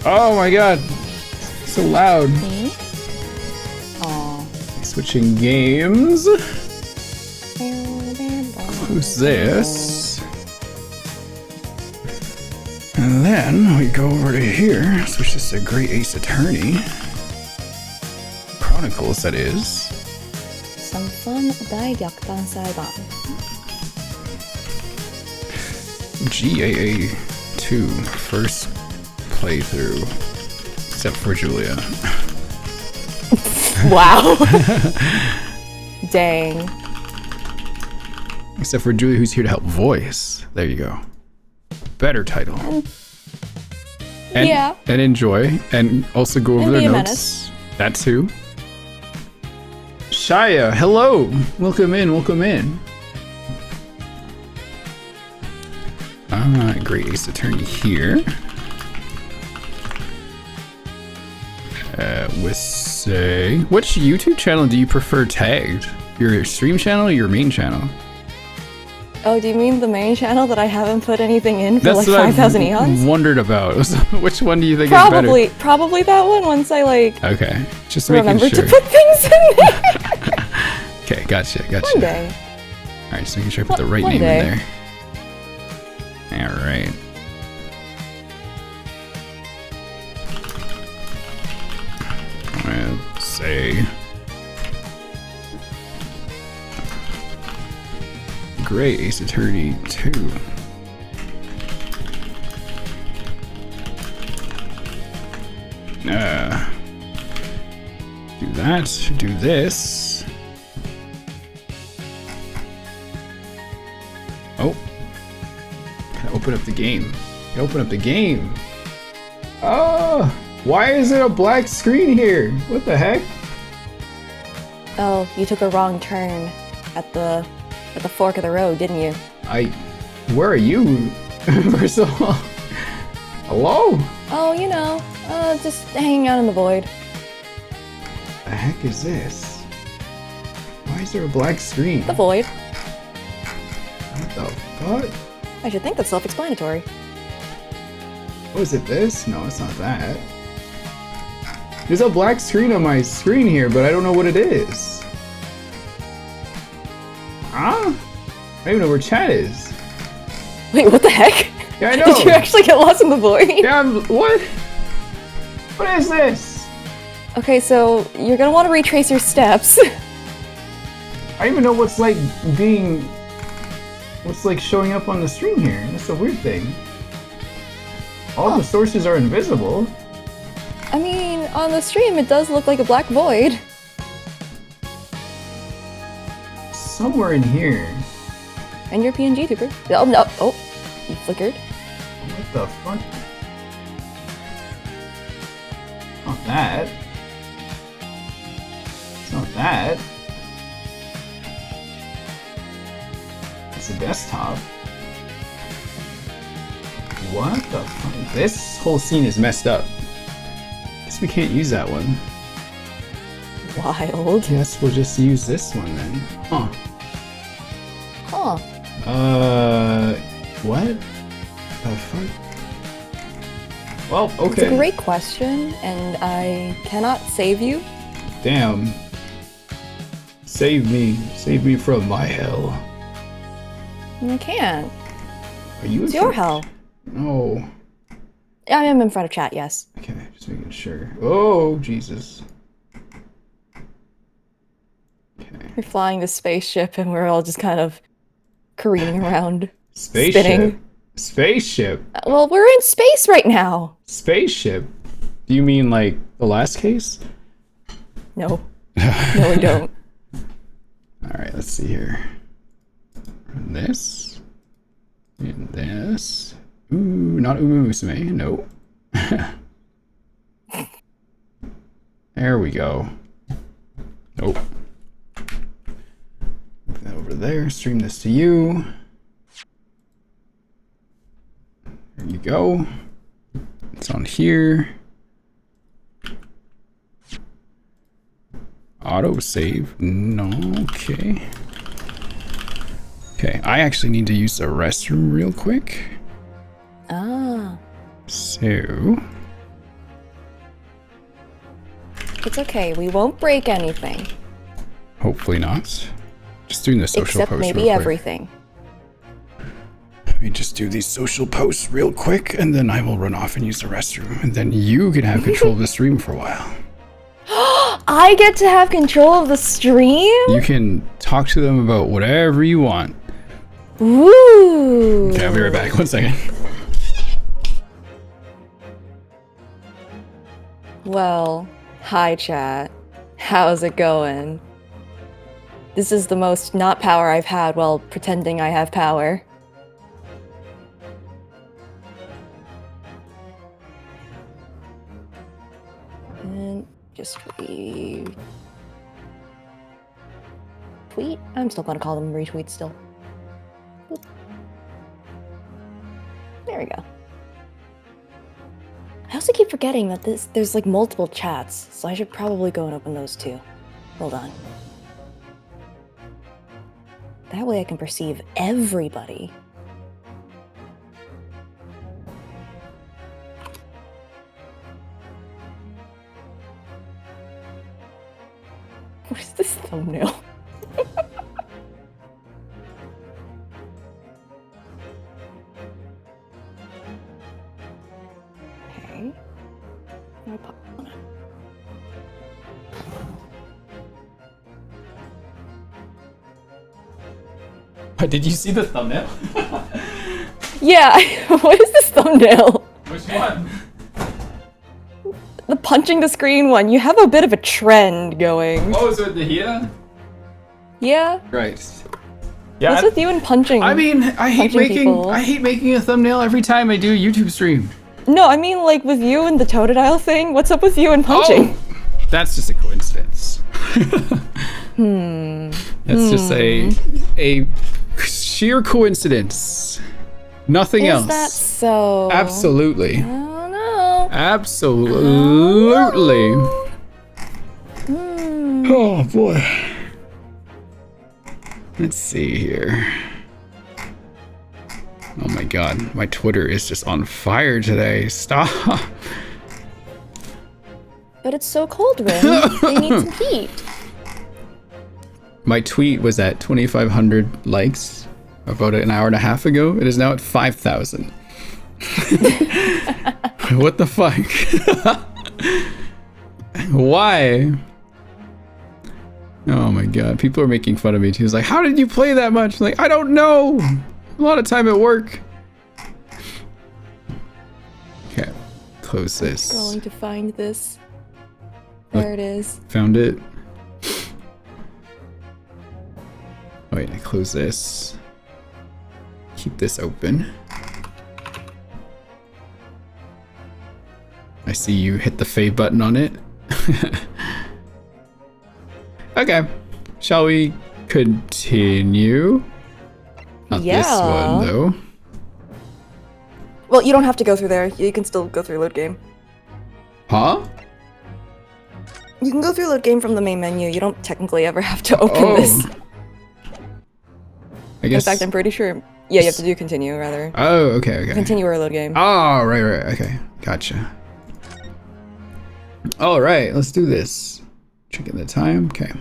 Oh my god. So loud. Aw. Switching games. Who's this? And then we go over to here. Switch this to Great Ace Attorney. Chronicles, that is. Some fun 大逆転裁判 GAA 2 first playthrough, except for Julia. Wow. Dang. Except for Julia, who's here to help voice. There you go. Better title. And, yeah. And enjoy, and also go over And their be a notes. That too. Shia, hello. Welcome in. Welcome in. Great Ace Attorney here. With say, which YouTube channel do you prefer tagged? Your stream channel or your main channel? Oh, do you mean the main channel that I haven't put anything in for That's like what 5,000 I've eons? wondered about. Which one do you think is better? Probably that one once I like Okay, just making remember sure. to put things in there. Okay, gotcha. One day. Alright, just making sure I put the right One name day. in there. Alright. Let's say Great Ace Attorney 2. Do that, do this. Oh. Can I open up the game? Can I open up the game? Oh, why is it a black screen here? What the heck? Oh, you took a wrong turn at the fork of the road, didn't you? Where are you? First of all, hello? Oh, you know, just hanging out in the void. The heck is this? Why is there a black screen? The void. What the fuck? I should think that's self-explanatory. Oh, is it this? No, it's not that. There's a black screen on my screen here, but I don't know what it is. Huh? I don't even know where chat is. Wait, what the heck? Yeah, I know. Did you actually get lost in the void? Yeah, what? What is this? Okay, so you're gonna want to retrace your steps. I don't even know what's like showing up on the screen here. That's a weird thing. All the sources are invisible. I mean, on the stream it does look like a black void. Somewhere in here. And your PNG tuber. Oh no, oh, you flickered. What the fuck? Not that. It's not that. It's a desktop. What the fuck? This whole scene is messed up. Guess we can't use that one. Wild. Guess we'll just use this one then. Huh. Huh. What? The fuck? Well, okay. It's a great question, and I cannot save you. Damn. Save me. Save me from my hell. I can't. Are you? It's your hell. No. I am in front of chat, yes. Okay, just making sure. Oh, Jesus. Okay. We're flying the spaceship, and we're all just kind of careening around. Spaceship. Spinning. Spaceship. Well, we're in space right now. Spaceship. Do you mean like the last case? No. No, we don't. Alright, let's see here. And this. And this. Ooh, not Umusume. No. There we go. Nope. Move that over there. Stream this to you. There you go. It's on here. Auto save. No. Okay. Okay. I actually need to use the restroom real quick. Ah. So It's okay. We won't break anything. Hopefully not. Just doing the social Except post maybe real quick. everything. Let me just do these social posts real quick, and then I will run off and use the restroom, and then you can have control of the stream for a while. I get to have control of the stream? You can talk to them about whatever you want. Woo! Okay, I'll be right back. 1 second. Well, hi chat. How's it going? This is the most not power I've had while pretending I have power. And just retweet. I'm still gonna call them retweets still. Boop. There we go. I also keep forgetting that there's like multiple chats, so I should probably go and open those too. Hold on. That way I can perceive everybody. Where's this thumbnail? Okay. I pop on it. Did you see the thumbnail? Yeah, what is this thumbnail? Which one? The punching the screen one. You have a bit of a trend going. Oh, is it the Hita? Yeah? Right. Yeah. What's with you and punching? I mean, I hate people? making a thumbnail every time I do a YouTube stream. No, I mean like with you and the Totodile thing. What's up with you and punching? Oh, that's just a coincidence. That's just a sheer coincidence. Nothing else. Is that so? Absolutely. I don't know. Absolutely. Oh boy. Let's see here. Oh my god, my Twitter is just on fire today. Stop. But it's so cold, Rin. They need some heat. My tweet was at 2,500 likes about an hour and a half ago. It is now at 5,000. What the fuck? Why? Oh my god, people are making fun of me too. It's like, how did you play that much? Like, I don't know. A lot of time at work. Okay, close this. Going to find this. There it is. Found it. Oh wait, I close this. Keep this open. I see you hit the fave button on it. Okay, shall we continue? Not this one though. Well, you don't have to go through there. You can still go through load game. Huh? You can go through load game from the main menu. You don't technically ever have to open this. I guess. In fact, I'm pretty sure. Yeah, you have to do continue rather. Oh, okay, okay. Continue or load game. Oh, right, right. Okay, gotcha. All right, let's do this. Checking the time. Okay.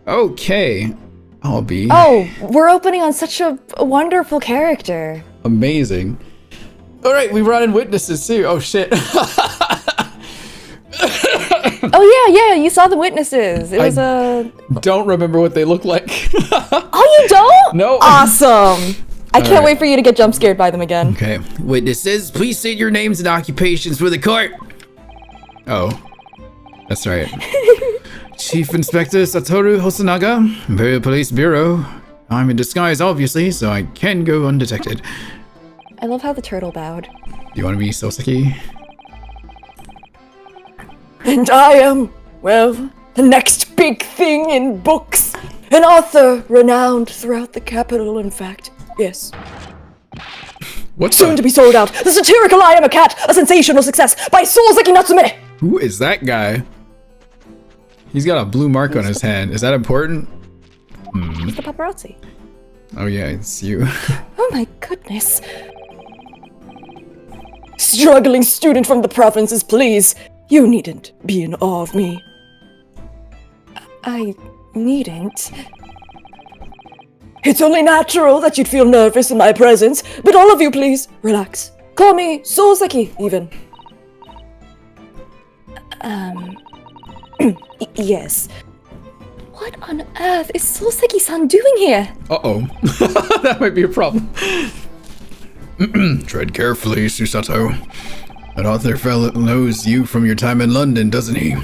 Okay. I'll be. Oh, we're opening on such a wonderful character. Amazing. All right, we brought in witnesses too. Oh shit. Oh yeah, you saw the witnesses. It was a. Don't remember what they look like. Oh, you don't? No. Awesome. I can't right. wait for you to get jump scared by them again. Okay. Witnesses, please state your names and occupations for the court. Oh, that's right. Chief Inspector Satoru Hosonaga, Imperial Police Bureau. I'm in disguise, obviously, so I can go undetected. I love how the turtle bowed. You want to be Soseki? And I am, well, the next big thing in books. An author renowned throughout the capital, in fact. Yes. What's Soon to be sold out. The satirical I Am a Cat, a sensational success by Souzaki Natsume. Who is that guy? He's got a blue mark on his hand. Is that important? It's the paparazzi. Oh yeah, it's you. Oh my goodness. Struggling student from the provinces, please. You needn't be in awe of me. I needn't. It's only natural that you'd feel nervous in my presence, but all of you please, relax. Call me Souseki, even. Yes. What on earth is Souseki-san doing here? Uh-oh. That might be a problem. Tread carefully, Susato. That author fellow knows you from your time in London, doesn't he?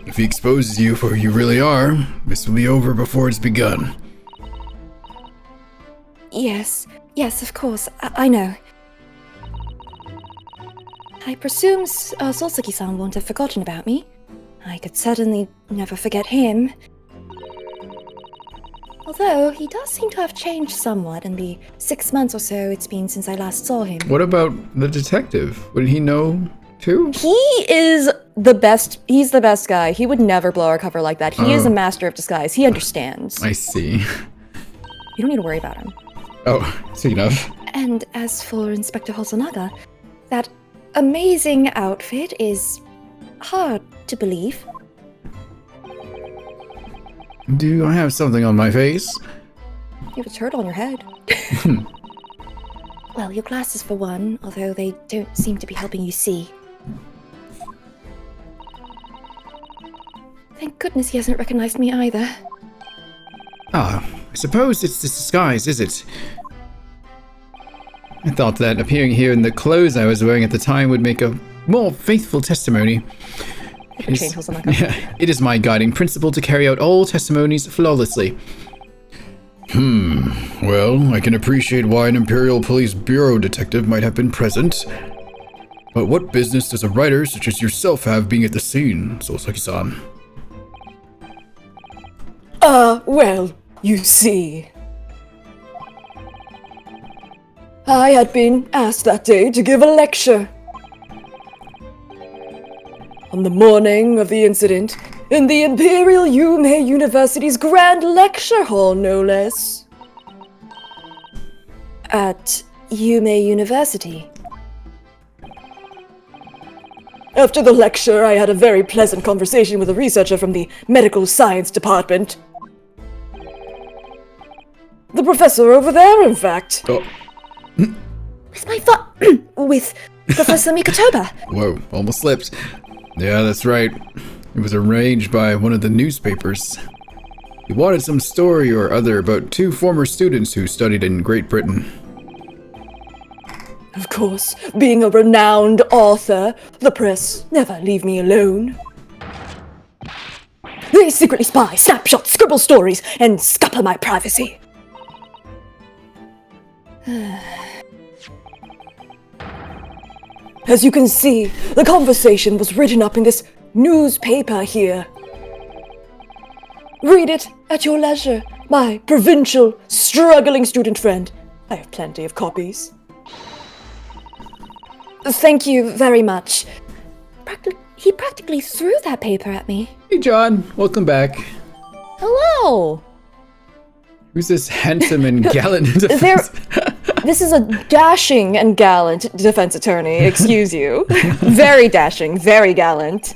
If he exposes you for who you really are, this will be over before it's begun. Yes, of course, I know. I presume Souseki-san won't have forgotten about me. I could certainly never forget him. Although, he does seem to have changed somewhat in the 6 months or so it's been since I last saw him. What about the detective? Would he know too? He is the best. He's the best guy. He would never blow our cover like that. He is a master of disguise. He understands. I see. You don't need to worry about him. Oh, see enough. And as for Inspector Hosonaga, that amazing outfit is hard to believe. Do I have something on my face? You have a turtle on your head. Well, your glasses for one, although they don't seem to be helping you see. Thank goodness he hasn't recognized me either. Ah, I suppose it's this disguise, is it? I thought that appearing here in the clothes I was wearing at the time would make a more faithful testimony. It is my guiding principle to carry out all testimonies flawlessly. Well, I can appreciate why an Imperial Police Bureau detective might have been present. But what business does a writer such as yourself have being at the scene, Souseki-san? Well, you see. I had been asked that day to give a lecture. On the morning of the incident, in the Imperial Yume University's Grand Lecture Hall, no less. At Yume University. After the lecture, I had a very pleasant conversation with a researcher from the Medical Science Department. The professor over there, in fact. Oh. With Professor Mikotoba. Whoa, almost slipped. Yeah, that's right. It was arranged by one of the newspapers. He wanted some story or other about 2 former students who studied in Great Britain. Of course, being a renowned author, the press never leave me alone. They secretly spy, snapshot, scribble stories, and scupper my privacy. As you can see, the conversation was written up in this newspaper here. Read it at your leisure, my provincial, struggling student friend. I have plenty of copies. Thank you very much. He practically threw that paper at me. Hey John, welcome back. Hello! Who's this handsome and gallant defense? This is a dashing and gallant defense attorney, excuse you. Very dashing, very gallant.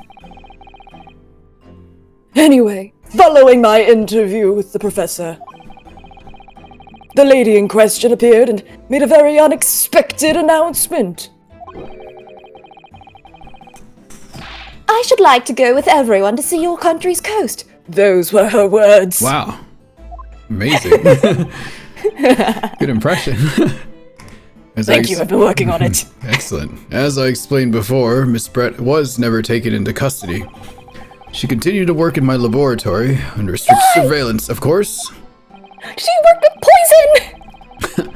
Anyway, following my interview with the professor, the lady in question appeared and made a very unexpected announcement. I should like to go with everyone to see your country's coast. Those were her words. Wow. Amazing. Good impression. Thank you, I've been working on it. Excellent. As I explained before, Miss Brett was never taken into custody. She continued to work in my laboratory, under strict surveillance, of course. She worked with poison!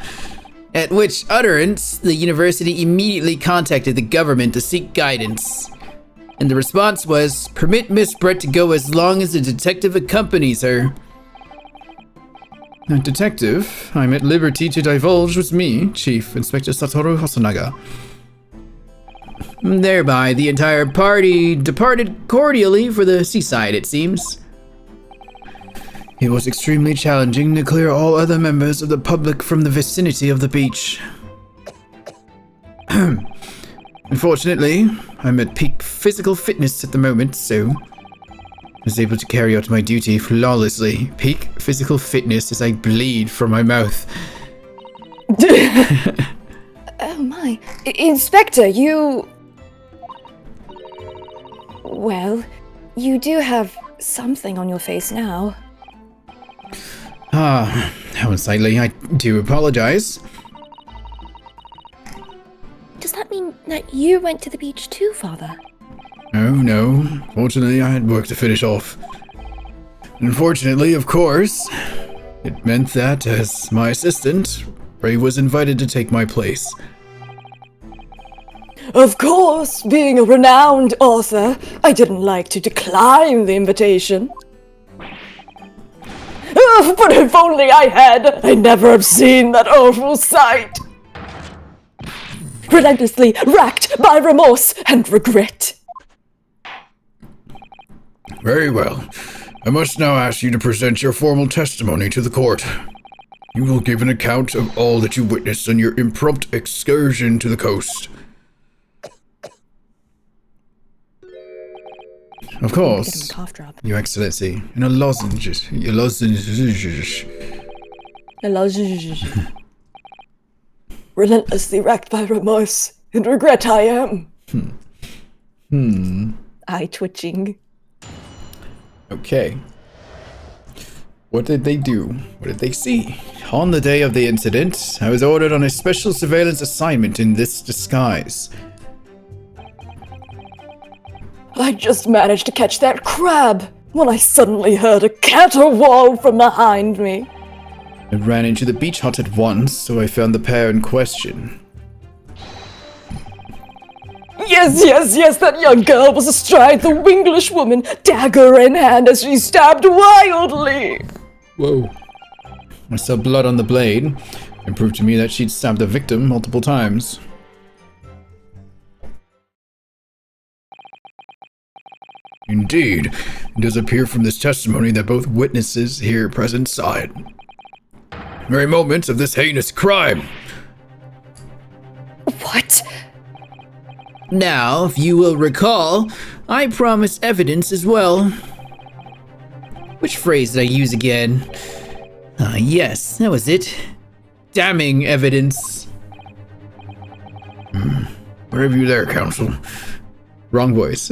At which utterance, the university immediately contacted the government to seek guidance. And the response was, permit Miss Brett to go as long as the detective accompanies her. Now, detective, I'm at liberty to divulge was me, Chief Inspector Satoru Hosonaga. Thereby, the entire party departed cordially for the seaside, it seems. It was extremely challenging to clear all other members of the public from the vicinity of the beach. Unfortunately, I'm at peak physical fitness at the moment, so I was able to carry out my duty flawlessly. Peak physical fitness as I bleed from my mouth. Oh my. Inspector, you... Well, you do have something on your face now. Ah, how unsightly. I do apologize. Does that mean that you went to the beach too, Father? Oh, no. Fortunately, I had work to finish off. Unfortunately, of course, it meant that, as my assistant, Ray was invited to take my place. Of course, being a renowned author, I didn't like to decline the invitation. Oh, but if only I had, I'd never have seen that awful sight. Relentlessly racked by remorse and regret. Very well. I must now ask you to present your formal testimony to the court. You will give an account of all that you witnessed on your impromptu excursion to the coast. Of course, Get him a cough drop. Your Excellency, in a lozenge. Relentlessly racked by remorse and regret I am. Eye twitching. Okay. What did they do? What did they see? On the day of the incident, I was ordered on a special surveillance assignment in this disguise. I just managed to catch that crab when I suddenly heard a caterwaul from behind me. I ran into the beach hut at once, so I found the pair in question. Yes, that young girl was astride the Winglish woman, dagger in hand as she stabbed wildly. Whoa. I saw blood on the blade, and proved to me that she'd stabbed the victim multiple times. Indeed, it does appear from this testimony that both witnesses here present saw it. Very moments of this heinous crime. What? Now, if you will recall, I promised evidence as well. Which phrase did I use again? Ah, yes, that was it. Damning evidence. Where have you there, Counsel? Wrong voice.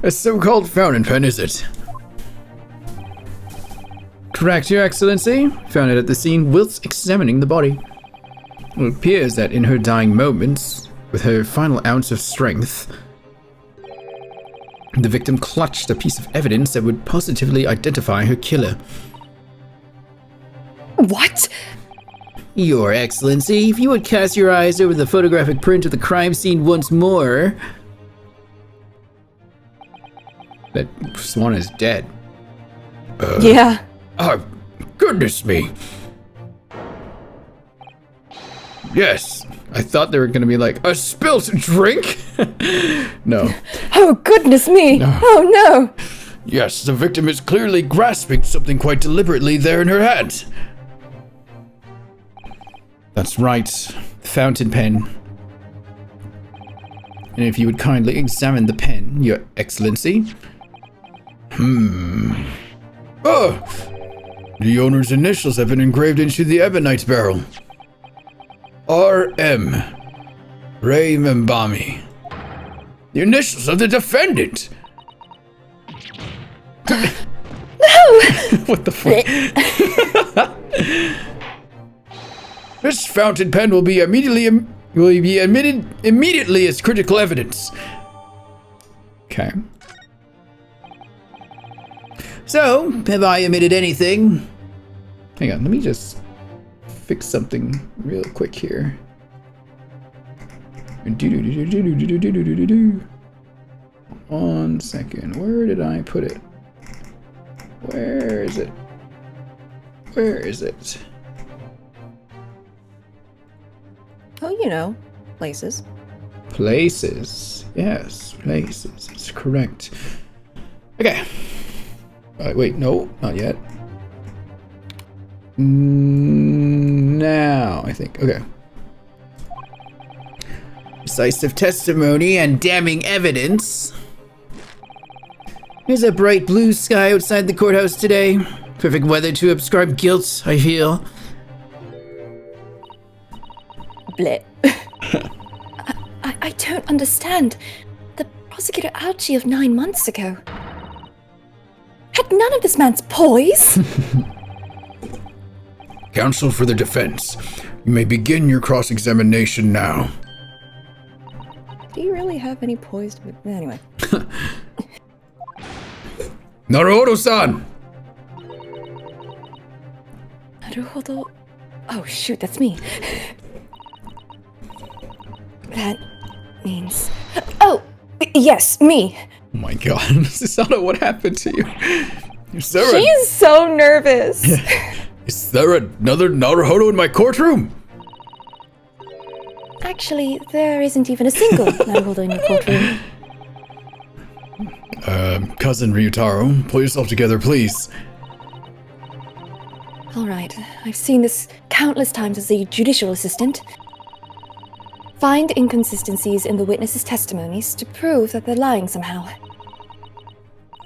A so-called fountain pen, is it? Correct, Your Excellency. Found it at the scene whilst examining the body. It appears that in her dying moments, with her final ounce of strength, the victim clutched a piece of evidence that would positively identify her killer. What? Your Excellency, if you would cast your eyes over the photographic print of the crime scene once more... That swan is dead. Yeah. Oh, goodness me. Yes, I thought they were gonna be like, a spilt drink? No. Oh, goodness me. No. Oh, no. Yes, the victim is clearly grasping something quite deliberately there in her hand. That's right, fountain pen. And if you would kindly examine the pen, Your Excellency. Oh! The owner's initials have been engraved into the ebonite barrel. R.M. Ray Mbami. The initials of the defendant! No! What the fuck? This fountain pen will be admitted immediately as critical evidence. Okay. So, have I omitted anything? Hang on, let me just fix something real quick here. One second, where did I put it? Where is it? Where is it? Oh, you know, places. Places. Yes, places. That's correct. Okay. Wait, no, not yet. Now, I think. Okay. decisive testimony and damning evidence. There's a bright blue sky outside the courthouse today. Perfect weather to ascribe guilt, I feel. Bleh. I don't understand. The prosecutor Ouchie of 9 months ago had none of this man's poise. Counsel for the defense, you may begin your cross-examination now. Do you really have any poise? Anyway. Naruhodo-san! Naruhodo. Oh shoot, that's me. That means... Oh! Yes, me! Oh my god, Susanoo, what happened to you? She's so nervous! Is there another Naruhodo in my courtroom? Actually, there isn't even a single Naruhodo in your courtroom. Cousin Ryutaro, pull yourself together, please. Alright, I've seen this countless times as a judicial assistant. Find inconsistencies in the witnesses' testimonies to prove that they're lying somehow.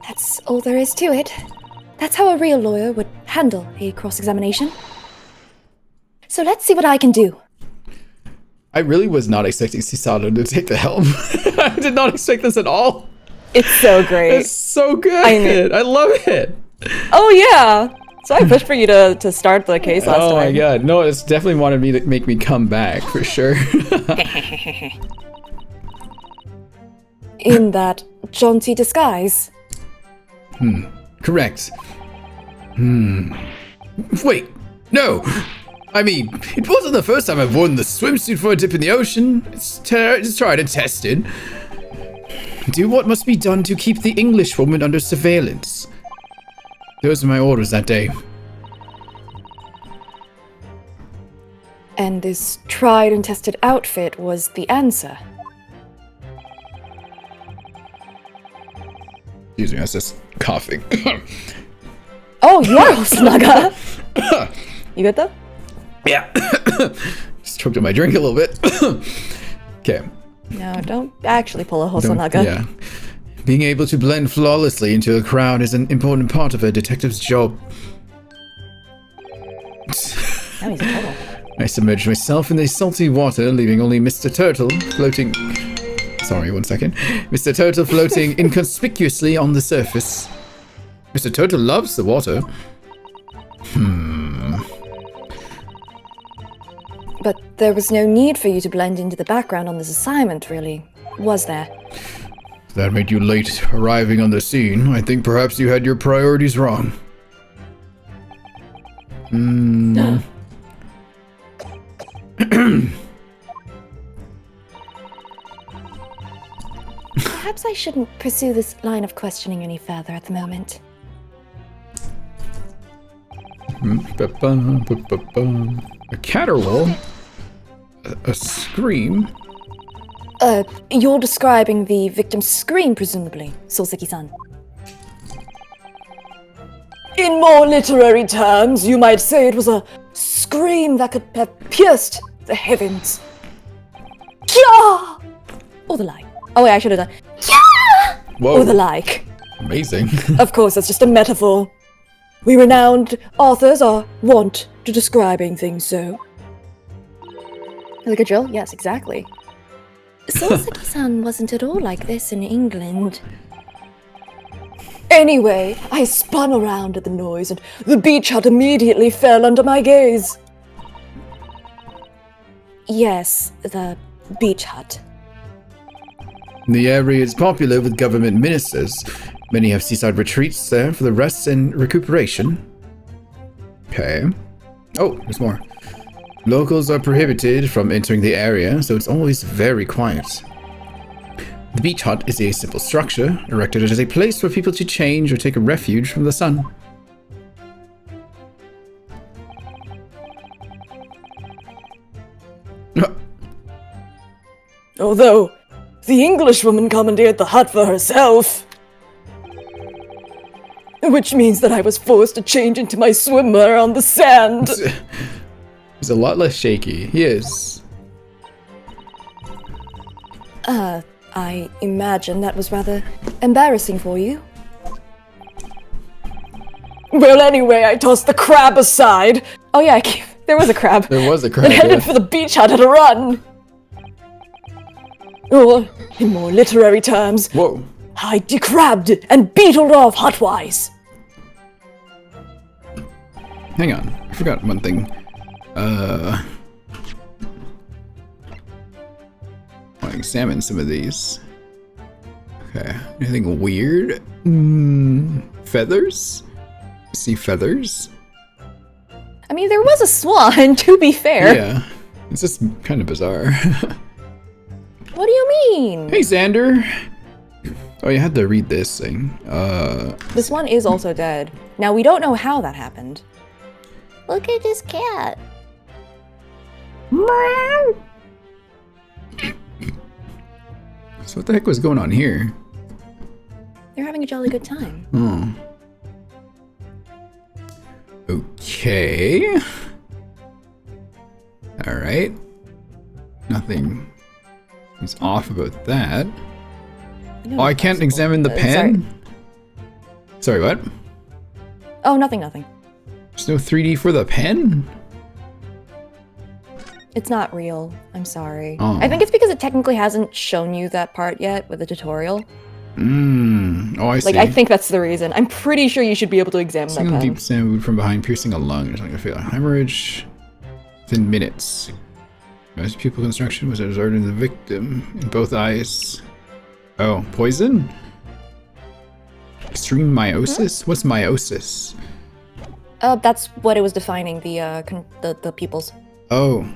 That's all there is to it. That's how a real lawyer would handle a cross-examination. So let's see what I can do. I really was not expecting Susanoo to take the helm. I did not expect this at all. It's so great. It's so good. I love it. Oh yeah. So I pushed for you to start the case last time. Oh my god. No, it's definitely wanted me to make me come back for sure. In that jaunty disguise. Correct. Wait. No. I mean, it wasn't the first time I've worn the swimsuit for a dip in the ocean. Just try to test it. Do what must be done to keep the English woman under surveillance. Those are my orders that day. And this tried and tested outfit was the answer. Excuse me, I was just coughing. Oh, you're Hosonaga! You good though? Yeah. Just choked on my drink a little bit. Okay. No, don't actually pull a Hosonaga. Yeah. Being able to blend flawlessly into a crowd is an important part of a detective's job. Now he's a turtle. I submerged myself in the salty water, leaving only Mr. Turtle floating... Sorry, 1 second. Mr. Turtle floating inconspicuously on the surface. Mr. Turtle loves the water. But there was no need for you to blend into the background on this assignment, really, was there? That made you late arriving on the scene. I think perhaps you had your priorities wrong. Perhaps I shouldn't pursue this line of questioning any further at the moment. A caterwaul? A scream? You're describing the victim's scream, presumably, Soseki-san. In more literary terms, you might say it was a scream that could have pierced the heavens. Kya! Or the like. Oh wait, I should have done Kya! Whoa. Or the like. Amazing. Of course, that's just a metaphor. We renowned authors are wont to describing things so. Like a drill? Yes, exactly. Soseki-san wasn't at all like this in England. Anyway, I spun around at the noise and the beach hut immediately fell under my gaze. Yes, the beach hut. The area is popular with government ministers. Many have seaside retreats there for the rest and recuperation. Okay. Oh, there's more. Locals are prohibited from entering the area, so it's always very quiet. The beach hut is a simple structure, erected as a place for people to change or take a refuge from the sun. Although, the Englishwoman commandeered the hut for herself. Which means that I was forced to change into my swimwear on the sand. He's a lot less shaky. He is. I imagine that was rather embarrassing for you. Well, anyway, I tossed the crab aside. Oh yeah, there was a crab. There was a crab, And headed yeah. for the beach hut at a run. Or, in more literary terms, Whoa. I decrabbed and beetled off hutwise. Hang on. I forgot one thing. I'll examine some of these. Okay. Anything weird? Feathers? See feathers? I mean, there was a swan, to be fair. Yeah. It's just kind of bizarre. What do you mean? Hey, Xander. Oh, you had to read this thing. This one is also dead. Now, we don't know how that happened. Look at this cat. So what the heck was going on here? They're having a jolly good time. Oh. Okay. Alright. Nothing is off about that. You know Oh, I it's can't possible. examine the pen? Sorry, what? Oh, nothing. There's no 3D for the pen? It's not real. I'm sorry. Oh. I think it's because it technically hasn't shown you that part yet with the tutorial. Oh, I see. Like, I think that's the reason. I'm pretty sure you should be able to examine that Single pen. deep sand wound from behind, piercing a lung. Or something. I feel a hemorrhage within minutes. Most pupil construction was observed in the victim in both eyes. Oh, poison? Extreme meiosis? What's meiosis? That's what it was defining, the pupils. Oh.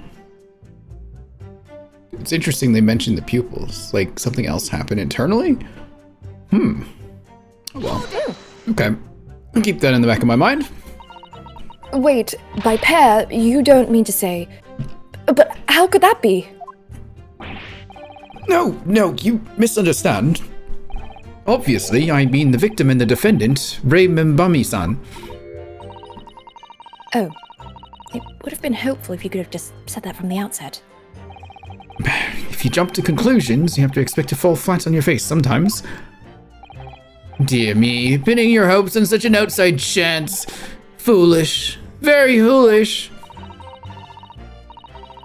It's interesting they mentioned the pupils. Like, something else happened internally? Oh, well. Okay. I'll keep that in the back of my mind. Wait, by pair, you don't mean to say... But how could that be? No, you misunderstand. Obviously, I mean the victim and the defendant, Rei Mimbami-san. Oh. It would have been helpful if you could have just said that from the outset. If you jump to conclusions, you have to expect to fall flat on your face sometimes. Dear me, pinning your hopes on such an outside chance. Foolish. Very foolish.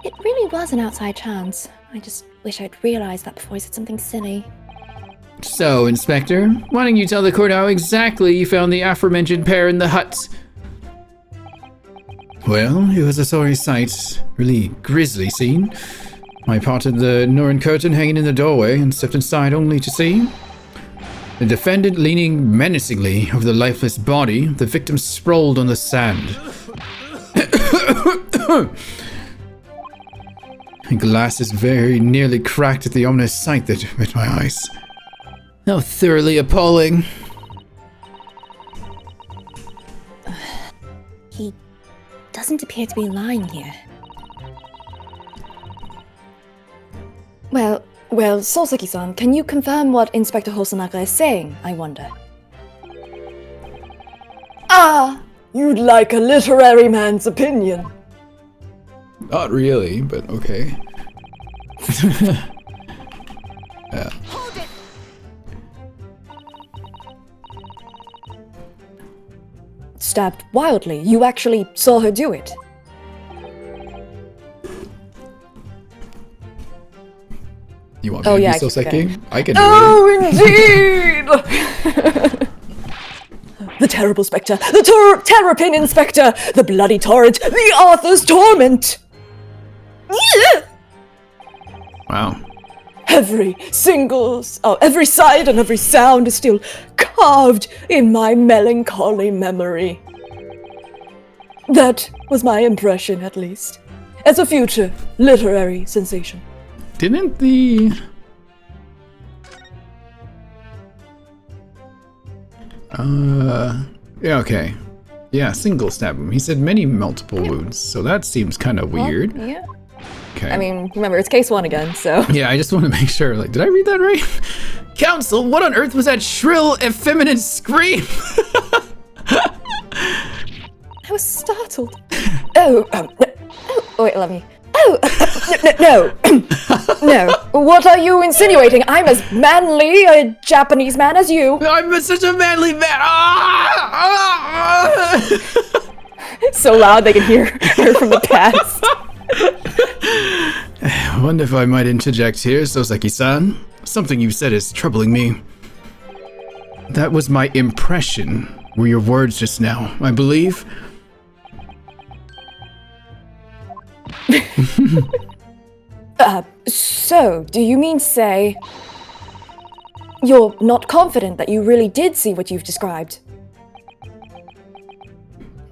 It really was an outside chance. I just wish I'd realized that before I said something silly. So, Inspector, why don't you tell the court how exactly you found the aforementioned pair in the hut? Well, it was a sorry sight. Really grisly scene. I parted the Norn curtain hanging in the doorway and stepped inside only to see the defendant leaning menacingly over the lifeless body, the victim sprawled on the sand. My glasses very nearly cracked at the ominous sight that met my eyes. How thoroughly appalling. He doesn't appear to be lying here. Well, Soseki-san, can you confirm what Inspector Hosonaga is saying, I wonder? Ah, you'd like a literary man's opinion. Not really, but okay. Yeah. Stabbed wildly. You actually saw her do it. You want me to yeah, be I keep Soseki? I can do it. Oh, indeed! The terrible spectre, the terrapin inspector, the bloody torrent, the Arthur's torment! Wow. Every side and every sound is still carved in my melancholy memory. That was my impression, at least, as a future literary sensation. Didn't the... Yeah, okay. Yeah, single stab him. He said many multiple wounds, so that seems kind of weird. Well, yeah. Okay. I mean, remember, it's case 1 again, so... Yeah, I just want to make sure, like, did I read that right? Counsel, what on earth was that shrill, effeminate scream? I was startled. Oh, wait, let me... Oh, no. No. What are you insinuating? I'm as manly a Japanese man as you. I'm such a manly man. So loud they can hear her from the past. I wonder if I might interject here, Soseki-san. Something you said is troubling me. That was my impression, were your words just now, I believe. So, do you mean to say you're not confident that you really did see what you've described?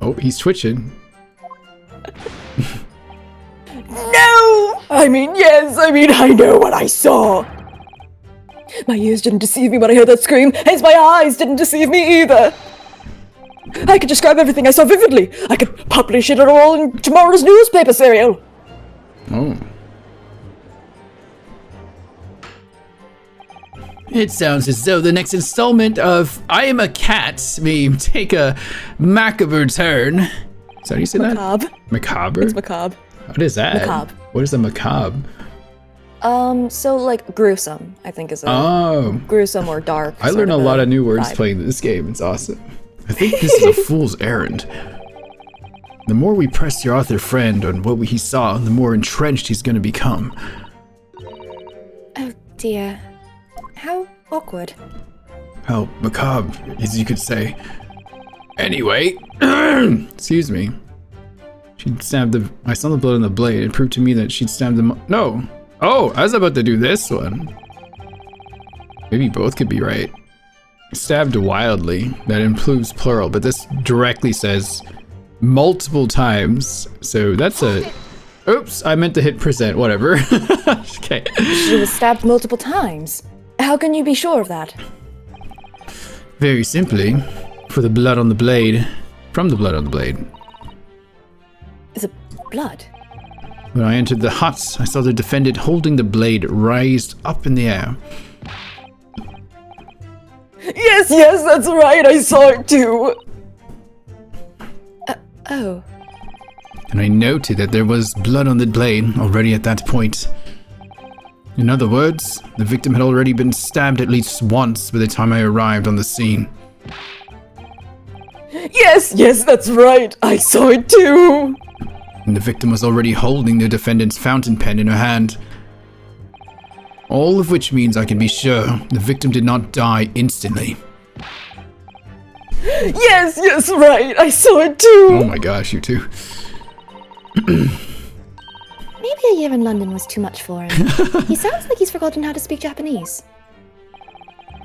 Oh, he's twitching. No! I mean, yes, I know what I saw. My ears didn't deceive me when I heard that scream, hence my eyes didn't deceive me either. I could describe everything I saw vividly. I could publish it all in tomorrow's newspaper serial. Oh. It sounds as though the next installment of I Am a Cat may take a macabre turn. Is that how you say Macabre. that? Macabre? It's macabre. What is that? Macabre. What is a macabre? So like gruesome, I think is a gruesome or dark. I learned a lot of new words playing this game. It's awesome. I think this is a fool's errand. The more we press your author friend on what he saw, the more entrenched he's going to become. Oh dear. How awkward. How macabre, as you could say. Anyway, excuse me. She stabbed I saw the blood on the blade. It proved to me that she'd stabbed them. No. Oh, I was about to do this one. Maybe both could be right. Stabbed wildly. That includes plural, but this directly says multiple times. So that's a... Oops, I meant to hit %, whatever. Okay. She was stabbed multiple times. How can you be sure of that? Very simply, for the blood on the blade, from the blood on the blade. The blood? When I entered the hut, I saw the defendant holding the blade raised up in the air. Yes, that's right. I saw it too. Oh. And I noted that there was blood on the blade already at that point. In other words, the victim had already been stabbed at least once by the time I arrived on the scene. Yes, that's right. I saw it too. And the victim was already holding the defendant's fountain pen in her hand. All of which means I can be sure the victim did not die instantly. Yes, right. I saw it too. Oh my gosh, you two. Maybe a year in London was too much for him. He sounds like he's forgotten how to speak Japanese.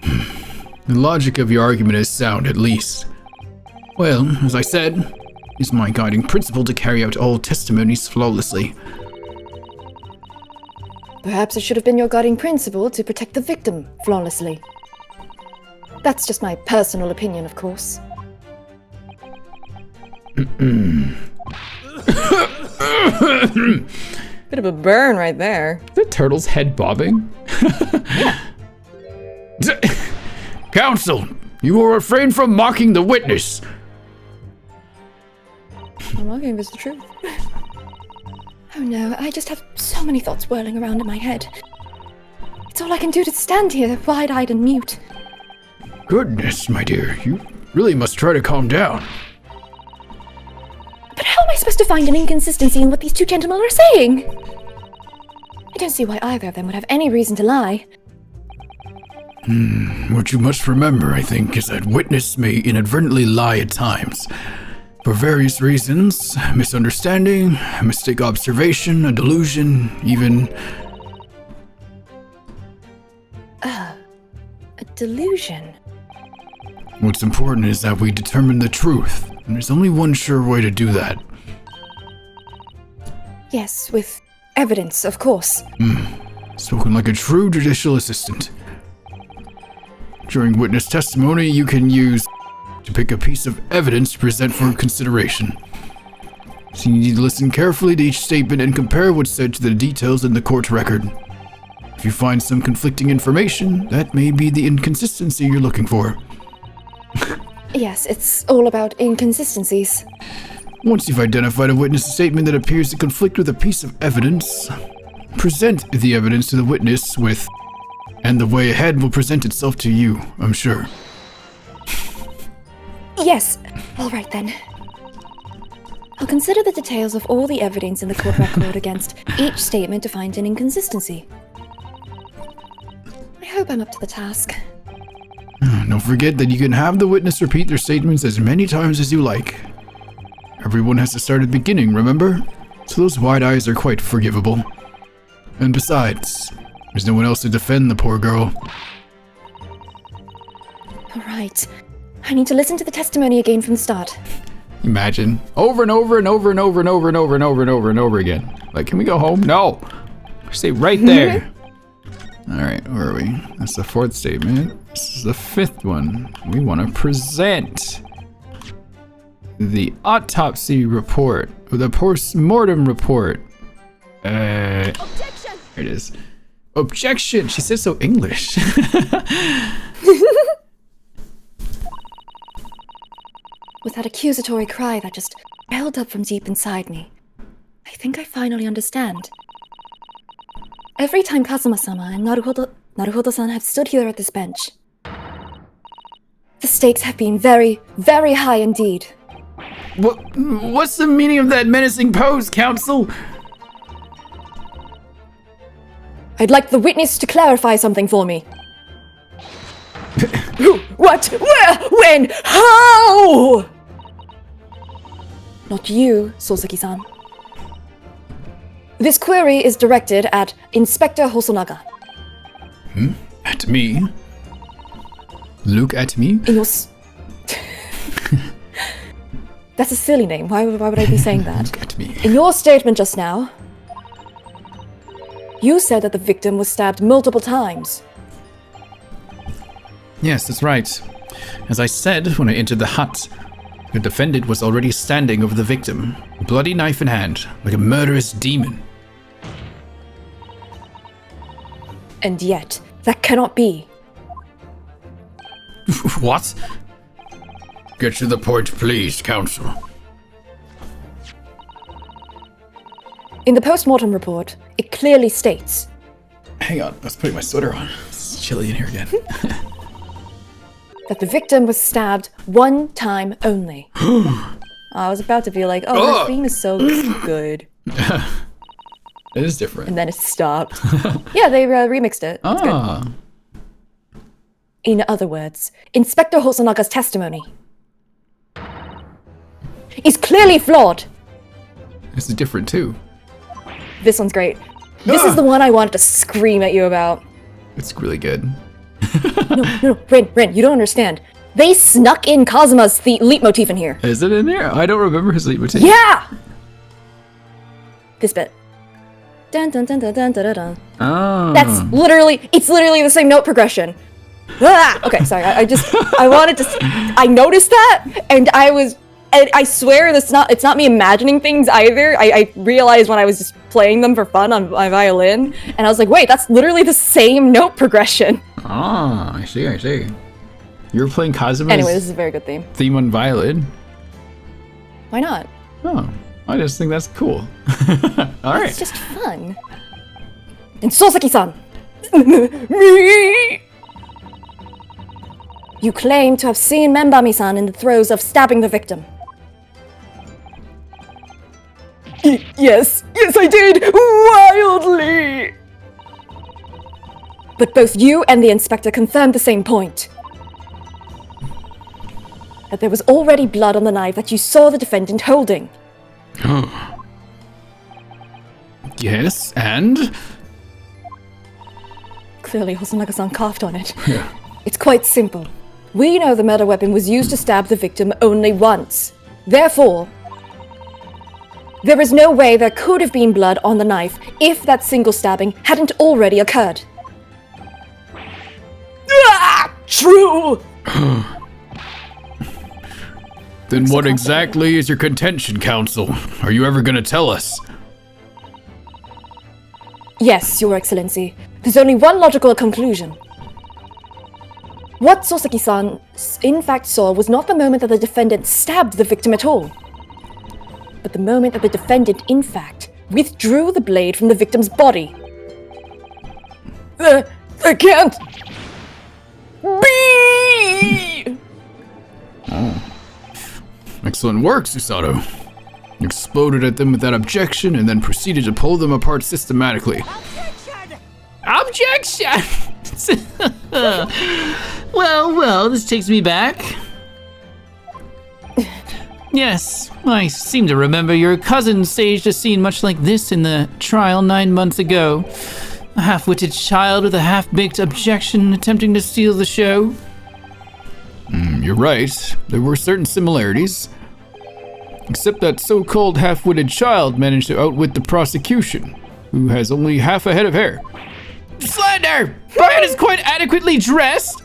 The logic of your argument is sound, at least. Well, as I said, it's my guiding principle to carry out all testimonies flawlessly. Perhaps it should have been your guiding principle to protect the victim flawlessly. That's just my personal opinion, of course. Bit of a burn right there. Is the turtle's head bobbing? Yeah. Counsel, you will refrain from mocking the witness. I'm mocking if it's the truth. Oh no, I just have so many thoughts whirling around in my head. It's all I can do to stand here, wide-eyed and mute. Goodness, my dear, you really must try to calm down. But how am I supposed to find an inconsistency in what these two gentlemen are saying? I don't see why either of them would have any reason to lie. What you must remember, I think, is that witness may inadvertently lie at times. For various reasons, misunderstanding, a mistake observation, a delusion, even... A delusion? What's important is that we determine the truth, and there's only one sure way to do that. Yes, with evidence, of course. Spoken like a true judicial assistant. During witness testimony, you can use to pick a piece of evidence to present for consideration. So you need to listen carefully to each statement and compare what's said to the details in the court record. If you find some conflicting information, that may be the inconsistency you're looking for. Yes, it's all about inconsistencies. Once you've identified a witness statement that appears to conflict with a piece of evidence, present the evidence to the witness with, and the way ahead will present itself to you, I'm sure. Yes. All right then. I'll consider the details of all the evidence in the court record against each statement to find an inconsistency. I hope I'm up to the task. Don't forget that you can have the witness repeat their statements as many times as you like. Everyone has to start at the beginning, remember? So those wide eyes are quite forgivable. And besides, there's no one else to defend the poor girl. All right. I need to listen to the testimony again from the start. Imagine. Over and over and over and over and over and over and over and over and over again. Like, can we go home? No. Stay right there. Alright, where are we? That's the fourth statement. This is the fifth one. We want to present the autopsy report, or the post-mortem report. Objection! There it is. Objection! She says so English. With that accusatory cry that just welled up from deep inside me, I think I finally understand. Every time Kazuma-sama and Naruhodo-san have stood here at this bench, the stakes have been very, very high indeed. What's the meaning of that menacing pose, counsel? I'd like the witness to clarify something for me. Who? What? Where? When? How? Not you, Soseki-san. This query is directed at Inspector Hosonaga. At me? Look at me? In your That's a silly name. Why would I be saying that? Look at me. In your statement just now, you said that the victim was stabbed multiple times. Yes, that's right. As I said when I entered the hut, the defendant was already standing over the victim, bloody knife in hand, like a murderous demon. And yet, that cannot be. What? Get to the point, please, counsel. In the post-mortem report, it clearly states... Hang on, I was putting my sweater on. It's chilly in here again. that the victim was stabbed one time only. I was about to be like, oh, her theme is so good. It is different. And then it stopped. Yeah, they remixed it. It's good. In other words, Inspector Hosonaga's testimony is clearly flawed. This is different too. This one's great. This is the one I wanted to scream at you about. It's really good. No, Rin, you don't understand. They snuck in Kazuma's leitmotif in here. Is it in there? I don't remember his leitmotif. Yeah! This bit. Dun dun dun dun dun dun dun. Oh. It's literally the same note progression. Ah! Okay, sorry. I noticed that, and I swear it's not me imagining things either. I realized when I was just playing them for fun on my violin, and I was like, wait, that's literally the same note progression. Ah, I see. You were playing Kazuma's Anyway, this is a very good theme on violin. Why not? Oh, I just think that's cool. All right. It's just fun. And Soseki-san! Me! You claim to have seen Membami-san in the throes of stabbing the victim. Yes, I did! Wildly! But both you and the inspector confirmed the same point. That there was already blood on the knife that you saw the defendant holding. Yes, and? Clearly Hosonaga-san coughed on it. Yeah. It's quite simple. We know the murder weapon was used to stab the victim only once. Therefore, there is no way there could have been blood on the knife if that single stabbing hadn't already occurred. True! Then what exactly is your contention, counsel? Are you ever gonna tell us? Yes, Your Excellency. There's only one logical conclusion. What Soseki-san in fact saw was not the moment that the defendant stabbed the victim at all. but the moment that the defendant, in fact, withdrew the blade from the victim's body. There can't be! Excellent work, Susato. You exploded at them without objection and then proceeded to pull them apart systematically. Objection! Well, this takes me back. Yes, I seem to remember your cousin staged a scene much like this in the trial 9 months ago. A half-witted child with a half-baked objection attempting to steal the show. You're right. There were certain similarities. Except that so-called half-witted child managed to outwit the prosecution, who has only half a head of hair. Slander! Brian is quite adequately dressed!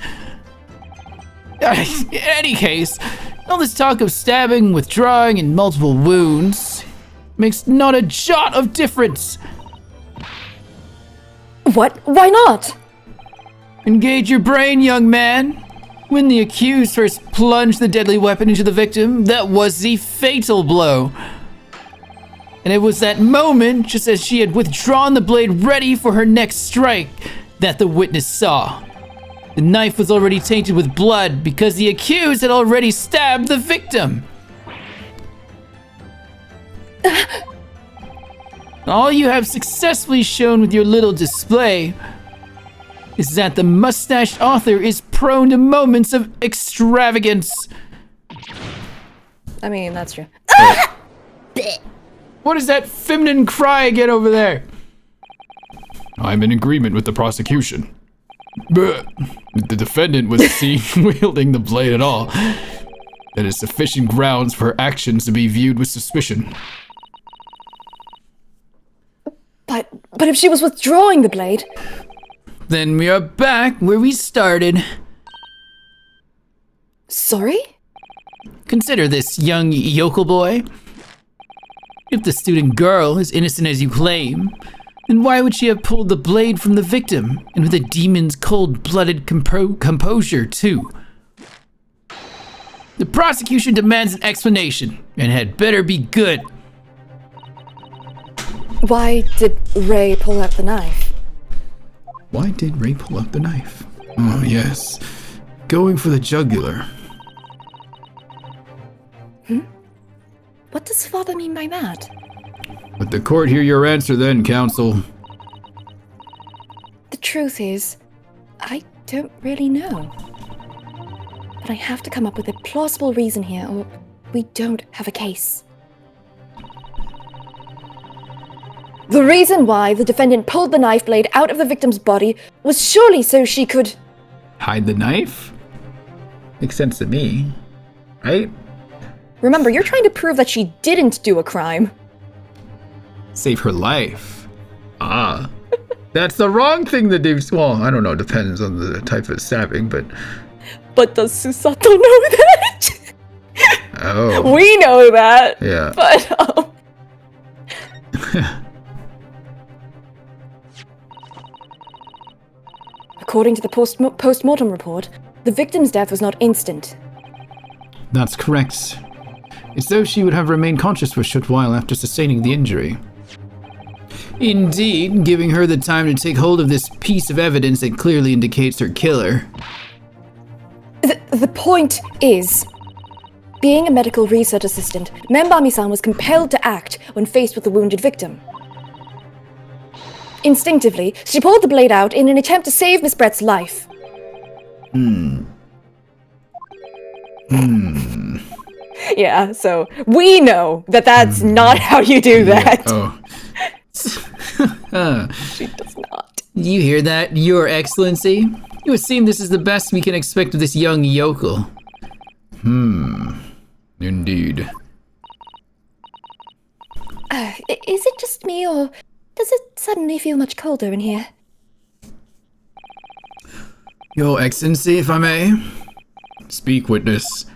In any case, all this talk of stabbing, withdrawing, and multiple wounds makes not a jot of difference. What? Why not? Engage your brain, young man. When the accused first plunged the deadly weapon into the victim, that was the fatal blow. And it was that moment, just as she had withdrawn the blade ready for her next strike, that the witness saw. The knife was already tainted with blood because the accused had already stabbed the victim. All you have successfully shown with your little display is that the mustached author is prone to moments of extravagance. I mean, that's true. What is that feminine cry again over there? I'm in agreement with the prosecution. But the defendant was seen wielding the blade at all. That is sufficient grounds for her actions to be viewed with suspicion. But if she was withdrawing the blade... Then we are back where we started. Sorry? Consider this, young yokel boy. If the student girl is innocent as you claim, then why would she have pulled the blade from the victim, and with a demon's cold-blooded composure, too? The prosecution demands an explanation, and had better be good. Why did Ray pull out the knife? Why did Ray pull out the knife? Oh, yes. Going for the jugular. What does father mean by that? Let the court hear your answer then, counsel. The truth is, I don't really know. But I have to come up with a plausible reason here, or we don't have a case. The reason why the defendant pulled the knife blade out of the victim's body was surely so she could... Hide the knife? Makes sense to me. Right? Remember, you're trying to prove that she didn't do a crime. Save her life. Ah. That's the wrong thing to do. Well, I don't know. Depends on the type of stabbing, but... But does Susato know that? Oh. We know that. Yeah. But, According to the post-mortem report, the victim's death was not instant. That's correct. It's though she would have remained conscious for a short while after sustaining the injury. Indeed, giving her the time to take hold of this piece of evidence that clearly indicates her killer. The point is, being a medical research assistant, Membami-san was compelled to act when faced with the wounded victim. Instinctively, she pulled the blade out in an attempt to save Miss Brett's life. Yeah, so we know that that's not how you do that. Oh. She does not. You hear that, Your Excellency? It would seem this is the best we can expect of this young yokel. Indeed. Is it just me, or does it suddenly feel much colder in here? Your Excellency, if I may. Speak, witness.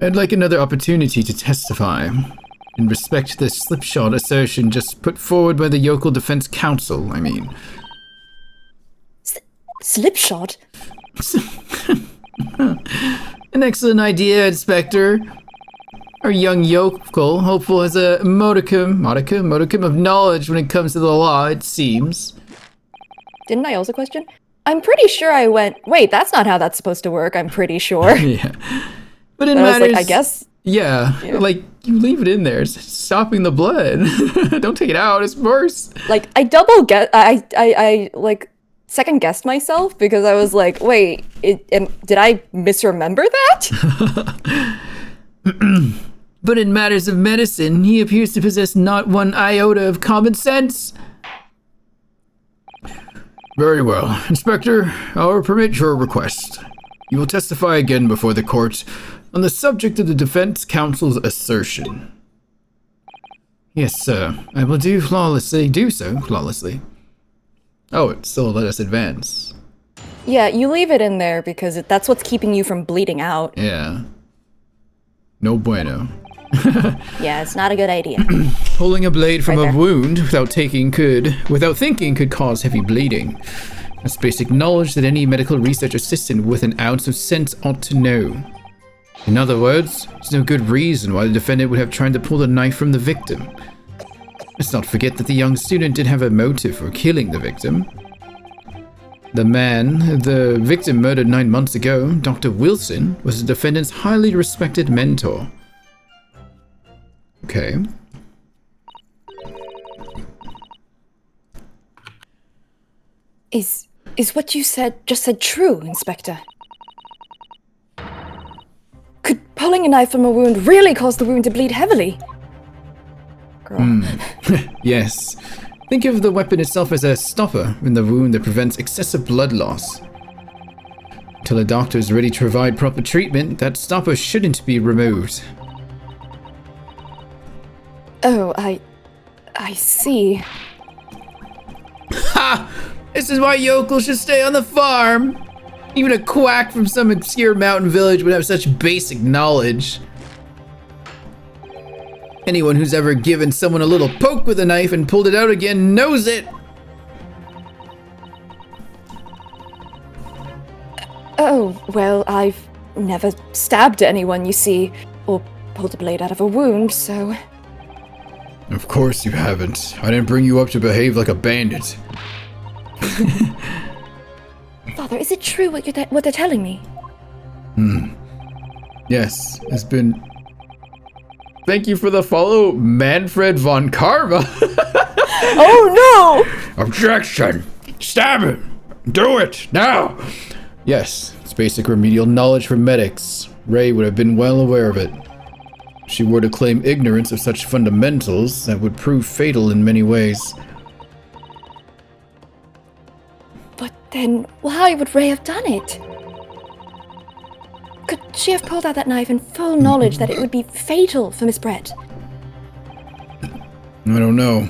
I'd like another opportunity to testify in respect to the slipshod assertion just put forward by the Yokel Defense Counsel, I mean. Slipshod? An excellent idea, Inspector. Our young yokel, hopeful as a modicum of knowledge when it comes to the law, it seems. Didn't I also question? I'm pretty sure I went, wait, that's not how that's supposed to work, I'm pretty sure. Yeah. But in I was matters... like, I guess. Yeah, like, you leave it in there. It's stopping the blood. Don't take it out, it's worse. Like, I like, second guessed myself because I was like, wait, did I misremember that? But in matters of medicine, he appears to possess not one iota of common sense. Very well. Inspector, I'll permit your request. You will testify again before the court on the subject of the defense counsel's assertion. Yes, sir. I will do so flawlessly. Oh, it still let us advance. Yeah, you leave it in there because that's what's keeping you from bleeding out. Yeah. No bueno. Yeah, it's not a good idea. Pulling a blade from Right a wound without thinking could cause heavy bleeding. That's basic knowledge that any medical research assistant with an ounce of sense ought to know. In other words, there's no good reason why the defendant would have tried to pull the knife from the victim. Let's not forget that the young student did have a motive for killing the victim. The victim murdered 9 months ago, Dr. Wilson, was the defendant's highly respected mentor. Okay. Is what you just said true, Inspector? Could pulling a knife from a wound really cause the wound to bleed heavily? Girl. Yes. Think of the weapon itself as a stopper in the wound that prevents excessive blood loss. Until a doctor is ready to provide proper treatment, that stopper shouldn't be removed. Oh, I see. Ha! This is why yokels should stay on the farm. Even a quack from some obscure mountain village would have such basic knowledge. Anyone who's ever given someone a little poke with a knife and pulled it out again knows it. Oh, well, I've never stabbed anyone, you see, or pulled a blade out of a wound, so... Of course you haven't. I didn't bring you up to behave like a bandit. Father, is it true what they're telling me? Yes, it's been... Thank you for the follow, Manfred von Karma. Oh no! Objection! Stab him! Do it, now! Yes, it's basic remedial knowledge for medics. Ray would have been well aware of it. If she were to claim ignorance of such fundamentals, that would prove fatal in many ways. But then, why would Ray have done it? Could she have pulled out that knife in full knowledge that it would be fatal for Miss Brett? I don't know.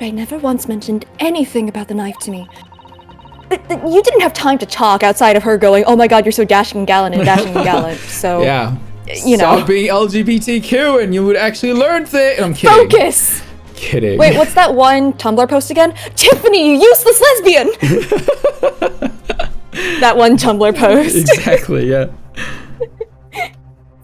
Ray never once mentioned anything about the knife to me. You didn't have time to talk outside of her going, oh my god, you're so dashing and gallant and dashing and gallant, so... Yeah. You know. Stop being LGBTQ and you would actually learn things. I'm kidding. Focus! Kidding. Wait, what's that one Tumblr post again? Tiffany, you useless lesbian! That one Tumblr post. Exactly, yeah.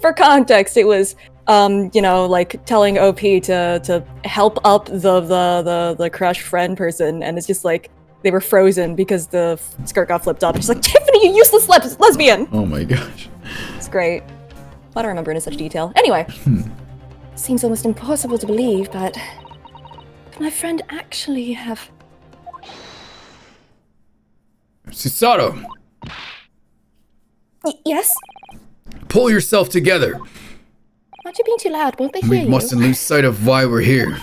For context, it was, you know, like telling OP to help up the crush friend person, and it's just like they were frozen because the skirt got flipped up. She's like, Tiffany, you useless lesbian! Oh my gosh. It's great. I don't remember in such detail. Anyway, seems almost impossible to believe, but could my friend actually have... Susato, Yes? pull yourself together. Aren't you being too loud? Won't they hear We you? mustn't lose sight of why we're here.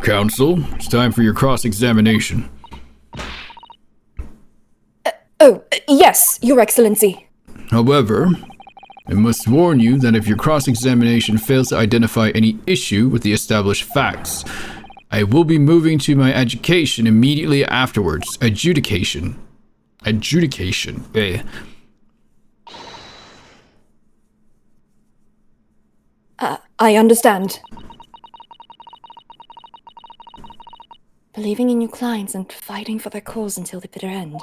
Counsel, it's time for your cross-examination. Yes, Your Excellency. However, I must warn you that if your cross-examination fails to identify any issue with the established facts, I will be moving to my adjudication immediately afterwards. Adjudication. Eh. I understand. believing in your clients and fighting for their cause until the bitter end.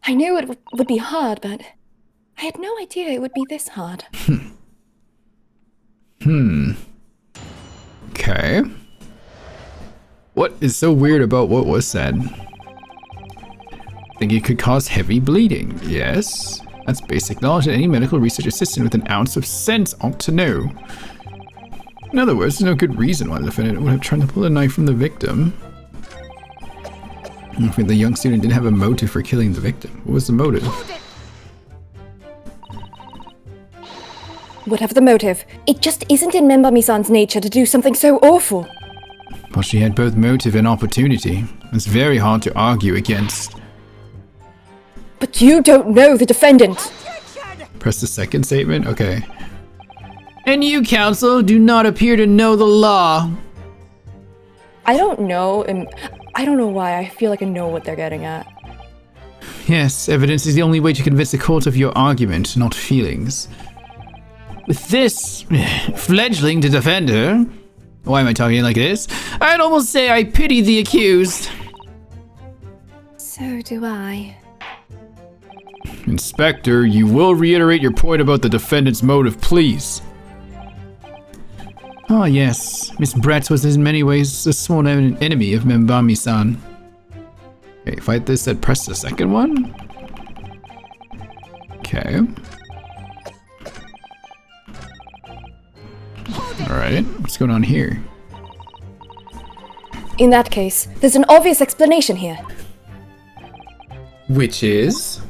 I knew it would be hard, but I had no idea it would be this hard. Okay. What is so weird about what was said? Think it could cause heavy bleeding. Yes. That's basic knowledge that any medical research assistant with an ounce of sense ought to know. In other words, there's no good reason why the defendant would have tried to pull a knife from the victim. I think the young student didn't have a motive for killing the victim. What was the motive? Whatever the motive, it just isn't in Membami-san's nature to do something so awful. Well, she had both motive and opportunity. It's very hard to argue against. But you don't know the defendant. Press the second statement? Okay. And you, counsel, do not appear to know the law. I don't know, and I don't know why. I feel like I know what they're getting at. Yes, evidence is the only way to convince the court of your argument, not feelings. With this fledgling to defend her, why am I talking like this? I'd almost say I pity the accused. So do I. Inspector, you will reiterate your point about the defendant's motive, please. Ah, yes. Miss Brett was in many ways a sworn enemy of Membami-san. Okay, fight this, then press the second one? Okay. Alright, what's going on here? In that case, there's an obvious explanation here. Which is?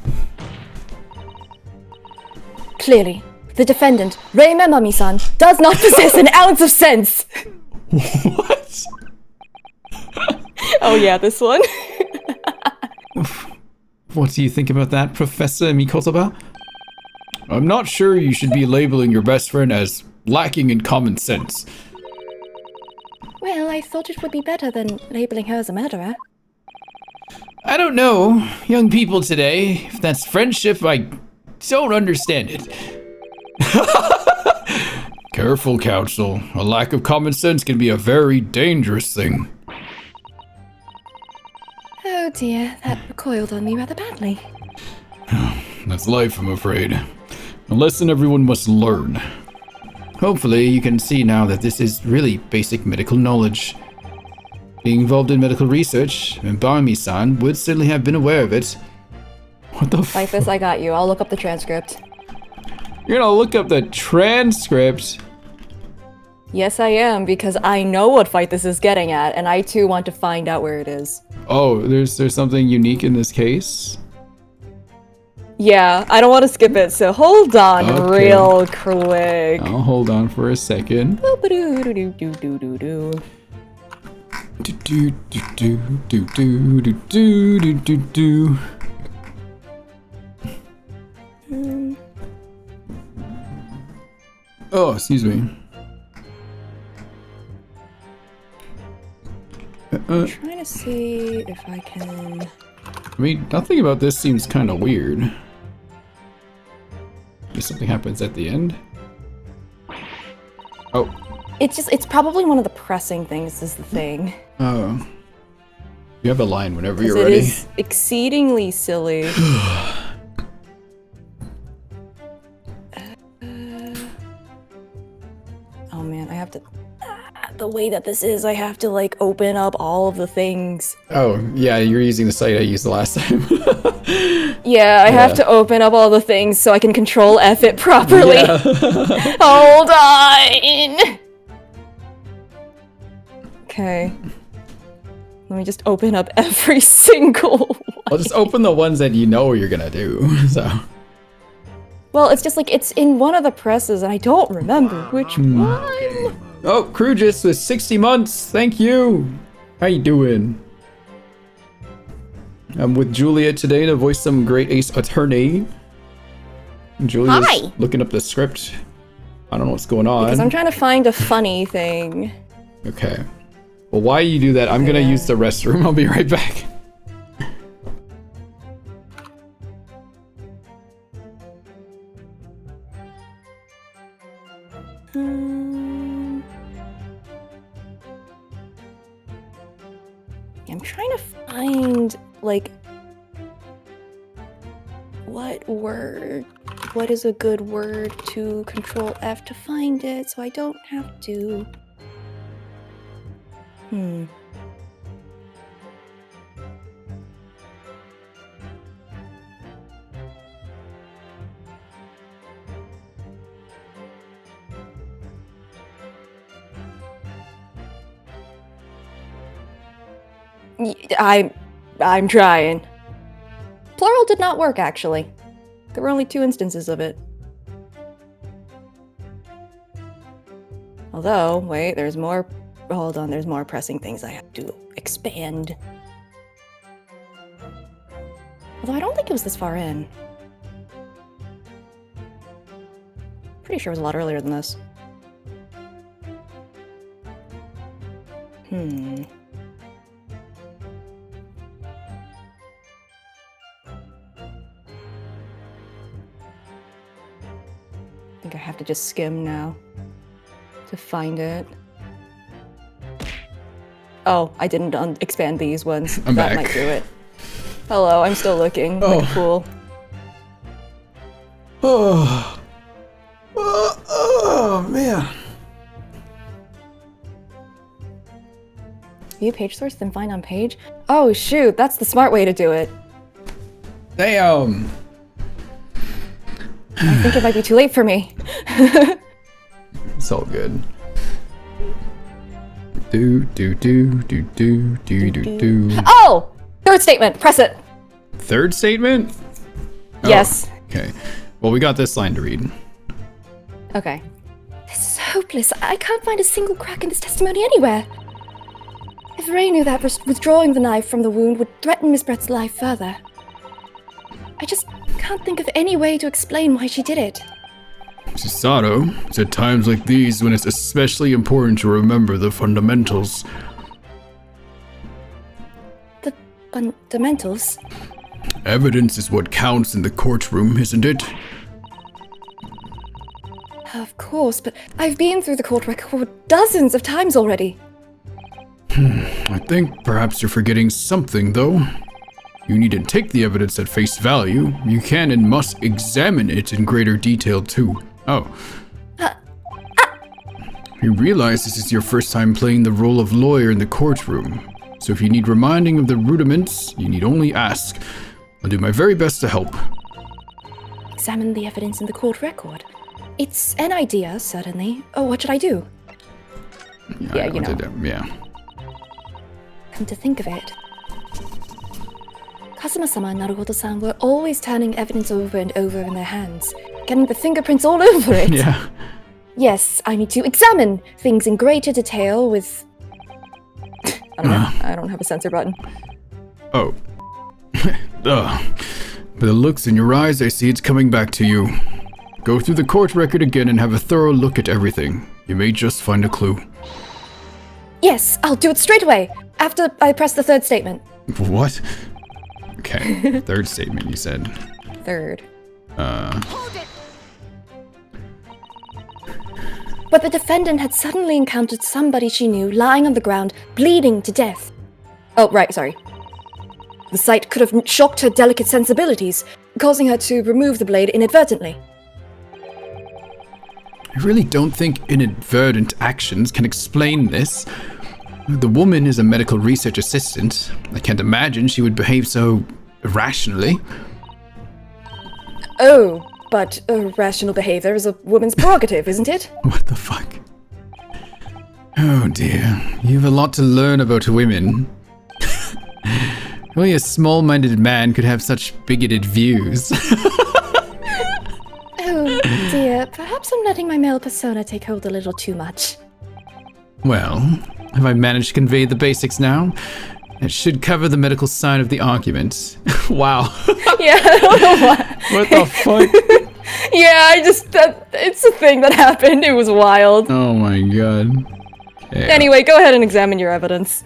Clearly, the defendant, Rei Membami-san, does not possess an ounce of sense. What? Oh yeah, this one. What do you think about that, Professor Mikotoba? I'm not sure you should be labeling your best friend as lacking in common sense. Well, I thought it would be better than labeling her as a murderer. I don't know, young people today, if that's friendship, I don't understand it. Careful, counsel. A lack of common sense can be a very dangerous thing. Oh dear, that recoiled on me rather badly. That's life, I'm afraid. A lesson everyone must learn. Hopefully, you can see now that this is really basic medical knowledge. Being involved in medical research, and Barmi-san would certainly have been aware of it. What the Like this, I got you. I'll look up the transcript. You're gonna look up the transcript? Yes, I am, because I know what fight this is getting at, and I too want to find out where it is. Oh, there's something unique in this case? Yeah, I don't want to skip it, so hold on Okay. real quick. I'll hold on for a second. Boop-a-doo-doo-doo-doo-doo-doo. Do do do do do do do do do do do. Oh, excuse me. I'm trying to see if I can... I mean, nothing about this seems kind of weird. Maybe something happens at the end. Oh. It's probably one of the pressing things is the thing. Oh. You have a line whenever you're It ready. is exceedingly silly. Oh man, I have to... the way that this is, I have to like open up all of the things. Oh, yeah, you're using the site I used the last time. Yeah, I have to open up all the things so I can control F it properly. Yeah. Hold on! Okay. Let me just open up every single one. I'll just open the ones that you know you're gonna do, so. Well, it's just like, it's in one of the presses and I don't remember which one. Oh, Crugis with 60 months, thank you! How you doing? I'm with Julia today to voice some great ace attorney. Julia's Hi. looking up the script. I don't know what's going on. Because I'm trying to find a funny thing. Okay. Well, while you do that, I'm gonna use the restroom. I'll be right back. I'm trying to find, like, what is a good word to Control F to find it so I don't have to. I'm trying. Plural did not work, actually. There were only 2 instances of it. Although, wait, there's more. Hold on, there's more pressing things I have to expand. Although I don't think it was this far in. Pretty sure it was a lot earlier than this. I think I have to just skim now to find it. Oh, I didn't expand these ones. I'm that back. might do it. Hello, I'm still looking like a fool. Oh, man. View page source, then find on page? Oh, shoot, that's the smart way to do it. Damn. I think it might be too late for me. It's all good. Do. Oh! Third statement, press it. Third statement? Oh, Yes. Okay. Well, we got this line to read. Okay. This is hopeless. I can't find a single crack in this testimony anywhere. If Ray knew that withdrawing the knife from the wound would threaten Miss Brett's life further, I just can't think of any way to explain why she did it. Mrs. Sato, it's at times like these when it's especially important to remember the fundamentals. The fundamentals? Evidence is what counts in the courtroom, isn't it? Of course, but I've been through the court record dozens of times already. I think perhaps you're forgetting something, though. You needn't take the evidence at face value. You can and must examine it in greater detail, too. Oh. You realize this is your first time playing the role of lawyer in the courtroom. So if you need reminding of the rudiments, you need only ask. I'll do my very best to help. Examine the evidence in the court record. It's an idea, certainly. Oh, what should I do? Yeah, you know. Yeah. Come to think of it, Kazuma-sama and Naruhodo-san were always turning evidence over and over in their hands, getting the fingerprints all over it. Yeah. Yes, I need to examine things in greater detail with... I don't know. I don't have a censor button. Oh. By the looks in your eyes, I see it's coming back to you. Go through the court record again and have a thorough look at everything. You may just find a clue. Yes, I'll do it straight away, after I press the third statement. What? Okay, third statement, you said. Third. But the defendant had suddenly encountered somebody she knew lying on the ground, bleeding to death. Oh, right, sorry. The sight could have shocked her delicate sensibilities, causing her to remove the blade inadvertently. I really don't think inadvertent actions can explain this. The woman is a medical research assistant. I can't imagine she would behave so irrationally. Oh, but irrational behavior is a woman's prerogative, isn't it? What the fuck? Oh dear, you have a lot to learn about women. Only a small-minded man could have such bigoted views. Oh dear, perhaps I'm letting my male persona take hold a little too much. Well, have I managed to convey the basics now? It should cover the medical side of the argument. Wow. Yeah, I don't know why. What the fuck? Yeah, it's a thing that happened. It was wild. Oh my god. Okay. Anyway, go ahead and examine your evidence.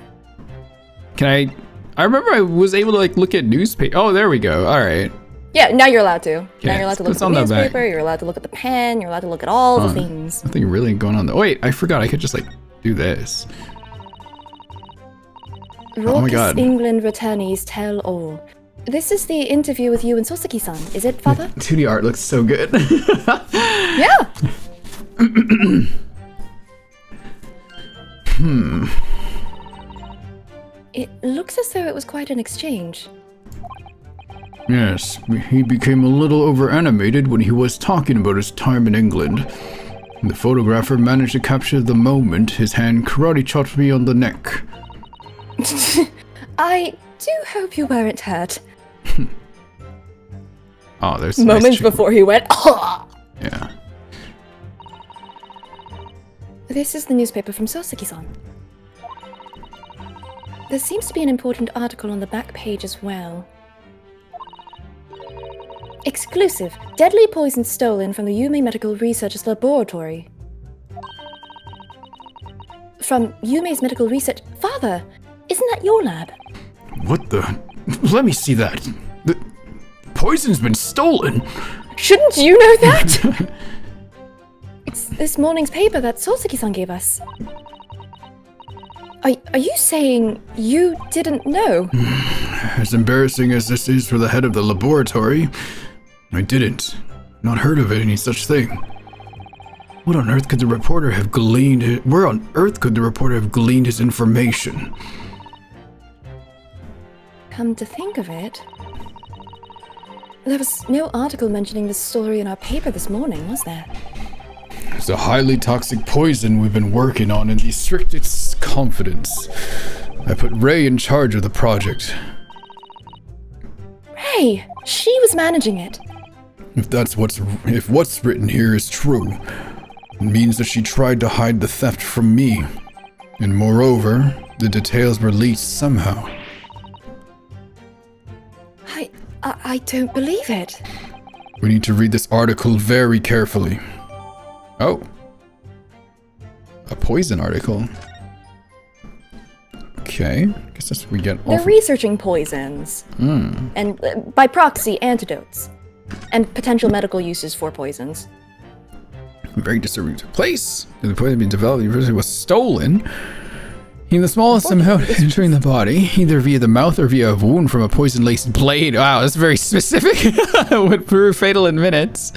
Can I remember I was able to like look at newspaper. Oh, there we go. All right. Yeah, now you're allowed to. Okay, Now you're allowed to look let's at the on that back. newspaper, you're allowed to look at the pen, you're allowed to look at all the things. Nothing really going on there. Oh, wait, I forgot I could just like do this. Oh my god. England returnees tell all. This is the interview with you and Soseki-san, is it, Father? 2D art looks so good. Yeah! It looks as though it was quite an exchange. Yes, he became a little over-animated when he was talking about his time in England. The photographer managed to capture the moment his hand karate chopped me on the neck. I do hope you weren't hurt. Oh, there's a Moments nice chick- before he went, "Ah!" Yeah. This is the newspaper from Soseki-san. There seems to be an important article on the back page as well. Exclusive. Deadly poison stolen from the Yume Medical Research Laboratory. From Yume's Medical Research... Father! Isn't that your lab? What the? Let me see that. The poison's been stolen. Shouldn't you know that? It's this morning's paper that Soseki-san gave us. Are you saying you didn't know? As embarrassing as this is for the head of the laboratory, I didn't. Not heard of any such thing. What on earth could the reporter have gleaned? Where on earth could the reporter have gleaned his information? Come to think of it, there was no article mentioning this story in our paper this morning, was there? It's a highly toxic poison we've been working on in the strictest confidence. I put Ray in charge of the project. Ray! She was managing it. If what's written here is true, it means that she tried to hide the theft from me. And moreover, the details were leaked somehow. I don't believe it. We need to read this article very carefully. Oh. A poison article. Okay. I guess that's what we get. They're researching poisons. And by proxy, antidotes. And potential medical uses for poisons. Very disturbing place. The poison being developed originally was stolen. In the smallest amount entering the body, either via the mouth or via a wound from a poison-laced blade. Wow, that's very specific. Would prove fatal in minutes.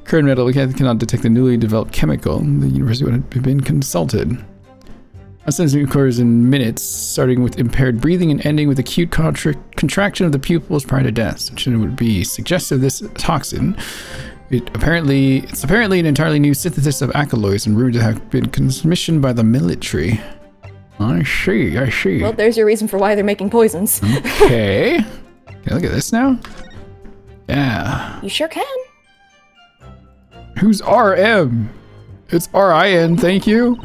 Current medical cannot detect the newly developed chemical. The university would have been consulted. A sensing occurs in minutes, starting with impaired breathing and ending with acute contraction of the pupils prior to death. Such would be suggestive of this toxin. It's apparently an entirely new synthesis of alkaloids and rumored to have been commissioned by the military. I see. Well, there's your reason for why they're making poisons. Okay. Can I look at this now? Yeah. You sure can. Who's RM? It's RIN, thank you.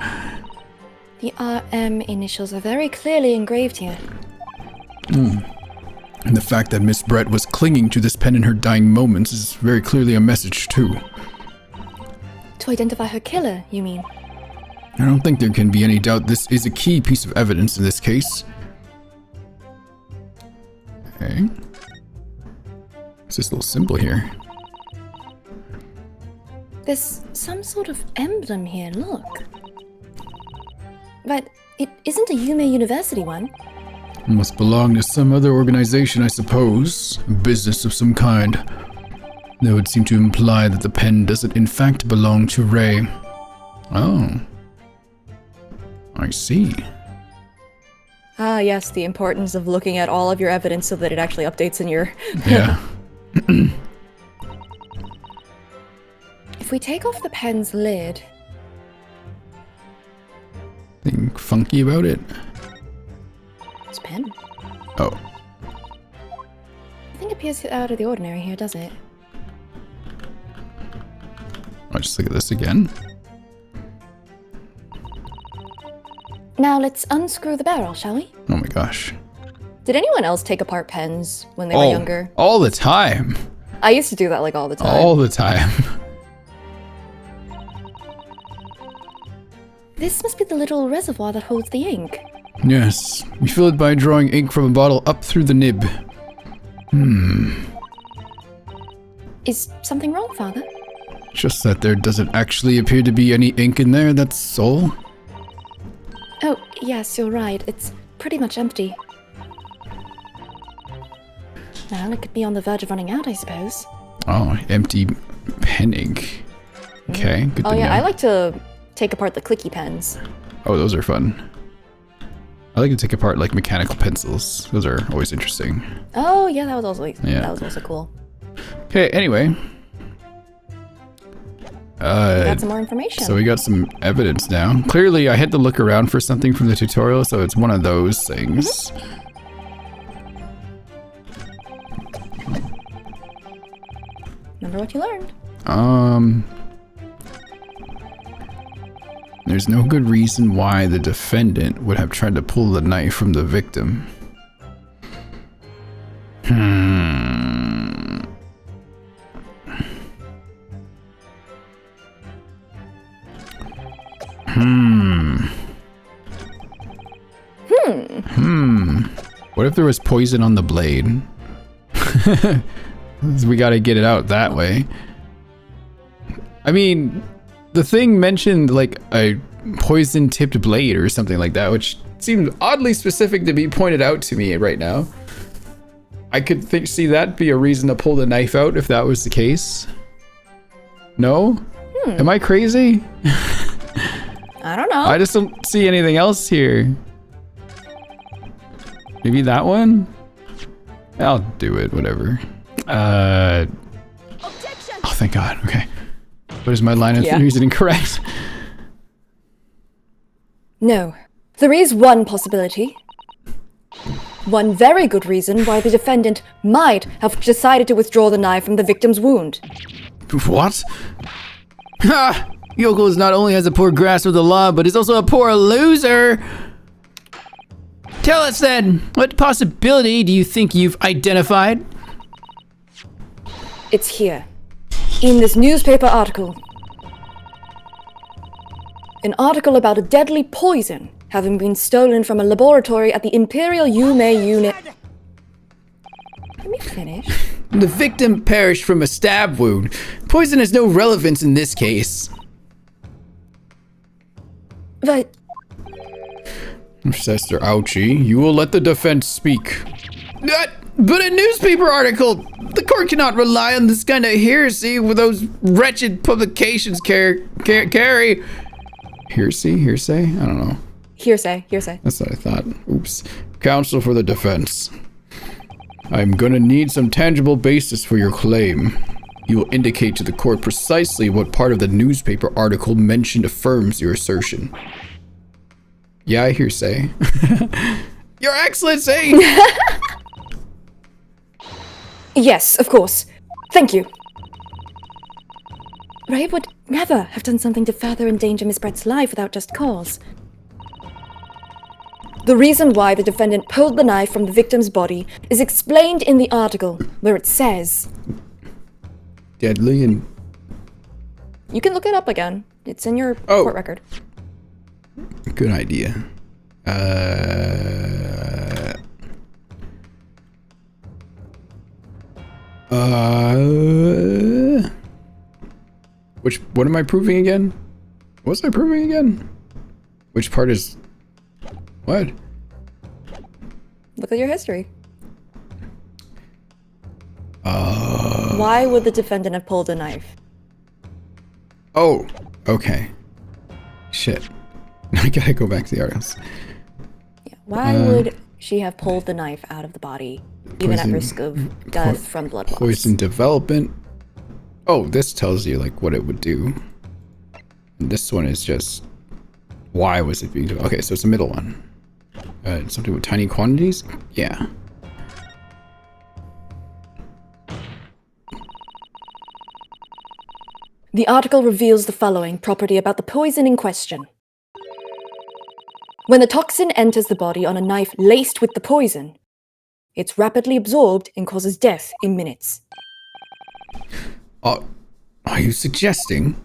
The RM initials are very clearly engraved here. And the fact that Miss Brett was clinging to this pen in her dying moments is very clearly a message, too. To identify her killer, you mean? I don't think there can be any doubt this is a key piece of evidence in this case. Okay. What's this little symbol here? There's some sort of emblem here, look. But it isn't a Yume University one. It must belong to some other organization, I suppose. A business of some kind. That would seem to imply that the pen doesn't in fact belong to Ray. Oh. I see. Ah, yes, the importance of looking at all of your evidence so that it actually updates in your... Yeah. If we take off the pen's lid... Anything funky about it? It's a pen. Oh. Nothing appears out of the ordinary here, does it? I'll just look at this again. Now let's unscrew the barrel, shall we? Oh my gosh. Did anyone else take apart pens when they were younger? All the time. I used to do that like all the time. All the time. This must be the little reservoir that holds the ink. Yes. We fill it by drawing ink from a bottle up through the nib. Is something wrong, Father? Just that there doesn't actually appear to be any ink in there, that's all. Oh, yes, you're right. It's pretty much empty. Well, it could be on the verge of running out, I suppose. Oh, empty pen ink. Okay, good Oh to yeah, know. I like to take apart the clicky pens. Oh, those are fun. I like to take apart like mechanical pencils. Those are always interesting. Oh yeah, that was also cool. Okay, anyway. We got some more information. So we got some evidence now. Clearly, I had to look around for something from the tutorial, so it's one of those things. Remember what you learned. There's no good reason why the defendant would have tried to pull the knife from the victim. What if there was poison on the blade? We gotta get it out that way. I mean, the thing mentioned like a poison-tipped blade or something like that, which seemed oddly specific to be pointed out to me right now. I could see that be a reason to pull the knife out if that was the case. No? Am I crazy? I don't know. I just don't see anything else here. Maybe that one? I'll do it, whatever. Oh, thank God. Okay. What is my line of theory? Is it incorrect? No. There is one possibility. One very good reason why the defendant might have decided to withdraw the knife from the victim's wound. What? Ha! Yoko's not only has a poor grasp of the law, but is also a poor loser! Tell us then, what possibility do you think you've identified? It's here. In this newspaper article. An article about a deadly poison having been stolen from a laboratory at the Imperial Yume unit. Let me finish. The victim perished from a stab wound. Poison has no relevance in this case. But Professor Ouchie, you will let the defense speak. But a newspaper article! The court cannot rely on this kind of hearsay with those wretched publications carry. Hearsay? I don't know. hearsay. That's what I thought. Oops. Counsel for the defense. I'm gonna need some tangible basis for your claim. You will indicate to the court precisely what part of the newspaper article mentioned affirms your assertion. Yeah, I hearsay. Your Excellency! Yes, of course. Thank you. Ray would never have done something to further endanger Miss Brett's life without just cause. The reason why the defendant pulled the knife from the victim's body is explained in the article, where it says... Deadly and... You can look it up again. It's in your court record. Good idea. What am I proving again? What was I proving again? Which part is... What? Look at your history. Why would the defendant have pulled a knife? Oh, okay. Shit. I gotta go back to the articles. Yeah. Why would she have pulled the knife out of the body, even at risk of death from blood loss? Poison development. Oh, this tells you like what it would do. And this one is just why was it being developed? Okay, so it's the middle one. Something with tiny quantities? Yeah. The article reveals the following property about the poison in question. When the toxin enters the body on a knife laced with the poison, it's rapidly absorbed and causes death in minutes. Are you suggesting?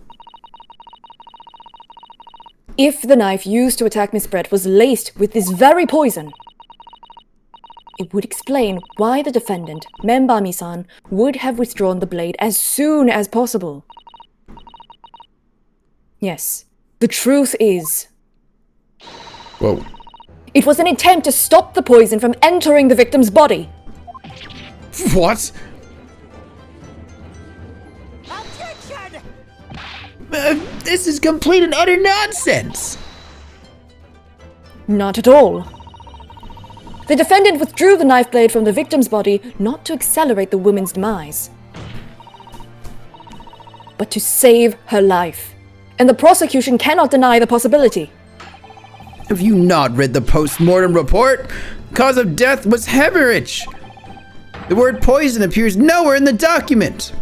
If the knife used to attack Miss Brett was laced with this very poison, it would explain why the defendant, Membami-san, would have withdrawn the blade as soon as possible. Yes, the truth is... Whoa. It was an attempt to stop the poison from entering the victim's body. What? This is complete and utter nonsense. Not at all. The defendant withdrew the knife blade from the victim's body not to accelerate the woman's demise, but to save her life. And the prosecution cannot deny the possibility. Have you not read the post-mortem report? Cause of death was hemorrhage. The word poison appears nowhere in the document.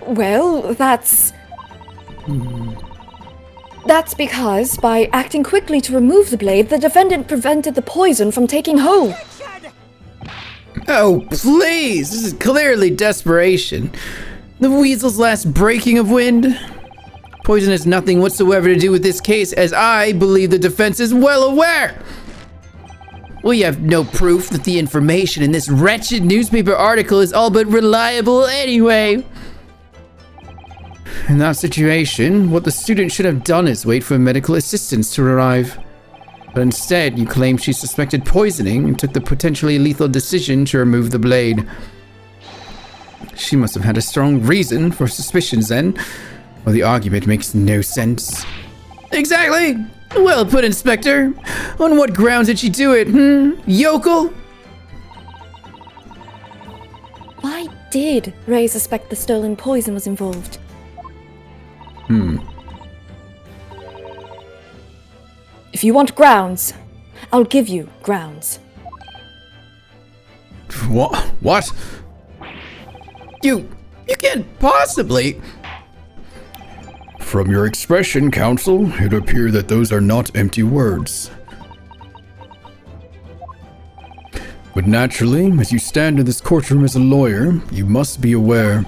Well, that's because, by acting quickly to remove the blade, the defendant prevented the poison from taking hold. Oh, please! This is clearly desperation. The weasel's last breaking of wind. Poison has nothing whatsoever to do with this case, as I believe the defense is well aware. We have no proof that the information in this wretched newspaper article is all but reliable anyway. In that situation, what the student should have done is wait for medical assistance to arrive. But instead, you claim she suspected poisoning and took the potentially lethal decision to remove the blade. She must have had a strong reason for suspicions then, or the argument makes no sense. Exactly! Well put, Inspector. On what grounds did she do it, yokel? Why did Ray suspect the stolen poison was involved? If you want grounds, I'll give you grounds. What? You can't possibly... From your expression, counsel, it would appear that those are not empty words. But naturally, as you stand in this courtroom as a lawyer, you must be aware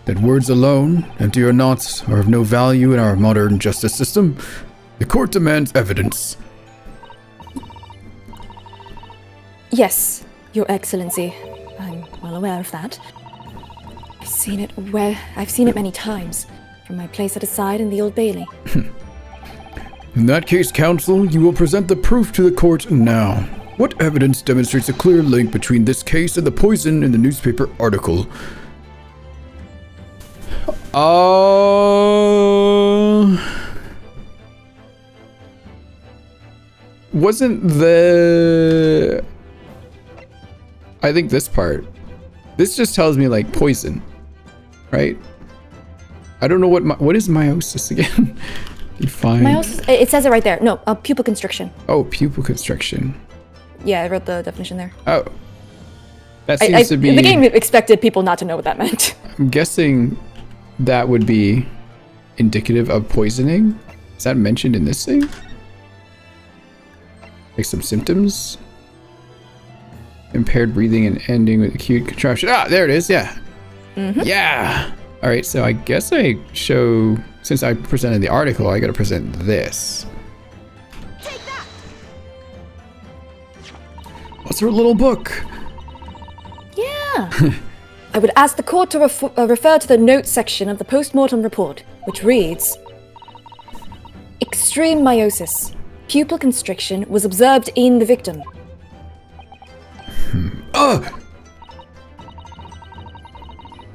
that words alone, empty or not, are of no value in our modern justice system. The court demands evidence. Yes, Your Excellency. I'm well aware of that. I've seen it many times, from my place at his side in the Old Bailey. In that case, counsel, you will present the proof to the court now. What evidence demonstrates a clear link between this case and the poison in the newspaper article? Wasn't the... I think this part. This just tells me, like, poison. Right? I don't know what is meiosis again? Define. Meiosis, it says it right there. No, pupil constriction. Oh, pupil constriction. Yeah, I wrote the definition there. Oh. That seems to be... The game expected people not to know what that meant. I'm guessing that would be indicative of poisoning. Is that mentioned in this thing? Like some symptoms? Impaired breathing and ending with acute contraction. Ah, there it is, yeah. Yeah! Alright, so I guess I show... Since I presented the article, I gotta present this. Take that! What's her little book? Yeah. I would ask the court to refer to the notes section of the post-mortem report, which reads, extreme meiosis. Pupil constriction was observed in the victim.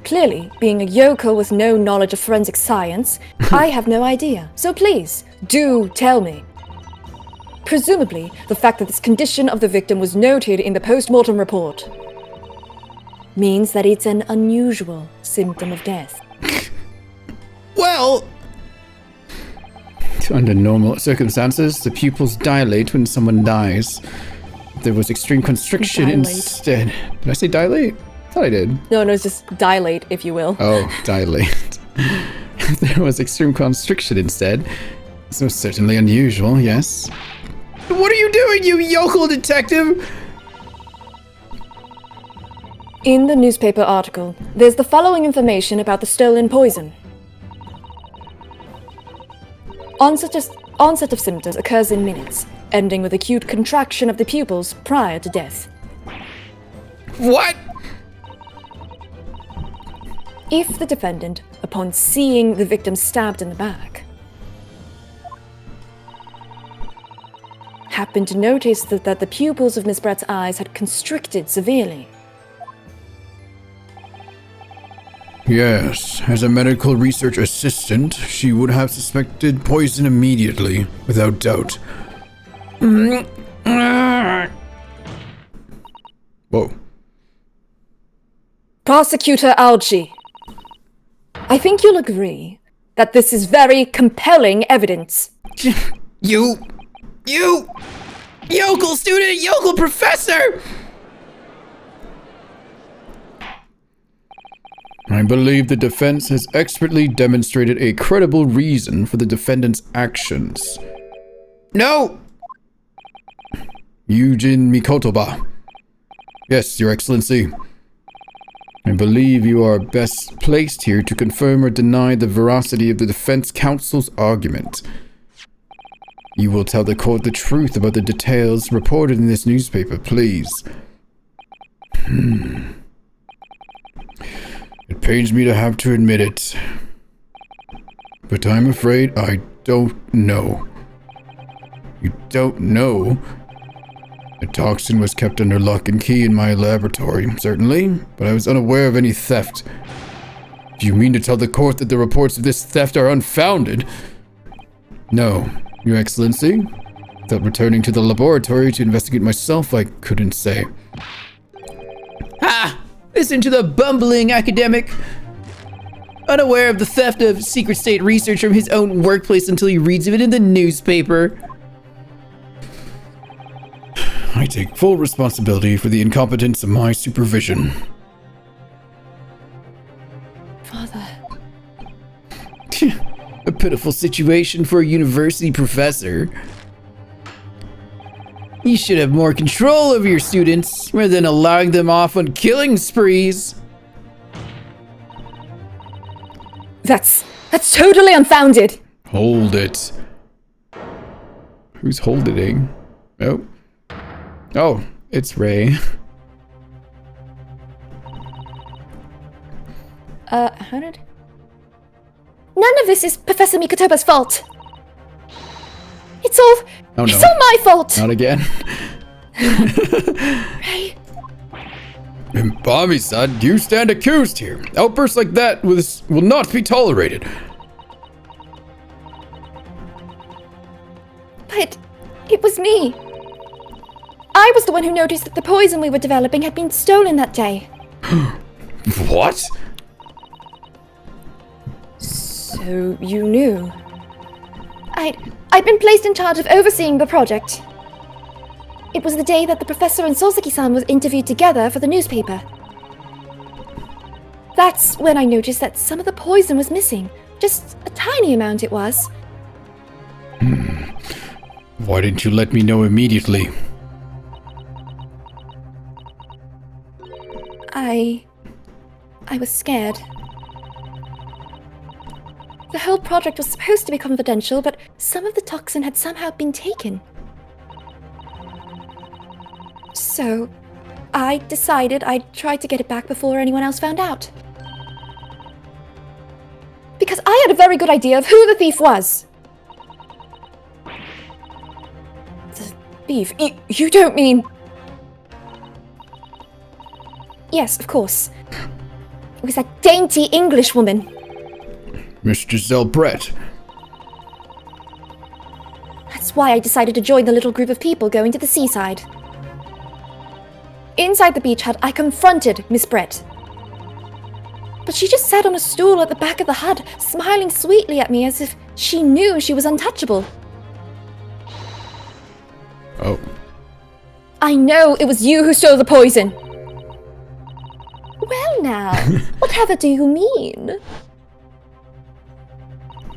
Clearly, being a yokel with no knowledge of forensic science, I have no idea. So please, do tell me. Presumably, the fact that this condition of the victim was noted in the post-mortem report means that it's an unusual symptom of death. Well... Under normal circumstances, the pupils dilate when someone dies. There was extreme constriction instead. Did I say dilate? I thought I did. No, it's just dilate, if you will. Oh, dilate. There was extreme constriction instead. This was certainly unusual, yes. What are you doing, you yokel detective? In the newspaper article, there's the following information about the stolen poison. Onset of symptoms occurs in minutes, ending with acute contraction of the pupils prior to death. What? If the defendant, upon seeing the victim stabbed in the back, happened to notice that the pupils of Miss Brett's eyes had constricted severely. Yes, as a medical research assistant, she would have suspected poison immediately, without doubt. Whoa. Prosecutor Algie, I think you'll agree that this is very compelling evidence. You, yokel student, yokel professor! I believe the defense has expertly demonstrated a credible reason for the defendant's actions. No! Yujin Mikotoba. Yes, Your Excellency. I believe you are best placed here to confirm or deny the veracity of the defense counsel's argument. You will tell the court the truth about the details reported in this newspaper, please. It pains me to have to admit it, but I'm afraid I don't know. You don't know? The toxin was kept under lock and key in my laboratory, certainly, but I was unaware of any theft. Do you mean to tell the court that the reports of this theft are unfounded? No, Your Excellency. Without returning to the laboratory to investigate myself, I couldn't say. Ha! Listen to the bumbling academic. Unaware of the theft of secret state research from his own workplace until he reads of it in the newspaper. I take full responsibility for the incompetence of my supervision. Father. A pitiful situation for a university professor. You should have more control over your students rather than allowing them off on killing sprees. That's totally unfounded. Hold it. Who's holding? Oh. Oh, it's Ray. How did... None of this is Professor Mikotoba's fault. It's all... Oh, no. It's all my fault. Not again. Ray. Mbami-san, you stand accused here. Outbursts like that will not be tolerated. But it was me. I was the one who noticed that the poison we were developing had been stolen that day. What? So you knew? I'd been placed in charge of overseeing the project. It was the day that the professor and Soseki-san was interviewed together for the newspaper. That's when I noticed that some of the poison was missing. Just a tiny amount it was. Why didn't you let me know immediately? I was scared. The whole project was supposed to be confidential, but some of the toxin had somehow been taken. So, I decided I'd try to get it back before anyone else found out. Because I had a very good idea of who the thief was. The thief? You don't mean... Yes, of course. It was that dainty English woman. Miss Giselle Brett. That's why I decided to join the little group of people going to the seaside. Inside the beach hut, I confronted Miss Brett. But she just sat on a stool at the back of the hut, smiling sweetly at me as if she knew she was untouchable. Oh. I know it was you who stole the poison. Well now, whatever do you mean?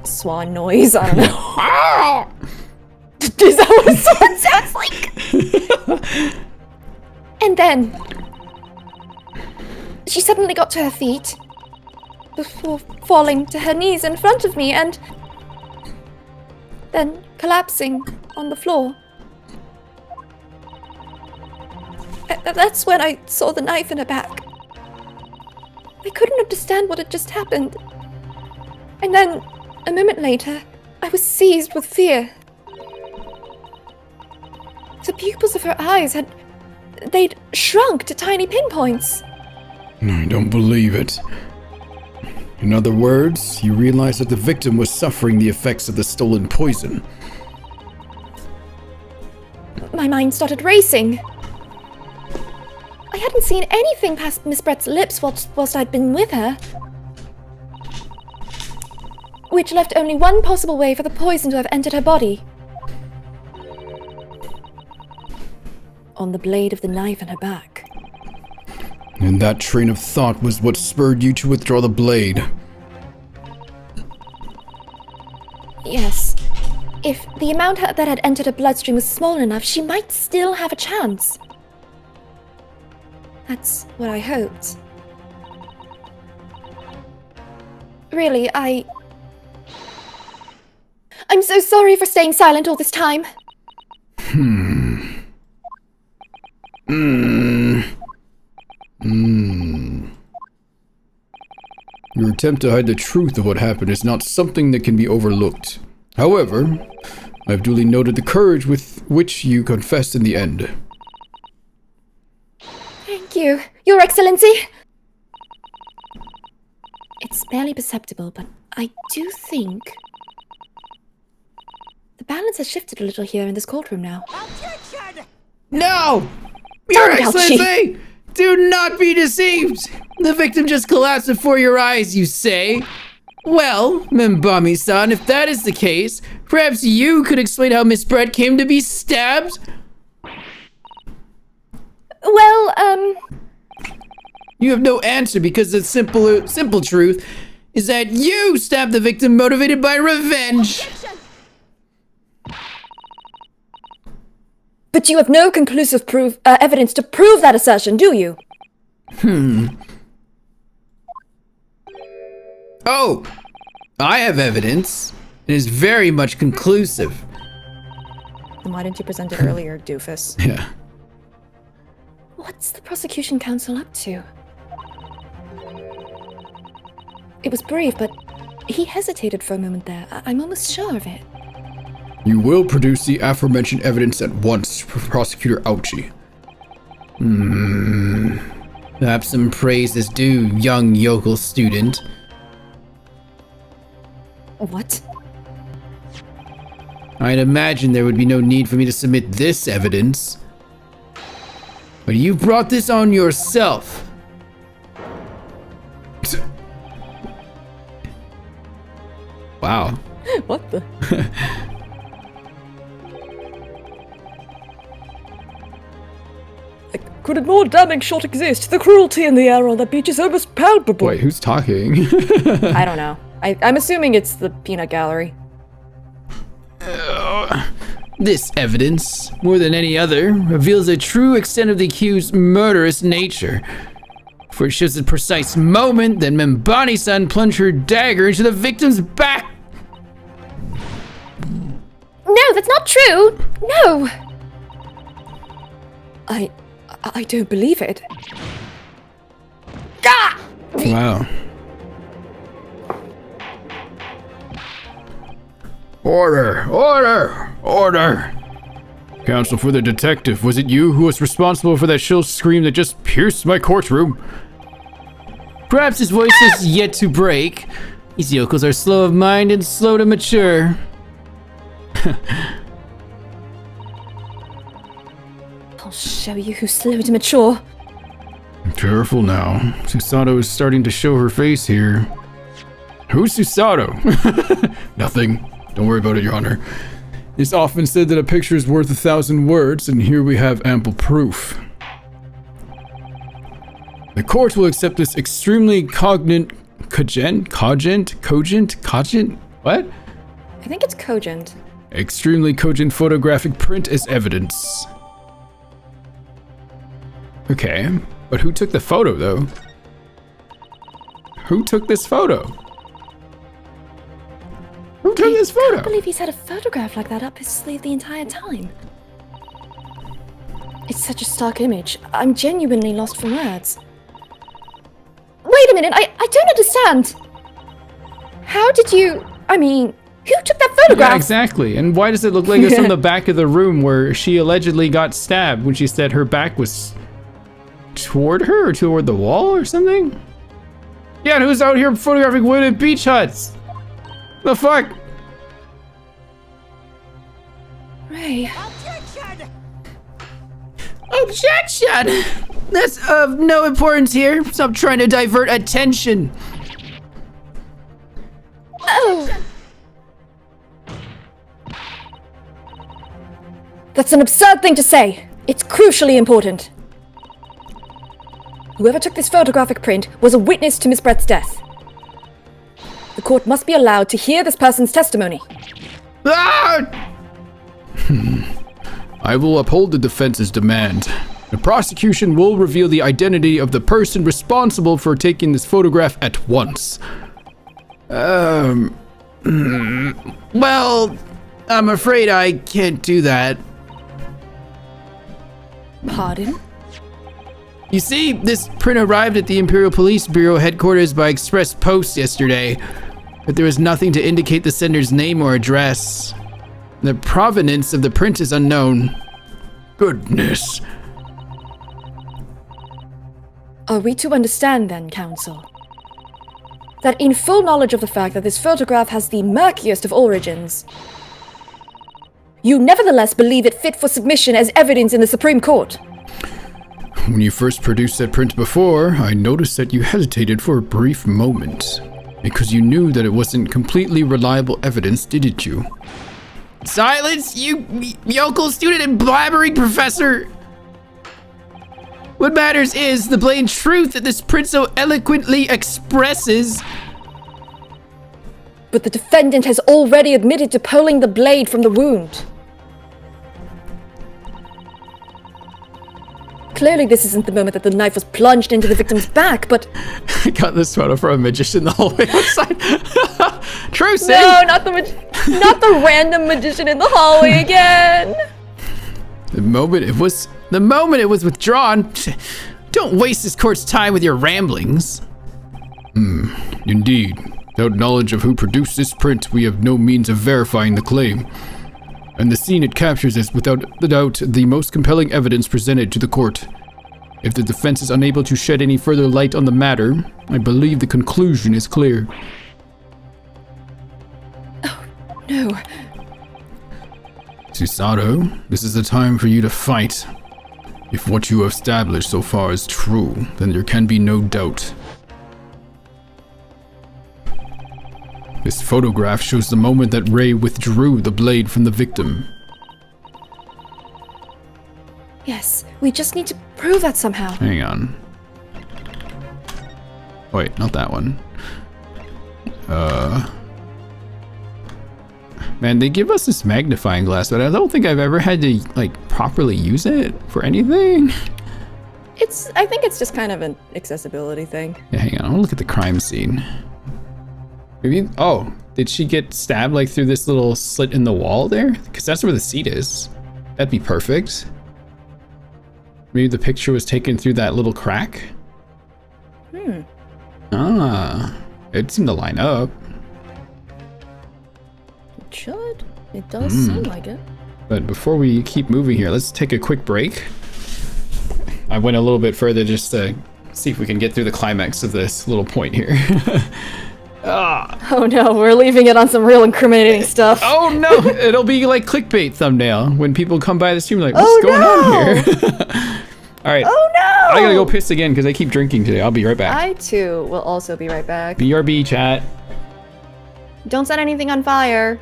Swan noise, I don't know. Is that what a swan sounds like? And then, she suddenly got to her feet, before falling to her knees in front of me and then collapsing on the floor. That's when I saw the knife in her back. I couldn't understand what had just happened. And then, a moment later, I was seized with fear. The pupils of her eyes they'd shrunk to tiny pinpoints. I don't believe it. In other words, you realize that the victim was suffering the effects of the stolen poison. My mind started racing. I hadn't seen anything past Miss Brett's lips whilst I'd been with her. Which left only one possible way for the poison to have entered her body. On the blade of the knife in her back. And that train of thought was what spurred you to withdraw the blade. Yes. If the amount that had entered her bloodstream was small enough, she might still have a chance. That's what I hoped. Really, I'm so sorry for staying silent all this time. Your attempt to hide the truth of what happened is not something that can be overlooked. However, I have duly noted the courage with which you confessed in the end. Thank you, Your Excellency. It's barely perceptible, but I do think the balance has shifted a little here in this courtroom now. Objection! No! Your Don't, Alchie. Excellency! Do not be deceived! The victim just collapsed before your eyes, you say? Well, Membami-san, if that is the case, perhaps you could explain how Miss Brett came to be stabbed? Well, You have no answer because the simple truth is that you stabbed the victim motivated by revenge. but you have no conclusive evidence to prove that assertion, do you? Oh, I have evidence. It is very much conclusive. Then why didn't you present it earlier, doofus? Yeah. What's the prosecution counsel up to? It was brief, but he hesitated for a moment there. I'm almost sure of it. You will produce the aforementioned evidence at once, Prosecutor Ouchie. Perhaps some praise is due, young yokel student. What? I'd imagine there would be no need for me to submit this evidence. But you brought this on yourself. Wow. What the? Could a more damning shot exist? The cruelty in the air on the beach is almost palpable. Wait, who's talking? I don't know. I'm assuming it's the peanut gallery. This evidence, more than any other, reveals the true extent of the accused's murderous nature. For it shows the precise moment that Membani-san plunged her dagger into the victim's back. No, that's not true! No! I don't believe it. Gah! Wow. Order! Order! Order! Counsel for the detective, was it you who was responsible for that shrill scream that just pierced my courtroom? Perhaps his voice is yet to break. These yokels are slow of mind and slow to mature. I'll show you who's slow to mature. Careful now. Susato is starting to show her face here. Who's Susato? Nothing. Don't worry about it, Your Honor. It's often said that a picture is worth 1,000 words, and here we have ample proof. The court will accept this extremely cogent, what? I think it's cogent. Extremely cogent photographic print as evidence. Okay, but who took the photo, though? Who took this photo? Who took this I photo? can't believe he's had a photograph like that up his sleeve the entire time. It's such a stark image. I'm genuinely lost for words. Wait a minute, I don't understand! How did you... I mean, Who took that Yeah, photograph? exactly. And why does it look like it's from the back of the room where she allegedly got stabbed when she said her back was toward her or toward the wall or something? Yeah, and who's out here photographing wooded beach huts? The fuck? Ray. Objection! Objection! That's of no importance here. Stop trying to divert attention. Oh! That's an absurd thing to say. It's crucially important. Whoever took this photographic print was a witness to Miss Brett's death. The court must be allowed to hear this person's testimony. Ah! I will uphold the defense's demand. The prosecution will reveal the identity of the person responsible for taking this photograph at once. Well, I'm afraid I can't do that. Pardon? You see, this print arrived at the Imperial Police Bureau headquarters by express post yesterday, but there was nothing to indicate the sender's name or address. The provenance of the print is unknown. Goodness. Are we to understand then, counsel, that in full knowledge of the fact that this photograph has the murkiest of origins, you nevertheless believe it fit for submission as evidence in the Supreme Court? When you first produced that print before, I noticed that you hesitated for a brief moment. Because you knew that it wasn't completely reliable evidence, didn't you? Silence, you yokel student and blabbering professor! What matters is the plain truth that this print so eloquently expresses. But the defendant has already admitted to pulling the blade from the wound. Clearly this isn't the moment that the knife was plunged into the victim's back, but... I got this photo from a magician in the hallway outside. True, see? No, not the random magician in the hallway again! The moment it was withdrawn. Don't waste this court's time with your ramblings. Indeed. Without knowledge of who produced this print, we have no means of verifying the claim. And the scene it captures is without the doubt the most compelling evidence presented to the court. If the defense is unable to shed any further light on the matter, I believe the conclusion is clear. No. Susato, this is the time for you to fight. If what you have established so far is true, then there can be no doubt. This photograph shows the moment that Ray withdrew the blade from the victim. Yes, we just need to prove that somehow. Hang on. Wait, not that one. Man, they give us this magnifying glass, but I don't think I've ever had to, like, properly use it for anything. I think it's just kind of an accessibility thing. Yeah, hang on, I want to look at the crime scene. Maybe, oh, did she get stabbed, like, through this little slit in the wall there? Because that's where the seat is. That'd be perfect. Maybe the picture was taken through that little crack? Ah, it seemed to line up. It should. It does seem like it. But before we keep moving here, let's take a quick break. I went a little bit further just to see if we can get through the climax of this little point here. Oh no, we're leaving it on some real incriminating stuff. Oh no, it'll be like clickbait thumbnail when people come by the stream like, what's going on here? All right. Oh no! I gotta go piss again because I keep drinking today. I'll be right back. I too will also be right back. BRB chat. Don't set anything on fire.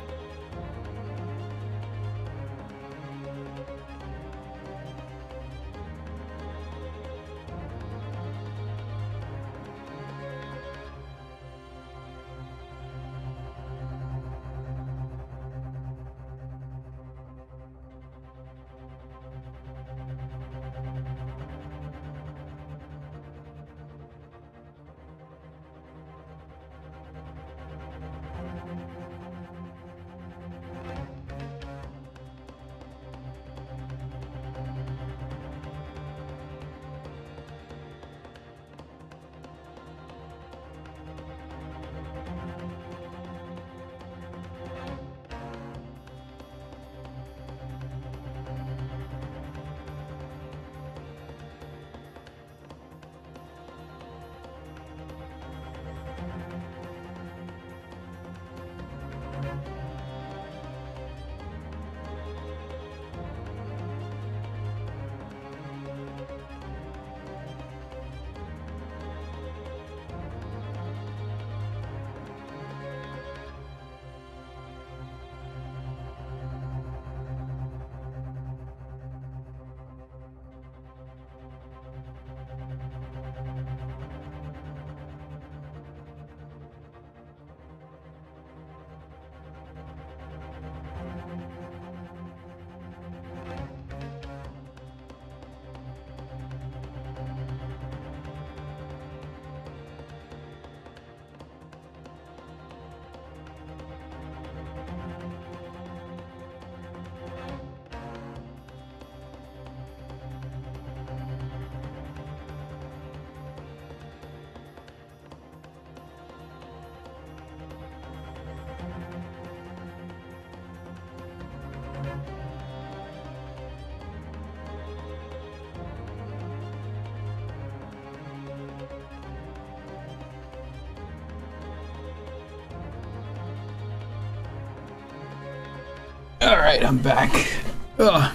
Alright, I'm back. Ugh.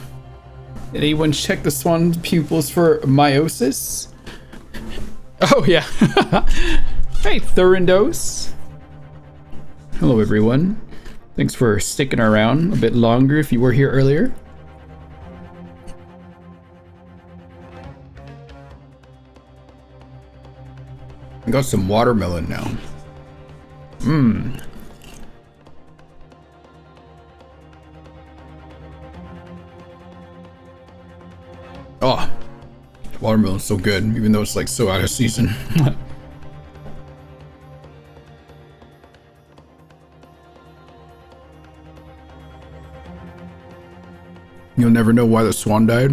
Did anyone check the swan's pupils for meiosis? Oh, yeah. Hey, Thurindos. Hello, everyone. Thanks for sticking around a bit longer if you were here earlier. I got some watermelon now. Mmm. Oh, watermelon's so good, even though it's like so out of season. You'll never know why the swan died.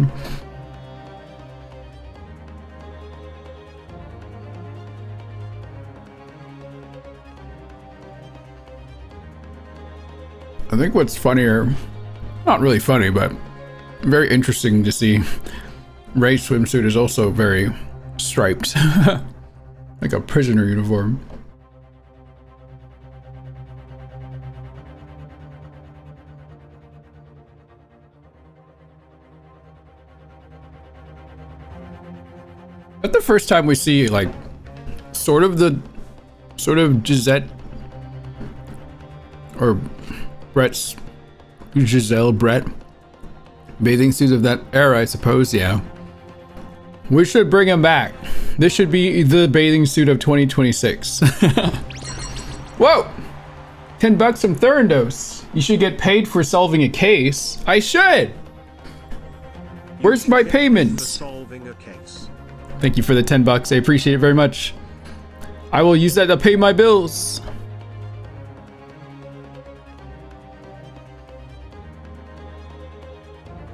I think what's funnier, not really funny, but very interesting to see, Ray's swimsuit is also very striped, like a prisoner uniform. But the first time we see like sort of Gisette or Giselle Brett bathing suits of that era, I suppose. Yeah, we should bring him back. This should be the bathing suit of 2026. Whoa, $10 from Thurindos. You should get paid for solving a case. I should. Where's my payments? Thank you for the $10. I appreciate it very much. I will use that to pay my bills.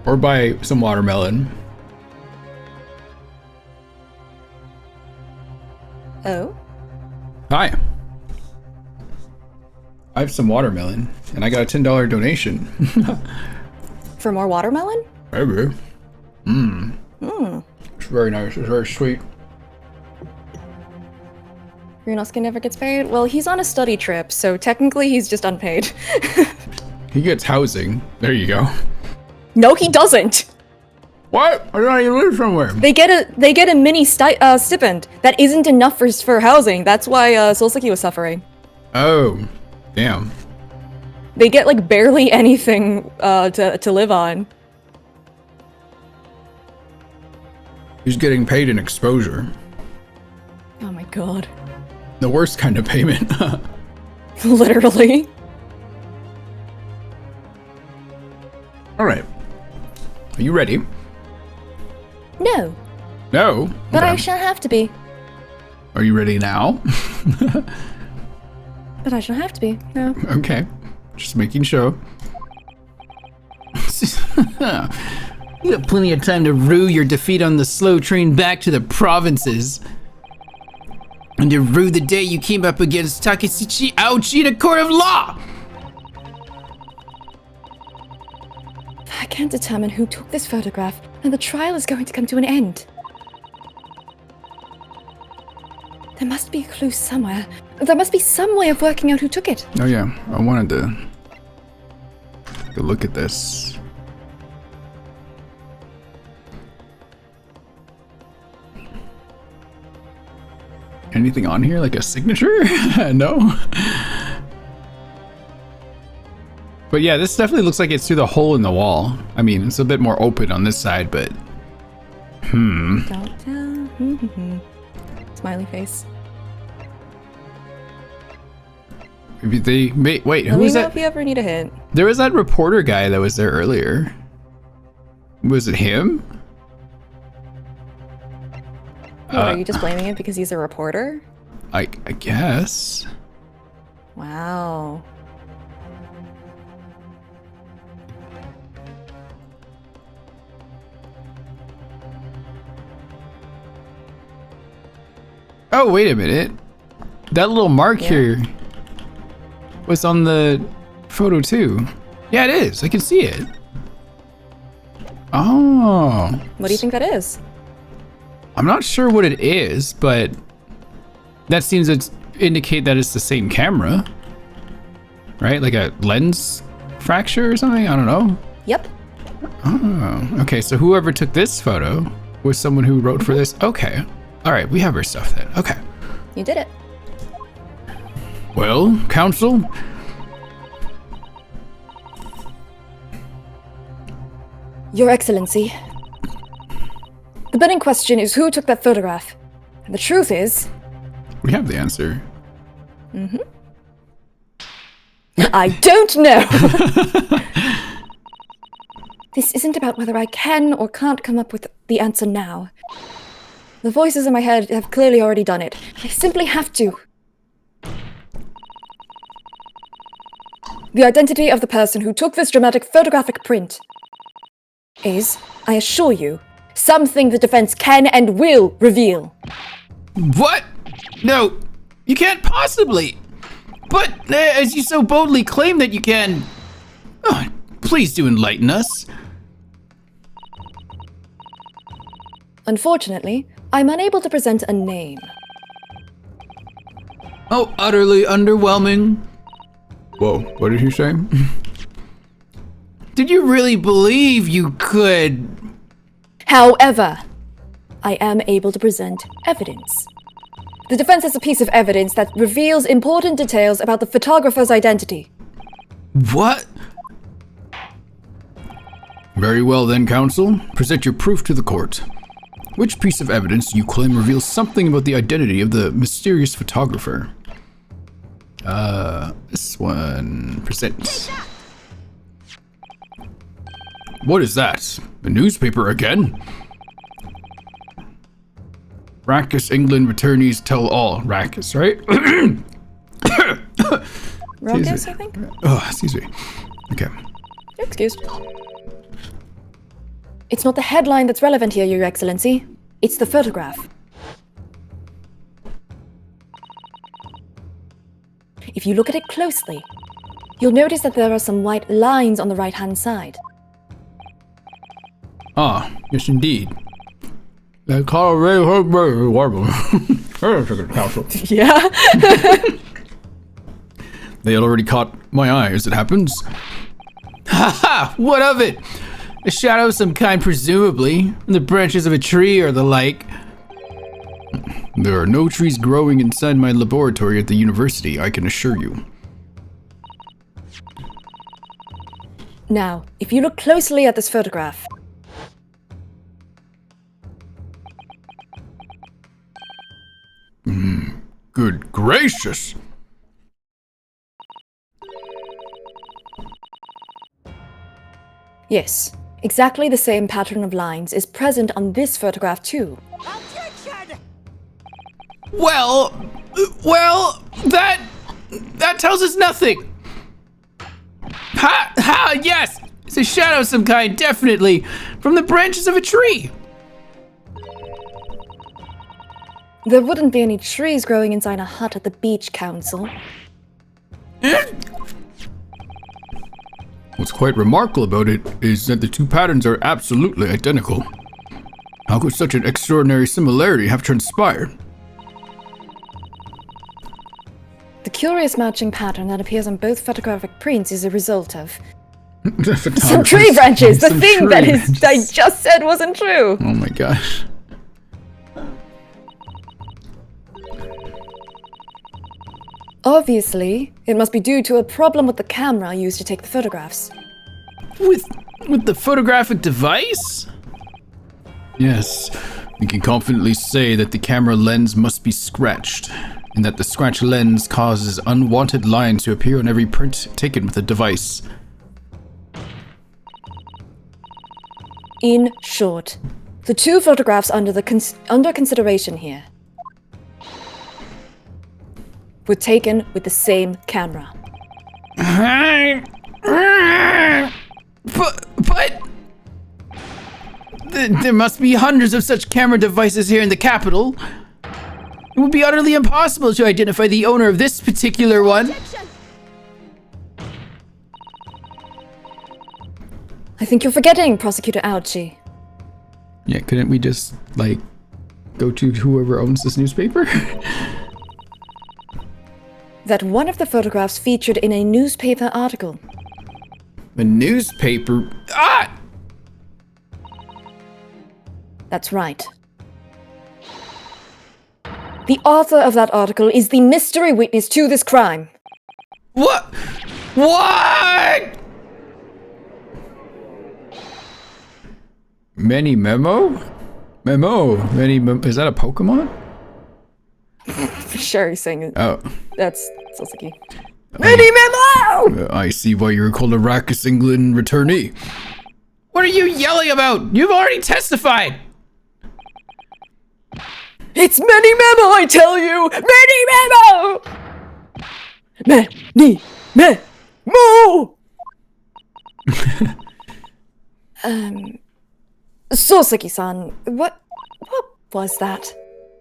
Or buy some watermelon. Oh? Hi. I have some watermelon, and I got a $10 donation. For more watermelon? Maybe. It's very nice. It's very sweet. Runoskin never gets paid? Well, he's on a study trip, so technically he's just unpaid. He gets housing. There you go. No, he doesn't! What? I thought you live somewhere. They get a mini stipend that isn't enough for housing. That's why Solsiki was suffering. Oh, damn. They get like barely anything to live on. He's getting paid in exposure. Oh my god. The worst kind of payment. Literally. All right. Are you ready? No, No. but I Okay. shall have to be. Are you ready now? But I shall have to be. No. Okay. Just making sure. You have plenty of time to rue your defeat on the slow train back to the provinces. And to rue the day you came up against Takeshichi Aochi in a court of law! I can't determine who took this photograph, and the trial is going to come to an end. There must be a clue somewhere. There must be some way of working out who took it. Oh yeah, I wanted to take a look at this. Anything on here, like a signature? No? But yeah, this definitely looks like it's through the hole in the wall. I mean, it's a bit more open on this side, but... Don't tell. Smiley face. Maybe they... Wait, Let who me was know that? if you ever need a hint. There was that reporter guy that was there earlier. Was it him? What, are you just blaming it because he's a reporter? I guess. Wow. Oh, wait a minute. That little mark here was on the photo too. Yeah, it is. I can see it. Oh. What do you think that is? I'm not sure what it is, but that seems to indicate that it's the same camera. Right? Like a lens fracture or something? I don't know. Yep. Oh, okay. So whoever took this photo was someone who wrote for this. Okay. All right. We have our stuff then. Okay. You did it. Well, counsel. Your Excellency. The burning question is who took that photograph? And the truth is, We have the answer. I don't know. This isn't about whether I can or can't come up with the answer now. The voices in my head have clearly already done it. I simply have to. The identity of the person who took this dramatic photographic print is, I assure you, something the defense can and will reveal. What? No, you can't possibly. But as you so boldly claim that you can, oh, please do enlighten us. Unfortunately, I'm unable to present a name. Oh, utterly underwhelming. Whoa, what did he say? Did you really believe you could? However, I am able to present evidence. The defense has a piece of evidence that reveals important details about the photographer's identity. What? Very well then, counsel. Present your proof to the court. Which piece of evidence do you claim reveals something about the identity of the mysterious photographer? This one. Present. What is that? A newspaper again? Rackus England returnees tell all. Rackus, right? Rackus, I think? Oh, excuse me. Okay. You're excused. It's not the headline that's relevant here, Your Excellency. It's the photograph. If you look at it closely, you'll notice that there are some white lines on the right-hand side. Ah, yes indeed. They call it warble. Yeah? They had already caught my eye as it happens. Ha ha! What of it? A shadow of some kind, presumably, in the branches of a tree or the like. There are no trees growing inside my laboratory at the university, I can assure you. Now, if you look closely at this photograph, Good gracious! yes, exactly the same pattern of lines is present on this photograph too. Objection! Well, that tells us nothing. Yes! It's a shadow of some kind, definitely, from the branches of a tree. There wouldn't be any trees growing inside a hut at the beach, Council. What's quite remarkable about it is that the two patterns are absolutely identical. How could such an extraordinary similarity have transpired? The curious matching pattern that appears on both photographic prints is a result of some tree branches. The thing that I just said wasn't true. Oh my gosh. Obviously, it must be due to a problem with the camera used to take the photographs. With the photographic device? Yes, we can confidently say that the camera lens must be scratched, and that the scratch lens causes unwanted lines to appear on every print taken with the device. In short, the two photographs under consideration here were taken with the same camera. But there must be hundreds of such camera devices here in the capital. It would be utterly impossible to identify the owner of this particular one. Objection! I think you're forgetting, Prosecutor Ouchie. Yeah, couldn't we just, like, go to whoever owns this newspaper? That one of the photographs featured in a newspaper article. A newspaper? Ah! That's right. The author of that article is the mystery witness to this crime. What? What? Many Memo? Is that a Pokemon? For sure, he's saying it. Oh. That's Sasuke. Many Memo! I see why you're called a Rackus England returnee. What are you yelling about? You've already testified. It's Many Memo, I tell you! Many Memo! Memo! Soseki-san, what was that?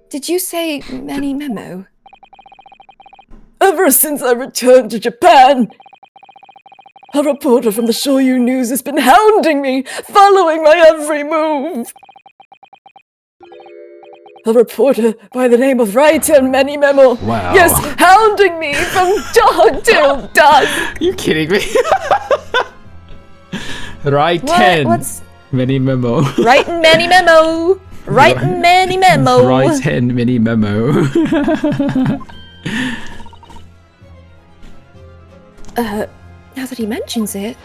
Did you say Many Memo? Ever since I returned to Japan, a reporter from the Shoyu News has been hounding me, following my every move. A reporter by the name of Raiten Many Memo. Wow. Yes, hounding me from dawn till dusk. You kidding me? Right 10. What's Many Memo. writing Many Memo? Writing Many Memo. Right 10 Mini Memo. Now that he mentions it,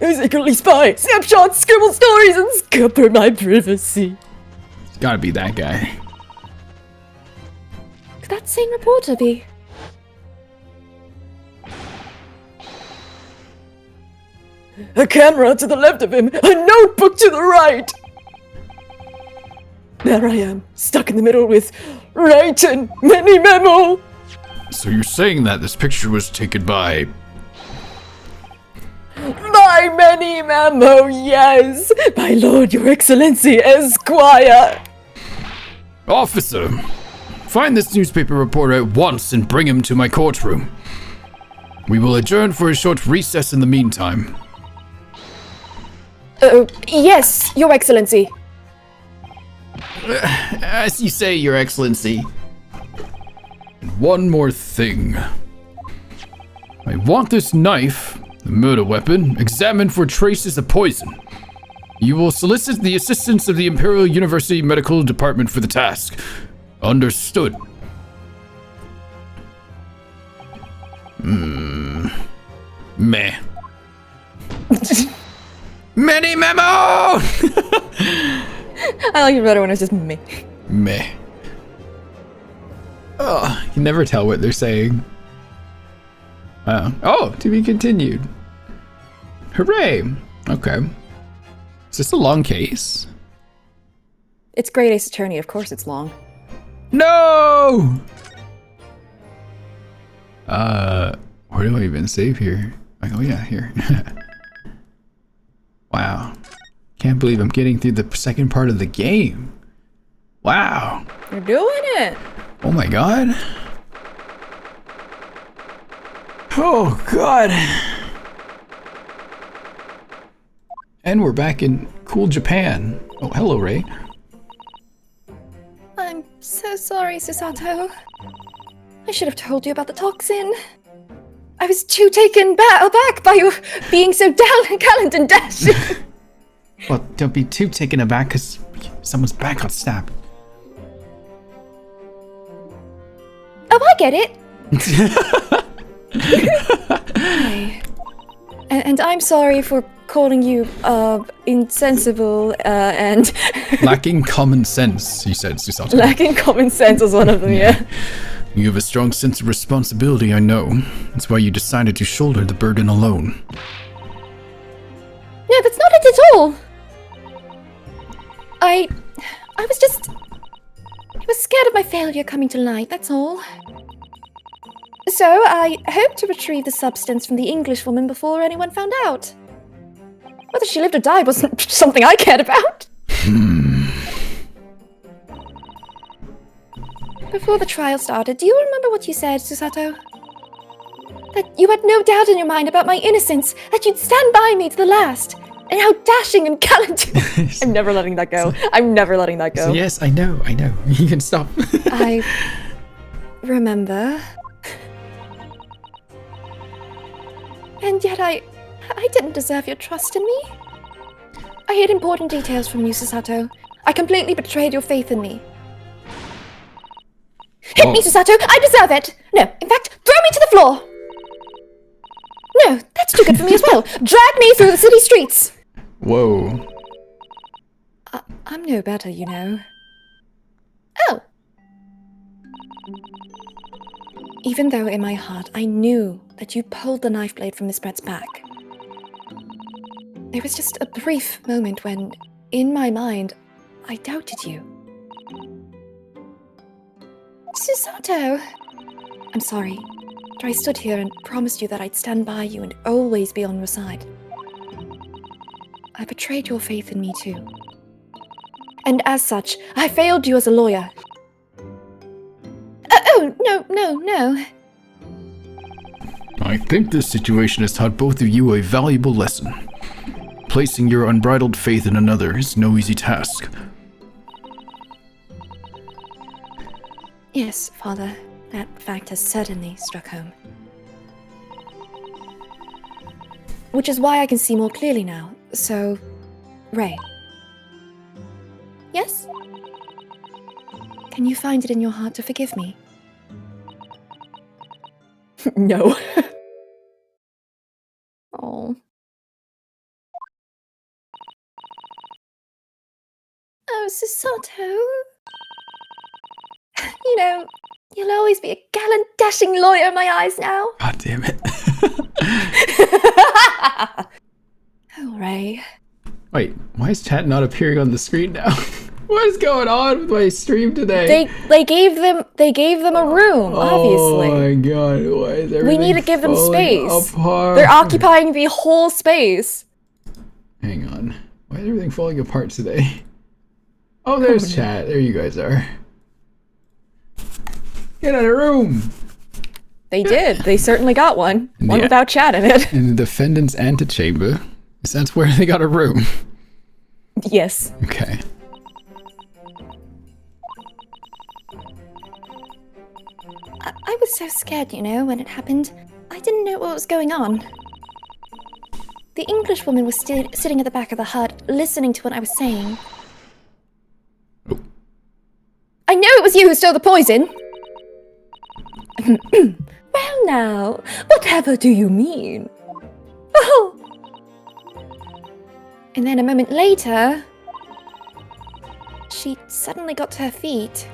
I secretly spy, snapshots, scribble stories, and scupper my privacy. It's gotta be that guy. could that same reporter be? A camera to the left of him, a notebook to the right. There I am, stuck in the middle with Raiten Many Memo. So you're saying that this picture was taken by... My Many Memo, yes! My lord, your excellency, Esquire! Officer, find this newspaper reporter at once and bring him to my courtroom. We will adjourn for a short recess in the meantime. Yes, Your Excellency. As you say, Your Excellency. And one more thing. I want this knife, the murder weapon, examined for traces of poison. You will solicit the assistance of the Imperial University Medical Department for the task. Understood. Meh. Many Memo! I like it better when it's just me. Meh. Oh, you can never tell what they're saying. Oh, to be continued. Hooray! Okay. Is this a long case? It's Great Ace Attorney, of course it's long. No! Where do I even save here? Oh yeah, here. Wow. Can't believe I'm getting through the second part of the game. Wow. You're doing it! Oh my god. Oh god. And we're back in cool Japan. Oh, hello, Ray. I'm so sorry, Susato. I should have told you about the toxin. I was too taken aback by your being so gallant and dashing. Well, don't be too taken aback because someone's back got stabbed. Oh, I get it. Hi. And I'm sorry for calling you, insensible, and... Lacking common sense, he said, Susato. Lacking common sense was one of them, yeah. You have a strong sense of responsibility, I know. That's why you decided to shoulder the burden alone. No, that's not it at all. I was just... I was scared of my failure coming to light, that's all. So, I hoped to retrieve the substance from the English woman before anyone found out. Whether she lived or died wasn't something I cared about. Before the trial started, do you remember what you said, Susato? That you had no doubt in your mind about my innocence, that you'd stand by me to the last, and how dashing and gallant you were. I'm never letting that go. I'm never letting that go. So yes, I know. You can stop. I remember. And yet I didn't deserve your trust in me. I hid important details from you, Susato. I completely betrayed your faith in me. Hit me, Susato! I deserve it! No, in fact, throw me to the floor! No, that's too good for me as well. Drag me through the city streets! Whoa. I'm no better, you know. Oh. Even though in my heart I knew that you pulled the knife blade from Miss Brett's back, there was just a brief moment when, in my mind, I doubted you. Susato! I'm sorry. I stood here and promised you that I'd stand by you and always be on your side. I betrayed your faith in me too. And as such, I failed you as a lawyer. Oh, no. I think this situation has taught both of you a valuable lesson. Placing your unbridled faith in another is no easy task. Yes, Father. That fact has certainly struck home. Which is why I can see more clearly now. So, Ray. Yes? Can you find it in your heart to forgive me? No. Oh. Oh, Susato. You know, you'll always be a gallant, dashing lawyer in my eyes now. God damn it. Oh, Ray. Wait, why is chat not appearing on the screen now? What is going on with my stream today? They gave them a room, obviously. Oh my god, why is everything We need to give them falling space. apart? They're occupying the whole space. Hang on. Why is everything falling apart today? Oh, there's chat. There you guys are. Get out of the room! They did. They certainly got one. One Yeah. without chat in it. In the defendant's antechamber. Is that where they got a room? Yes. Okay. I was so scared, you know, when it happened. I didn't know what was going on. The English woman was sitting at the back of the hut, listening to what I was saying. Oh. I know it was you who stole the poison! Well now, whatever do you mean? Oh! And then a moment later, she suddenly got to her feet.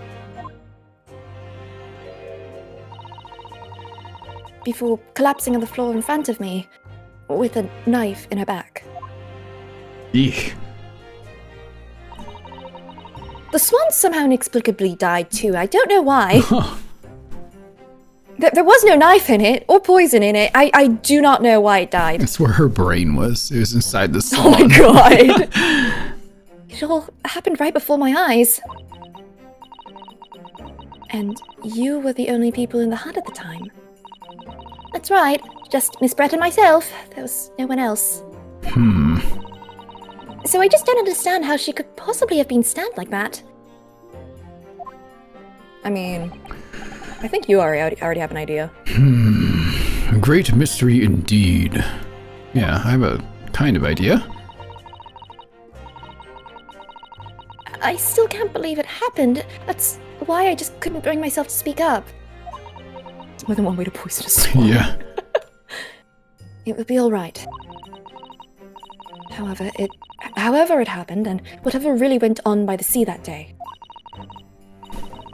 Before collapsing on the floor in front of me, with a knife in her back. Eek. The swan somehow inexplicably died too. I don't know why. There was no knife in it, or poison in it. I do not know why it died. That's where her brain was. It was inside the Oh swan. my god! It all happened right before my eyes. And you were the only people in the hut at the time. That's right, just Miss Brett and myself. There was no one else. So I just don't understand how she could possibly have been stabbed like that. I mean, I think you already have an idea. A great mystery indeed. Yeah, I have a kind of idea. I still can't believe it happened. That's why I just couldn't bring myself to speak up. It's more than one way to poison a swan. Yeah. It would be all right. However it happened, and whatever really went on by the sea that day,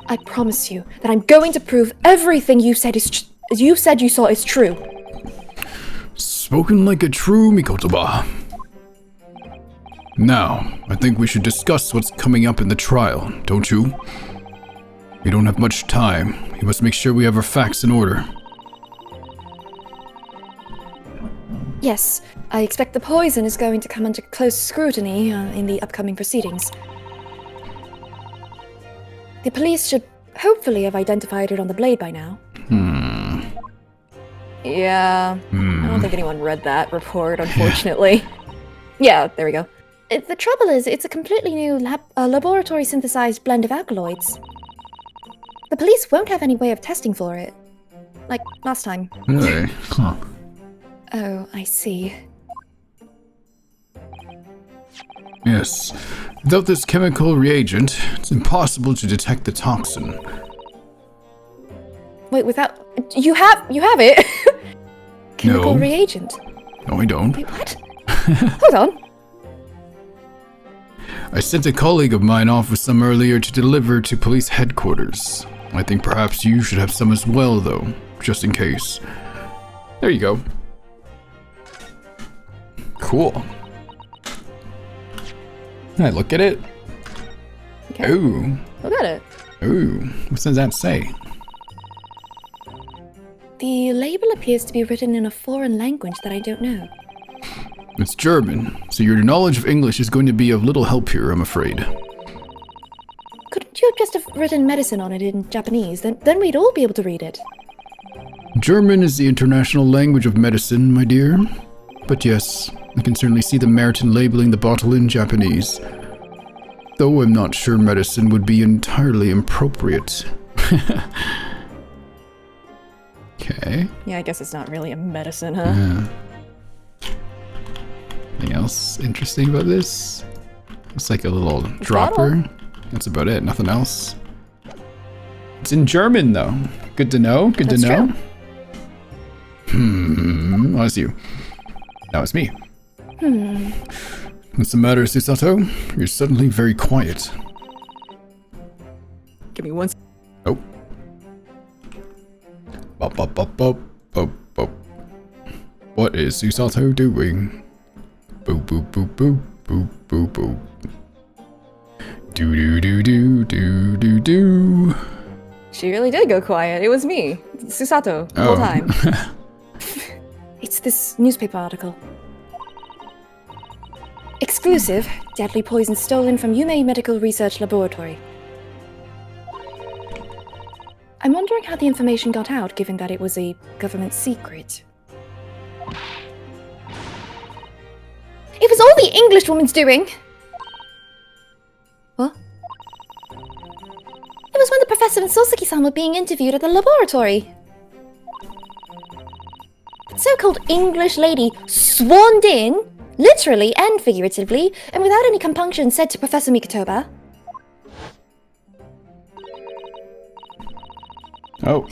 I promise you that I'm going to prove everything you said you saw is true. Spoken like a true Mikotoba. Now, I think we should discuss what's coming up in the trial, don't you? We don't have much time. We must make sure we have our facts in order. Yes, I expect the poison is going to come under close scrutiny in the upcoming proceedings. The police should hopefully have identified it on the blade by now. Yeah, I don't think anyone read that report, unfortunately. Yeah, there we go. The trouble is, it's a completely new laboratory synthesized blend of alkaloids. The police won't have any way of testing for it. Like last time. Really? Huh. Oh, I see. Yes. Without this chemical reagent, it's impossible to detect the toxin. Wait, without you have it? Chemical No. reagent. No, I don't. Wait, what? Hold on. I sent a colleague of mine off with some earlier to deliver to police headquarters. I think perhaps you should have some as well, though, just in case. There you go. Cool. Can I look at it? Okay. Ooh. Look at it. Ooh. What does that say? The label appears to be written in a foreign language that I don't know. It's German, so your knowledge of English is going to be of little help here, I'm afraid. Couldn't you just have written medicine on it in Japanese? Then we'd all be able to read it. German is the international language of medicine, my dear. But yes, I can certainly see the merit in labeling the bottle in Japanese. Though I'm not sure medicine would be entirely appropriate. Okay. Yeah, I guess it's not really a medicine, huh? Yeah. Anything else interesting about this? It's like a little dropper. That's about it. Nothing else. It's in German, though. Good to know. Good That's to know. true. Oh, that's you. That was me. What's the matter, Susato? You're suddenly very quiet. Give me one. Oh. Bop, bop, bop, bop, bop, bop. What is Susato doing? Boop, boop, boop, boop, boop, boop, boop. Do, do, do, do, do, do, do. She really did go quiet. It was me, Susato, the whole time. It's this newspaper article. Exclusive. Deadly poison stolen from Yume Medical Research Laboratory. I'm wondering how the information got out, given that it was a government secret. It was all the English woman's doing! What? It was when the professor and Soseki-san were being interviewed at the laboratory. The so-called English lady swarmed in, literally and figuratively, and without any compunction said to Professor Mikotoba, Oh.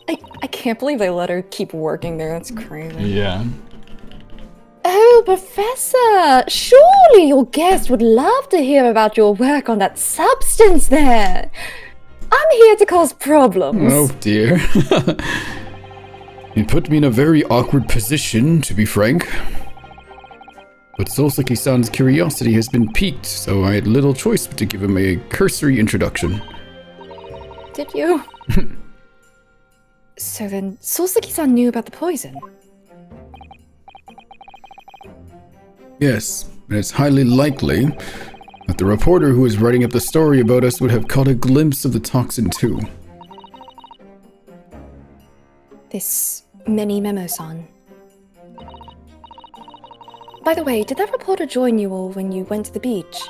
I can't believe they let her keep working there. That's crazy. Yeah. "Oh, Professor, surely your guest would love to hear about your work on that substance there. I'm here to cause problems." Oh dear. It put me in a very awkward position, to be frank. But Soseki-san's curiosity has been piqued, so I had little choice but to give him a cursory introduction. Did you? So then, Soseki-san knew about the poison. Yes, and it's highly likely that the reporter who was writing up the story about us would have caught a glimpse of the toxin too. This mini memo-san. By the way, did that reporter join you all when you went to the beach?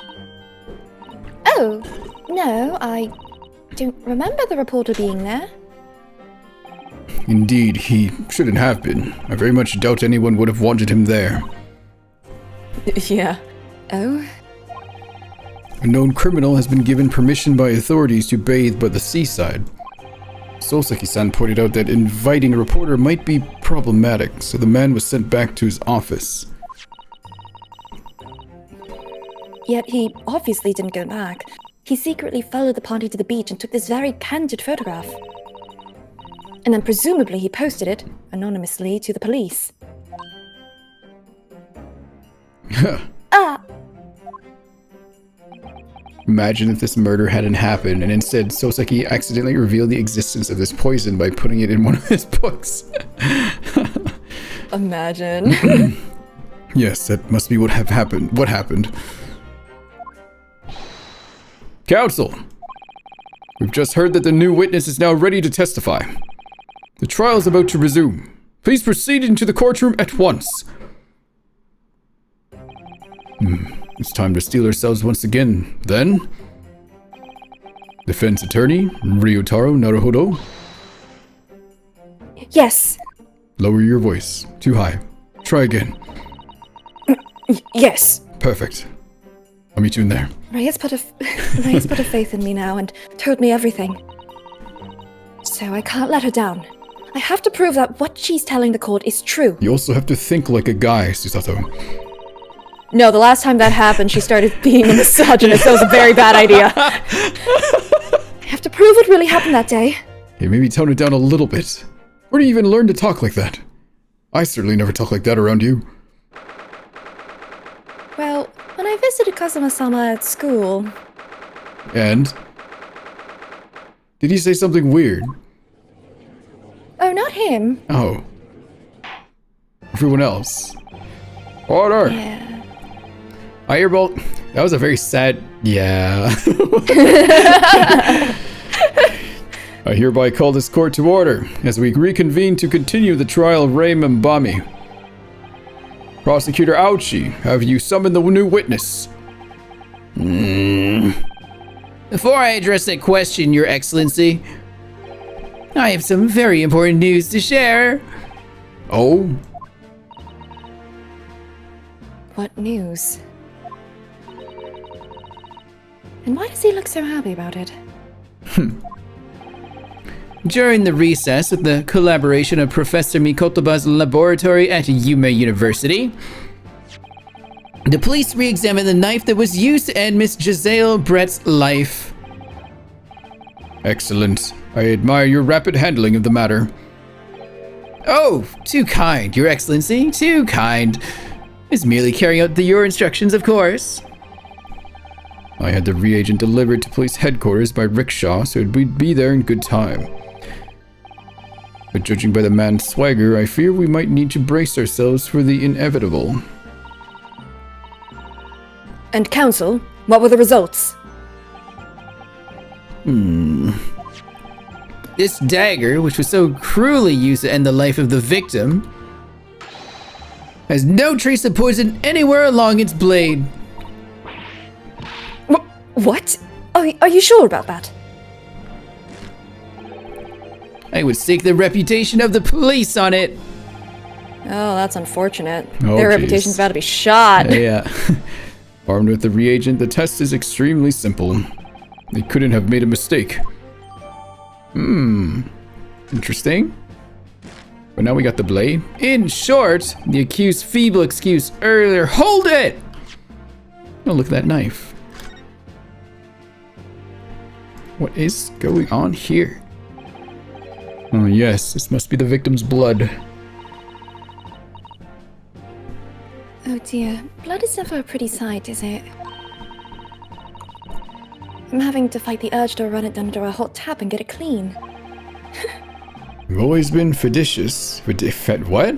Oh, no, I don't remember the reporter being there. Indeed, he shouldn't have been. I very much doubt anyone would have wanted him there. Yeah. Oh, A known criminal has been given permission by authorities to bathe by the seaside. Soseki-san pointed out that inviting a reporter might be problematic, so the man was sent back to his office. yet he obviously didn't go back. He secretly followed the party to the beach and took this very candid photograph. And then presumably he posted it, anonymously, to the police. Ah! Imagine if this murder hadn't happened, and instead Soseki accidentally revealed the existence of this poison by putting it in one of his books. Imagine. Yes, that must be what happened. What happened? Counsel! We've just heard that the new witness is now ready to testify. The trial is about to resume. Please proceed into the courtroom at once. It's time to steel ourselves once again, then. Defense attorney, Ryotaro Naruhodo. Yes! Lower your voice. Too high. Try again. Yes. Perfect. I'll meet you in there. Ray has put a faith in me now and told me everything. So I can't let her down. I have to prove that what she's telling the court is true. You also have to think like a guy, Susato. No, the last time that happened, she started being a misogynist. That was a very bad idea. I have to prove what really happened that day. Hey, maybe tone it down a little bit. Where do you even learn to talk like that? I certainly never talk like that around you. Well, when I visited Kazuma-sama at school... And? Did he say something weird? Oh, not him. Oh. Everyone else. Order! Yeah. I hear both. That was a very sad... Yeah. I hereby call this court to order as we reconvene to continue the trial of Ray Mbami. Prosecutor Ouchi, have you summoned the new witness? Before I address that question, Your Excellency, I have some very important news to share. Oh? What news? And why does he look so happy about it? During the recess with the collaboration of Professor Mikotoba's laboratory at Yume University, the police re-examined the knife that was used to end Miss Giselle Brett's life. Excellent. I admire your rapid handling of the matter. Oh, too kind, Your Excellency, too kind. Is merely carrying out your instructions, of course. I had the reagent delivered to police headquarters by rickshaw, so we'd be there in good time. But judging by the man's swagger, I fear we might need to brace ourselves for the inevitable. And counsel, what were the results? This dagger, which was so cruelly used to end the life of the victim, has no trace of poison anywhere along its blade. What? Are you sure about that? I would stake the reputation of the police on it. Oh, that's unfortunate. Oh, Their jeez. reputation's about to be shot. Yeah. Armed with the reagent, the test is extremely simple. They couldn't have made a mistake. Interesting. But now we got the blade. In short, the accused's feeble excuse earlier. Hold it! Oh, look at that knife. What is going on here? Oh yes, this must be the victim's blood. Oh dear, blood is never a pretty sight, is it? I'm having to fight the urge to run it under a hot tap and get it clean. You've always been fastidious. What?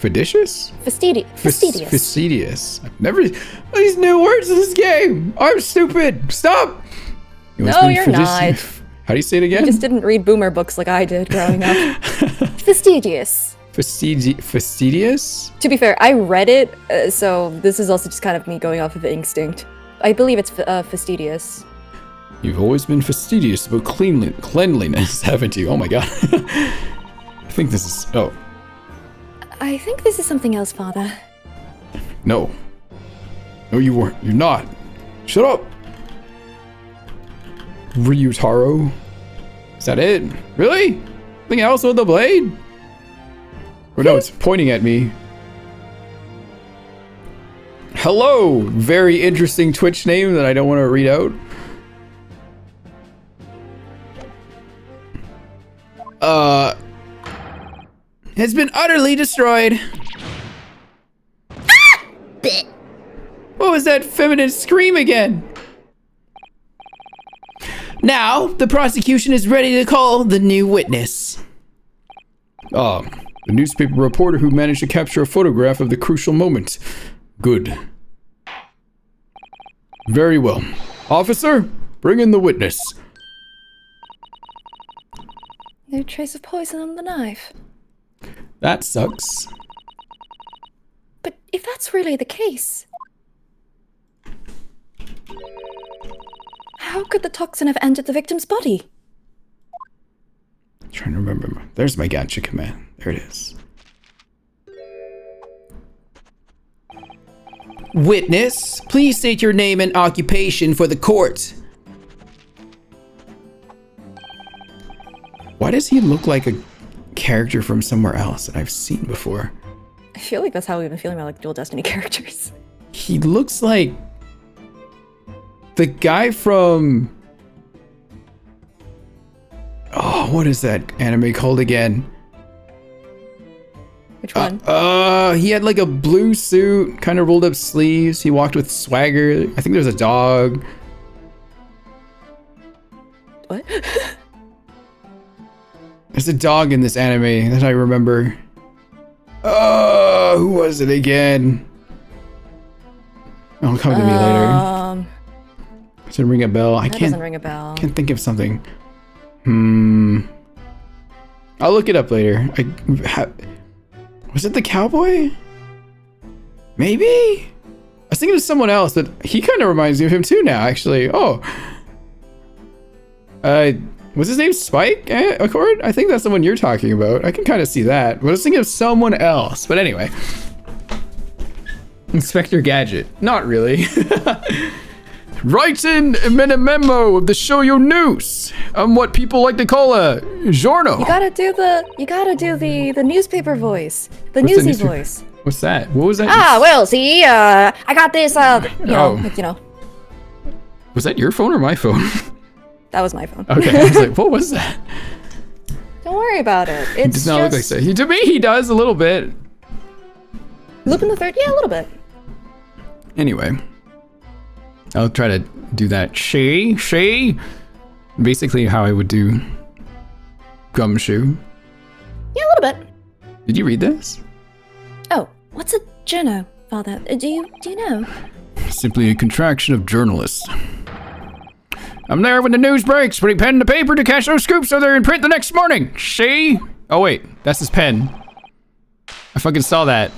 Fastidious? Fastidious. Fastidious. I've never... These new words in this game! I'm stupid! Stop! You've always No, been you're fastidious. not. How do you say it again? You just didn't read boomer books like I did growing up. Fastidious. Fastidious? To be fair, I read it, so this is also just kind of me going off of instinct. I believe it's fastidious. You've always been fastidious about cleanliness, haven't you? Oh my god. I think this is... Oh. I think this is something else, Father. No. No, you weren't. You're not. Shut up! Ryutaro? Is that it? Really? Nothing else with the blade? Or no, it's pointing at me. Hello! Very interesting Twitch name that I don't want to read out. Has been utterly destroyed. What was that feminine scream again? Now, the prosecution is ready to call the new witness. The newspaper reporter who managed to capture a photograph of the crucial moment. Good. Very well. Officer, bring in the witness. No trace of poison on the knife. That sucks. But if that's really the case, how could the toxin have entered the victim's body? I'm trying to remember. There's my gacha command. There it is. Witness, please state your name and occupation for the court. Why does he look like a character from somewhere else that I've seen before? I feel like that's how we've been feeling about like Dual Destiny characters. He looks like the guy from... Oh, what is that anime called again? Which one? He had like a blue suit, kind of rolled up sleeves. He walked with swagger. I think there's a dog. What? There's a dog in this anime that I remember. Who was it again? It'll come to me later. Should ring a bell. I That can't. doesn't ring a bell. Can't think of something. I'll look it up later. Was it the cowboy? Maybe? I was thinking of someone else, but he kind of reminds me of him too now, actually. Oh. Was his name Spike Accord? I think that's the one you're talking about. I can kind of see that. But I was thinking of someone else. But anyway. Inspector Gadget. Not really. Write in a memo of the Shoyo News. What people like to call a giorno. You gotta do the newspaper voice. The What's the newsy newspaper? voice. What's that? What was that? Ah, well, see, I got this, Oh. you know, Was that your phone or my phone? that was my phone. Okay, I was like, what was that? Don't worry about it. It It's does not look like just that. To me, he does a little bit. Lupin the Third. Yeah, a little bit. Anyway, I'll try to do that. She. Basically how I would do Gumshoe. Yeah, a little bit. Did you read this? Oh, what's a journo, Father? Do you know? Simply a contraction of journalist. I'm there when the news breaks, putting pen to paper to catch those scoops so they're in print the next morning. She. Oh wait, that's his pen. I fucking saw that.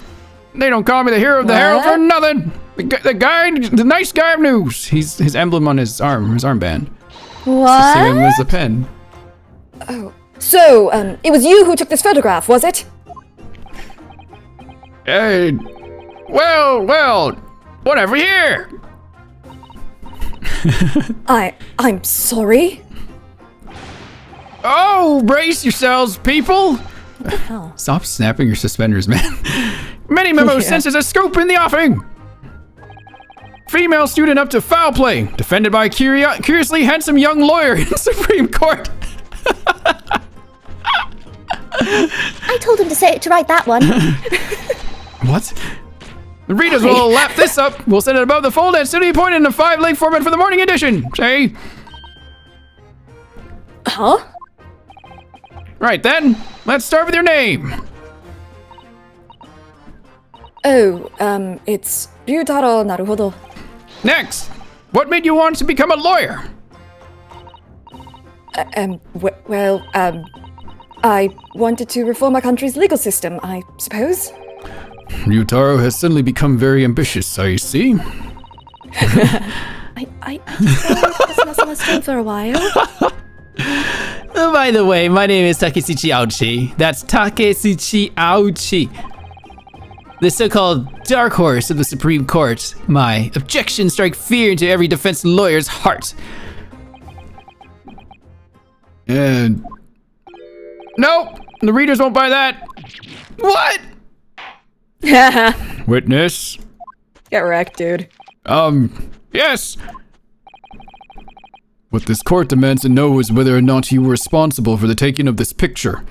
They don't call me the hero of the Herald for nothing. The nice guy of news. His emblem on his armband. What? Same as the pen. Oh, so it was you who took this photograph, was it? Well, whatever here. I'm sorry. Oh, brace yourselves, people. What the hell? Stop snapping your suspenders, man. Many memos Yeah. senses a scoop in the offing. Female student up to foul play, defended by curiously handsome young lawyer in Supreme Court. I told him to write that one. What? The readers will lap this up. We'll send it above the fold and studio point in a 5-link format for the morning edition. Say. Huh? Right then, let's start with your name. Oh, it's Ryutaro Naruhodo. Next, what made you want to become a lawyer? I wanted to reform our country's legal system, I suppose. Ryutaro has suddenly become very ambitious, I see. I just this on my stream for a while. Oh, by the way, my name is Takesichi Aochi. That's Takesichi Aochi. The so-called dark horse of the Supreme Court. My objections strike fear into every defense lawyer's heart. And nope, the readers won't buy that. What? Witness. Get wrecked, dude. Yes. What this court demands to know is whether or not you were responsible for the taking of this picture.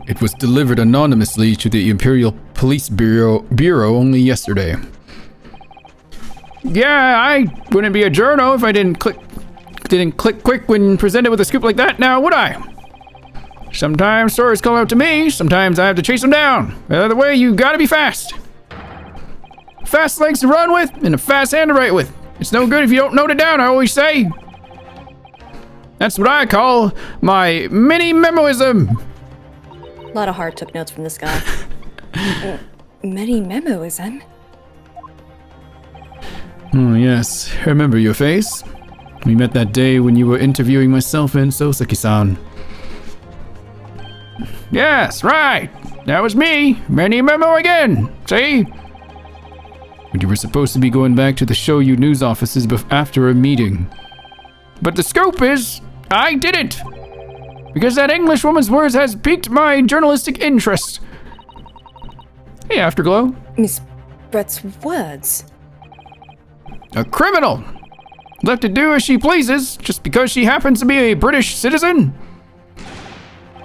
It was delivered anonymously to the Imperial Police Bureau only yesterday. Yeah, I wouldn't be a journo if I didn't click quick when presented with a scoop like that, now would I? Sometimes stories call out to me, sometimes I have to chase them down. Either way, you gotta be fast. Fast legs to run with, and a fast hand to write with. It's no good if you don't note it down, I always say. That's what I call my mini memoism. A lot of heart took notes from this guy. Many memoism? Oh, yes. I remember your face. We met that day when you were interviewing myself and Sosaki-san. Yes, right. That was me, Manny Memo again. See? But you were supposed to be going back to the Shoyu news offices after a meeting. But the scoop is, I didn't. Because that English woman's words has piqued my journalistic interest. Hey, Afterglow. Miss Brett's words. A criminal. Left to do as she pleases, just because she happens to be a British citizen?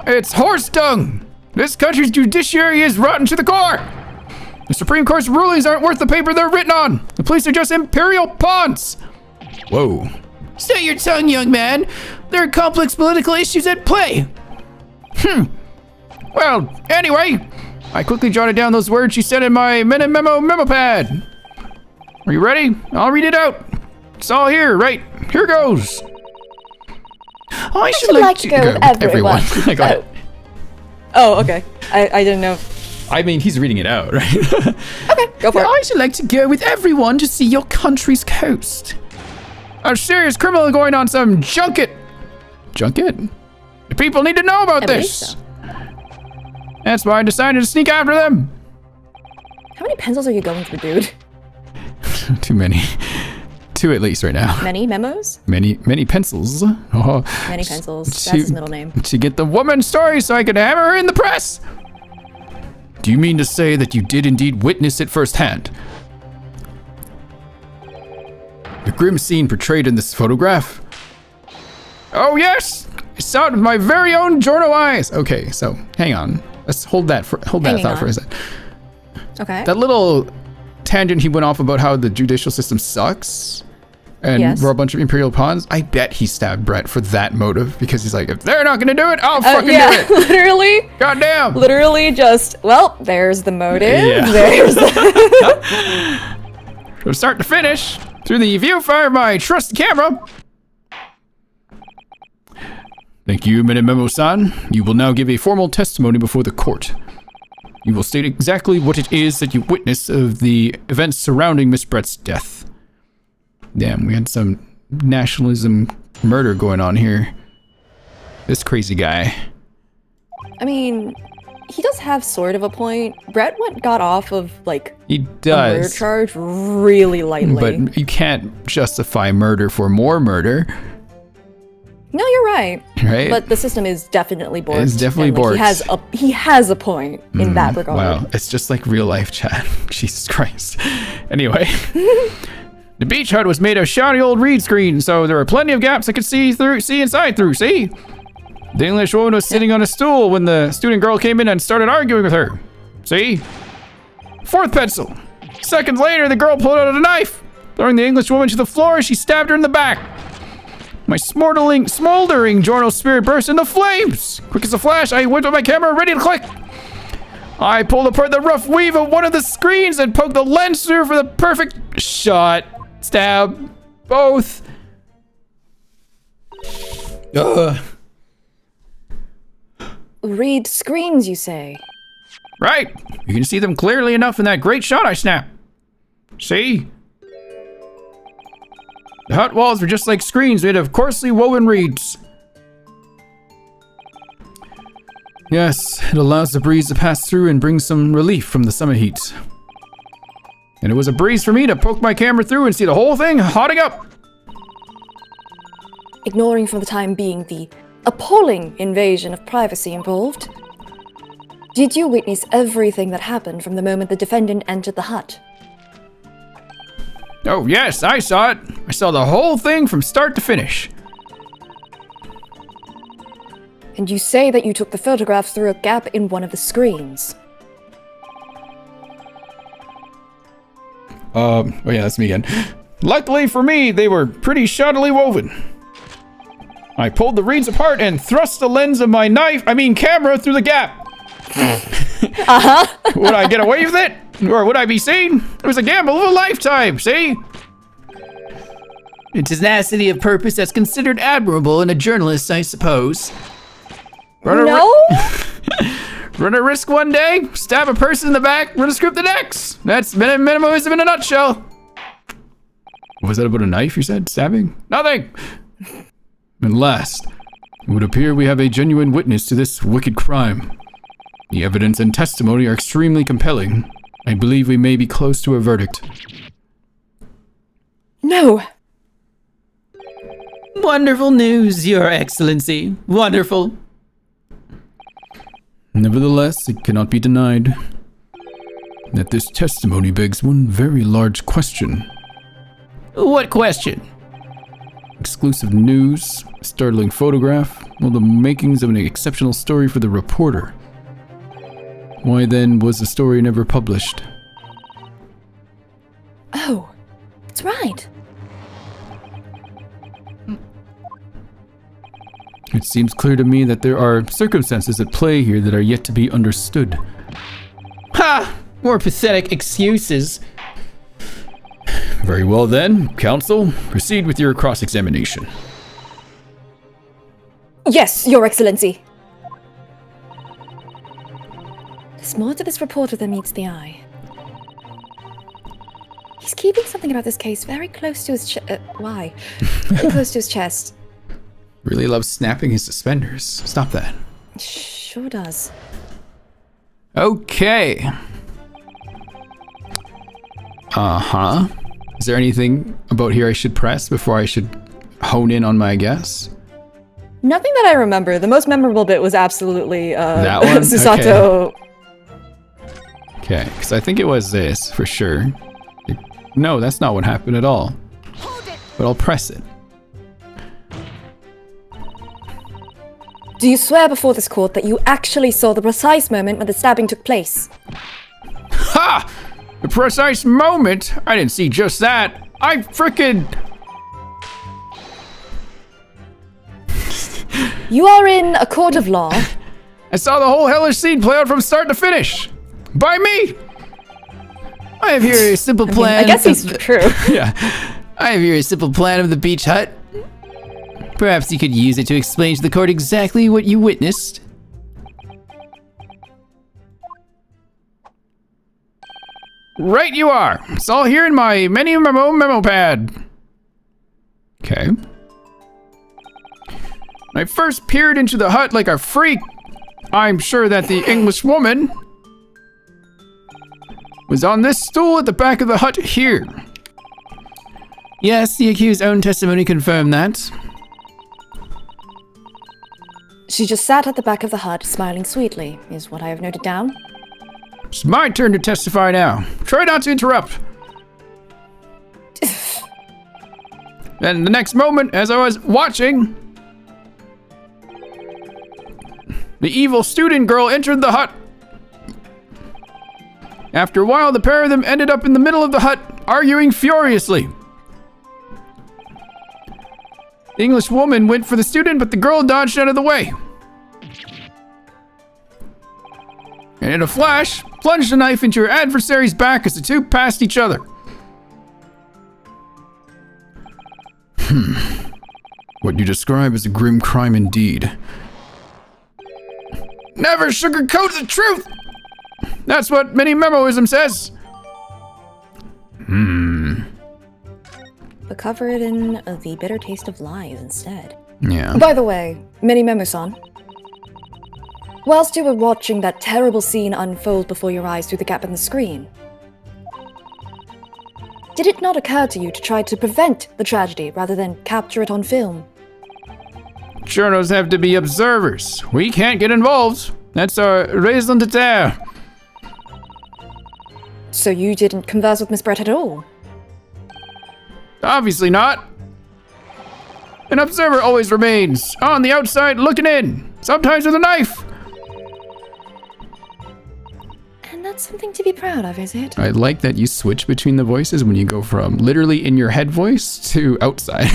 It's horse dung. This country's judiciary is rotten to the core. The Supreme Court's rulings aren't worth the paper they're written on. The police are just imperial pawns. Whoa. Stay your tongue, young man. There are complex political issues at play. Well, anyway, I quickly jotted down those words she said in my memo pad. Are you ready? I'll read it out. It's all here, right? Here goes. I should like to go with everyone. Go ahead. Oh, okay. I didn't know. I mean, he's reading it out, right? Okay, go for it. I should like to go with everyone to see your country's coast. A serious criminal going on some junket. Junket? The people need to know about I believe this. so. That's why I decided to sneak after them. How many pencils are you going through, dude? Too many. Two at least right now. Many memos? Many pencils. Oh, Many pencils. That's his middle name. To get the woman's story so I could hammer her in the press. do you mean to say that you did indeed witness it firsthand? The grim scene portrayed in this photograph? Oh yes, I saw it with my very own Jorno eyes. Okay, so hang on. Let's hold that thought for a second. Okay. That little tangent he went off about how the judicial system sucks and Yes. we're a bunch of imperial pawns. I bet he stabbed Brett for that motive because he's like, if they're not gonna do it, I'll fucking do it. literally. Goddamn. Literally just, well, there's the motive. Yeah. There's the From start to finish, through the viewfinder of my trusty camera. Thank you, Minamemo-san. You will now give a formal testimony before the court. You will state exactly what it is that you witnessed of the events surrounding Miss Brett's death. Damn, we had some nationalism murder going on here. This crazy guy. I mean, he does have sort of a point. Brett got off of, like, He a murder does, charge really lightly. but you can't justify murder for more murder, No, you're right. right? But the system is definitely borked. It's definitely and, like, borked. He has a point in that regard. Wow, it's just like real life chat. Jesus Christ. Anyway. The beach hut was made of shoddy old reed screen, so there were plenty of gaps I could see inside through, see? The English woman was sitting on a stool when the student girl came in and started arguing with her. See? Fourth pencil. Seconds later, the girl pulled out a knife. Throwing the English woman to the floor, she stabbed her in the back. My smoldering journal spirit burst into flames. Quick as a flash, I went with my camera ready to click. I pulled apart the rough weave of one of the screens and poked the lens through for the perfect shot. Stab. Both. Read screens, you say? Right. You can see them clearly enough in that great shot I snapped. See? The hut walls were just like screens made of coarsely woven reeds. Yes, it allows the breeze to pass through and bring some relief from the summer heat. And it was a breeze for me to poke my camera through and see the whole thing hotting up. Ignoring for the time being the appalling invasion of privacy involved, did you witness everything that happened from the moment the defendant entered the hut? Oh yes, I saw it. I saw the whole thing from start to finish. And you say that you took the photograph through a gap in one of the screens. Oh yeah, that's me again. Luckily for me, they were pretty shoddily woven. I pulled the reeds apart and thrust the lens of my camera through the gap. Would I get away with it? Or would I be seen? It was a gamble of a lifetime, see? A tenacity of purpose that's considered admirable in a journalist, I suppose. No? Run a risk one day, stab a person in the back, run a scoop the next. That's minimalism in a nutshell. Was that about a knife you said? Stabbing? Nothing. And last, it would appear we have a genuine witness to this wicked crime. The evidence and testimony are extremely compelling. I believe we may be close to a verdict. No! Wonderful news, Your Excellency. Wonderful. Nevertheless, it cannot be denied that this testimony begs one very large question. What question? Exclusive news, a startling photograph, all the makings of an exceptional story for the reporter. Why then was the story never published? Oh, that's right. It seems clear to me that there are circumstances at play here that are yet to be understood. Ha! More pathetic excuses. Very well then, counsel, proceed with your cross-examination. Yes, Your Excellency. There's more to this reporter than meets the eye. He's keeping something about this case very close to his why? Very close to his chest. Really loves snapping his suspenders. Stop that. Sure does. Okay. Uh-huh. Is there anything about here I should press before I should hone in on my guess? Nothing that I remember. The most memorable bit was absolutely That one? Susato. Okay, because I think it was this, for sure. No, that's not what happened at all. But I'll press it. Do you swear before this court that you actually saw the precise moment when the stabbing took place? Ha! The precise moment? I didn't see just that. I frickin'... You are in a court of law. I saw the whole hellish scene play out from start to finish. By me! I have here a simple plan. I guess he's true. Yeah. I have here a simple plan of the beach hut. Perhaps you could use it to explain to the court exactly what you witnessed. Right you are. It's all here in my memo pad. Okay. When I first peered into the hut like a freak, I'm sure that the English woman was on this stool at the back of the hut here. Yes, the accused's own testimony confirmed that. She just sat at the back of the hut, smiling sweetly, is what I have noted down. It's my turn to testify now. Try not to interrupt. And the next moment, as I was watching, the evil student girl entered the hut. After a while, the pair of them ended up in the middle of the hut, arguing furiously. The English woman went for the student, but the girl dodged out of the way. And in a flash, plunged a knife into her adversary's back as the two passed each other. What you describe is a grim crime indeed. Never sugarcoat the truth! That's what mini memoism says. But cover it in the bitter taste of lies instead. Yeah. By the way, Mini Memo-san, whilst you were watching that terrible scene unfold before your eyes through the gap in the screen, did it not occur to you to try to prevent the tragedy rather than capture it on film? Journals have to be observers. We can't get involved. That's our raison d'etre. So you didn't converse with Miss Brett at all? Obviously not. An observer always remains on the outside looking in, sometimes with a knife. And that's something to be proud of, is it? I like that you switch between the voices when you go from literally in your head voice to outside.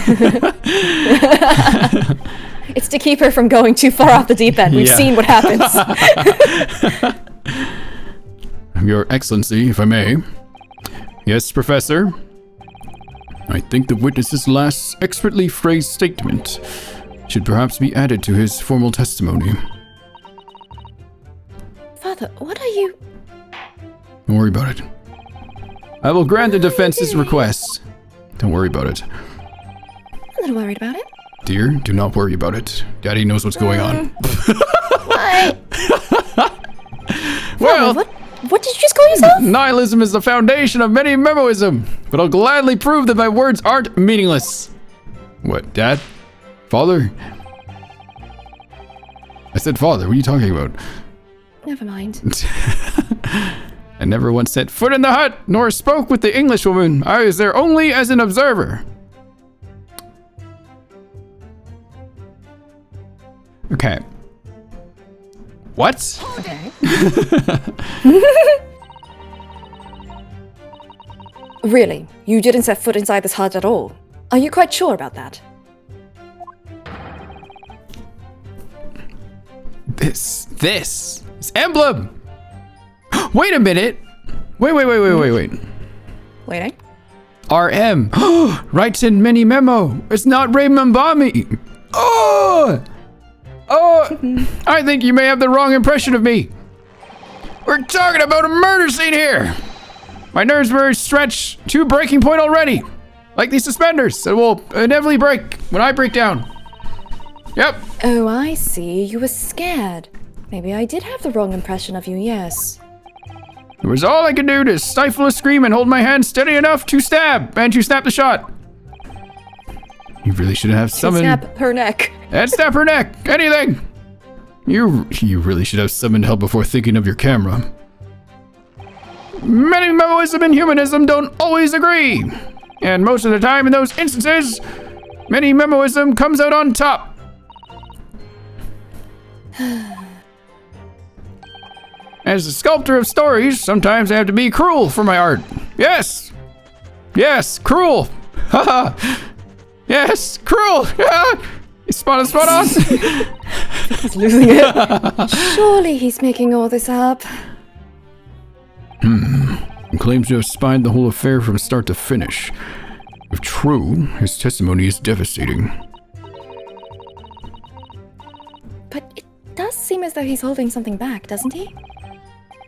It's to keep her from going too far off the deep end. We've seen what happens. Your Excellency, if I may. Yes, Professor. I think the witness's last expertly phrased statement should perhaps be added to his formal testimony. Father, what are you... Don't worry about it. I will grant the defense's request. Don't worry about it. I'm a little worried about it. Dear, do not worry about it. Daddy knows what's going on. What? yourself? Nihilism is the foundation of many memoism, but I'll gladly prove that my words aren't meaningless. What, Dad? Father? I said father, what are you talking about? Never mind. I never once set foot in the hut, nor spoke with the Englishwoman. I was there only as an observer. Okay. What? Okay. Really? You didn't set foot inside this hut at all? Are you quite sure about that? This emblem. Wait a minute. Wait. Waiting. RM. Writes in mini memo. It's not Raymond Bami. Oh, I think you may have the wrong impression of me. We're talking about a murder scene here. My nerves were stretched to breaking point already. Like these suspenders that will inevitably break when I break down. Yep. Oh, I see. You were scared. Maybe I did have the wrong impression of you, yes. It was all I could do to stifle a scream and hold my hand steady enough to stab and to snap the shot. You really should have summoned... Snap her neck. And snap her neck! Anything! You really should have summoned help before thinking of your camera. Many memoism and humanism don't always agree. And most of the time in those instances, many memoism comes out on top. As a sculptor of stories, sometimes I have to be cruel for my art. Yes, cruel. Haha. Yes, cruel. Spot on. He's losing it. Surely he's making all this up. He claims to have spied the whole affair from start to finish. If true, his testimony is devastating. But it does seem as though he's holding something back, doesn't he?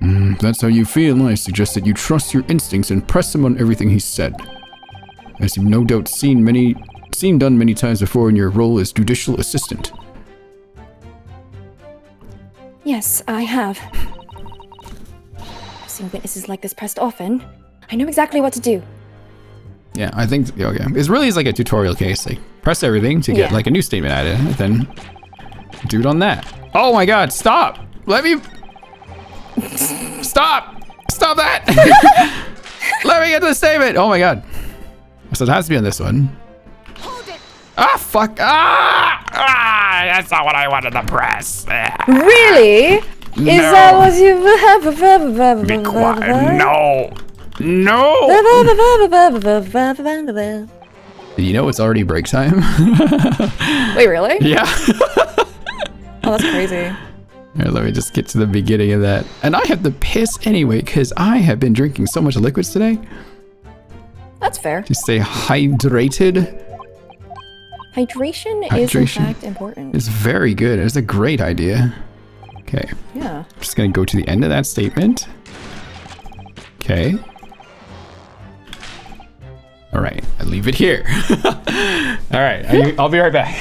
If that's how you feel, I suggest that you trust your instincts and press him on everything he said. As you've no doubt seen done many times before in your role as judicial assistant. Yes, I have. I've seen witnesses like this pressed often. I know exactly what to do. Yeah, I think, okay. It really is like a tutorial case. Like, press everything to get like a new statement added, and then do it on that. Oh my god, stop! Let me... Stop that! Let me get to the statement! Oh my god. So it has to be on this one. Hold it. Ah, fuck! That's not what I wanted to press. Really? No. Is that what you... Be quiet. No! You know it's already break time? Wait, really? Yeah. Oh, that's crazy. Here, let me just get to the beginning of that. And I have to piss anyway, because I have been drinking so much liquids today. That's fair. To stay hydrated. Hydration is in fact important. It's very good. It's a great idea. Okay. Yeah. I'm just going to go to the end of that statement. Okay. All right. I leave it here. All right. I'll be right back.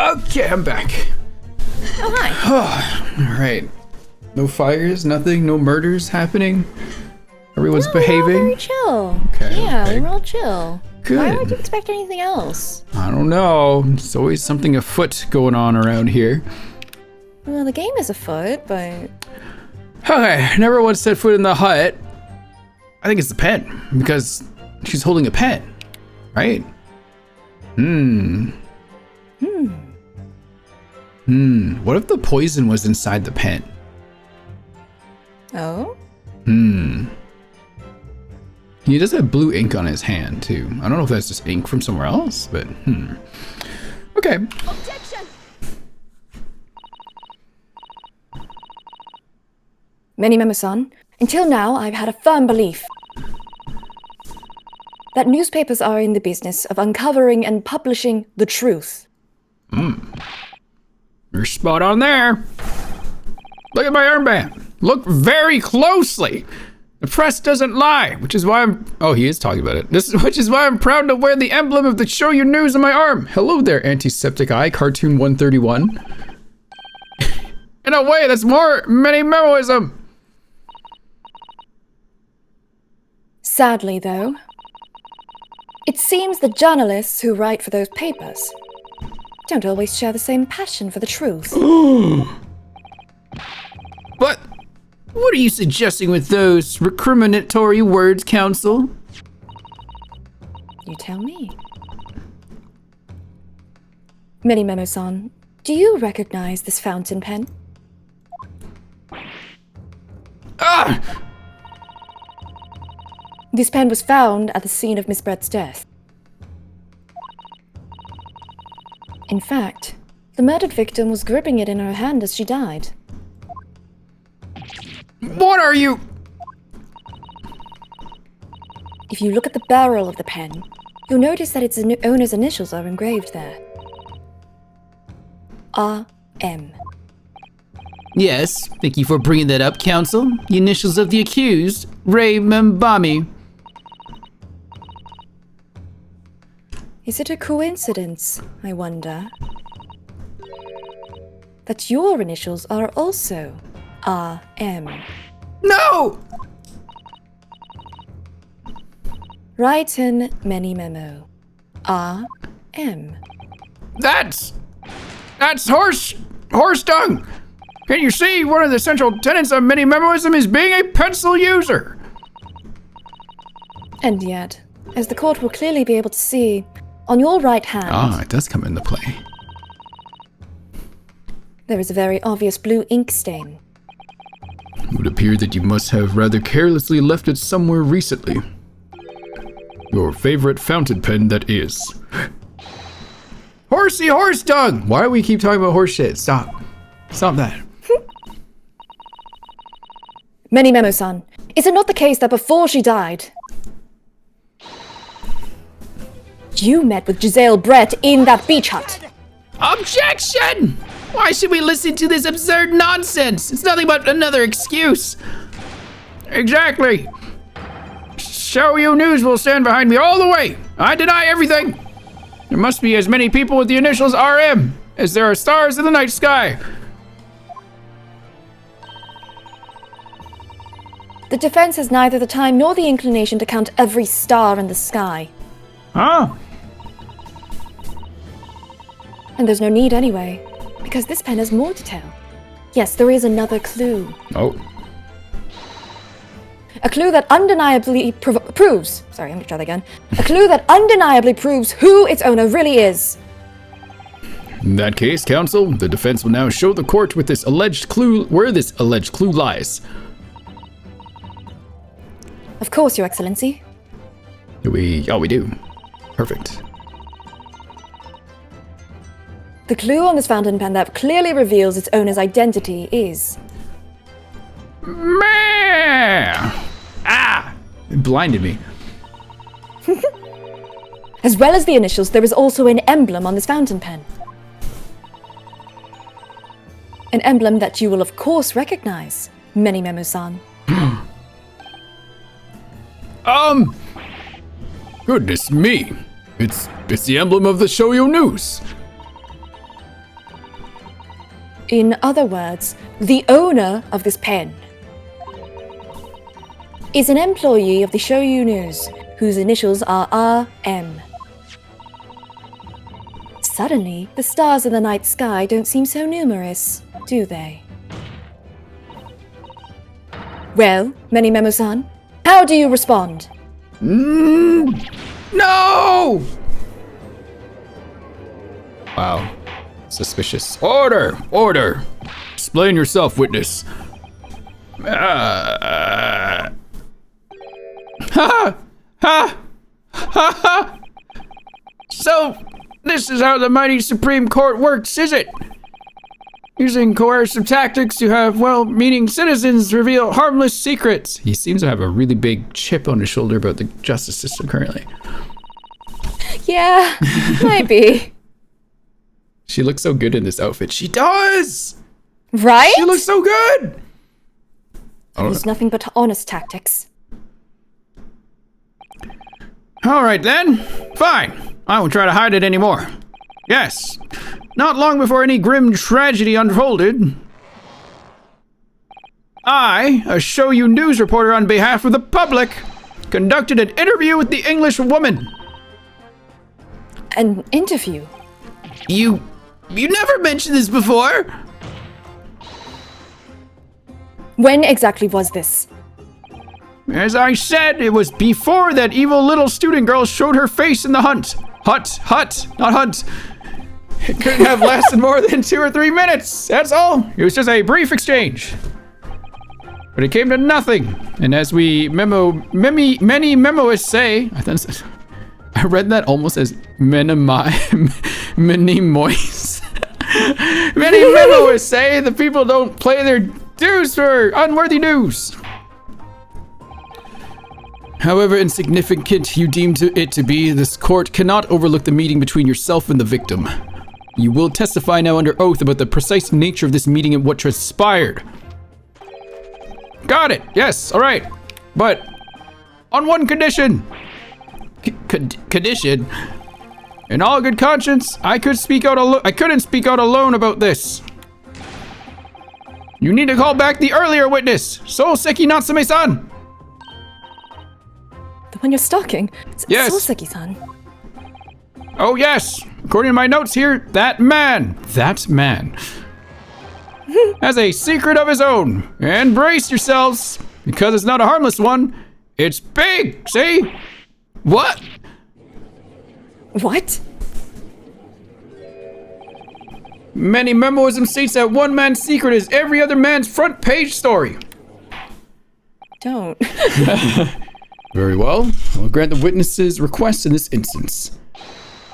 Okay, I'm back. Oh, hi. All right. No fires, nothing, no murders happening. Everyone's No, we're all behaving. very chill. Okay, Yeah, okay. we're all chill. Good. Why would you expect anything else? I don't know. There's always something afoot going on around here. Well, the game is afoot, but Okay, never once set foot in the hut. I think it's the pen because she's holding a pen, right? What if the poison was inside the pen? oh, He does have blue ink on his hand too. I don't know if that's just ink from somewhere else, but Okay. Objection! Many Memo-san, until now I've had a firm belief that newspapers are in the business of uncovering and publishing the truth. You're spot on there. Look at my armband. Look very closely. The press doesn't lie, which is why I'm... Oh, he is talking about it. Which is why I'm proud to wear the emblem of the Shoyu News on my arm. Hello there, Antiseptic Eye, Cartoon 131. In a way, that's more many memoism. Sadly, though, it seems the journalists who write for those papers don't always share the same passion for the truth. But what are you suggesting with those recriminatory words, Counsel? You tell me. Many Memo-san, do you recognize this fountain pen? Ah! This pen was found at the scene of Miss Brett's death. In fact, the murdered victim was gripping it in her hand as she died. What are you... If you look at the barrel of the pen, you'll notice that its owner's initials are engraved there. R.M. Yes, thank you for bringing that up, Counsel. The initials of the accused, Ray Membami. Is it a coincidence, I wonder, that your initials are also R.M.? No! Write in Many Memo. R.M. That's horse dung. Can't you see one of the central tenets of many memoism is being a pencil user? And yet, as the court will clearly be able to see, on your right hand, It does come into play. there is a very obvious blue ink stain. It would appear that you must have rather carelessly left it somewhere recently. Your favorite fountain pen, that is. Horsey horse dung! Why do we keep talking about horse shit? Stop. Stop that. Many Memo-san, is it not the case that before she died, you met with Giselle Brett in that beach hut? Objection! Why should we listen to this absurd nonsense? It's nothing but another excuse. Exactly. Shoyu News will stand behind me all the way. I deny everything. There must be as many people with the initials RM as there are stars in the night sky. The defense has neither the time nor the inclination to count every star in the sky. Huh? And there's no need anyway, because this pen has more to tell. Yes, there is another clue. Oh. A clue that undeniably proves... Sorry, I'm gonna try that again. A clue that undeniably proves who its owner really is. In that case, counsel, the defense will now show the court with this alleged clue where this alleged clue lies. Of course, Your Excellency. We do. Perfect. The clue on this fountain pen that clearly reveals its owner's identity is... Meh! Ah! It blinded me. As well as the initials, there is also an emblem on this fountain pen. An emblem that you will of course recognize, Many Memo-san. Goodness me. It's the emblem of the Shoyu News. In other words, the owner of this pen is an employee of the Shoyu News, whose initials are RM. Suddenly, the stars in the night sky don't seem so numerous, do they? Well, Memo-san, how do you respond? No! Wow. Suspicious. Order! Order! Explain yourself, witness. Ha! Ha! Ha! Ha! So, this is how the mighty Supreme Court works, is it? Using coercive tactics to have well-meaning citizens reveal harmless secrets. He seems to have a really big chip on his shoulder about the justice system currently. Yeah, might be. She looks so good in this outfit. She does! Right? She looks so good! There's nothing but honest tactics. Alright then. Fine. I won't try to hide it anymore. Yes. Not long before any grim tragedy unfolded, I, a Shoyu News reporter on behalf of the public, conducted an interview with the English woman. An interview? You never mentioned this before? When exactly was this? As I said, it was before that evil little student girl showed her face in the hut, not hunt. It couldn't have lasted more than 2 or 3 minutes, that's all. It was just a brief exchange. But it came to nothing. And as many memoists say, I read that almost as many moist. Many memoists say the people don't play their dues for unworthy news. However insignificant you deem it to be, this court cannot overlook the meeting between yourself and the victim. You will testify now under oath about the precise nature of this meeting and what transpired. Got it. Yes. All right. But on one condition. Condition. In all good conscience, I couldn't speak out alone about this. You need to call back the earlier witness, Souseki Natsume-san. The one you're stalking? Yes. Souseki-san. Oh yes. According to my notes here, that man has a secret of his own. And brace yourselves, because it's not a harmless one. It's big, see? What? What? Many memoism states that one man's secret is every other man's front page story. Don't. Very well. I'll grant the witness's request in this instance.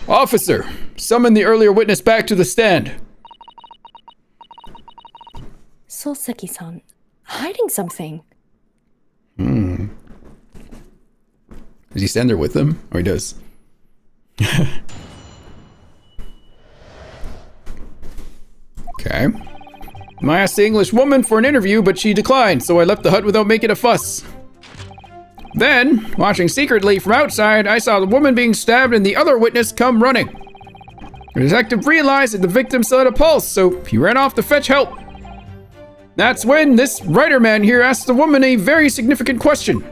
Officer, summon the earlier witness back to the stand. Souseki-san, hiding something. Does he stand there with them? Or he does? Okay. I asked the English woman for an interview, but she declined, so I left the hut without making a fuss. Then, watching secretly from outside, I saw the woman being stabbed and the other witness come running. The detective realized that the victim still had a pulse, so he ran off to fetch help. That's when this writer man here asked the woman a very significant question.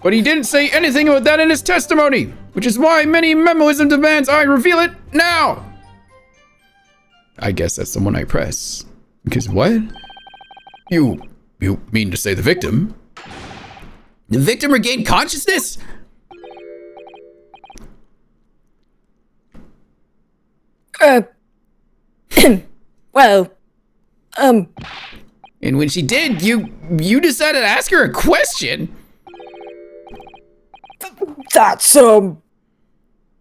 But he didn't say anything about that in his testimony, which is why many memoism demands I reveal it now. I guess that's the one I press. Because what? You mean to say the victim? The victim regained consciousness? Well, And when she did, you decided to ask her a question? That's,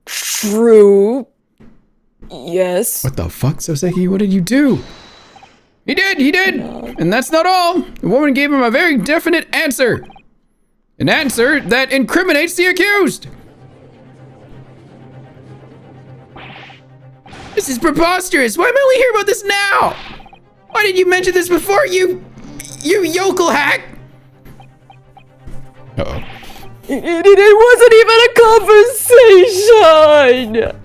true. Yes. What the fuck, Souseki? What did you do? He did! And that's not all. The woman gave him a very definite answer. An answer that incriminates the accused. This is preposterous. Why am I only hearing about this now? Why did you mention this before, you yokel hack? Uh-oh. It wasn't even a conversation.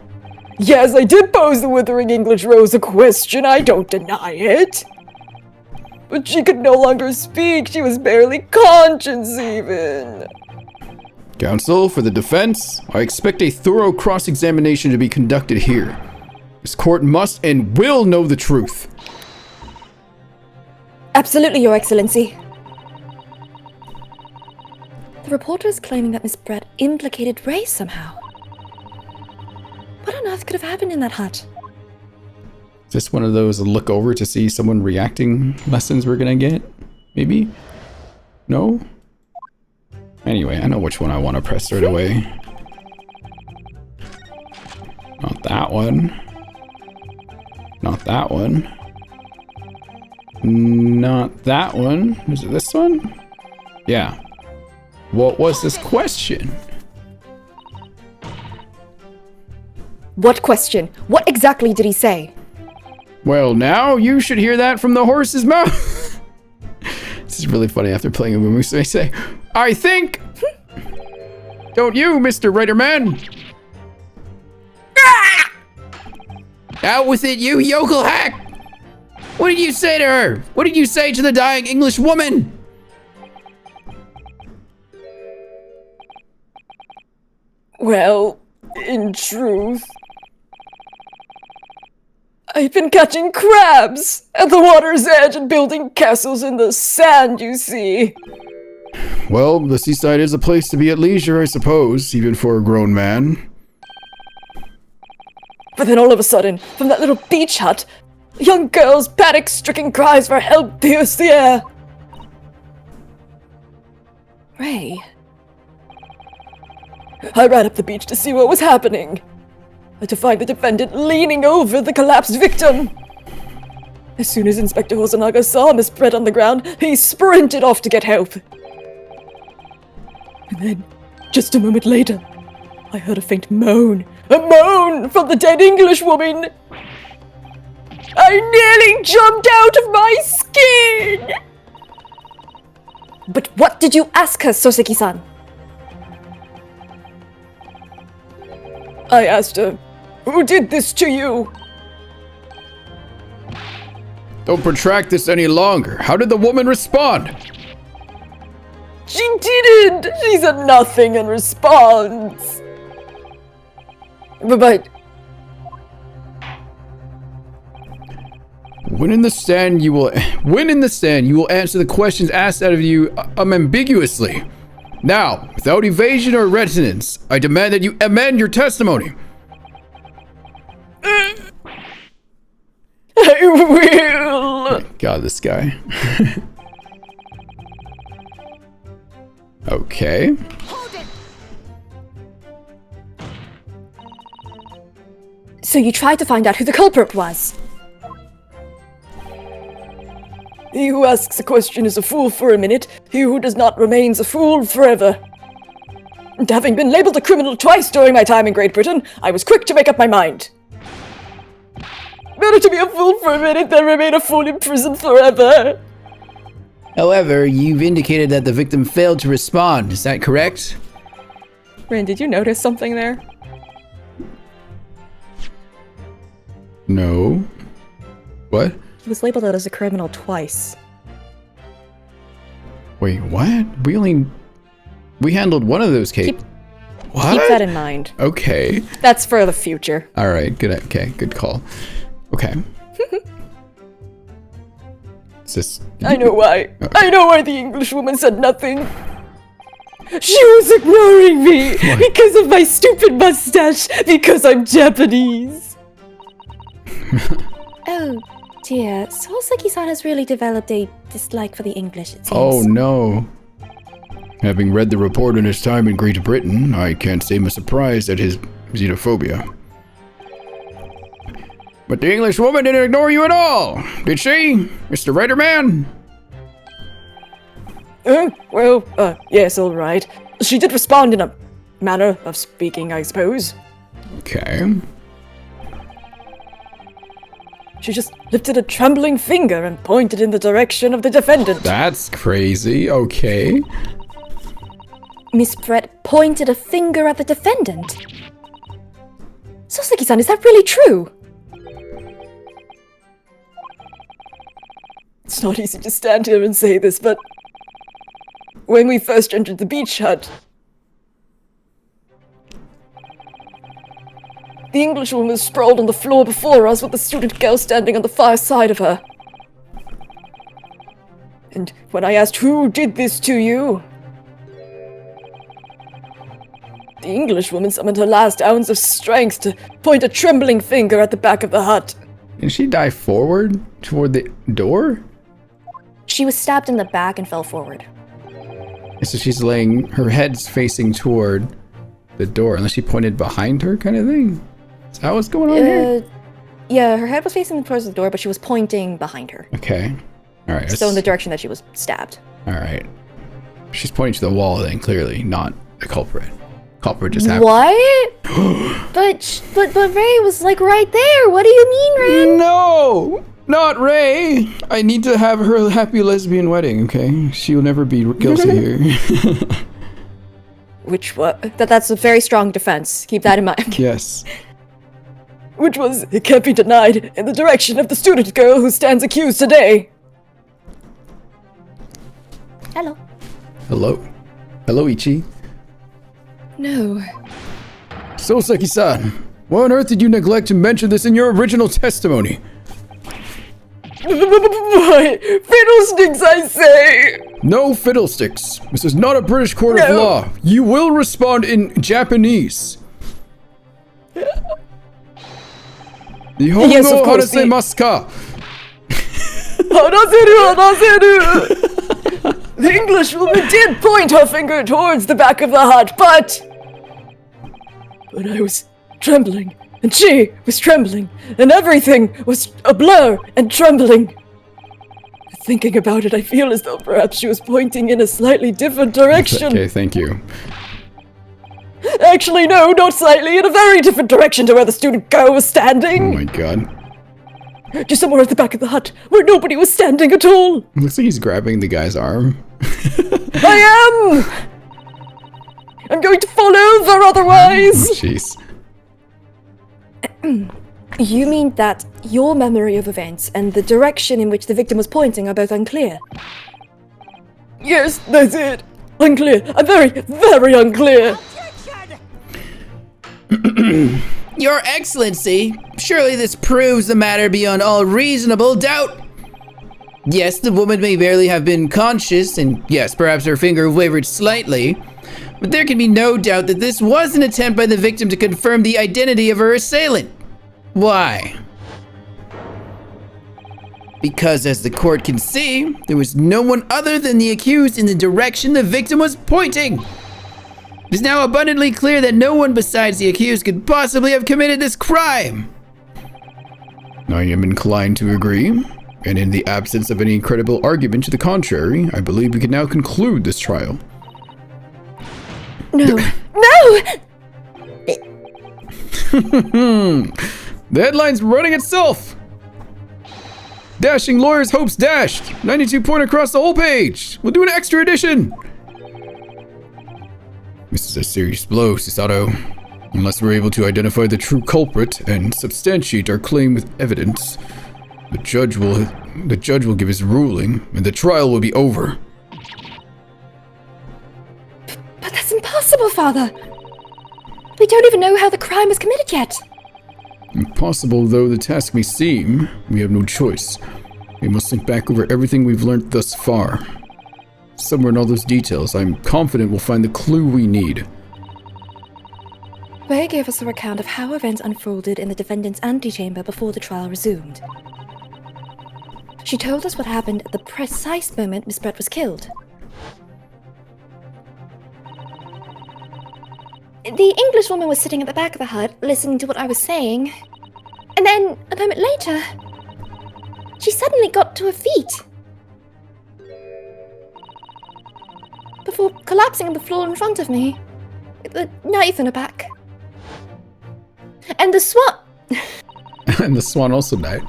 Yes, I did pose the Withering English Rose a question, I don't deny it. But she could no longer speak, she was barely conscious even. Counsel, for the defense, I expect a thorough cross-examination to be conducted here. This court must and will know the truth. Absolutely, Your Excellency. The reporter is claiming that Miss Brett implicated Ray somehow. What on earth could have happened in that hut? Is this one of those look over to see someone reacting lessons we're gonna get? Maybe? No? Anyway, I know which one I want to press right away. Not that one. Not that one. Not that one. Is it this one? Yeah. What was this question? What question? What exactly did he say? Well, now you should hear that from the horse's mouth. This is really funny after playing a movie. So they say, I think. Don't you, Mr. Writer Man? Out with it, you yokel hack! What did you say to her? What did you say to the dying English woman? Well, in truth, I've been catching crabs at the water's edge and building castles in the sand, you see. Well, the seaside is a place to be at leisure, I suppose, even for a grown man. But then all of a sudden, from that little beach hut, a young girl's panic-stricken cries for help pierced the air. Ray? I ran up the beach to see what was happening, and to find the defendant leaning over the collapsed victim. As soon as Inspector Hosonaga saw Miss Brett on the ground, he sprinted off to get help. And then, just a moment later, I heard a faint moan. A moan from the dead English woman! I nearly jumped out of my skin! But what did you ask her, Soseki-san? I asked her, who did this to you? Don't protract this any longer. How did the woman respond? She didn't! She said nothing in response. But When in the stand, you will answer the questions asked out of you ambiguously. Now, without evasion or reticence, I demand that you amend your testimony. I will. God, this guy. Okay. Hold it! So you tried to find out who the culprit was? He who asks a question is a fool for a minute. He who does not remains a fool forever. And having been labeled a criminal twice during my time in Great Britain, I was quick to make up my mind. Better to be a fool for a minute than remain a fool in prison forever. However, you've indicated that the victim failed to respond. Is that correct? Rin, did you notice something there? No. What? He was labeled as a criminal twice. Wait, what? We handled one of those cases. What? Keep that in mind. Okay. That's for the future. All right. Good. Okay. Good call. Okay. Is this? I know why. I know why the English woman said nothing. She was ignoring me because of my stupid mustache, because I'm Japanese. Oh dear, Soseki-san has really developed a dislike for the English, it seems. Oh no. Having read the report on his time in Great Britain, I can't say I'm surprised at his xenophobia. But the English woman didn't ignore you at all, did she, Mr. Writer Man? Yes, all right. She did respond in a manner of speaking, I suppose. Okay. She just lifted a trembling finger and pointed in the direction of the defendant. That's crazy. Okay. Miss Brett pointed a finger at the defendant. Soseki-san, is that really true? It's not easy to stand here and say this, but when we first entered the beach hut, the Englishwoman was sprawled on the floor before us with the student girl standing on the far side of her. And when I asked who did this to you, the Englishwoman summoned her last ounce of strength to point a trembling finger at the back of the hut. Did she dive forward toward the door? She was stabbed in the back and fell forward. So she's laying, her head's facing toward the door, unless she pointed behind her, kind of thing. Is that what's going on here? Yeah, her head was facing towards the door, but she was pointing behind her. Okay. All right. So in the direction that she was stabbed. All right. She's pointing to the wall then, clearly, not the culprit. Culprit just happened. What? but Ray was like right there. What do you mean, Ray? No! Not Ray! I need to have her happy lesbian wedding, okay? She will never be guilty here. Which was, That's a very strong defense. Keep that in mind. Yes. which was, it can't be denied, in the direction of the student girl who stands accused today. Hello. Hello. Hello, Ichi. No. Soseki-san, why on earth did you neglect to mention this in your original testimony? Fiddlesticks, I say! No fiddlesticks. This is not a British court of No. law. You will respond in Japanese. Yes, of course, Harasemasu ka? The Englishwoman did point her finger towards the back of the hut, but I was trembling, and she was trembling, and everything was a blur and trembling. Thinking about it, I feel as though perhaps she was pointing in a slightly different direction. Okay, thank you. Actually, no, not slightly, in a very different direction to where the student girl was Oh standing. my god. Just somewhere at the back of the hut, where nobody was standing at all. Looks like he's grabbing the guy's arm. I am! I'm going to fall over otherwise! Jeez. You mean that your memory of events and the direction in which the victim was pointing are both unclear? Yes, that's it. Unclear. I'm very, very unclear. Your Excellency, surely this proves the matter beyond all reasonable doubt. Yes, the woman may barely have been conscious, and yes, perhaps her finger wavered slightly, but there can be no doubt that this was an attempt by the victim to confirm the identity of her assailant. Why? Because as the court can see, there was no one other than the accused in the direction the victim was pointing. It is now abundantly clear that no one besides the accused could possibly have committed this crime. I am inclined to agree, and in the absence of any credible argument to the contrary, I believe we can now conclude this trial. No. The headline's running itself! Dashing lawyer's hopes dashed! 92 point across the whole page! We'll do an extra edition! This is a serious blow, Cisato. Unless we're able to identify the true culprit and substantiate our claim with evidence, the judge will give his ruling, and the trial will be over. But that's impossible, Father. We don't even know how the crime was committed yet. Impossible though the task may seem, we have no choice. We must think back over everything we've learned thus far. Somewhere in all those details, I'm confident we'll find the clue we need. Ray gave us a recount of how events unfolded in the defendant's antechamber before the trial resumed. She told us what happened at the precise moment Miss Brett was killed. The Englishwoman was sitting at the back of the hut, listening to what I was saying. And then, a moment later, she suddenly got to her feet. Before collapsing on the floor in front of me, with a knife in her back. And the swan... And the swan also died.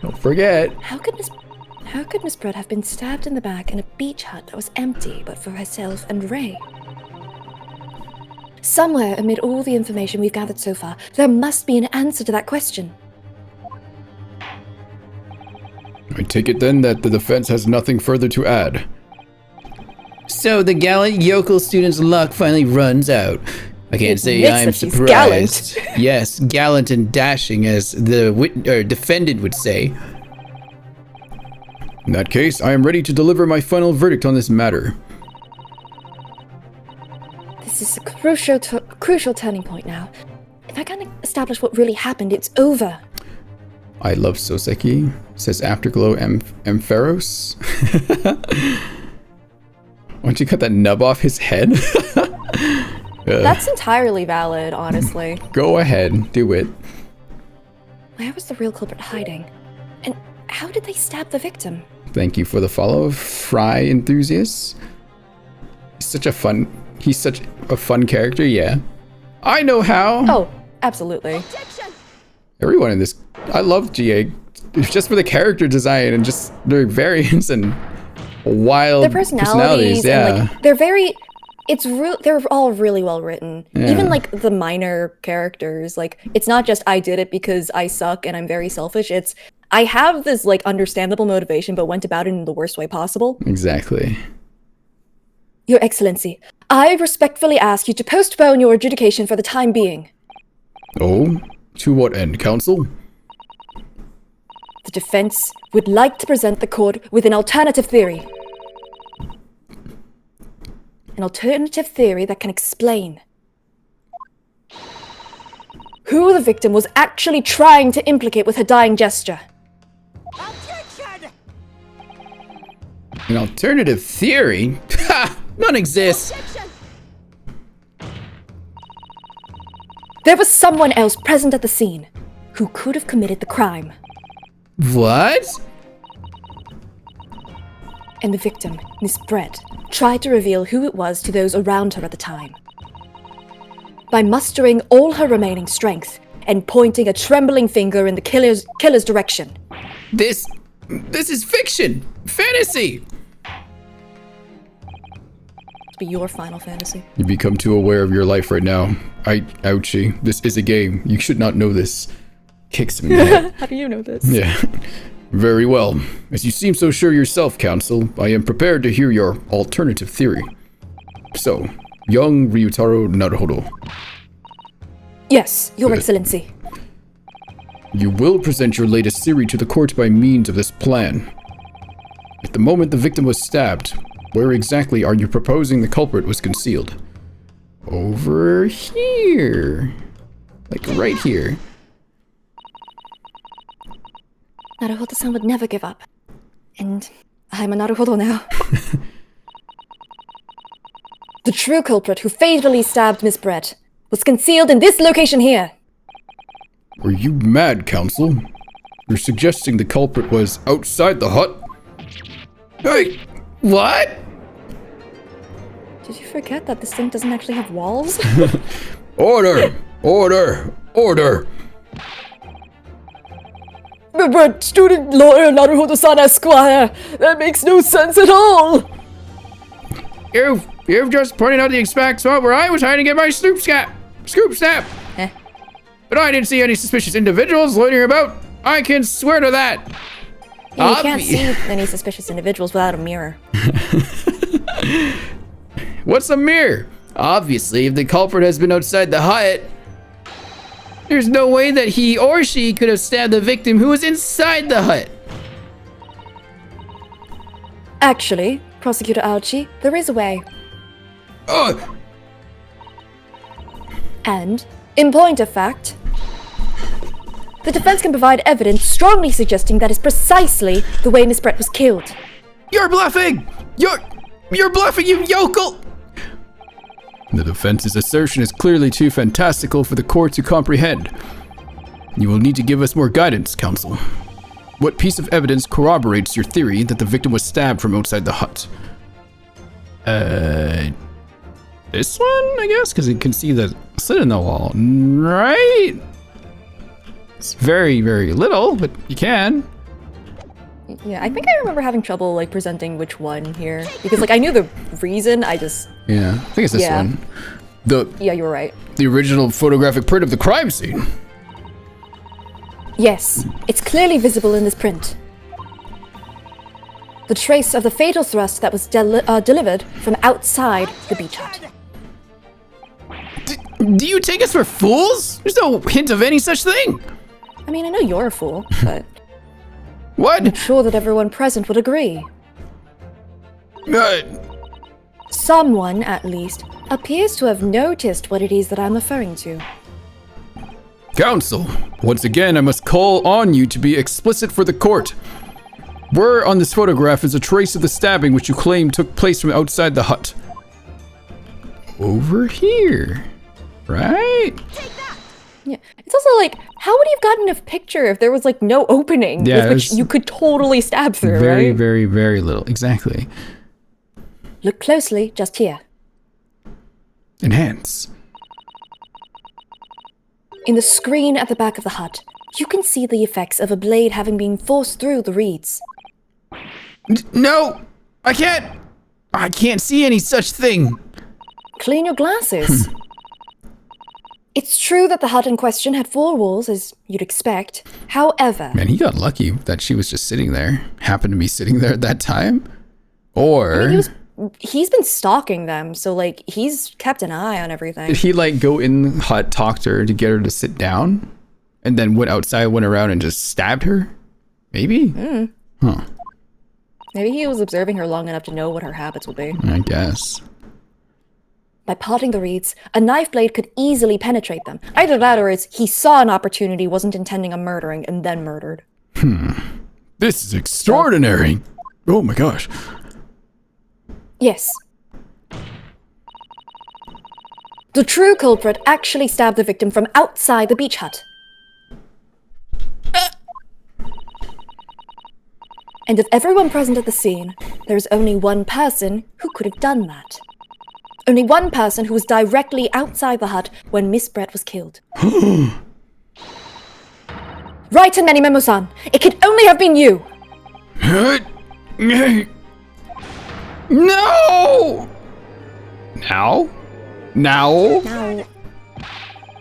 Don't forget. How could Miss Brett have been stabbed in the back in a beach hut that was empty but for herself and Ray? Somewhere amid all the information we've gathered so far, there must be an answer to that question. I take it then that the defense has nothing further to add. So the gallant yokel student's luck finally runs out. I can't say Admits I'm that she's surprised. Yes, gallant and dashing, as the defendant would say. In that case, I am ready to deliver my final verdict on this matter. This is a crucial turning point now. If I can't establish what really happened, it's over. I love Soseki, says Afterglow Ampharos. Why don't you cut that nub off his head? That's entirely valid, honestly. Go ahead, do it. Where was the real culprit hiding? And how did they stab the victim? Thank you for the follow, Fry Enthusiast. He's such a fun character, yeah. I know how. Oh, absolutely. Objection! Everyone in this, I love GA. It's just for the character design and just their variants and wild Their personalities, yeah. and like they're all really well written. Yeah. Even like the minor characters, like it's not just I did it because I suck and I'm very selfish. It's I have this like understandable motivation, but went about it in the worst way possible. Exactly. Your Excellency, I respectfully ask you to postpone your adjudication for the time being. Oh, to what end, counsel? The defense would like to present the court with an alternative theory. An alternative theory that can explain who the victim was actually trying to implicate with her dying gesture. Objection! An alternative theory? Ha! None exists. Objection! There was someone else present at the scene who could have committed the crime. What? And the victim, Miss Brett, tried to reveal who it was to those around her at the time. By mustering all her remaining strength and pointing a trembling finger in the killer's direction. This is fiction! Fantasy! To be your final fantasy. You become too aware of your life right now. Ouchie, this is a game. You should not know this. Kicks him in the head. How do you know this? Yeah. Very well. As you seem so sure yourself, counsel, I am prepared to hear your alternative theory. So, young Ryutaro Naruhodo. Yes, Your Good. Excellency. You will present your latest theory to the court by means of this plan. At the moment the victim was stabbed, where exactly are you proposing the culprit was concealed? Over here. Like right here. Naruhodo-san would never give up. And I'm a Naruhodo now. The true culprit who fatally stabbed Miss Brett was concealed in this location here. Are you mad, counsel? You're suggesting the culprit was outside the hut? Hey, what? Did you forget that this thing doesn't actually have walls? Order! Order! Order! But student lawyer Naruhodo-san Esquire, that makes no sense at all! You've just pointed out the exact spot where I was hiding to get my scoop snap. Eh. But I didn't see any suspicious individuals loitering about. I can swear to that. You can't see any suspicious individuals without a mirror. What's a mirror? Obviously, if the culprit has been outside the hut, there's no way that he or she could have stabbed the victim who was inside the hut. Actually, Prosecutor Aochi, there is a way. Ugh! And, in point of fact, the defense can provide evidence strongly suggesting that is precisely the way Miss Brett was killed. You're bluffing! You're bluffing, you yokel! The defense's assertion is clearly too fantastical for the court to comprehend. You will need to give us more guidance, counsel. What piece of evidence corroborates your theory that the victim was stabbed from outside the hut? This one, I guess, because you can see the slit in the wall, right? It's very, very little, but you can. Yeah, I think I remember having trouble like presenting which one here because like I knew the reason. I just Yeah, I think it's this Yeah. one. Yeah, you were right. The original photographic print of the crime scene. Yes, it's clearly visible in this print. The trace of the fatal thrust that was delivered from outside the beach hut. Do you take us for fools? There's no hint of any such thing. I mean, I know you're a fool, but What? I'm sure that everyone present would agree. Someone, at least, appears to have noticed what it is that I'm referring to. Counsel, once again, I must call on you to be explicit for the court. Where on this photograph is a trace of the stabbing which you claim took place from outside the hut? Over here, right? Yeah, it's also like, how would you have gotten a picture if there was like no opening Yeah, with which there's you could totally stab through, Very, right? very, very little. Exactly. Look closely, just here. Enhance. In the screen at the back of the hut, you can see the effects of a blade having been forced through the reeds. No, I can't see any such thing. Clean your glasses. It's true that the hut in question had 4 walls, as you'd expect. However, Man, he got lucky that she was just sitting there. Happened to be sitting there at that time. Or he's been stalking them, so like he's kept an eye on everything. did he like go in the hut, talk to her to get her to sit down, and then went outside, went around and just stabbed her? Maybe? Huh. Maybe he was observing her long enough to know what her habits would be. I guess. By parting the reeds, a knife blade could easily penetrate them. Either that or it's he saw an opportunity, wasn't intending on murdering, and then murdered. This is extraordinary. Oh my gosh. Yes. The true culprit actually stabbed the victim from outside the beach hut. And of everyone present at the scene, there is only one person who could have done that. Only one person who was directly outside the hut when Miss Brett was killed. Right, Many Memo-san. It could only have been you. No! Now? Now,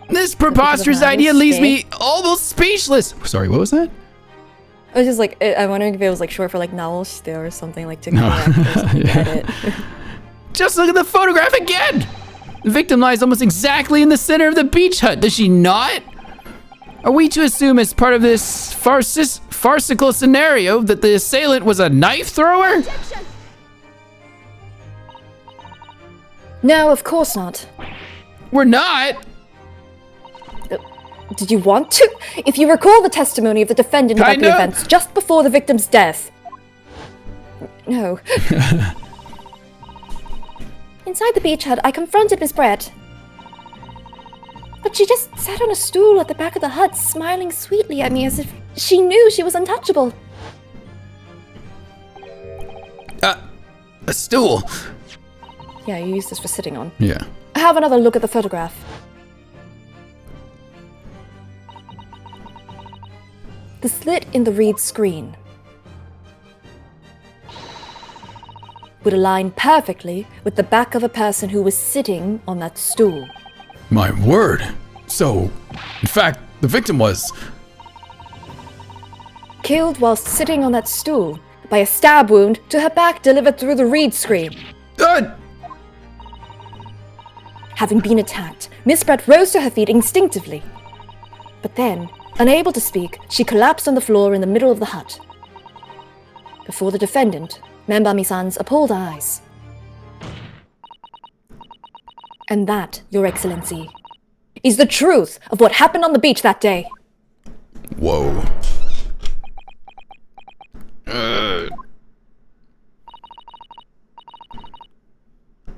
This preposterous idea leaves me almost speechless. Sorry, what was that? I was just like, I'm wondering if it was like short for like naoshite or something, like to correct or something. Get it. Just look at the photograph again! The victim lies almost exactly in the center of the beach hut, does she not? Are we to assume as part of this farcical scenario that the assailant was a knife thrower? No, of course not. We're not! Did you want to? If you recall the testimony of the defendant about the events just before the victim's death. No. Inside the beach hut, I confronted Miss Brett. But she just sat on a stool at the back of the hut, smiling sweetly at me as if she knew she was untouchable. A stool. Yeah, you used this for sitting on. Yeah. Have another look at the photograph. The slit in the reed screen would align perfectly with the back of a person who was sitting on that stool. My word. So, in fact, the victim was... Killed whilst sitting on that stool by a stab wound to her back delivered through the reed screen. Having been attacked, Miss Brett rose to her feet instinctively. But then, unable to speak, she collapsed on the floor in the middle of the hut. Before the defendant, Membami-san's appalled eyes. And that, Your Excellency, is the truth of what happened on the beach that day. Whoa.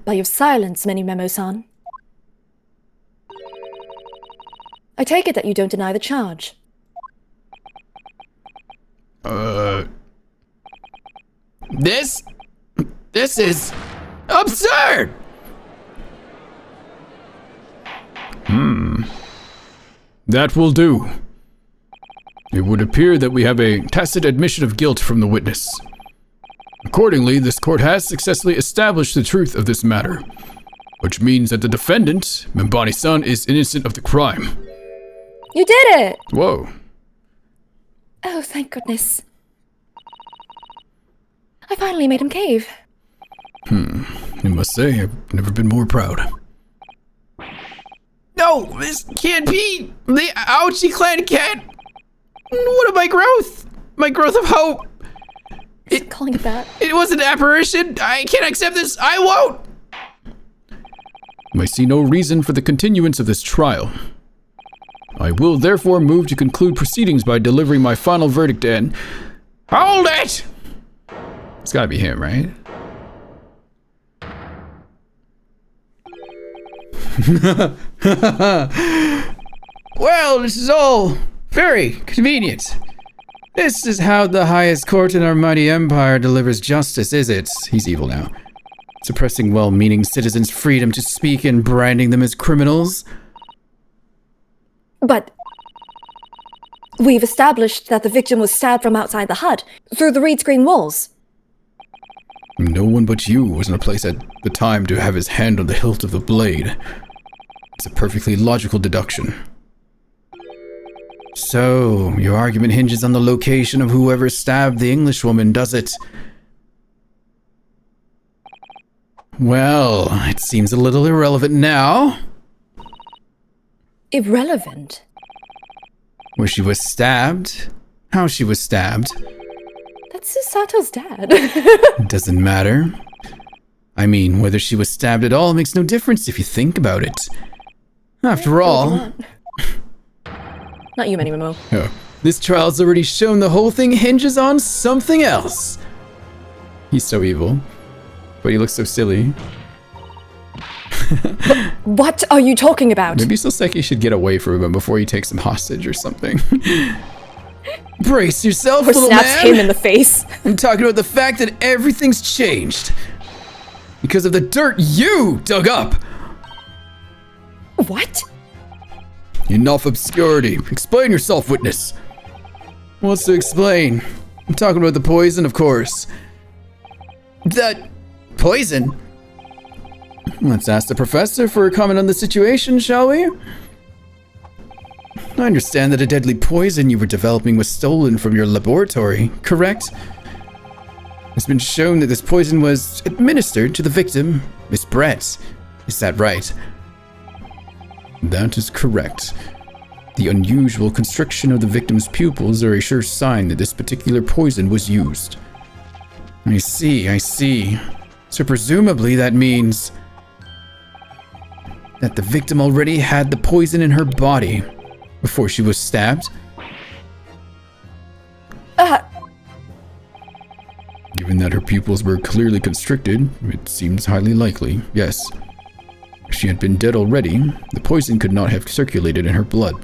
By your silence, Many Memo-san. I take it that you don't deny the charge. This is absurd! That will do. It would appear that we have a tacit admission of guilt from the witness. Accordingly, this court has successfully established the truth of this matter. which means that the defendant, Mbani-san, is innocent of the crime. You did it! Whoa. Oh, thank goodness. I finally made him cave. I must say, I've never been more proud. No, this can't be! The Ouchie clan can't! What of my growth? My growth of hope! Calling it that. It was an apparition! I can't accept this! I won't! I see no reason for the continuance of this trial. I will therefore move to conclude proceedings by delivering my final verdict and... Hold it! It's gotta be him, right? Well, this is all very convenient. This is how the highest court in our mighty empire delivers justice, is it? He's evil now. Suppressing well-meaning citizens' freedom to speak and branding them as criminals. But we've established that the victim was stabbed from outside the hut, through the reed screen walls. No one but you was in a place at the time to have his hand on the hilt of the blade. It's a perfectly logical deduction. So, your argument hinges on the location of whoever stabbed the Englishwoman, does it? Well, it seems a little irrelevant now. Irrelevant? Where she was stabbed, how she was stabbed. That's Sato's dad. It doesn't matter. I mean, whether she was stabbed at all makes no difference if you think about it. After all... Not you, Manny Momo. Oh, this trial's already shown the whole thing hinges on something else. He's so evil, but he looks so silly. What are you talking about? Maybe Soseki should get away from him before he takes him hostage or something. Brace yourself, Or little snaps man. him in the face. I'm talking about the fact that everything's changed. Because of the dirt you dug up. What? Enough obscurity. Explain yourself, witness. What's to explain? I'm talking about the poison, of course. The poison? Let's ask the professor for a comment on the situation, shall we? I understand that a deadly poison you were developing was stolen from your laboratory, correct? It's been shown that this poison was administered to the victim, Miss Brett. Is that right? That is correct. The unusual constriction of the victim's pupils are a sure sign that this particular poison was used. I see. So presumably that means that the victim already had the poison in her body before she was stabbed? Given that her pupils were clearly constricted, it seems highly likely, yes. If she had been dead already, the poison could not have circulated in her blood.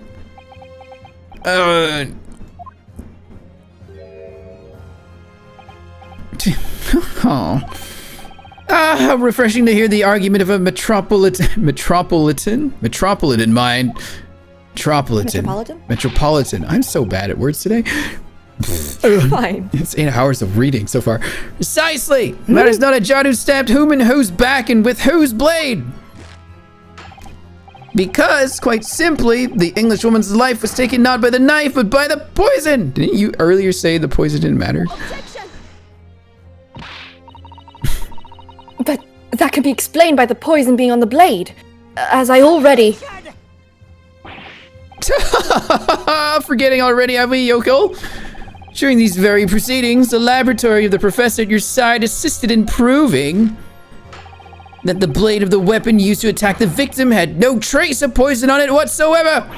How refreshing to hear the argument of a metropolitan mind. Metropolitan. I'm so bad at words today. Fine. It's 8 hours of reading so far. Precisely! Matters not a jot who stabbed whom and whose back and with whose blade. Because, quite simply, the Englishwoman's life was taken not by the knife, but by the poison! Didn't you earlier say the poison didn't matter? But that can be explained by the poison being on the blade. As I already... Forgetting already, have we, Yoko? During these very proceedings, the laboratory of the professor at your side assisted in proving that the blade of the weapon used to attack the victim had no trace of poison on it whatsoever.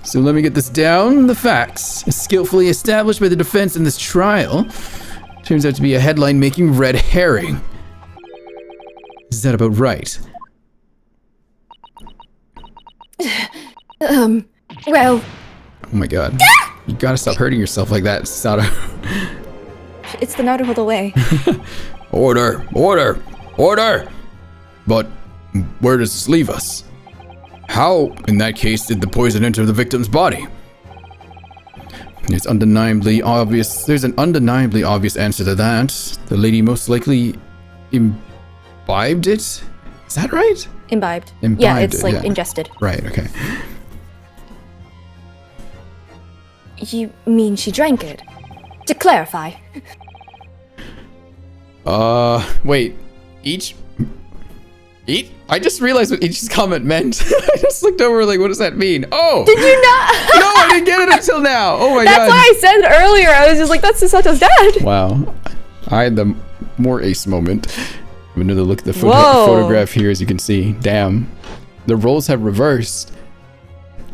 So let me get this down. The facts, skillfully established by the defense in this trial, turns out to be a headline-making red herring. Is that about right? Well... Oh my god. You gotta stop hurting yourself like that, Sato. It's the Naruhodo way. Order! Order! Order! But where does this leave us? How, in that case, did the poison enter the victim's body? There's an undeniably obvious answer to that. The lady most likely imbibed it? Is that right? Imbibed. Imbibed Yeah, it's it, like yeah. ingested. Right, okay. You mean she drank it? To clarify. Wait. Eat? I just realized what each's comment meant. I just looked over like, what does that mean? Oh! Did you not? No, I didn't get it until now. Oh my god. That's why I said earlier. I was just like, that's Sasato's dad. Wow. I had the more ace moment. Another look at the Whoa. photograph here, as you can see. Damn. The roles have reversed.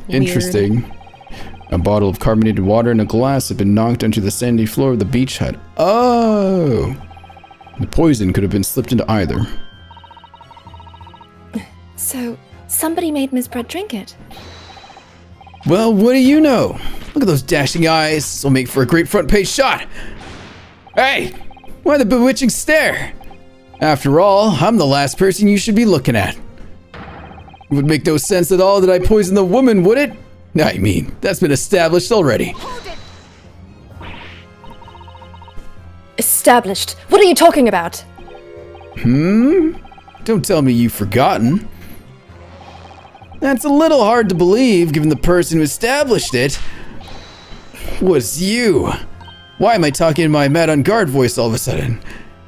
Weird. Interesting. A bottle of carbonated water and a glass had been knocked onto the sandy floor of the beach hut. Oh! The poison could have been slipped into either. So, somebody made Miss Brett drink it. Well, what do you know? Look at those dashing eyes. This will make for a great front page shot. Hey! Why the bewitching stare? After all, I'm the last person you should be looking at. It would make no sense at all that I poisoned the woman, would it? I mean, that's been established already. Established. What are you talking about? Don't tell me you've forgotten. That's a little hard to believe, given the person who established it was you. Why am I talking in my mad on guard voice all of a sudden?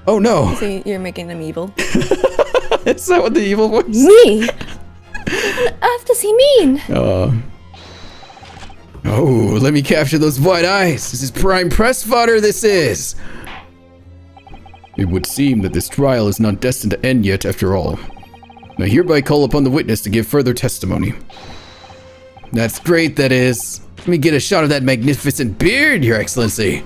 Oh no. So you're making them evil. Is that what the evil voice? Me? What on earth does he mean? Oh, let me capture those wide eyes. This is prime press fodder, this is. It would seem that this trial is not destined to end yet after all. I hereby call upon the witness to give further testimony. That's great, that is. Let me get a shot of that magnificent beard, Your Excellency.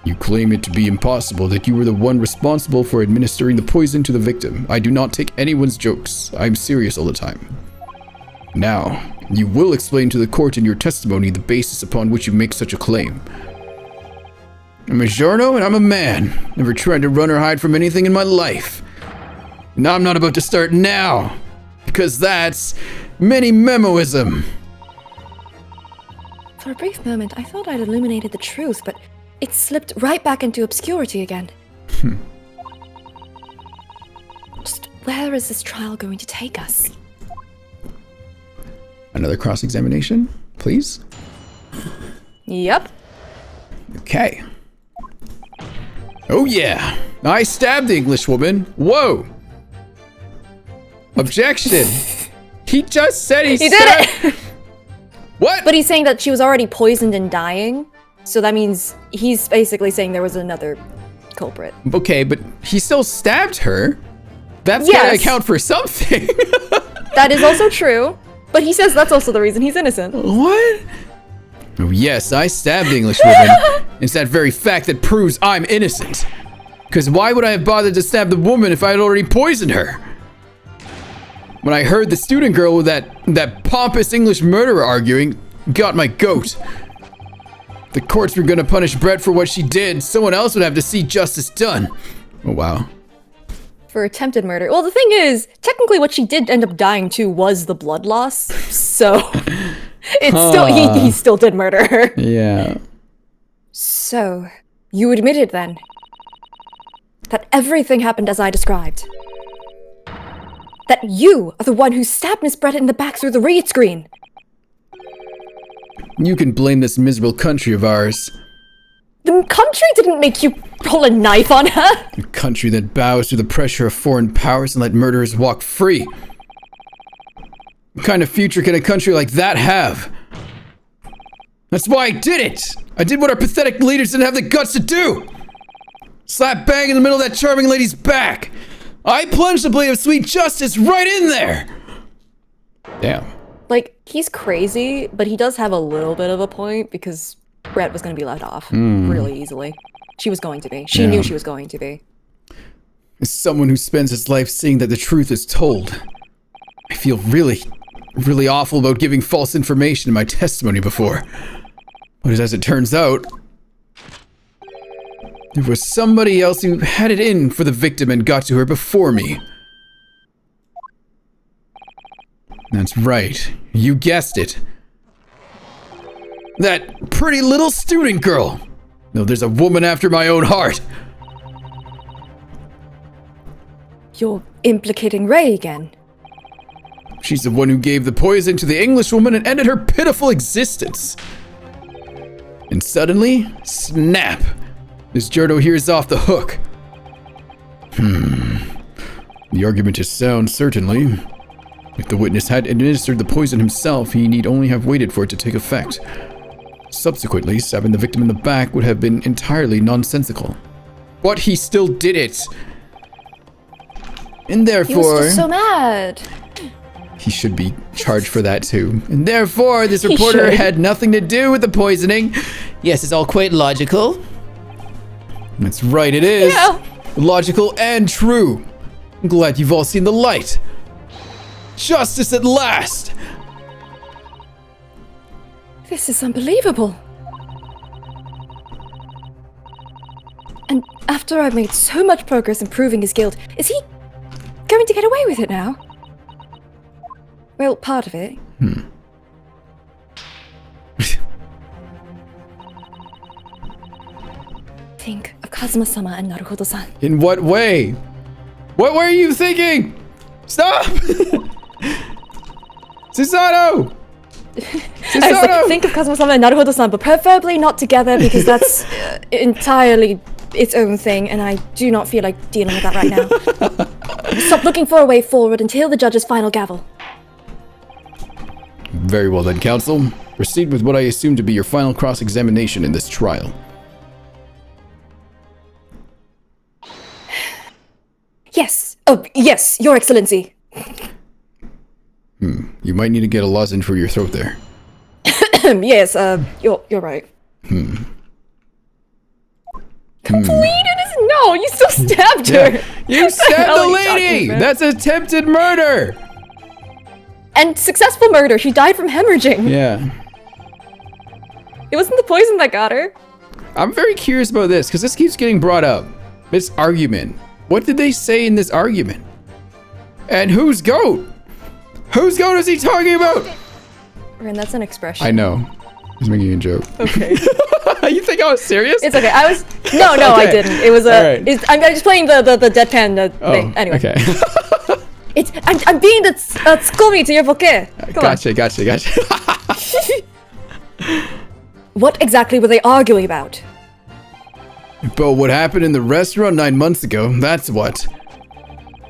You claim it to be impossible that you were the one responsible for administering the poison to the victim. I do not take anyone's jokes. I'm serious all the time. Now, you will explain to the court in your testimony the basis upon which you make such a claim. I'm a giorno and I'm a man. Never tried to run or hide from anything in my life. And I'm not about to start now. Because that's many-memoism. For a brief moment, I thought I'd illuminated the truth, but it slipped right back into obscurity again. Just where is this trial going to take us? Another cross-examination, please. Yep. Okay. Oh yeah, I stabbed the English woman. Whoa. Objection. He just said he did stabbed. it! What? But he's saying that she was already poisoned and dying, so that means he's basically saying there was another culprit. Okay, but he still stabbed her. That's Yes. gotta account for something. That is also true, but he says that's also the reason he's innocent. What? Oh yes, I stabbed the English woman. It's that very fact that proves I'm innocent. Because why would I have bothered to stab the woman if I had already poisoned her? When I heard the student girl with that pompous English murderer arguing, got my goat. If the courts were gonna punish Brett for what she did, someone else would have to see justice done. Oh wow. For attempted murder. Well, the thing is, technically what she did end up dying to was the blood loss, so it's still, he still did murder her. Yeah. So, you admitted then that everything happened as I described. That you are the one who stabbed Miss Brett in the back through the read screen. You can blame this miserable country of ours. The country didn't make you pull a knife on her. A country that bows to the pressure of foreign powers and let murderers walk free. What kind of future can a country like that have? That's why I did it! I did what our pathetic leaders didn't have the guts to do! Slap bang in the middle of that charming lady's back! I plunged the blade of sweet justice right in there! Damn. Like, he's crazy, but he does have a little bit of a point because Brett was going to be let off really easily. She was going to be. She knew she was going to be. As someone who spends his life seeing that the truth is told, I feel really awful about giving false information in my testimony before. But as it turns out, there was somebody else who had it in for the victim and got to her before me. That's right. You guessed it. That pretty little student girl. No, there's a woman after my own heart. You're implicating Ray again. She's the one who gave the poison to the Englishwoman and ended her pitiful existence. And suddenly, snap! This Jordo here is off the hook. The argument is sound, certainly. If the witness had administered the poison himself, he need only have waited for it to take effect. Subsequently, stabbing the victim in the back would have been entirely nonsensical. But he still did it! And He was therefore, just so mad. he should be charged for that too. And therefore, this reporter should. had nothing to do with the poisoning. Yes, it's all quite logical. That's right, it is. Yeah. Logical and true. I'm glad you've all seen the light. Justice at last! This is unbelievable. And after I've made so much progress in proving his guilt, is he going to get away with it now? Well, part of it. Think of Kazuma-sama and Naruhodo-san. In what way? What were you thinking? Stop! Susato! I was like, think of Kazuma-sama and Naruhodo-san, but preferably not together because that's entirely its own thing, and I do not feel like dealing with that right now. Stop looking for a way forward until the judge's final gavel. Very well then, counsel. Proceed with what I assume to be your final cross-examination in this trial. Yes. Oh, yes, Your Excellency. You might need to get a lozenge for your throat there. Yes, you're right. Completed is no, you still stabbed her. You stabbed hell the are you talking lady! about? That's attempted murder! And successful murder. She died from hemorrhaging. Yeah. It wasn't the poison that got her. I'm very curious about this, because this keeps getting brought up. This argument. What did they say in this argument? And whose goat? Whose goat is he talking about? And that's an expression. I know. He's making a joke. Okay. You think I was serious? It's okay. I was no, I Okay. didn't. It was a. Alright. I'm just playing the deadpan thing. Anyway, Okay. I'm being the tsukomi to your boke. Come Gotcha. on. What exactly were they arguing about? But what happened in the restaurant 9 months ago, that's what.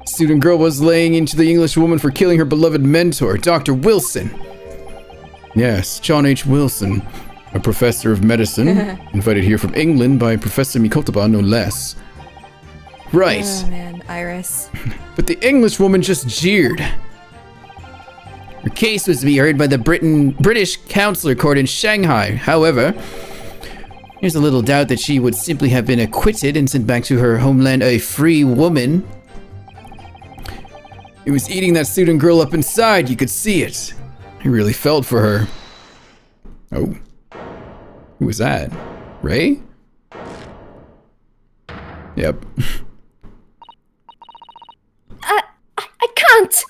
Student girl was laying into the English woman for killing her beloved mentor, Dr. Wilson. Yes, John H. Wilson, a professor of medicine, invited here from England by Professor Mikotaba, no less. Right. Oh man, Iris. But the English woman just jeered. Her case was to be heard by the British Consular Court in Shanghai. However, there's a little doubt that she would simply have been acquitted and sent back to her homeland a free woman. It was eating that student girl up inside, you could see it. I really felt for her. Oh. Who was that? Ray? Yep. I can't.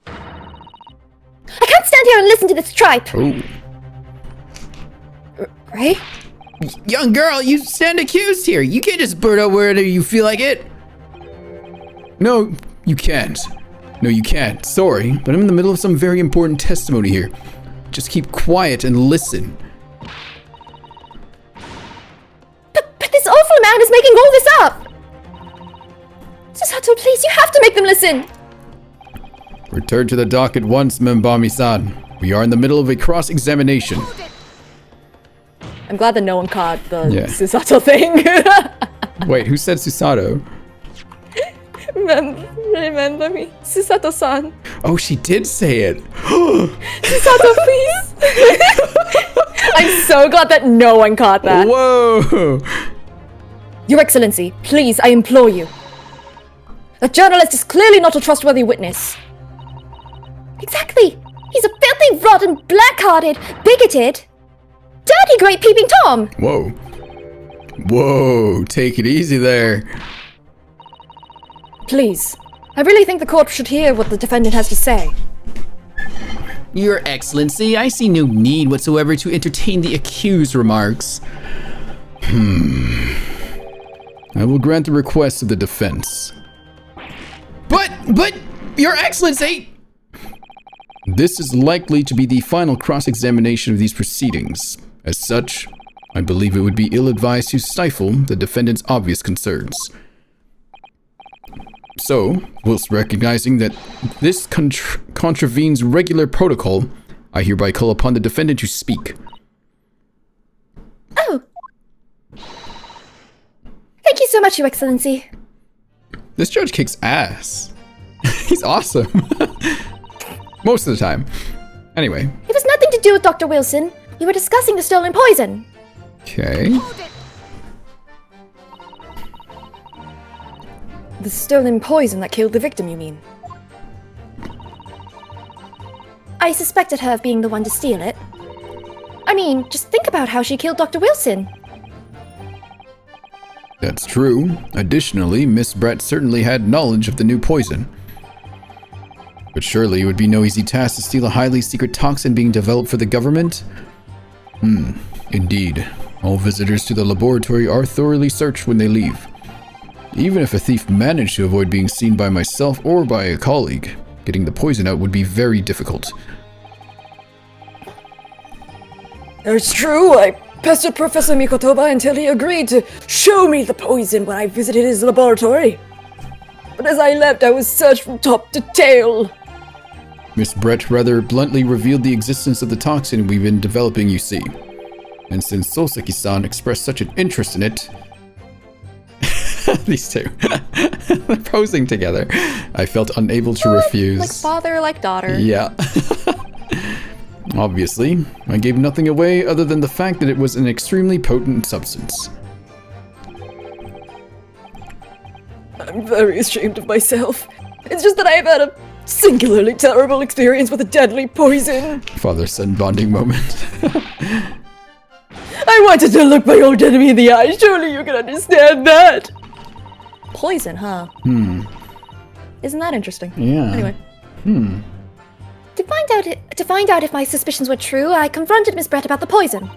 I can't stand here and listen to this tripe. Oh. Ray? Young girl, you stand accused here. You can't just blurt out wherever you feel like it. No, you can't. No, you can't. Sorry, but I'm in the middle of some very important testimony here. Just keep quiet and listen. But this awful man is making all this up. Susato, please, you have to make them listen. Return to the dock at once, Membami-san. We are in the middle of a cross-examination. I'm glad that no one caught the Yeah. Susato thing. Wait, who said Susato? Remember me, Susato-san. Oh, she did say it. Susato, please. I'm so glad that no one caught that. Whoa! Your Excellency, please, I implore you. The journalist is clearly not a trustworthy witness. Exactly. He's a filthy, rotten, black-hearted, bigoted, dirty, great peeping Tom. Whoa. Whoa, take it easy there. Please, I really think the court should hear what the defendant has to say. Your Excellency, I see no need whatsoever to entertain the accused remarks. I will grant the request of the defense. But But, Your Excellency! This is likely to be the final cross-examination of these proceedings. As such, I believe it would be ill-advised to stifle the defendant's obvious concerns. So, whilst recognizing that this contravenes regular protocol, I hereby call upon the defendant to speak. Oh. Thank you so much, Your Excellency. This judge kicks ass. He's awesome. Most of the time. Anyway. It was nothing to do with Dr. Wilson. We were discussing the stolen poison. Okay. The stolen poison that killed the victim, you mean? I suspected her of being the one to steal it. I mean, just think about how she killed Dr. Wilson. That's true. Additionally, Miss Brett certainly had knowledge of the new poison. But surely it would be no easy task to steal a highly secret toxin being developed for the government? Indeed. All visitors to the laboratory are thoroughly searched when they leave. Even if a thief managed to avoid being seen by myself or by a colleague, getting the poison out would be very difficult. It's true, I pestered Professor Mikotoba until he agreed to show me the poison when I visited his laboratory. But as I left, I was searched from top to tail. Miss Brett rather bluntly revealed the existence of the toxin we've been developing, you see. And since Soseki-san expressed such an interest in it... These two. They're posing together. I felt unable to refuse. Like father, like daughter. Yeah. Obviously, I gave nothing away other than the fact that it was an extremely potent substance. I'm very ashamed of myself. It's just that I have had a singularly terrible experience with a deadly poison. Father-son bonding moment. I wanted to look my old enemy in the eye. Surely you can understand that. Poison, huh? Isn't that interesting? Yeah. Anyway. To find out if my suspicions were true, I confronted Miss Brett about the poison.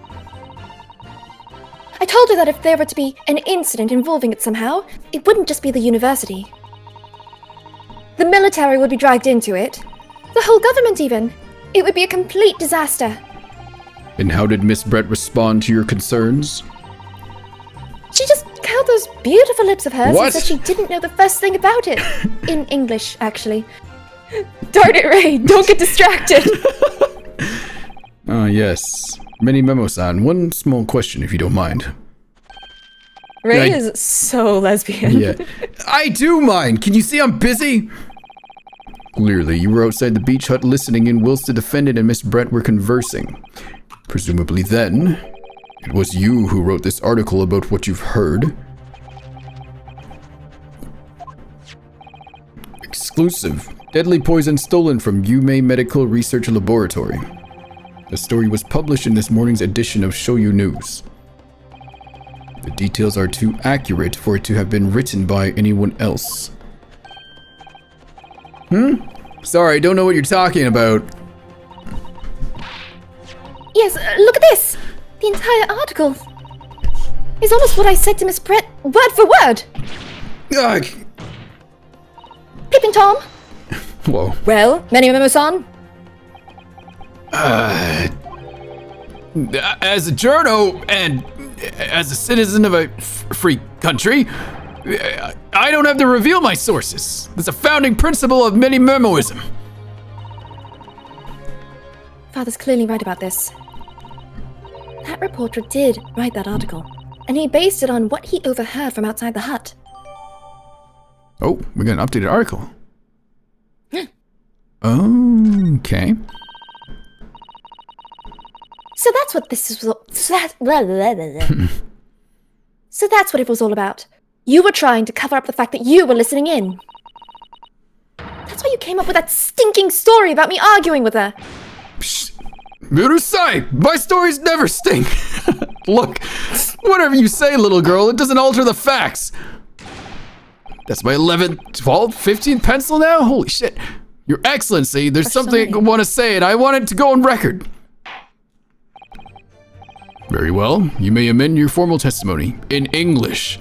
I told her that if there were to be an incident involving it somehow, it wouldn't just be the university. The military would be dragged into it. The whole government even. It would be a complete disaster. And how did Miss Brett respond to your concerns? She just curled those beautiful lips of hers What? and said she didn't know the first thing about it. In English, actually. Darn it, Ray, don't get distracted. Yes. Many Memo-san, one small question if you don't mind. Ray I- is so lesbian. Yeah. I do mind! Can you see I'm busy? Clearly, you were outside the beach hut listening in whilst the defendant and Miss Brett were conversing. Presumably then, it was you who wrote this article about what you've heard. Exclusive. Deadly poison stolen from Yume Medical Research Laboratory. The story was published in this morning's edition of Shoyu News. The details are too accurate for it to have been written by anyone else. Sorry, I don't know what you're talking about. Yes, look at this! The entire article is almost what I said to Miss Brett, word for word! Ugh. Peeping Tom! Whoa. Well, Many Memo-san? As a journo and as a citizen of a free country, I don't have to reveal my sources. That's a founding principle of many memoism. Father's clearly right about this. That reporter did write that article, and he based it on what he overheard from outside the hut. Oh, we got an updated article. Okay. So that's what this is. So that's what it was all about. You were trying to cover up the fact that you were listening in. That's why you came up with that stinking story about me arguing with her. Psst. Murusai! My stories never stink! Look, whatever you say, little girl, it doesn't alter the facts. That's my 11th, 12th, 15th pencil now? Holy shit. Your Excellency, there's something I want to say and I want it to go on record. Very well, you may amend your formal testimony in English.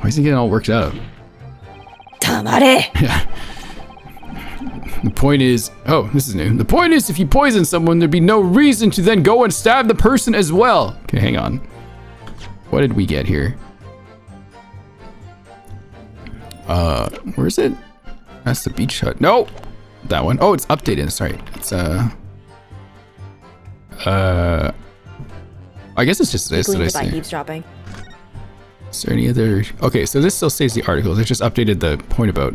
Why is he getting all worked up? Tamare! The point is, oh, this is new. The point is, if you poison someone, there'd be no reason to then go and stab the person as well. Okay, hang on. What did we get here? Where is it? That's the beach hut. No! That one. Oh, it's updated. Sorry. It's, I guess it's just this that I Gleaned by see. eavesdropping. Is there any other... Okay, so this still says the article. They just updated the point about...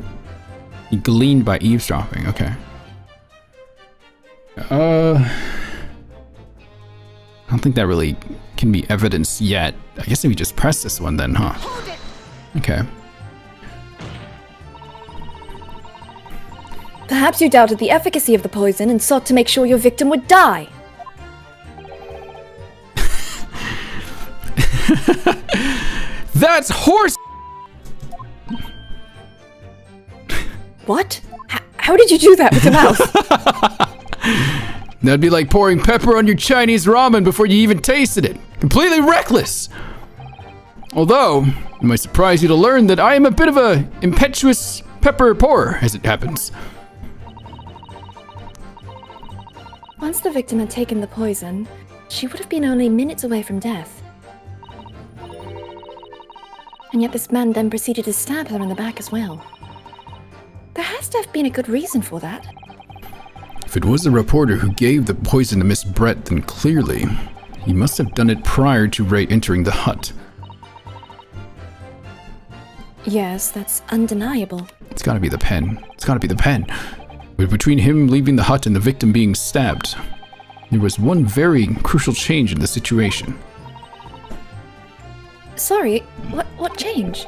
He gleaned by eavesdropping. Okay. I don't think that really can be evidence yet. I guess if we just press this one then, huh? Okay. Perhaps you doubted the efficacy of the poison and sought to make sure your victim would die. That's horse... What? How did you do that with your mouth? That'd be like pouring pepper on your Chinese ramen before you even tasted it. Completely reckless. Although, it might surprise you to learn that I am a bit of a impetuous pepper pourer, as it happens. Once the victim had taken the poison, she would have been only minutes away from death. And yet this man then proceeded to stab her in the back as well. There has to have been a good reason for that. If it was the reporter who gave the poison to Miss Brett, then clearly, he must have done it prior to Ray entering the hut. Yes, that's undeniable. It's gotta be the pen. It's gotta be the pen. But between him leaving the hut and the victim being stabbed, there was one very crucial change in the situation. Sorry, what change?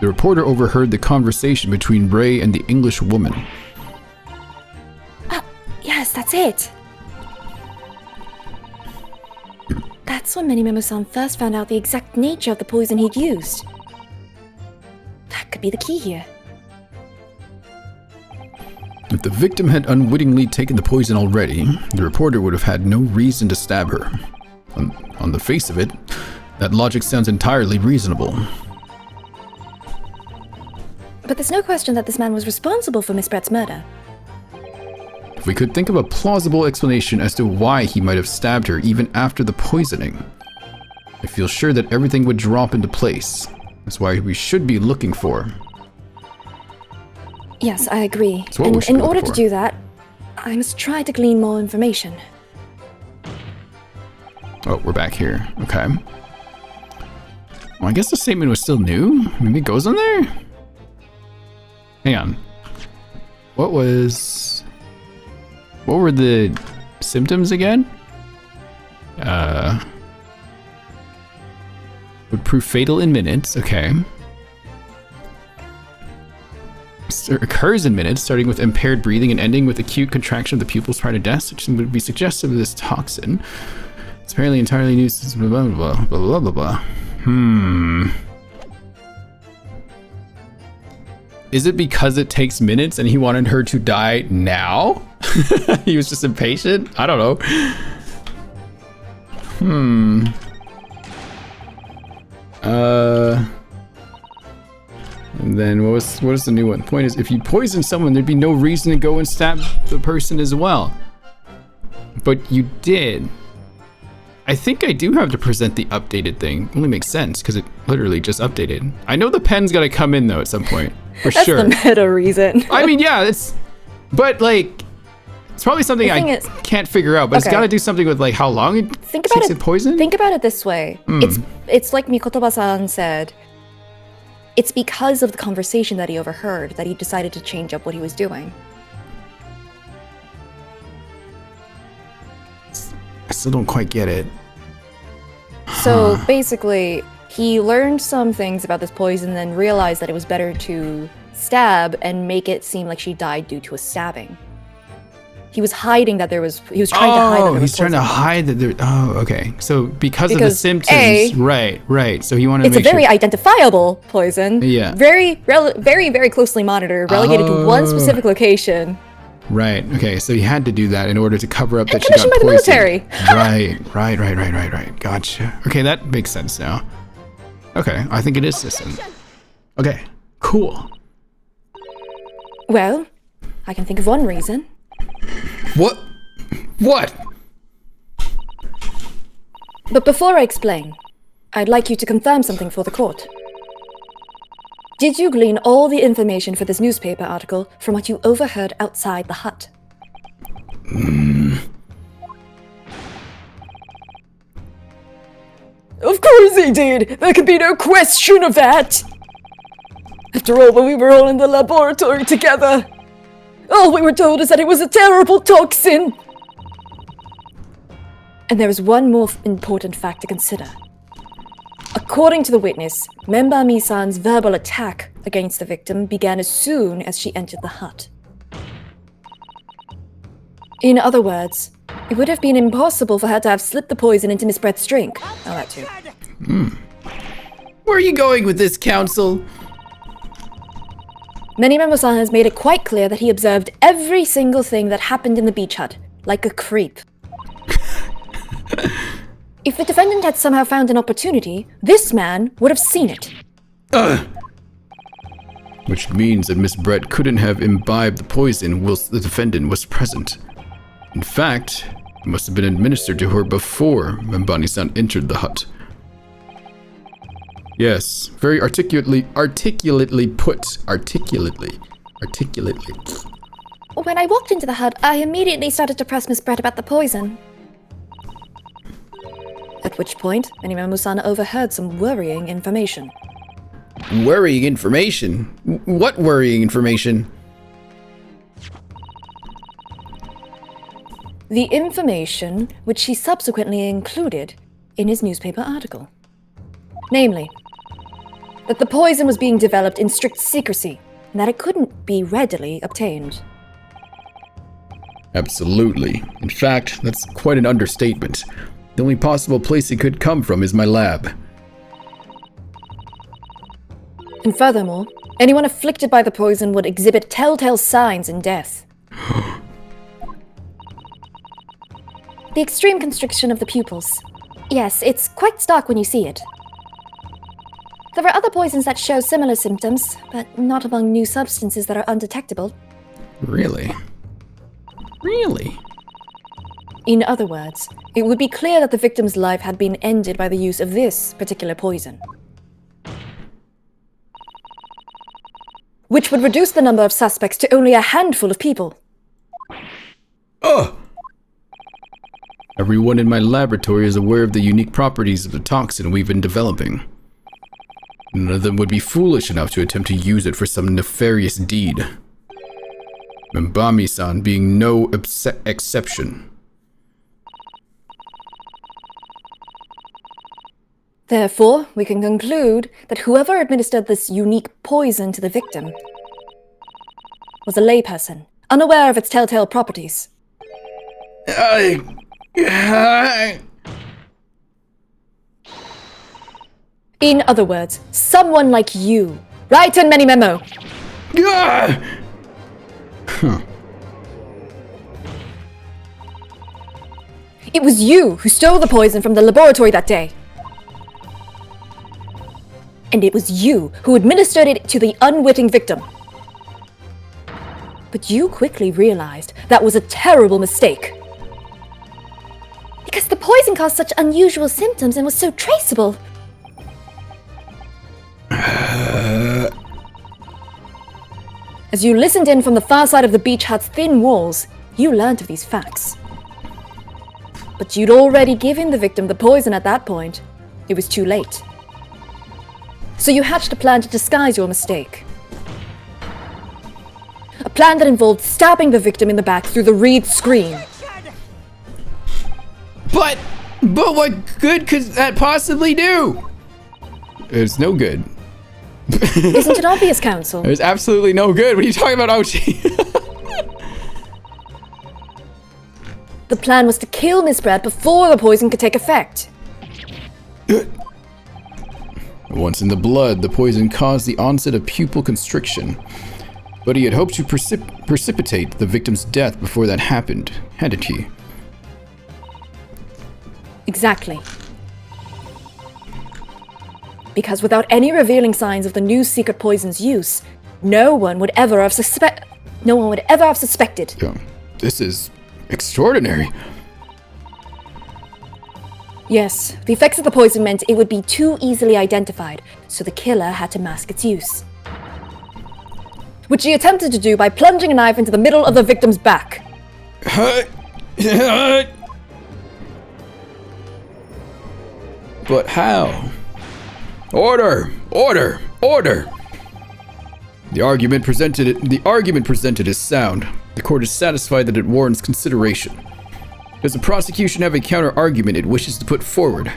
The reporter overheard the conversation between Ray and the English woman. Yes, that's it. That's when Minimomo-san first found out the exact nature of the poison he'd used. That could be the key here. If the victim had unwittingly taken the poison already, the reporter would have had no reason to stab her. On the face of it, that logic sounds entirely reasonable. But there's no question that this man was responsible for Miss Brett's murder. If we could think of a plausible explanation as to why he might have stabbed her even after the poisoning, I feel sure that everything would drop into place. That's why we should be looking for. Yes, I agree. It's what we And should in look order for. to do that, I must try to glean more information. Oh, we're back here. Okay. Well, I guess the statement was still new. Maybe it goes on there? Hang on. What were the symptoms again? Would prove fatal in minutes. Okay. Occurs in minutes, starting with impaired breathing and ending with acute contraction of the pupils prior to death, which would be suggestive of this toxin. It's apparently entirely new. Blah blah blah blah blah blah. Is it because it takes minutes and he wanted her to die now? He was just impatient? I don't know. And then what is the new one? The point is, if you poison someone, there'd be no reason to go and stab the person as well. But you did. I think I do have to present the updated thing. Only makes sense because it literally just updated. I know the pen's got to come in though at some point, for That's sure. the meta reason. I mean, yeah, but like, it's probably something I can't figure out. But it's Okay. got to do something with like how long it Think about takes it. to poison. Think about it this way. It's like Mikotoba-san said. It's because of the conversation that he overheard that he decided to change up what he was doing. I still don't quite get it. So basically, he learned some things about this poison, then realized that it was better to stab and make it seem like she died due to a stabbing. He was hiding that there was. He was trying to hide that there was he's trying to poison. hide that there. Oh, okay. So because of the Because, symptoms, A, right. So he wanted to It's a make very sure. identifiable poison. Yeah. Very, very closely monitored, relegated to one specific location. Right. Okay. So he had to do that in order to cover up that she commissioned got by the poisoned. military. Right. Gotcha. Okay, that makes sense now. Okay, I think it is system. Okay, cool. Well, I can think of one reason. What? What? But before I explain, I'd like you to confirm something for the court. Did you glean all the information for this newspaper article from what you overheard outside the hut? Of course he did! There could be no question of that! After all, when we were all in the laboratory together, all we were told is that it was a terrible toxin! And there is one more important fact to consider. According to the witness, Memba Misan's verbal attack against the victim began as soon as she entered the hut. In other words, it would have been impossible for her to have slipped the poison into Miss Brett's drink. Oh, that too. Where are you going with this, counsel? Menimemo-san has made it quite clear that he observed every single thing that happened in the beach hut, like a creep. If the defendant had somehow found an opportunity, this man would have seen it. Which means that Miss Brett couldn't have imbibed the poison whilst the defendant was present. In fact, it must have been administered to her before Membani-san entered the hut. Yes, very articulately put. Articulately. When I walked into the hut, I immediately started to press Miss Brett about the poison. At which point, Menimemo-san overheard some worrying information. Worrying information? What worrying information? The information which she subsequently included in his newspaper article. Namely, that the poison was being developed in strict secrecy, and that it couldn't be readily obtained. Absolutely. In fact, that's quite an understatement. The only possible place it could come from is my lab. And furthermore, anyone afflicted by the poison would exhibit telltale signs in death. The extreme constriction of the pupils. Yes, it's quite stark when you see it. There are other poisons that show similar symptoms, but not among new substances that are undetectable. Really? In other words, it would be clear that the victim's life had been ended by the use of this particular poison. Which would reduce the number of suspects to only a handful of people. Everyone in my laboratory is aware of the unique properties of the toxin we've been developing. None of them would be foolish enough to attempt to use it for some nefarious deed. Membami-san being no exception. Therefore, we can conclude that whoever administered this unique poison to the victim was a layperson, unaware of its telltale properties. In other words, someone like you. Right in Menimemo. It was you who stole the poison from the laboratory that day. And it was you who administered it to the unwitting victim. But you quickly realized that was a terrible mistake. Because the poison caused such unusual symptoms and was so traceable. As you listened in from the far side of the beach hut's thin walls, you learned of these facts. But you'd already given the victim the poison at that point. It was too late. So you hatched a plan to disguise your mistake. A plan that involved stabbing the victim in the back through the reed screen. But what good could that possibly do? It's no good. Isn't it obvious, Counsel? There's absolutely no good. What are you talking about, Ochi? The plan was to kill Miss Brett before the poison could take effect. Once in the blood, the poison caused the onset of pupil constriction. But he had hoped to precipitate the victim's death before that happened, hadn't he? Exactly. Because without any revealing signs of the new secret poison's use, no one would ever have suspected. Yeah, this is extraordinary. Yes, the effects of the poison meant it would be too easily identified, so the killer had to mask its use. Which he attempted to do by plunging a knife into the middle of the victim's back. But how? Order! Order! Order! The argument presented is sound. The court is satisfied that it warrants consideration. Does the prosecution have a counter-argument it wishes to put forward?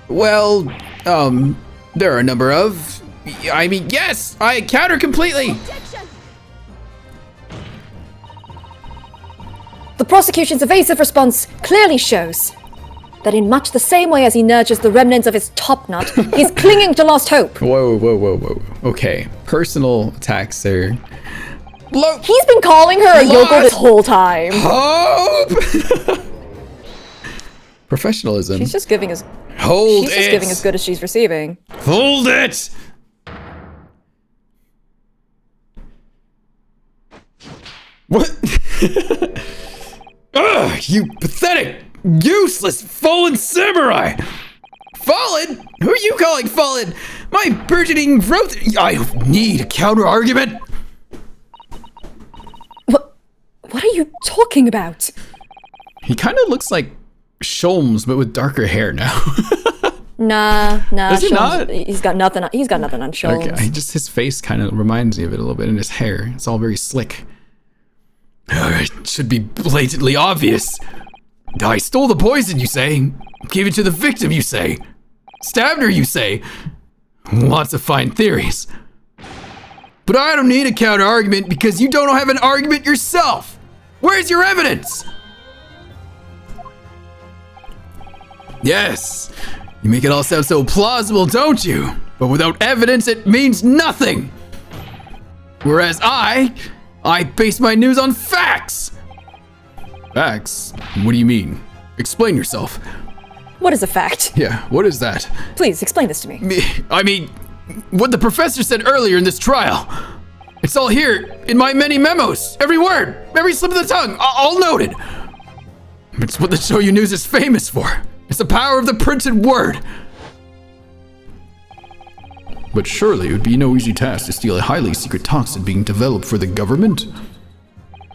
Well, there are a number of... yes! I counter completely! The prosecution's evasive response clearly shows that in much the same way as he nurtures the remnants of his top knot, he's clinging to lost hope. Whoa. Okay, personal attacks there. He's been calling her a yokel this whole time. Hope! Professionalism. She's just giving as giving as good as she's receiving. Hold it! What? Ugh, you pathetic, useless, fallen samurai! Fallen? Who are you calling fallen? My burgeoning growth. I need a counter-argument. What are you talking about? He kind of looks like Sholmes, but with darker hair now. Nah. Does he Sholmes, not? He's got nothing on Sholmes. Okay, his face kind of reminds me of it a little bit, and his hair. It's all very slick. It should be blatantly obvious. I stole the poison, you say? Gave it to the victim, you say? Stabbed her, you say? Lots of fine theories. But I don't need a counter-argument because you don't have an argument yourself. Where's your evidence? Yes, you make it all sound so plausible, don't you? But without evidence, it means nothing. Whereas I base my news on facts. Facts? What do you mean? Explain yourself. What is a fact? Yeah, what is that? Please explain this to me. I mean, what the professor said earlier in this trial. It's all here in my many memos. Every word, every slip of the tongue, all noted. It's what the Shoyu News is famous for. It's the power of the printed word. But surely it would be no easy task to steal a highly secret toxin being developed for the government.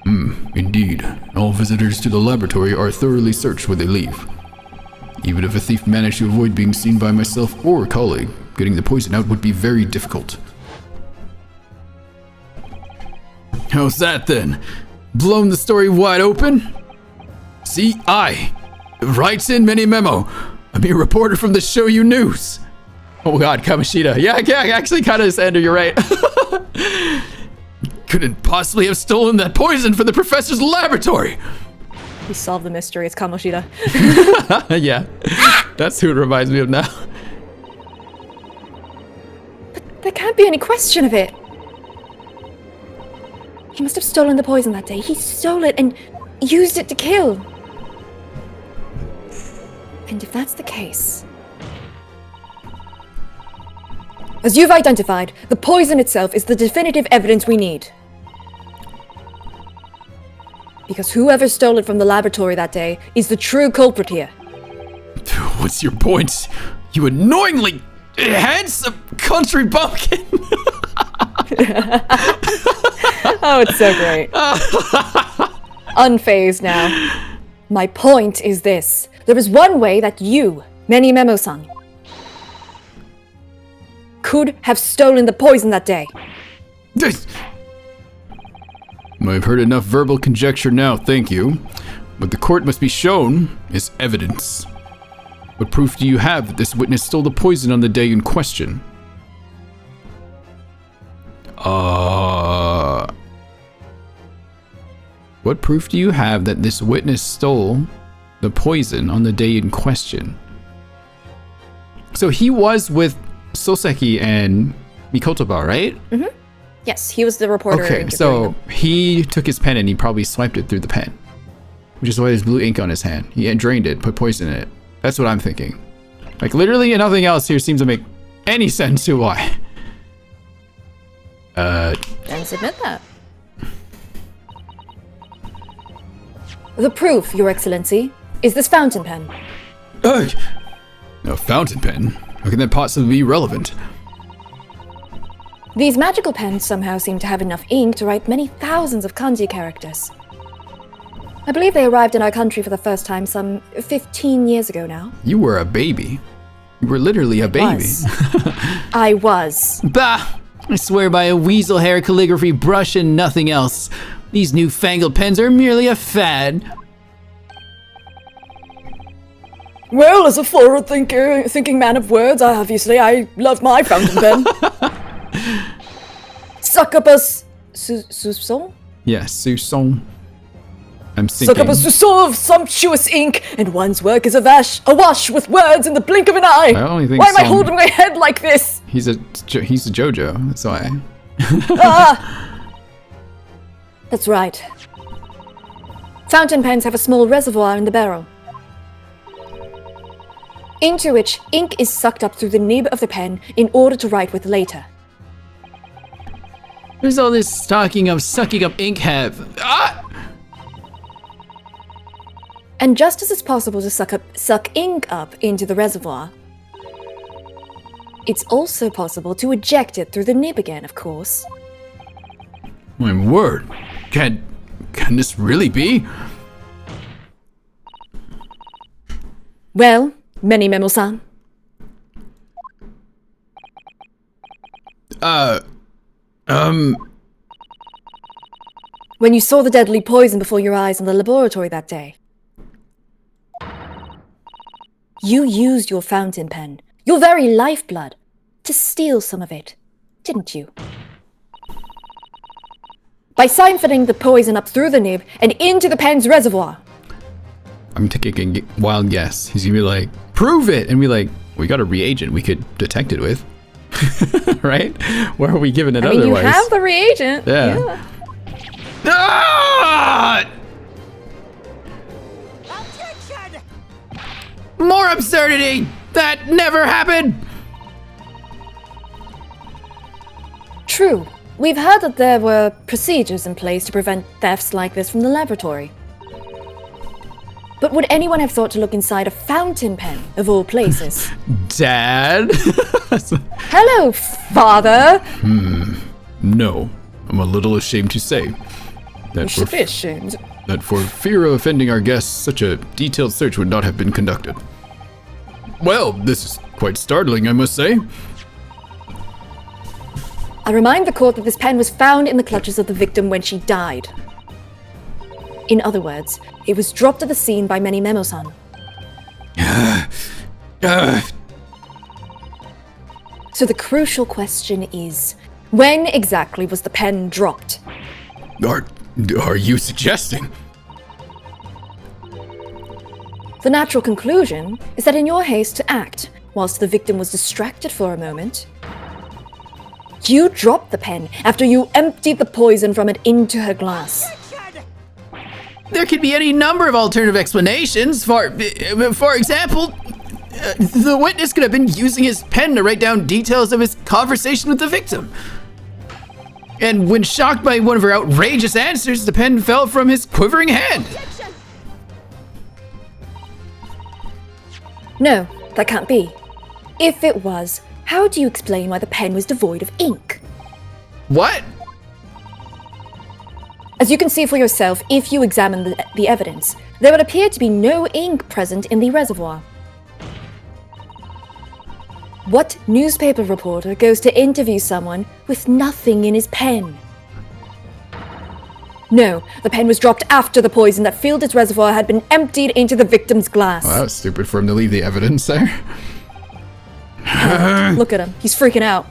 Indeed. All visitors to the laboratory are thoroughly searched when they leave. Even if a thief managed to avoid being seen by myself or a colleague, getting the poison out would be very difficult. How's that then? Blown the story wide open? See, writes in many memo. I'm a reporter from the Shoyu News. Oh god, Kamoshida. Yeah, actually kind of, Sander, you're right. Couldn't possibly have stolen that poison from the professor's laboratory. We solved the mystery. It's Kamoshida. Yeah, that's who it reminds me of now. But there can't be any question of it. He must have stolen the poison that day. He stole it and used it to kill. And if that's the case... As you've identified, the poison itself is the definitive evidence we need. Because whoever stole it from the laboratory that day is the true culprit here. What's your point? You annoyingly handsome country bumpkin! Oh, it's so great. Unfazed now. My point is this. There is one way that you, Many Memo-san, could have stolen the poison that day. I've heard enough verbal conjecture now, thank you. What the court must be shown is evidence. What proof do you have that this witness stole the poison on the day in question? What proof do you have that this witness stole the poison on the day in question? So he was with Soseki and Mikotoba, right? Mm-hmm. Yes, he was the reporter. Okay, so he took his pen and he probably swiped it through the pen. Which is why there's blue ink on his hand. He had drained it, put poison in it. That's what I'm thinking. Like, literally nothing else here seems to make any sense to why. Then submit that. The proof, Your Excellency, is this fountain pen. A fountain pen? How can that possibly be relevant? These magical pens somehow seem to have enough ink to write many thousands of kanji characters. I believe they arrived in our country for the first time some 15 years ago now. You were a baby. You were literally a baby. I was. Bah! I swear by a weasel hair calligraphy brush and nothing else. These newfangled pens are merely a fad. Well, as a forward-thinking man of words, I love my fountain pen. Succubus soupçon? Yes, soupçon. I'm thinking. Succubus soupçon of sumptuous ink, and one's work is awash with words in the blink of an eye. I only think Why am I some- holding my head like this? He's a JoJo, that's why. That's right. Fountain pens have a small reservoir in the barrel, into which ink is sucked up through the nib of the pen in order to write with later. There's all this talking of sucking up ink have. Ah! And just as it's possible to suck ink up into the reservoir, it's also possible to eject it through the nib again, of course. My word. Can this really be? Well, many Memo-san. When you saw the deadly poison before your eyes in the laboratory that day, you used your fountain pen, your very lifeblood, to steal some of it, didn't you? By siphoning the poison up through the nib and into the pen's reservoir. I'm taking a wild guess. He's gonna be like, prove it! And be like, we got a reagent we could detect it with. Right? Where are we giving it I mean, otherwise? you have the reagent. Yeah. Ah! Objection! More absurdity! That never happened! True. We've heard that there were procedures in place to prevent thefts like this from the laboratory. But would anyone have thought to look inside a fountain pen, of all places? Dad? Hello, father! No. I'm a little ashamed to say that Should be ashamed. that for fear of offending our guests, such a detailed search would not have been conducted. Well, this is quite startling, I must say. I remind the court that this pen was found in the clutches of the victim when she died. In other words, it was dropped at the scene by Many Memo-san. So the crucial question is, when exactly was the pen dropped? Are you suggesting? The natural conclusion is that in your haste to act, whilst the victim was distracted for a moment, you dropped the pen after you emptied the poison from it into her glass. Objection! There could be any number of alternative explanations. For example, the witness could have been using his pen to write down details of his conversation with the victim. And when shocked by one of her outrageous answers, the pen fell from his quivering hand. Objection! No, that can't be. If it was, how do you explain why the pen was devoid of ink? What? As you can see for yourself, if you examine the evidence, there would appear to be no ink present in the reservoir. What newspaper reporter goes to interview someone with nothing in his pen? No, the pen was dropped after the poison that filled its reservoir had been emptied into the victim's glass. Well, that was stupid for him to leave the evidence there. Look at him, he's freaking out.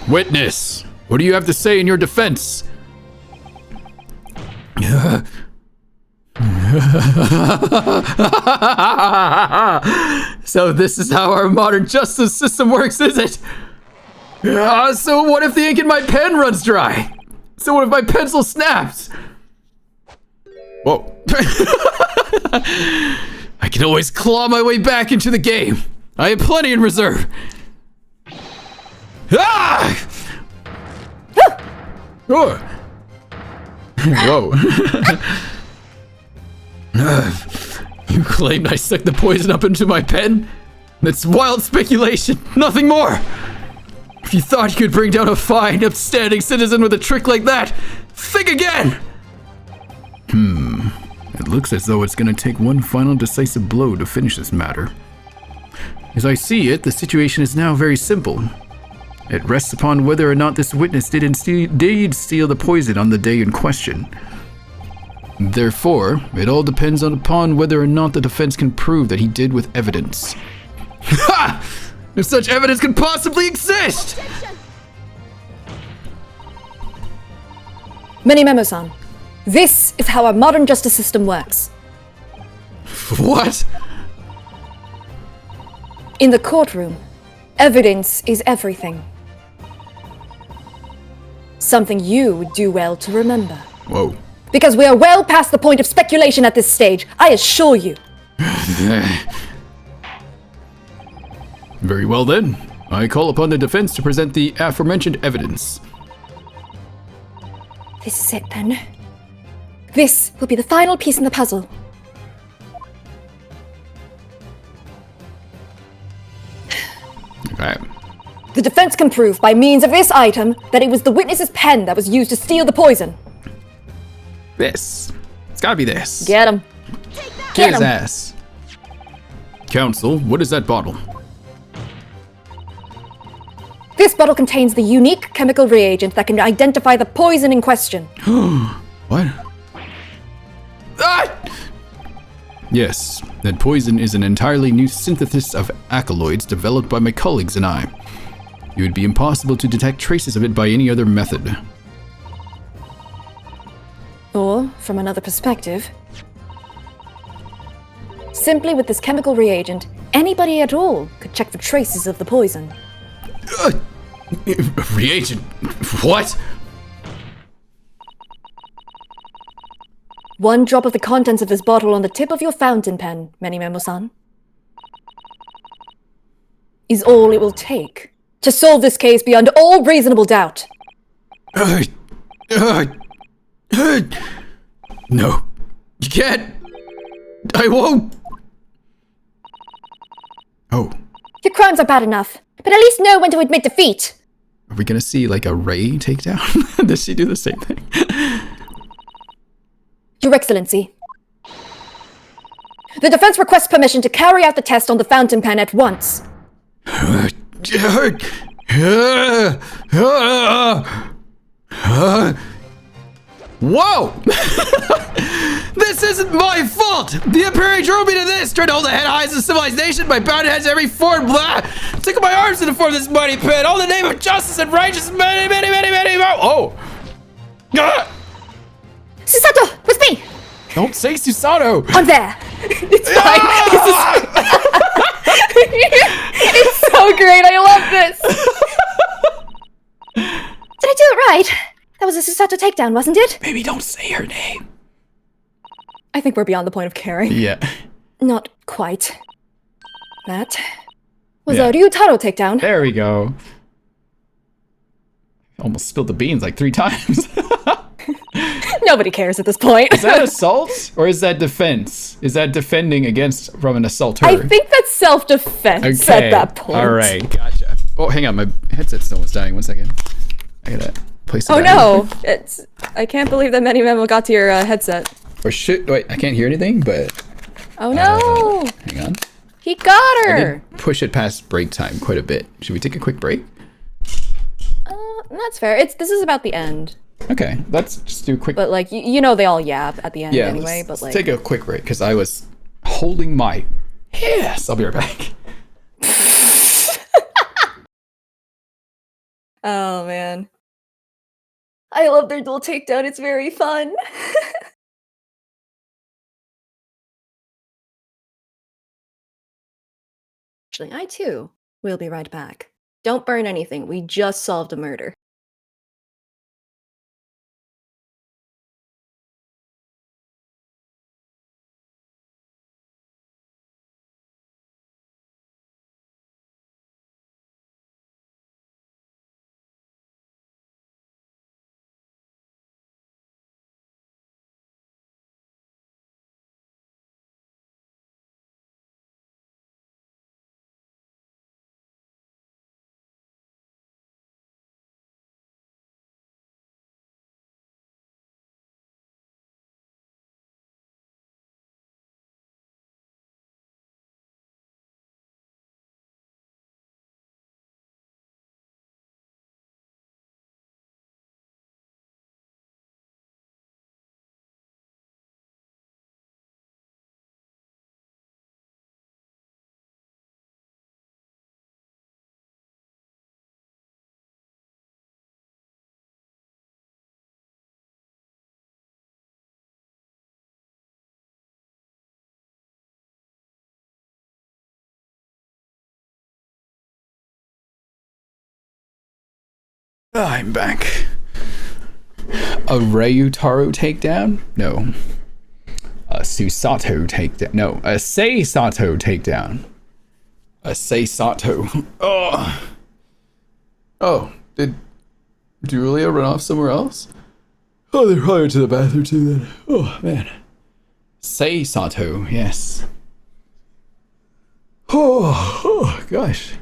Witness, what do you have to say in your defense? So this is how our modern justice system works, is it? So what if the ink in my pen runs dry? So what if my pencil snaps? Whoa. I can always claw my way back into the game. I have plenty in reserve. Ah! Oh. Whoa. You claimed I sucked the poison up into my pen? That's wild speculation, nothing more. If you thought you could bring down a fine, upstanding citizen with a trick like that, think again! It looks as though it's gonna take one final decisive blow to finish this matter. As I see it, the situation is now very simple. It rests upon whether or not this witness did indeed steal the poison on the day in question. Therefore, it all depends upon whether or not the defense can prove that he did with evidence. Ha! If such evidence could possibly exist! Memo-san, this is how our modern justice system works. What? In the courtroom, evidence is everything. Something you would do well to remember. Whoa. Because we are well past the point of speculation at this stage, I assure you. Very well then. I call upon the defense to present the aforementioned evidence. This is it then. This will be the final piece in the puzzle. Okay. The defense can prove by means of this item that it was the witness's pen that was used to steal the poison. This. It's gotta be this. Get him. Get his ass. Counsel, what is that bottle? This bottle contains the unique chemical reagent that can identify the poison in question. What? Ah! Yes, that poison is an entirely new synthesis of alkaloids developed by my colleagues and I. It would be impossible to detect traces of it by any other method. Or, from another perspective, simply with this chemical reagent, anybody at all could check for traces of the poison. Reagent? What? One drop of the contents of this bottle on the tip of your fountain pen, Memo-san, is all it will take to solve this case beyond all reasonable doubt. No. You can't. I won't. Oh. Your crimes are bad enough, but at least know when to admit defeat. Are we gonna see like a Ray takedown? Does she do the same thing? Your Excellency. The defense requests permission to carry out the test on the fountain pen at once. Whoa! This isn't my fault! The Imperium drove me to this! Tried to hold the head highs of civilization by bounded heads every form, blah! Took my arms to the form of this mighty pit, all in the name of justice and righteousness, many more! Oh! Ah! Susato, with me! Don't say Susato! On there! It's fine. It's so great, I love this! Did I do it right? That was a Susato takedown, wasn't it? Maybe don't say her name. I think we're beyond the point of caring. Yeah. Not quite. That was Yeah. a Ryutaro takedown. There we go. Almost spilled the beans like 3 times. Nobody cares at this point. Is that assault or is that defense? Is that defending against from an assaulter? I think that's self-defense at that point. All right, gotcha. Oh, hang on, my headset's almost dying. 1 second. I gotta place it Oh down. no! I can't believe that Memo got to your headset. Or wait, I can't hear anything, but Oh no! hang on. He got I her! did push it past break time quite a bit. Should we take a quick break? That's fair. This is about the end. Okay, let's just do a quick. But like, you know they all yap at the end yeah, anyway, let's but like... take a quick break because I was holding my. Yes, I'll be right back. Oh man. I love their dual takedown, it's very fun. Actually, I too will be right back. Don't burn anything, we just solved a murder. I'm back. A Ryutaro takedown? No. A Susato takedown. No, a Seisato takedown. A Seisato. Oh. Oh, did Julia run off somewhere else? Oh, they're probably to the bathroom too then. Oh, man. Seisato, yes. Oh, gosh.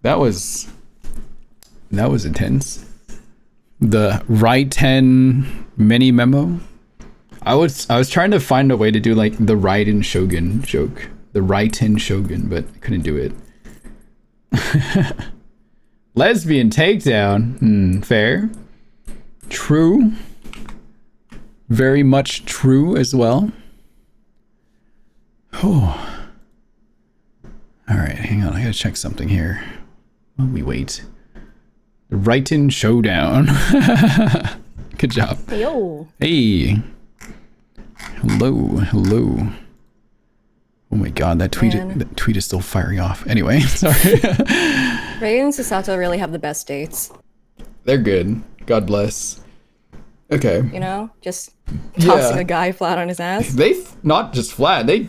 That was intense. The Raiten mini memo. I was trying to find a way to do like the Raiden Shogun joke. The Raiten Shogun, but I couldn't do it. Lesbian takedown. Fair. True. Very much true as well. Oh. Alright, hang on. I gotta check something here. While we wait. The Raiten Showdown. Good job. Yo. Hey. Hello. Oh my god, that tweet is still firing off. Anyway, sorry. Ray and Susato really have the best dates. They're good. God bless. Okay. You know? Just tossing a guy flat on his ass. They not just flat, they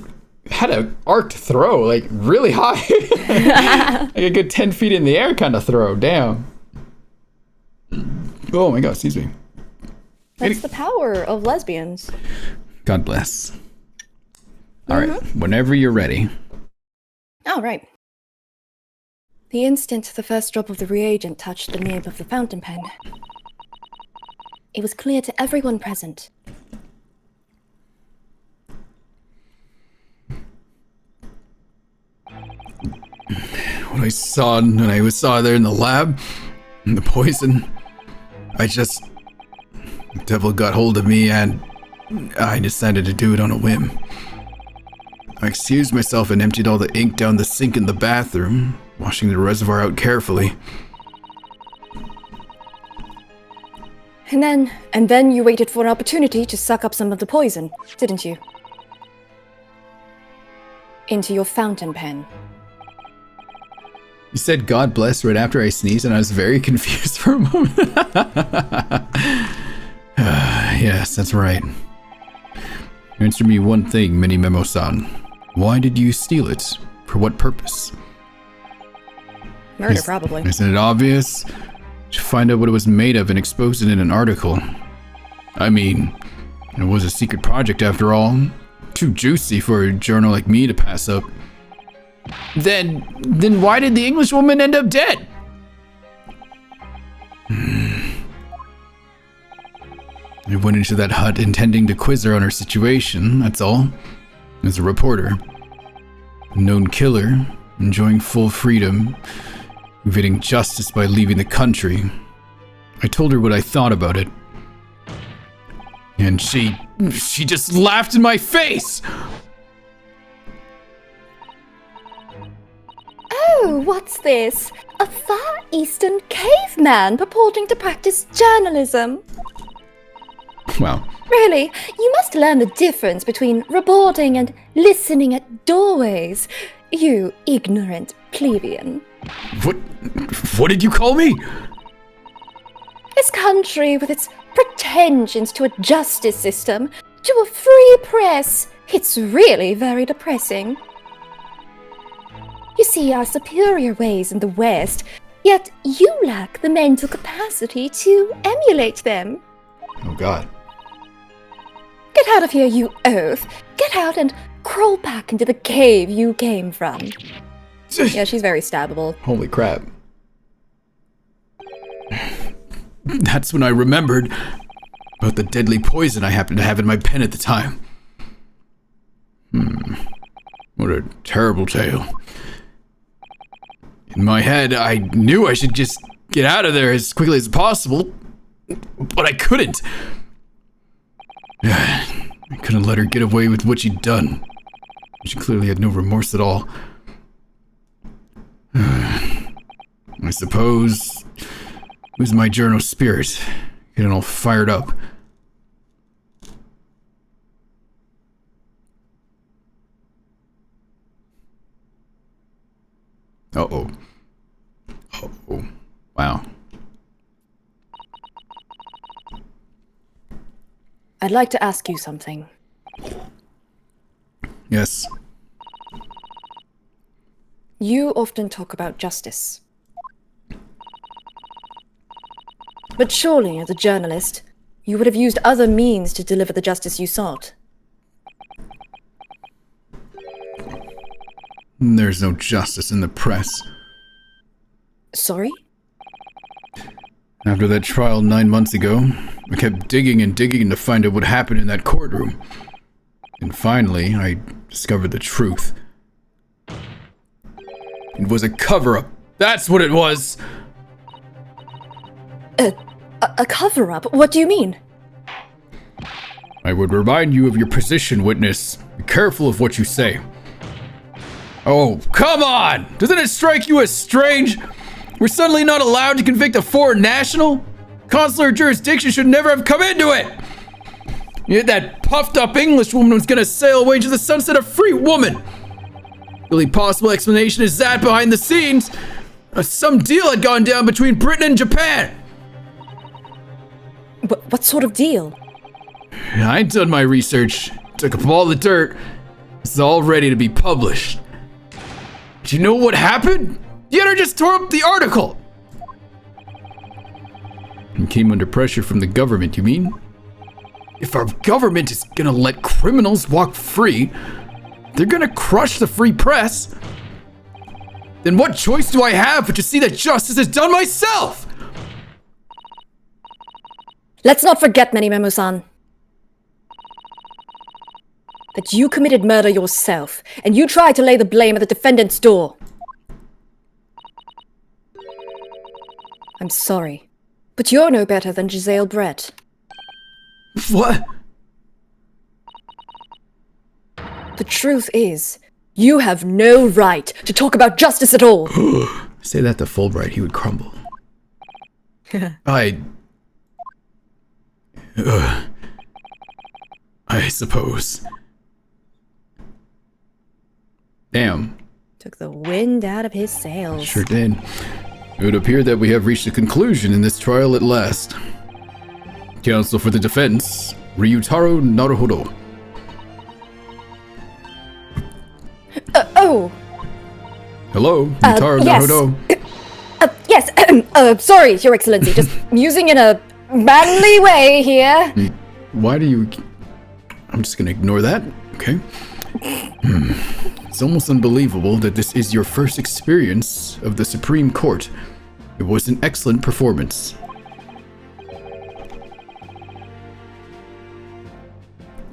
had an arced throw, like really high. Like a good 10 feet in the air kind of throw. Damn. Oh my god, excuse me. That's the power of lesbians. God bless. All right, whenever you're ready. All right. The instant the first drop of the reagent touched the nib of the fountain pen, it was clear to everyone present. When I saw there in the lab, the poison, the devil got hold of me and I decided to do it on a whim. I excused myself and emptied all the ink down the sink in the bathroom, washing the reservoir out carefully. And then you waited for an opportunity to suck up some of the poison, didn't you? Into your fountain pen. You said God bless right after I sneezed and I was very confused for a moment. Yes, that's right. Answer me one thing, Mini Memo-san. Why did you steal it? For what purpose? Murder, probably. Isn't it obvious? To find out what it was made of and expose it in an article. I mean, it was a secret project after all. Too juicy for a journal like me to pass up. Then why did the Englishwoman end up dead? I went into that hut intending to quiz her on her situation, that's all. As a reporter. A known killer, enjoying full freedom, evading justice by leaving the country. I told her what I thought about it. And she just laughed in my face! Oh, what's this? A Far Eastern caveman purporting to practice journalism. Wow. Really, you must learn the difference between reporting and listening at doorways, you ignorant plebeian. What did you call me? This country, with its pretensions to a justice system, to a free press, it's really very depressing. You see our superior ways in the West, yet you lack the mental capacity to emulate them. Oh god. Get out of here, you oaf! Get out and crawl back into the cave you came from. Yeah, she's very stabbable. Holy crap. That's when I remembered about the deadly poison I happened to have in my pen at the time. What a terrible tale. In my head, I knew I should just get out of there as quickly as possible, but I couldn't. I couldn't let her get away with what she'd done. She clearly had no remorse at all. I suppose it was my journal spirit getting all fired up. Uh-oh. Uh-oh. Wow. I'd like to ask you something. Yes. You often talk about justice. But surely, as a journalist, you would have used other means to deliver the justice you sought. There's no justice in the press. Sorry? After that trial 9 months ago, I kept digging and digging to find out what happened in that courtroom. And finally, I discovered the truth. It was a cover-up. That's what it was! A cover-up? What do you mean? I would remind you of your position, witness. Be careful of what you say. Oh, come on! Doesn't it strike you as strange? We're suddenly not allowed to convict a foreign national? Consular jurisdiction should never have come into it! Yet that puffed-up English woman was gonna sail away to the sunset a free woman! The only possible explanation is that behind the scenes, some deal had gone down between Britain and Japan! What sort of deal? I'd done my research, took up all the dirt. It's all ready to be published. Do you know what happened? The editor just tore up the article! And came under pressure from the government, you mean? If our government is gonna let criminals walk free, they're gonna crush the free press. Then what choice do I have but to see that justice is done myself? Let's not forget, Memo-san, that you committed murder yourself, and you tried to lay the blame at the defendant's door. I'm sorry, but you're no better than Giselle Brett. What? The truth is, you have no right to talk about justice at all. Say that to Fulbright, he would crumble. I suppose. Damn. Took the wind out of his sails. Sure did. It would appear that we have reached a conclusion in this trial at last. Counsel for the defense, Ryutaro Naruhodo. Oh! Hello, Ryutaro yes. Naruhodo. Yes, sorry, Your Excellency, just musing in a manly way here. Why do you... I'm just gonna ignore that, okay? It's almost unbelievable that this is your first experience of the Supreme Court. It was an excellent performance.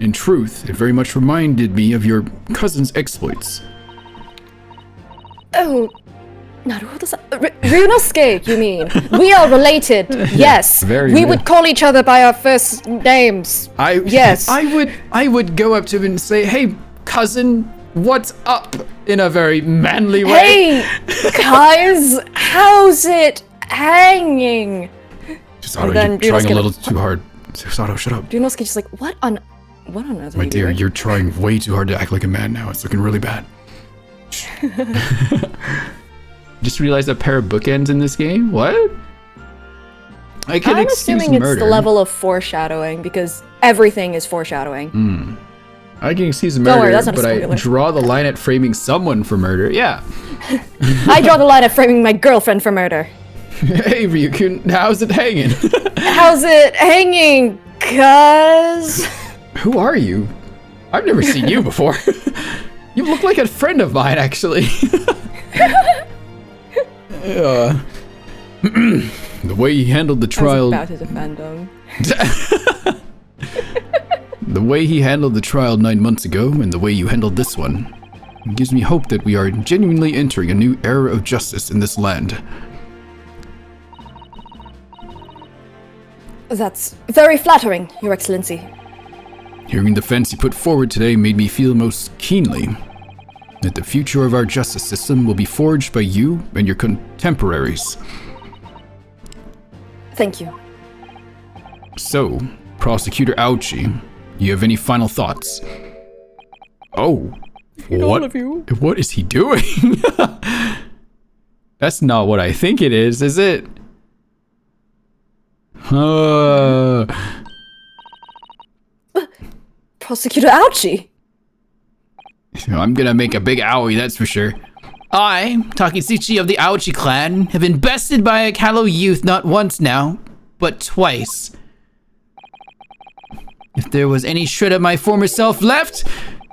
In truth, it very much reminded me of your cousin's exploits. Oh, Naruhodo-san. Ryunosuke, you mean? We are related, yes. We would call each other by our first names. Yes. I would go up to him and say, "Hey, cousin, what's up?" in a very manly way. Hey, guys, how's it hanging? Sato, then you're trying Ryunosuke- a little too hard. Sato, shut up. Ryunosuke just like, what on earth are My you dear, doing? you're trying way too hard to act like a man now. It's looking really bad. Just realized a pair of bookends in this game? What? I can I'm excuse assuming murder. it's the level of foreshadowing, because everything is foreshadowing. I can excuse worry, murder, that's not a but I spoiler. draw the line at framing someone for murder. Yeah. I draw the line at framing my girlfriend for murder. Hey, Ryukun, how's it hanging? How's it hanging, cuz? Who are you? I've never seen you before. You look like a friend of mine, actually. The way he handled the I was trial... about to defend him. The way he handled the trial 9 months ago, and the way you handled this one, gives me hope that we are genuinely entering a new era of justice in this land. That's very flattering, Your Excellency. Hearing the defense you put forward today made me feel most keenly that the future of our justice system will be forged by you and your contemporaries. Thank you. So, Prosecutor Aochi, you have any final thoughts? Oh, what? All of you. What is he doing? That's not what I think it is it? Prosecutor Ouchie. I'm gonna make a big owie, that's for sure. I, Takisuchi of the Aochi clan, have been bested by a callow youth not once now, but twice. If there was any shred of my former self left,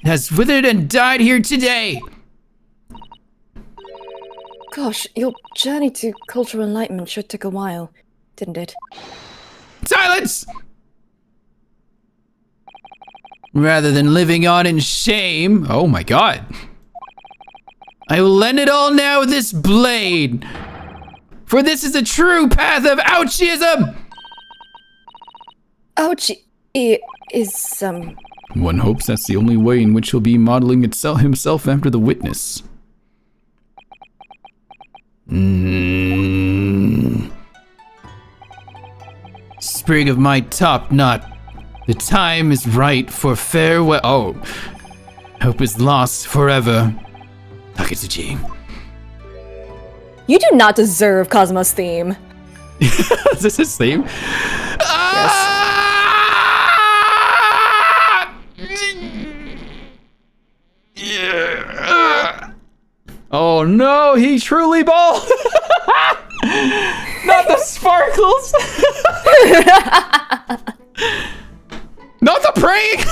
it has withered and died here today. Gosh, your journey to cultural enlightenment sure took a while, didn't it? Silence! Rather than living on in shame, Oh my god. I will end it all now with this blade. For this is the true path of Ouchiism! Ouchie is, One hopes that's the only way in which he'll be modeling himself after the witness. Sprig of my top knot. The time is right for farewell. Oh, Hope is lost forever. Takisuchi. You do not deserve Cosmo's theme. is this his theme? Oh no, he truly ball! Not the sparkles! Not the praying!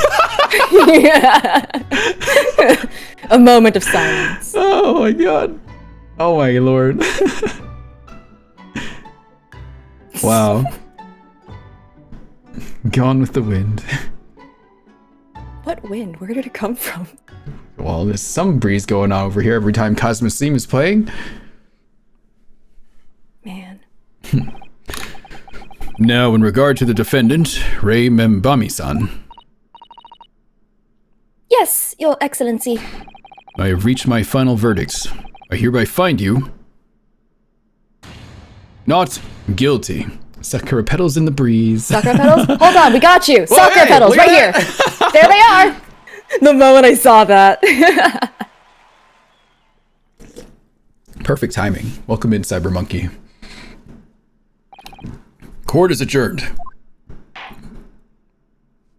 A moment of silence. Oh my god. Oh my lord. Wow. Gone with the wind. what wind? Where did it come from? Well, there's some breeze going on over here every time Cosmos Theme is playing. Man. Now, in regard to the defendant, Rei Membami-san, Yes, Your Excellency. I have reached my final verdict. I hereby find you not guilty. Sakura petals in the breeze. Sakura petals? Hold on, we got you. Sakura hey, petals, look right at here. There they are. The moment I saw that. Perfect timing. Welcome in, Cyber Monkey. Court is adjourned.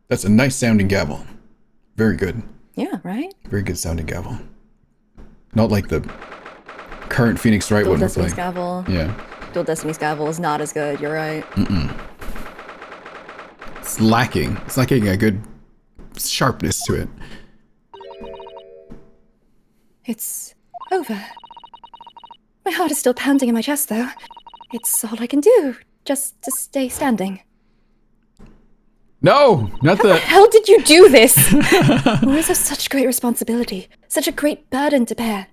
That's a nice sounding gavel. Very good. Yeah, right? Very good sounding gavel. Not like the current Phoenix Wright Dual one we're Destiny's playing. Gavel. Yeah. Dual Destiny's Gavel is not as good, you're right. It's lacking. It's lacking a good sharpness to it. It's over. My heart is still pounding in my chest, though. It's all I can do, just to stay standing. No! Not the... How did you do this? Warriors have such great responsibility, such a great burden to bear.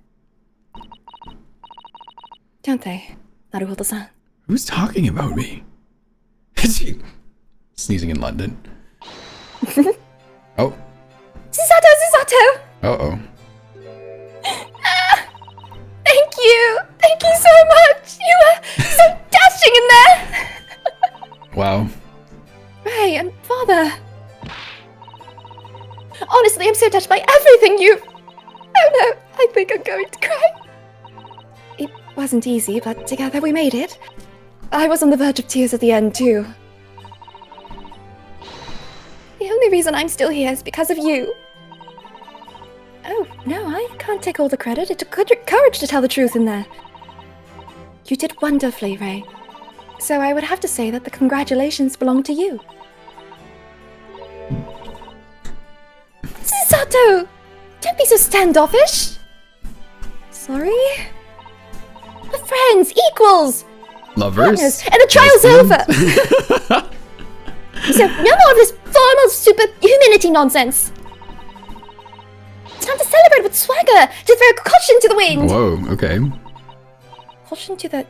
Don't they, Naruhodo-san? Who's talking about me? Is he... Sneezing in London. Oh. Susato! Uh-oh. Thank you! Thank you so much! You were so dashing in there! Wow. Ray and Father. Honestly, I'm so touched by everything you... Oh no, I think I'm going to cry. It wasn't easy, but together we made it. I was on the verge of tears at the end, too. The only reason I'm still here is because of you. Oh, no, I can't take all the credit. It took courage to tell the truth in there. You did wonderfully, Ray. So I would have to say that the congratulations belong to you. Susato! Don't be so standoffish! Sorry? We're friends, equals! Lovers? Partners, and the trial's over! So, no more of this formal superhumanity nonsense! It's time to celebrate with swagger, to throw caution to the wind! Whoa, okay. Caution to the...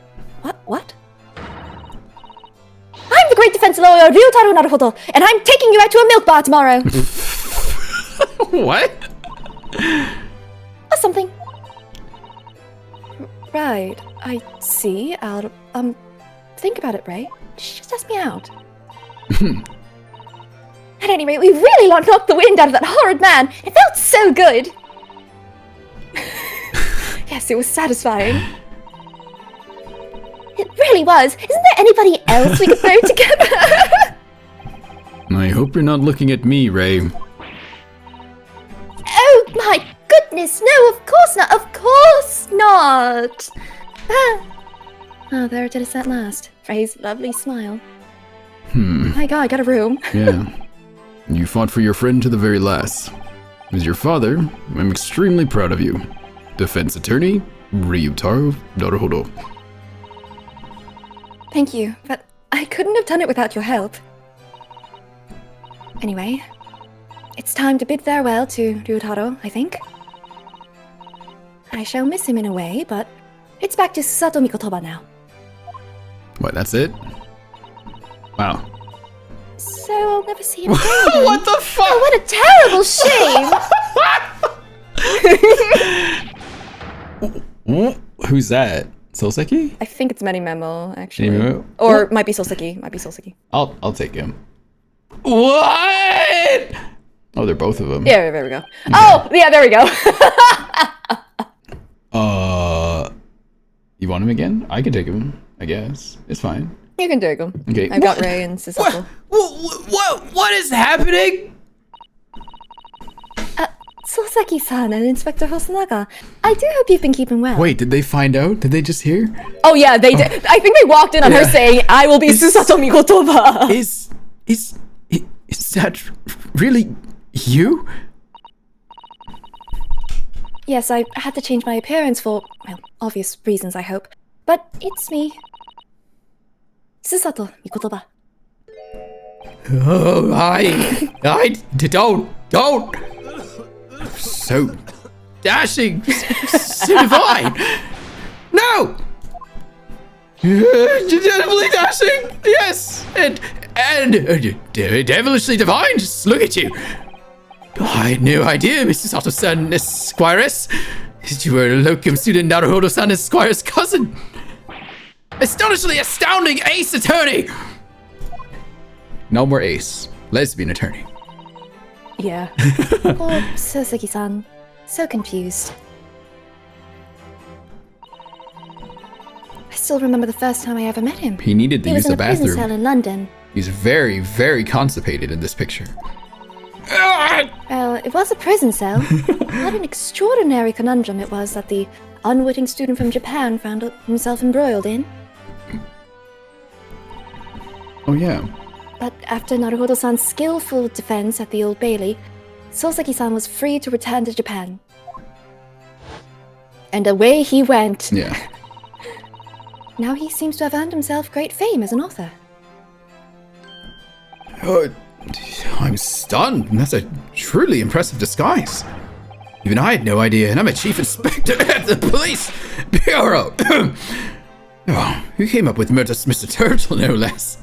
What? I'm the great defense lawyer, Ryotaro Naruhodo, and I'm taking you out to a milk bar tomorrow! What? Or something. Right, I see. I'll, think about it, Ray. Just ask me out. At any rate, we really knocked the wind out of that horrid man. It felt so good. Yes, it was satisfying. It really was. Isn't there anybody else we could throw together? I hope you're not looking at me, Ray. not! Ah. Oh, there it is at last. Frey's lovely smile. My god, got a room. Yeah. You fought for your friend to the very last. As your father, I'm extremely proud of you. Defense attorney, Ryutaro Naruhodo. Thank you, but I couldn't have done it without your help. Anyway, it's time to bid farewell to Ryutaro, I think. I shall miss him in a way, but it's back to Susato Mikotoba now. What, that's it? Wow. So I'll never see him again. What the fuck? Oh, what a terrible shame! Who's that? Soseki? I think it's Many Memo, actually. Memo? Or might be Soseki. Might be Soseki. I'll take him. What? Oh, they're both of them. Yeah, there we go. Oh, yeah, there we go. You want him again? I can take him, I guess. It's fine. You can take him. Okay. I've got Ray and Susato. What is happening? Soseki-san and Inspector Hosonaga. I do hope you've been keeping well. Wait, did they find out? Did they just hear? Oh yeah, they did. I think they walked in on her saying, "I will be Susato Mikotoba." Is that really you? Yes, I had to change my appearance for, well, obvious reasons, I hope. But it's me. Susato Mikotoba. Oh, don't. So dashing, so divine. No. Devilishly dashing, yes, and devilishly divine. Just look at you. I had no idea, Mrs. Sato-san Esquires, that you were a locum student Naruhodo-san Esquire's cousin. Astonishingly astounding ace attorney. No more ace. Lesbian attorney. Yeah. Oh, Soseki-san. So confused. I still remember the first time I ever met him. He needed to He was use in the a prison cell bathroom. in London. He's very, very constipated in this picture. Well, it was a prison cell. What an extraordinary conundrum it was that the unwitting student from Japan found himself embroiled in. Oh yeah. But after Naruhodo-san's skillful defense at the Old Bailey, Soseki-san was free to return to Japan. And away he went. Yeah. Now he seems to have earned himself great fame as an author. I'm stunned. That's a truly impressive disguise. Even I had no idea, and I'm a chief inspector at the police bureau. Oh, who came up with Murderous Mr. Turtle, no less?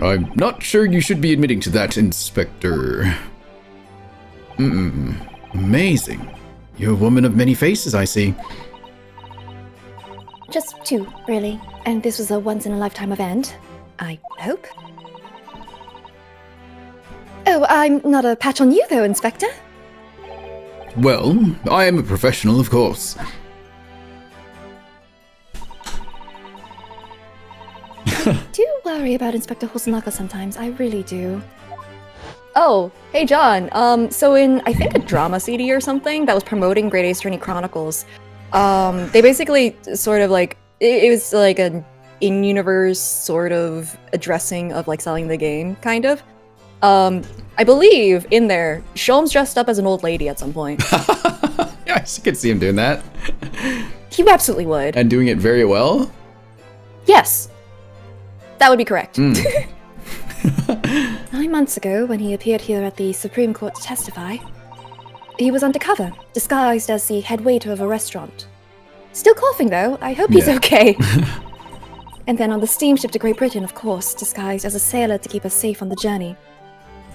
I'm not sure you should be admitting to that, Inspector. Amazing. You're a woman of many faces, I see. Just two, really. And this was a once-in-a-lifetime event. I hope. Oh, I'm not a patch on you, though, Inspector. Well, I am a professional, of course. Do worry about Inspector Hosonaga sometimes, I really do. Oh, hey John. So in I think a drama CD or something that was promoting Great Ace Attorney Chronicles, they basically sort of like it was like an in-universe sort of addressing of like selling the game, kind of. I believe in there, Sholm's dressed up as an old lady at some point. Yeah, I could see him doing that. He absolutely would. And doing it very well. Yes. That would be correct. 9 months ago, when he appeared here at the Supreme Court to testify, he was undercover, disguised as the head waiter of a restaurant. Still coughing, though. I hope he's Yeah. okay. And then on the steamship to Great Britain, of course, disguised as a sailor to keep us safe on the journey.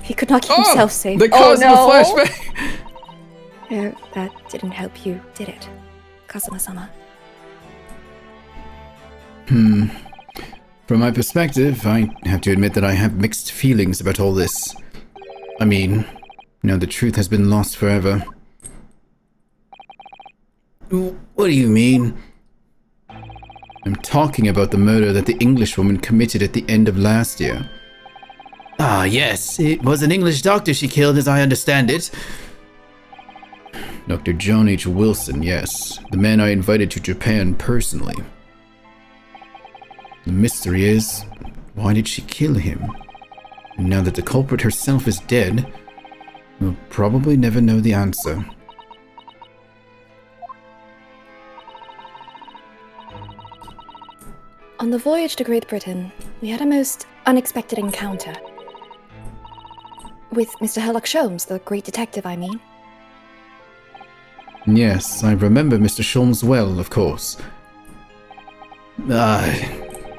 He could not keep himself safe. The Oh, Cosmo no. flashback. Oh, that didn't help you, did it, Kazuma-sama? From my perspective, I have to admit that I have mixed feelings about all this. I mean, the truth has been lost forever. What do you mean? I'm talking about the murder that the Englishwoman committed at the end of last year. Ah, yes, it was an English doctor she killed, as I understand it. Dr. John H. Wilson, yes. The man I invited to Japan personally. The mystery is, why did she kill him? And now that the culprit herself is dead, we'll probably never know the answer. On the voyage to Great Britain, we had a most unexpected encounter. With Mr. Sherlock Sholmes, the great detective, I mean. Yes, I remember Mr. Sholmes well, of course. Ah,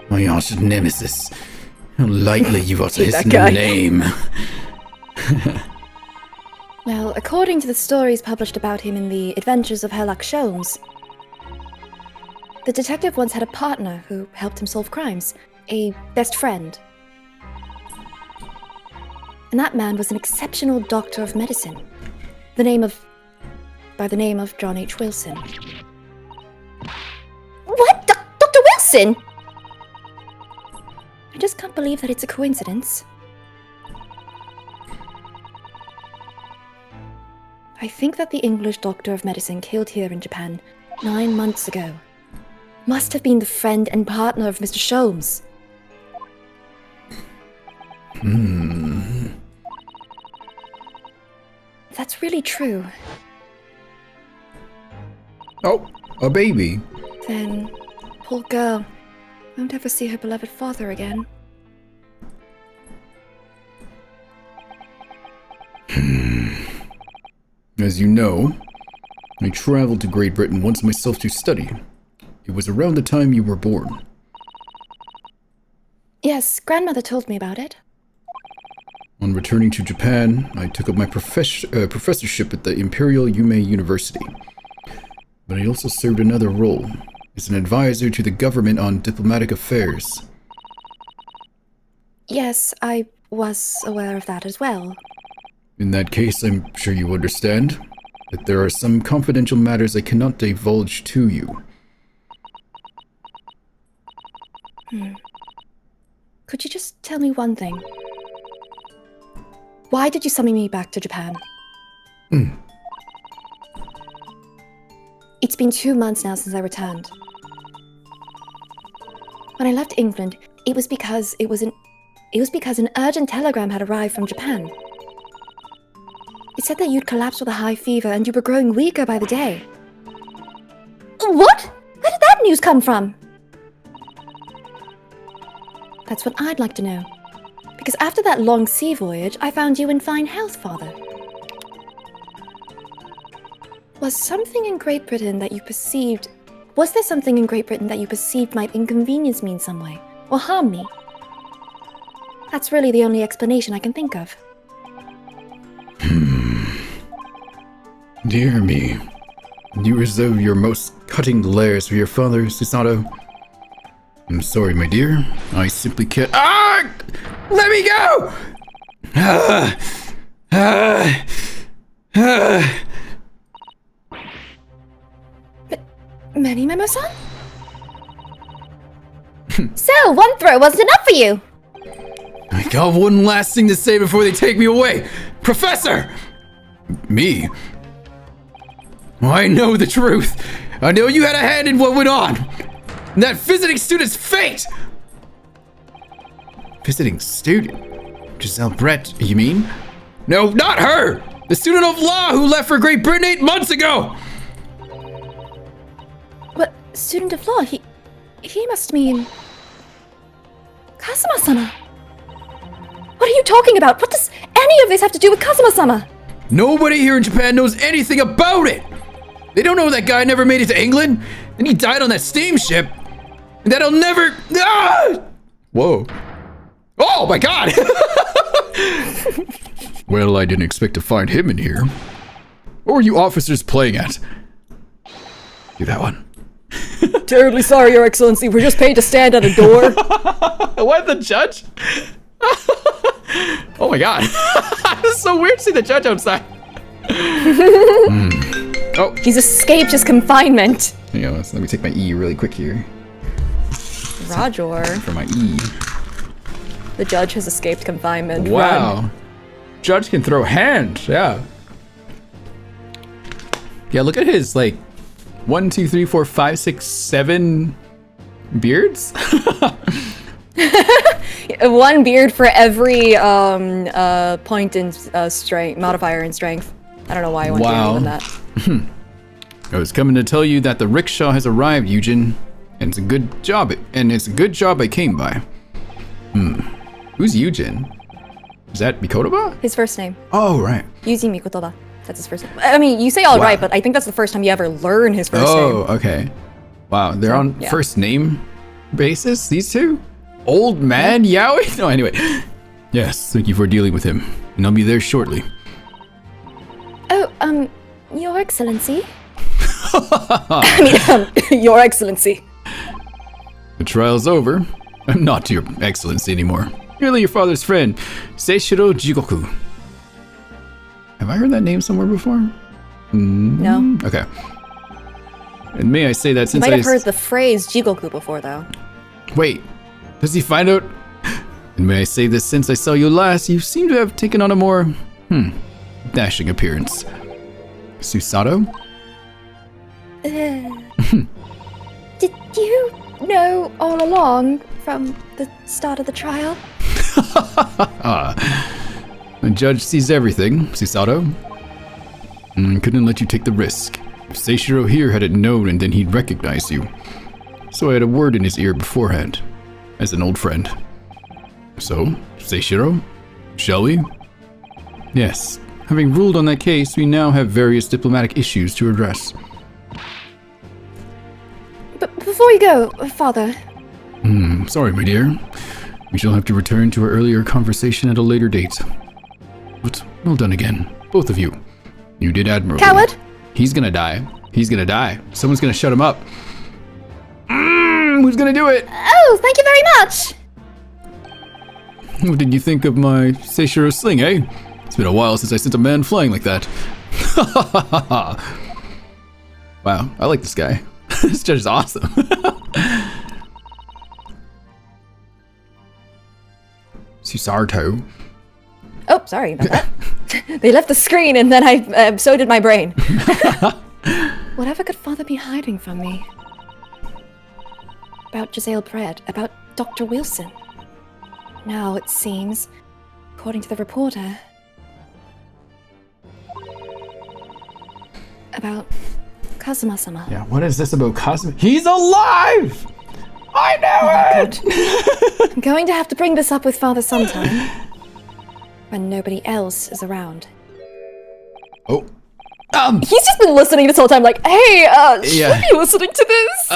my arch nemesis. How lightly you utter his That guy. name. Well, according to the stories published about him in the Adventures of Sherlock Sholmes, the detective once had a partner who helped him solve crimes, a best friend. And that man was an exceptional doctor of medicine, by the name of John H. Wilson. What? Dr. Wilson? I just can't believe that it's a coincidence. I think that the English doctor of medicine killed here in Japan 9 months ago must have been the friend and partner of Mr. Sholmes. That's really true. Oh, a baby. Then, poor girl won't ever see her beloved father again. As you know, I traveled to Great Britain once myself to study. It was around the time you were born. Yes, grandmother told me about it. On returning to Japan, I took up my professorship at the Imperial Yume University. But I also served another role, as an advisor to the government on diplomatic affairs. Yes, I was aware of that as well. In that case, I'm sure you understand that there are some confidential matters I cannot divulge to you. Could you just tell me one thing? Why did you summon me back to Japan? It's been 2 months now since I returned. When I left England, it was because an urgent telegram had arrived from Japan. It said that you'd collapsed with a high fever and you were growing weaker by the day. What? Where did that news come from? That's what I'd like to know. Because after that long sea voyage, I found you in fine health, Father. Was there something in Great Britain that you perceived might inconvenience me in some way, or harm me? That's really the only explanation I can think of. Dear me. You reserve your most cutting glares for your father, Susato. I'm sorry, my dear. I simply can't. Ah! Let me go! Many Memo-san? So, one throw wasn't enough for you! I got one last thing to say before they take me away. Professor! Me? Well, I know the truth. I know you had a hand in what went on. And that visiting student's fate! Visiting student? Giselle Brett, you mean? No, not her! The student of law who left for Great Britain 8 months ago! What, student of law? He must mean... Kazuma-sama! What are you talking about? What does any of this have to do with Kazuma-sama? Nobody here in Japan knows anything about it! They don't know that guy never made it to England, and he died on that steamship, and that he'll never... Ah! Whoa. Oh my god! Well, I didn't expect to find him in here. What were you officers playing at? Do that one. Terribly sorry, Your Excellency. We're just paid to stand at a door. What, the judge? Oh my god. This is so weird to see the judge outside. Oh. He's escaped his confinement. Hang on, let me take my E really quick here. Roger. For my E. The judge has escaped confinement. Wow. Run. Judge can throw hands, yeah. Yeah, look at his, like, 1, 2, 3, 4, 5, 6, 7 beards. One beard for every point in strength, modifier in strength. I don't know why I want Wow. to name that. I was coming to tell you that the rickshaw has arrived, Eugen. And it's a good job. I came by. Who's Eugen? Is that Mikotoba? His first name, Oh, right. Yuji Mikotoba. That's his first name. I mean, you say all Wow. right, but I think that's the first time you ever learn his first Oh, name. okay. Wow, they're on yeah. first name basis, these two? Old man Yaoi? No, anyway. Yes, thank you for dealing with him. And I'll be there shortly. Oh, Your Excellency. I mean, Your Excellency. The trial's over. I'm not your excellency anymore. Merely your father's friend, Seishiro Jigoku. Have I heard that name somewhere before? No. Okay. And may I say that You since might have heard the phrase Jigoku before, though. Wait, does he find out? And may I say this, since I saw you last, you seem to have taken on a more, dashing appearance. Susato? Did you know all along from the start of the trial? The judge sees everything, Susato. Couldn't let you take the risk. If Seishiro here had it known, and then he'd recognize you. So I had a word in his ear beforehand, as an old friend. So, Seishiro, shall we? Yes. Having ruled on that case, we now have various diplomatic issues to address. But before you go, Father, Sorry, my dear. We shall have to return to our earlier conversation at a later date. But well done again, both of you. You did admirably. coward! He's gonna die. He's gonna die. Someone's gonna shut him up. Who's gonna do it? Oh, thank you very much! What did you think of my Seishiro sling, eh? It's been a while since I sent a man flying like that. Wow, I like this guy. This judge is awesome. Susato. Oh, sorry about that. They left the screen and then so did my brain. Whatever could Father be hiding from me? About Giselle Bread, about Dr. Wilson. Now it seems, according to the reporter, about Kazuma-sama. Yeah, what is this about Cosmo? He's alive! I know it! I'm going to have to bring this up with Father sometime. When nobody else is around. Oh. He's just been listening this whole time like, hey, should Yeah. we be listening to this?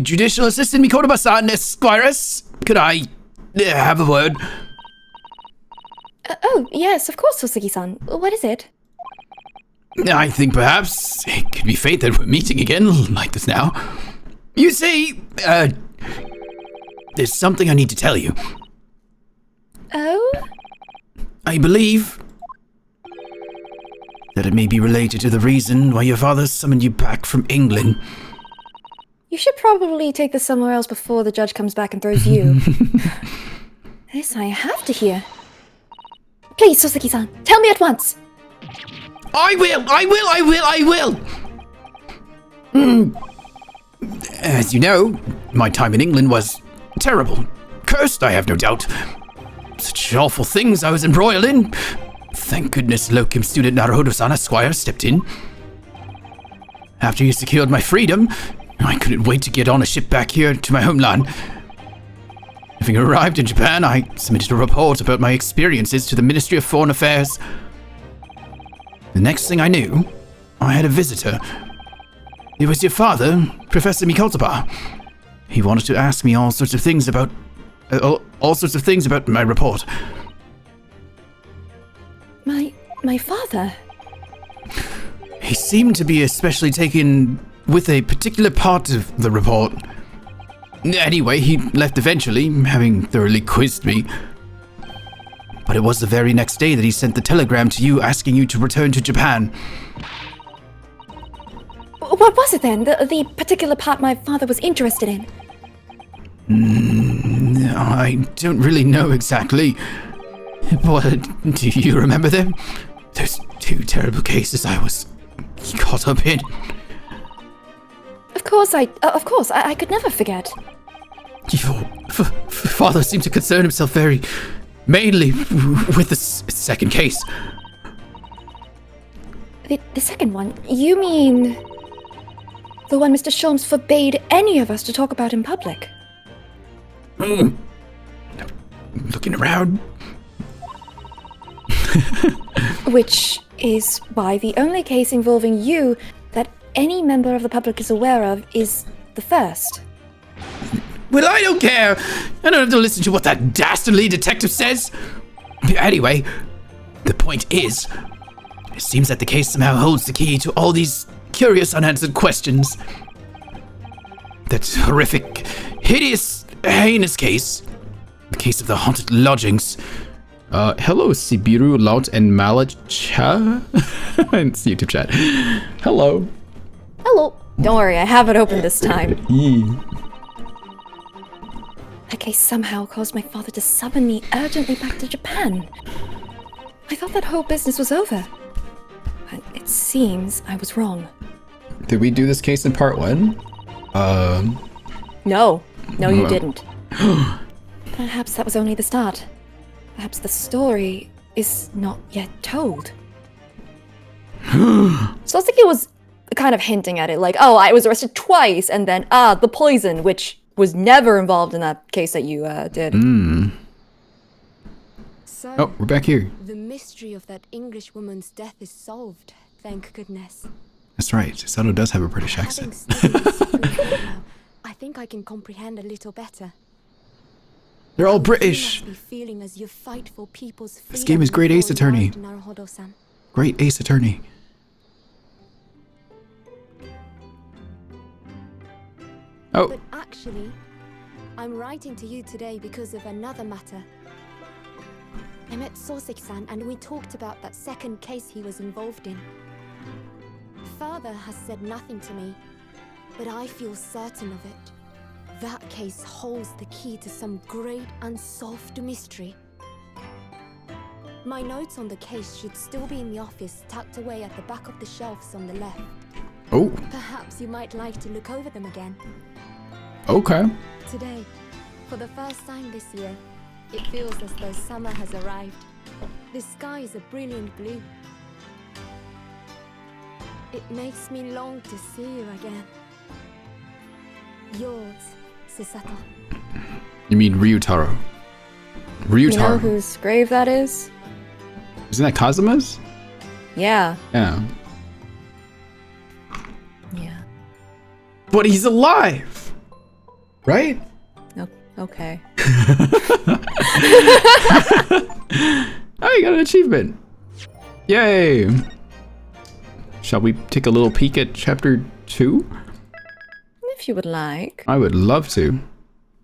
Judicial Assistant Mikotoba-san, Esquires, could I have a word? Oh, yes, of course, Suzuki-san. What is it? I think perhaps it could be fate that we're meeting again like this now. You see, there's something I need to tell you. Oh? I believe that it may be related to the reason why your father summoned you back from England. You should probably take this somewhere else before the judge comes back and throws you. This I have to hear. Please, Suzuki-san, tell me at once. I will! As you know, my time in England was terrible. Cursed, I have no doubt. Such awful things I was embroiled in. Thank goodness locum student Naruhodo-san Esquire stepped in. After he secured my freedom, I couldn't wait to get on a ship back here to my homeland. Having arrived in Japan, I submitted a report about my experiences to the Ministry of Foreign Affairs. The next thing I knew, I had a visitor. It was your father, Professor Mikotoba. He wanted to ask me all sorts of things about my report. My father? He seemed to be especially taken with a particular part of the report. Anyway, he left eventually, having thoroughly quizzed me. But it was the very next day that he sent the telegram to you asking you to return to Japan. What was it then? The particular part my father was interested in? I don't really know exactly. But do you remember them? Those two terrible cases I was you caught up in? Of course, I could never forget. Your father seemed to concern himself very mainly with the second case. The second one? You mean the one Mr. Sholmes forbade any of us to talk about in public? Looking around. Which is why the only case involving you that any member of the public is aware of is the first. Well, I don't care. I don't have to listen to what that dastardly detective says. Anyway, the point is, it seems that the case somehow holds the key to all these curious unanswered questions. That horrific, hideous, heinous case. The case of the haunted lodgings. Hello, Sibiru, Laut, and Malacha. It's YouTube chat. Hello. Hello. Don't worry, I have it open this time. That case somehow caused my father to summon me urgently back to Japan. I thought that whole business was over. But it seems I was wrong. Did we do this case in part 1? No, you didn't. Perhaps that was only the start. Perhaps the story is not yet told. So I think it was kind of hinting at it, like, oh, I was arrested twice, and then, the poison, which was never involved in that case that you did. So, Oh, we're back here. the mystery of that English woman's death is solved, thank goodness. That's right. Sato does have a British Having accent. studied this briefly now, I think I can comprehend a little better. They're all You British. must be feeling as you fight for people's This game is freedom great Ace before Attorney. you arrived in Naruhodo-san. Great Ace Attorney. Oh, But actually, I'm writing to you today because of another matter. I met Soseki-san and we talked about that second case he was involved in. Father has said nothing to me, but I feel certain of it. That case holds the key to some great unsolved mystery. My notes on the case should still be in the office, tucked away at the back of the shelves on the left. oh, Perhaps you might like to look over them again. okay. Today, for the first time this year, it feels as though summer has arrived. The sky is a brilliant blue. It makes me long to see you again. Yours, Susato. You mean Ryutaro? You know Ryutaro. whose grave that is? Isn't that Kazuma's? Yeah. Yeah. Yeah. But he's alive! Right? Okay. Oh, you got an achievement. Yay! Shall we take a little peek at chapter 2? If you would like. I would love to.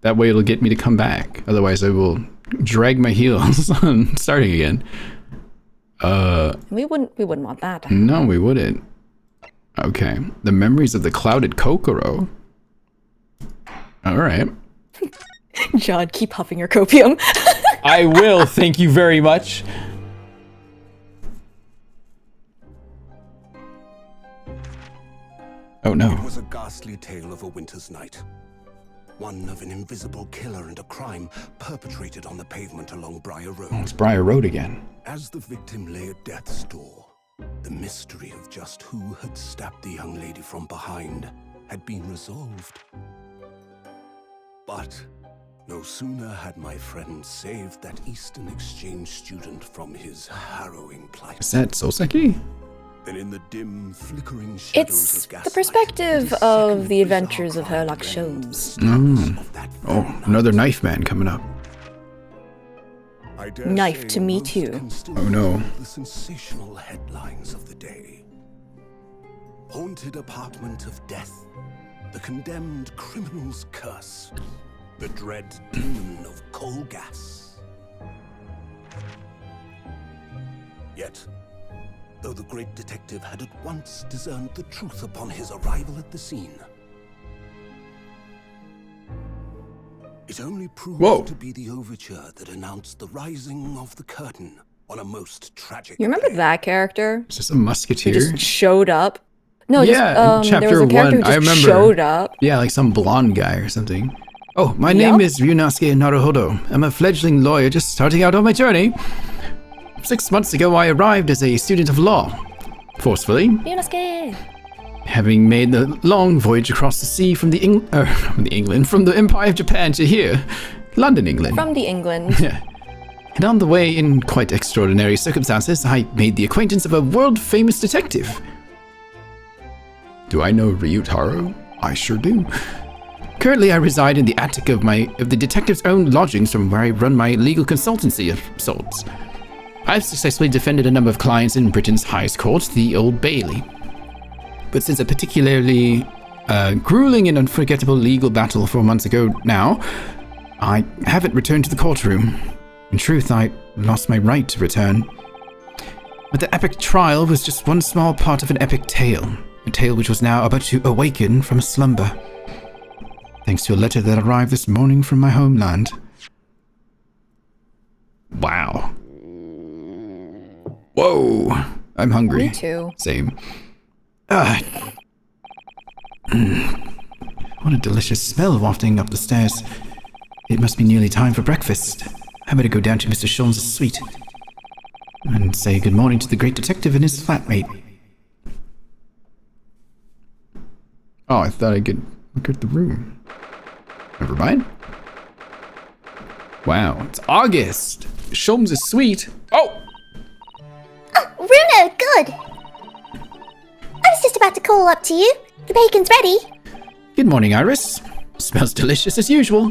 That way it'll get me to come back. Otherwise I will drag my heels on starting again. We wouldn't want that. No, we wouldn't. Okay. The memories of the clouded Kokoro. Alright. John, keep huffing your copium. I will, thank you very much. Oh no. It was a ghastly tale of a winter's night. One of an invisible killer and a crime perpetrated on the pavement along Briar Road. It's Briar Road again. As the victim lay at death's door, the mystery of just who had stabbed the young lady from behind had been resolved. But no sooner had my friend saved that Eastern Exchange student from his harrowing plight Is that Soseki? than in the dim, flickering shadows It's of the gaslight, perspective this of second the bizarre adventures of crime Herlock blended the Sholmes. stamps of that Oh, very another night. knife man coming up. I dare Knife say to me most too. can still Oh, no. recall the sensational headlines of the day. Haunted apartment of death. The condemned criminal's curse. The dread demon of coal gas. Yet, though the great detective had at once discerned the truth upon his arrival at the scene, it only proved Whoa. to be the overture that announced the rising of the curtain on a most tragic You remember day. that character? Is this a Who musketeer? just showed up No, Yeah, in just, there was chapter a character one, who I just remember. showed up. Yeah, like some blonde guy or something. Oh, my name is Ryunosuke Naruhodo. I'm a fledgling lawyer just starting out on my journey. 6 months ago, I arrived as a student of law. Forcefully, Ryunosuke! having made the long voyage across the sea from the from the Empire of Japan to here, London, England. From the England. Yeah. And on the way, in quite extraordinary circumstances, I made the acquaintance of a world-famous detective. Do I know Ryutaro? I sure do. Currently, I reside in the attic of the detective's own lodgings, from where I run my legal consultancy of sorts. I've successfully defended a number of clients in Britain's highest court, the Old Bailey. But since a particularly grueling and unforgettable legal battle 4 months ago now, I haven't returned to the courtroom. In truth, I lost my right to return. But the epic trial was just one small part of an epic tale, a tale which was now about to awaken from a slumber. Thanks to a letter that arrived this morning from my homeland. Wow. Whoa. I'm hungry. Me too. Same. What a delicious smell wafting up the stairs. It must be nearly time for breakfast. I better go down to Mr. Sholmes' suite and say good morning to the great detective and his flatmate. Oh, I thought I could look at the room. Never mind. Wow, it's August. Sholmes' suite. Oh! Bruno, good. I was just about to call up to you. The bacon's ready. Good morning, Iris. Smells delicious as usual.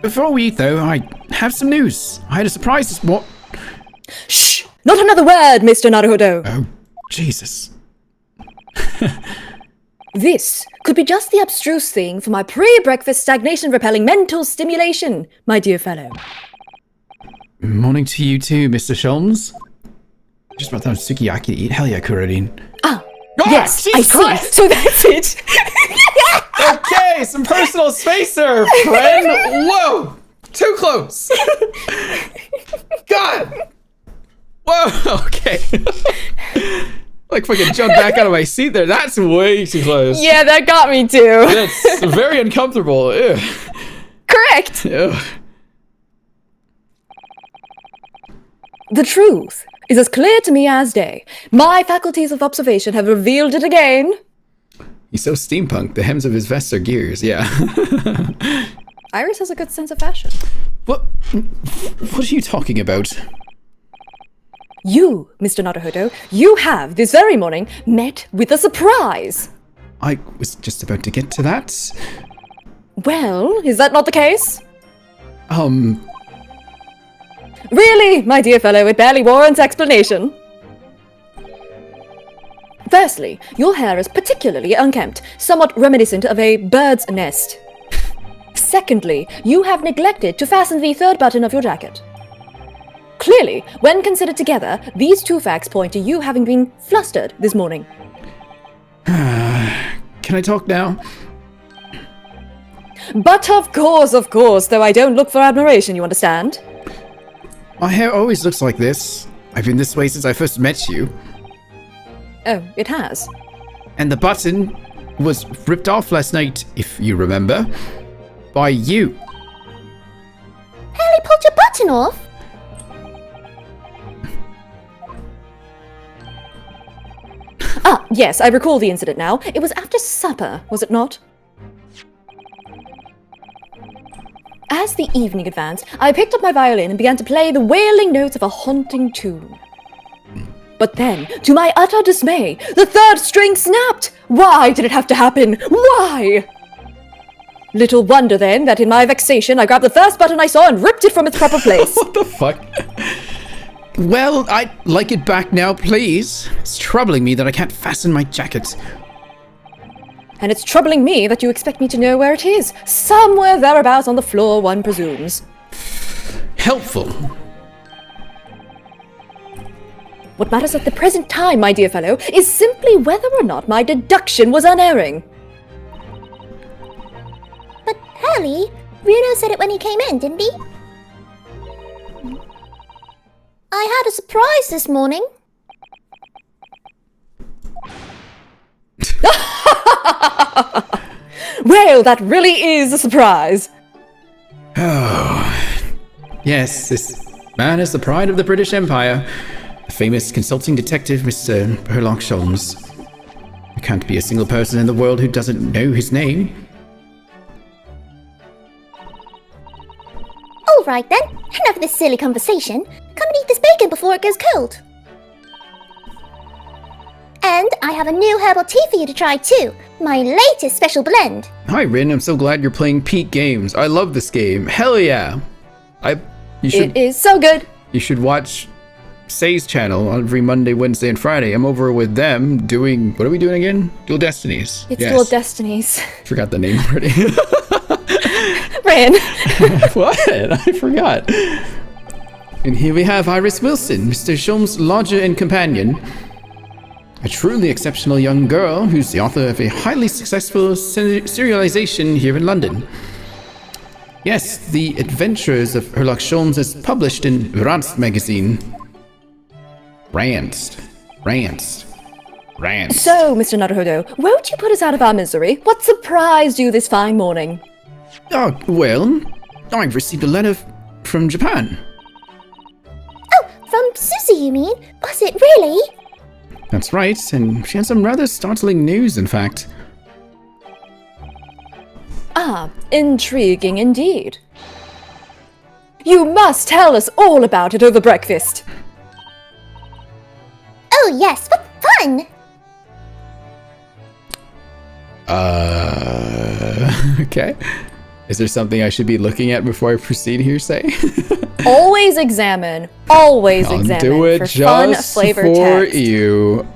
Before we eat, though, I have some news. I had a surprise this morning. Shh! Not another word, Mr. Naruhodo! Oh, Jesus. This could be just the abstruse thing for my pre-breakfast stagnation-repelling mental stimulation, my dear fellow. Morning to you too, Mr. Sholmes. Just about to have sukiyaki to eat. Hell yeah, Kurodin. Yes, I Jesus see. Christ! So that's it. Okay, some personal space there, friend. Whoa, too close. God. Whoa. Okay. Like fucking jump back out of my seat there. That's way too close. Yeah, that got me too. That's very uncomfortable. Ew. Correct. Ew. The truth is as clear to me as day. My faculties of observation have revealed it again. He's so steampunk. The hems of his vest are gears. Yeah. Iris has a good sense of fashion. What are you talking about? You, Mr. Naruhodo, you have, this very morning, met with a surprise. I was just about to get to that. Well, is that not the case? Really, my dear fellow, it barely warrants explanation. Firstly, your hair is particularly unkempt, somewhat reminiscent of a bird's nest. Secondly, you have neglected to fasten the third button of your jacket. Clearly, when considered together, these two facts point to you having been flustered this morning. Can I talk now? But of course, though I don't look for admiration, you understand? My hair always looks like this. I've been this way since I first met you. Oh, it has. And the button was ripped off last night, if you remember, by you. Harry pulled your button off. Yes, I recall the incident now. It was after supper, was it not? As the evening advanced, I picked up my violin and began to play the wailing notes of a haunting tune. But then, to my utter dismay, the third string snapped! Why did it have to happen? Why? Little wonder then that in my vexation I grabbed the first button I saw and ripped it from its proper place. What the fuck? Well, I'd like it back now, please. It's troubling me that I can't fasten my jacket. And it's troubling me that you expect me to know where it is. Somewhere thereabouts on the floor, one presumes. Helpful. What matters at the present time, my dear fellow, is simply whether or not my deduction was unerring. But Harry, Bruno said it when he came in, didn't he? I had a surprise this morning. Well, that really is a surprise. Oh, yes, this man is the pride of the British Empire. The famous consulting detective, Mr. Sherlock Holmes. There can't be a single person in the world who doesn't know his name. All right then, enough of this silly conversation. Come and eat this bacon before it goes cold. And I have a new herbal tea for you to try too. My latest special blend. Hi, Rin. I'm so glad you're playing Peak Games. I love this game. Hell yeah. It is so good. You should watch Say's channel every Monday, Wednesday, and Friday. I'm over with them doing... What are we doing again? Dual Destinies. It's Yes. Dual Destinies. Forgot the name already. Ran. What? I forgot. And here we have Iris Wilson, Mr. Sholmes' lodger and companion. A truly exceptional young girl who's the author of a highly successful serialization here in London. Yes, The Adventures of Sherlock Holmes is published in Randst magazine. Randst. So, Mr. Naruhodo, won't you put us out of our misery? What surprised you this fine morning? Oh, well, I've received a letter from Japan. Oh, from Susie, you mean? Was it really? That's right, and she has some rather startling news, in fact. Ah, intriguing indeed. You must tell us all about it over breakfast. Oh yes, what fun! Okay. Is there something I should be looking at before I proceed here, Say? Always examine. Always I'll examine do it for just fun flavor for text. you.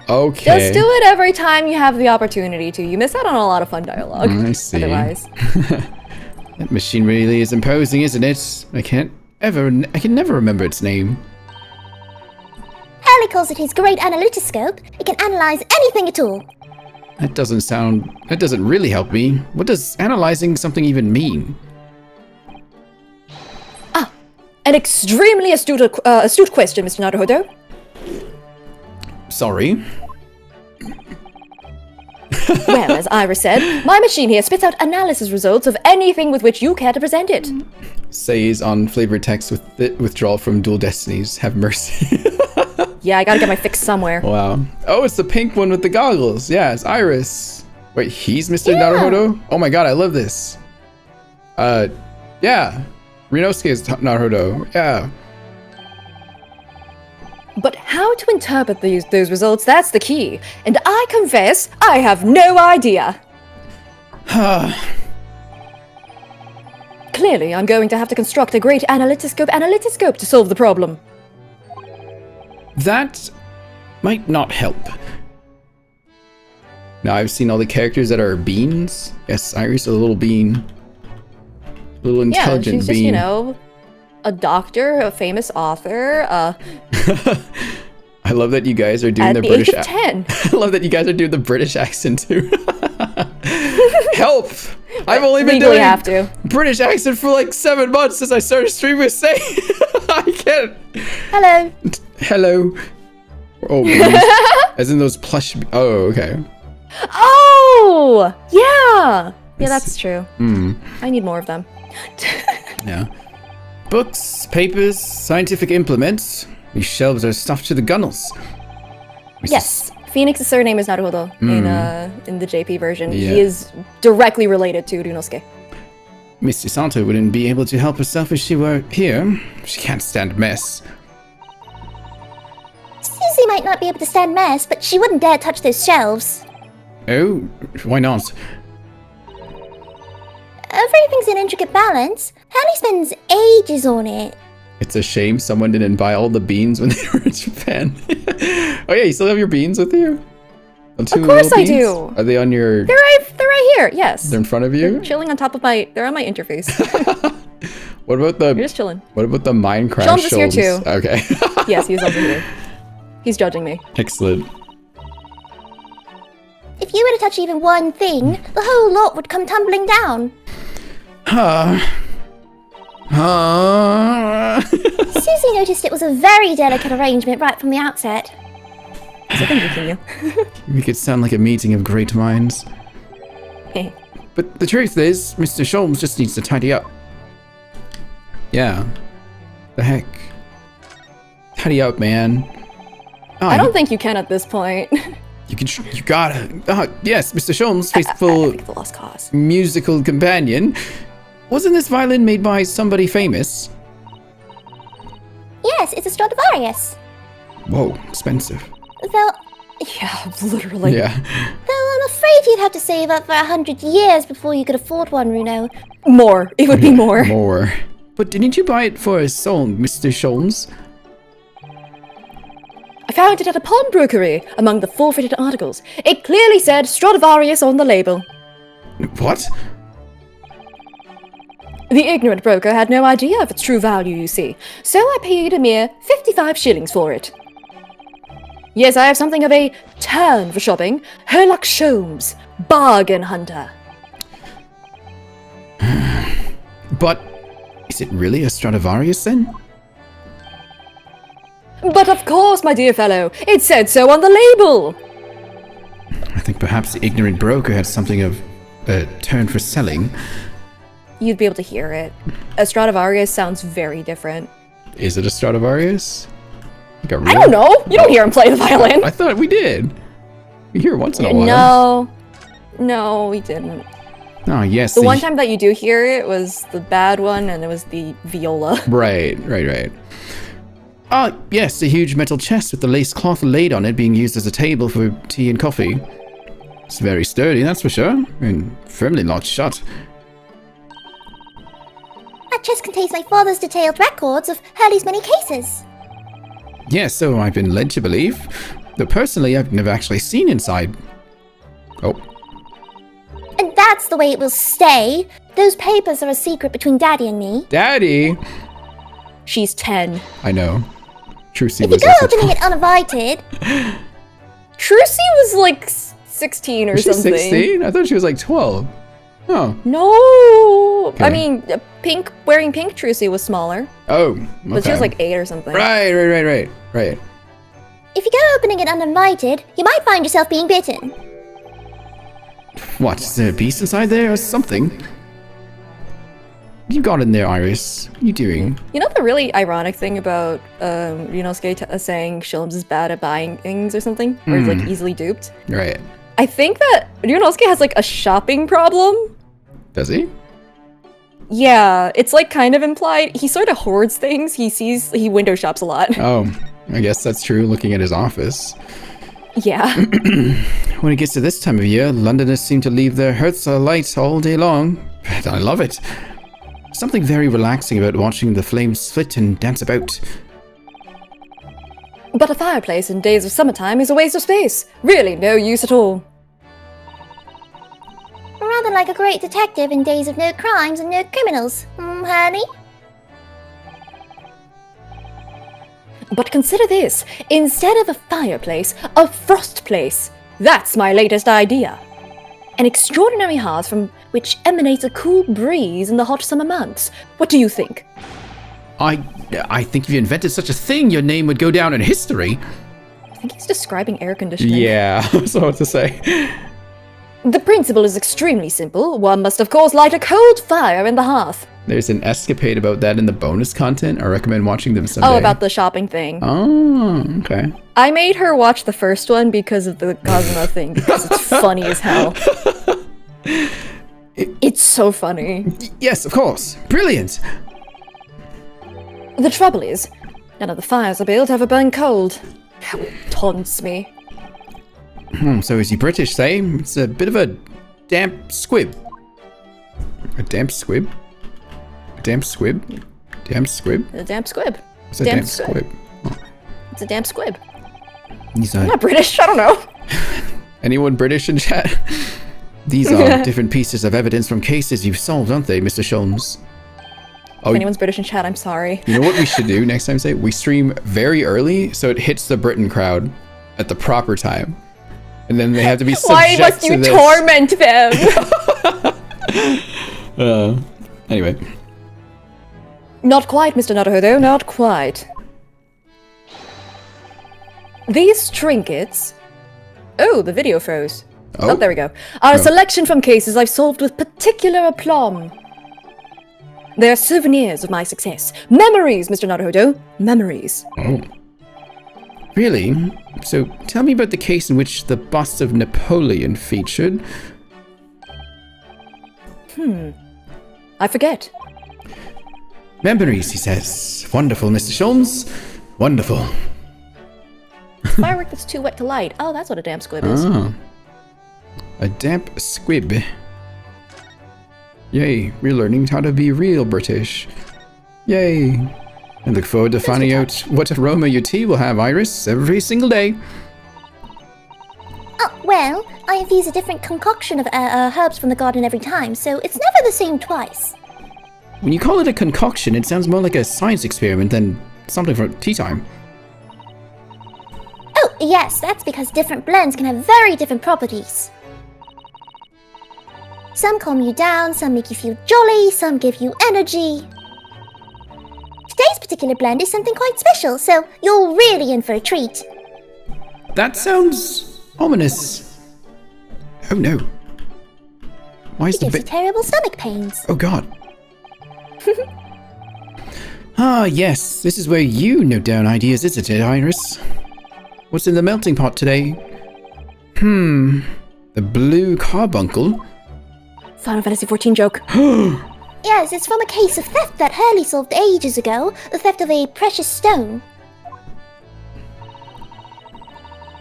Okay. Just do it every time you have the opportunity to. You miss out on a lot of fun dialogue. I see. Otherwise. That machine really is imposing, isn't it? I can never remember its name. Harley calls it his great analytoscope. It can analyze anything at all. That doesn't really help me. What does analyzing something even mean? An extremely astute question, Mr. Naruhodo. Sorry. Well, as Iris said, my machine here spits out analysis results of anything with which you care to present it. Says on flavored text with the withdrawal from Dual Destinies. Have mercy. Yeah, I gotta get my fix somewhere. Wow. Oh, it's the pink one with the goggles. Yeah, it's Iris. Wait, he's Mr. Naruhodo? Oh my god, I love this. Yeah. Rinosuke is Naruhodo. Yeah. But how to interpret those results, that's the key. And I confess, I have no idea. Clearly, I'm going to have to construct a great analytoscope to solve the problem. That might not help. Now I've seen all the characters that are beans. Yes, Iris is a little bean. A little intelligent yeah, she's just, bean. you know, a doctor, a famous author, I love that you guys are doing at the the British age of 10. I love that you guys are doing the British accent too. Help! I've only been Legally doing have to. British accent for like 7 months since I started streaming with Say. I can't. Hello. Hello. Oh, beans. As in those plush. Oh, okay. Oh! Yeah! Yeah, that's true. I need more of them. Yeah. Books, papers, scientific implements. These shelves are stuffed to the gunnels. Yes, Phoenix's surname is Naruhodo in the JP version. Yeah. He is directly related to Ryunosuke. Miss Sato wouldn't be able to help herself if she were here. She can't stand mess. Susie might not be able to stand mess, but she wouldn't dare touch those shelves. Oh, why not? Everything's in intricate balance. Harley spends ages on it. It's a shame someone didn't buy all the beans when they were in Japan. Oh yeah, you still have your beans with you? The two Of course little I beans? do. Are they on your... They're right here. Yes. They're in front of you? They're chilling on top of my. They're on my interface. What about the... You're just chilling. What about the Minecraft Sean's is here shelves? too. Okay. Yes, he's also here. He's judging me. Excellent. If you were to touch even one thing, the whole lot would come tumbling down. Susie noticed it was a very delicate arrangement right from the outset. So thank you, Kinyo. You make it sound like a meeting of great minds. Hey. But the truth is, Mr. Sholmes just needs to tidy up. Yeah. The heck. Tidy up, man. Oh, I don't think you can at this point. You gotta. Yes, Mr. Sholmes, I faithful think the lost cause. musical companion. Wasn't this violin made by somebody famous? Yes, it's a Stradivarius. Whoa, expensive. Though, Yeah, literally. Yeah. though I'm afraid you'd have to save up for 100 years before you could afford one, Runo. More. It would be more. More. But didn't you buy it for a song, Mr. Sholmes? I found it at a pawnbrokery among the forfeited articles. It clearly said Stradivarius on the label. What? The ignorant broker had no idea of its true value, you see, so I paid a mere 55 shillings for it. Yes, I have something of a turn for shopping. Herlock Sholmes, bargain hunter. But is it really a Stradivarius then? But of course, my dear fellow, it said so on the label. I think perhaps the ignorant broker had something of a turn for selling. You'd be able to hear it. A Stradivarius sounds very different. Is it a Stradivarius? Like a real... I don't know. You don't hear him play the violin. I thought we did. We hear it once in a while. No, we didn't. Oh, yes. The one time that you do hear it was the bad one, and it was the viola. Right. Ah, yes, a huge metal chest with the lace cloth laid on it being used as a table for tea and coffee. It's very sturdy, that's for sure, and firmly locked shut. That chest contains my father's detailed records of Hurley's many cases. Yes, so I've been led to believe. Though personally, I've never actually seen inside. Oh. And that's the way it will stay. Those papers are a secret between Daddy and me. Daddy! She's 10. I know. Trucy If you was go also opening it uninvited, Trucy was like 16 or Was she something. 16? I thought she was like 12. Oh. No! Okay. I mean, wearing pink Trucy was smaller. Oh, okay. But she was like 8 or something. Right. if you go opening it uninvited, you might find yourself being bitten. What, is there a beast inside there or something? You got in there, Iris. What are you doing? You know the really ironic thing about Ryunosuke saying Sholmes is bad at buying things or something? Or like easily duped? Right. I think that Ryunosuke has like a shopping problem. Does he? Yeah, it's like kind of implied. He sort of hoards things. He window shops a lot. Oh, I guess that's true looking at his office. Yeah. When it gets to this time of year, Londoners seem to leave their hearths alight all day long. But I love it. Something very relaxing about watching the flames split and dance about. But a fireplace in days of summertime is a waste of space. Really no use at all. Rather like a great detective in days of no crimes and no criminals, honey? But consider this. Instead of a fireplace, a frost place. That's my latest idea. An extraordinary hearth from which emanates a cool breeze in the hot summer months. What do you think? I think if you invented such a thing, your name would go down in history. I think he's describing air conditioning. Yeah, that's what I was to say. The principle is extremely simple. One must, of course, light a cold fire in the hearth. There's an escapade about that in the bonus content. I recommend watching them someday. Oh, about the shopping thing. Oh, okay. I made her watch the first one because of the Kazuma thing, because it's funny as hell. It's so funny. Yes, of course. Brilliant. The trouble is, none of the fires I built ever burn cold. How it taunts me. So is he British, say? It's a bit of a damp squib. A damp squib? A damp squib? Damp squib? A damp squib. It's a damp squib. Oh. It's a damp squib. He's I'm not British, I don't know. Anyone British in chat? These are different pieces of evidence from cases you've solved, aren't they, Mr. Sholmes? If anyone's British in chat, I'm sorry. You know what we should do next time? Say we stream very early so it hits the Britain crowd at the proper time. And then they have to be subject Why must you torment them? Anyway. Not quite, Mr. Naruhodo, not quite. These trinkets... Oh, the video froze. Oh. Oh, there we go. Are a selection from cases I've solved with particular aplomb. They are souvenirs of my success. Memories, Mr. Naruhodo. Memories. Oh. Really? So tell me about the case in which the bust of Napoleon featured. I forget. Memories, he says. Wonderful, Mr. Sholmes. Wonderful. Firework that's too wet to light. Oh, that's what a damp squib is. Ah. A damp squib. Yay, we're learning how to be real British. Yay. I look forward to finding out what aroma your tea will have, Iris, every single day. Oh, well, I infuse a different concoction of herbs from the garden every time, so it's never the same twice. When you call it a concoction, it sounds more like a science experiment than something for tea time. Oh, yes, that's because different blends can have very different properties. Some calm you down, some make you feel jolly, some give you energy. Today's particular blend is something quite special, so you're really in for a treat. That sounds ominous. Oh no. Why is It the gives you terrible stomach pains. Oh god. Ah, yes, this is where you note down ideas, isn't it, Iris? What's in the melting pot today? The blue carbuncle? Final Fantasy XIV joke. Yes, it's from a case of theft that Hurley solved ages ago, the theft of a precious stone.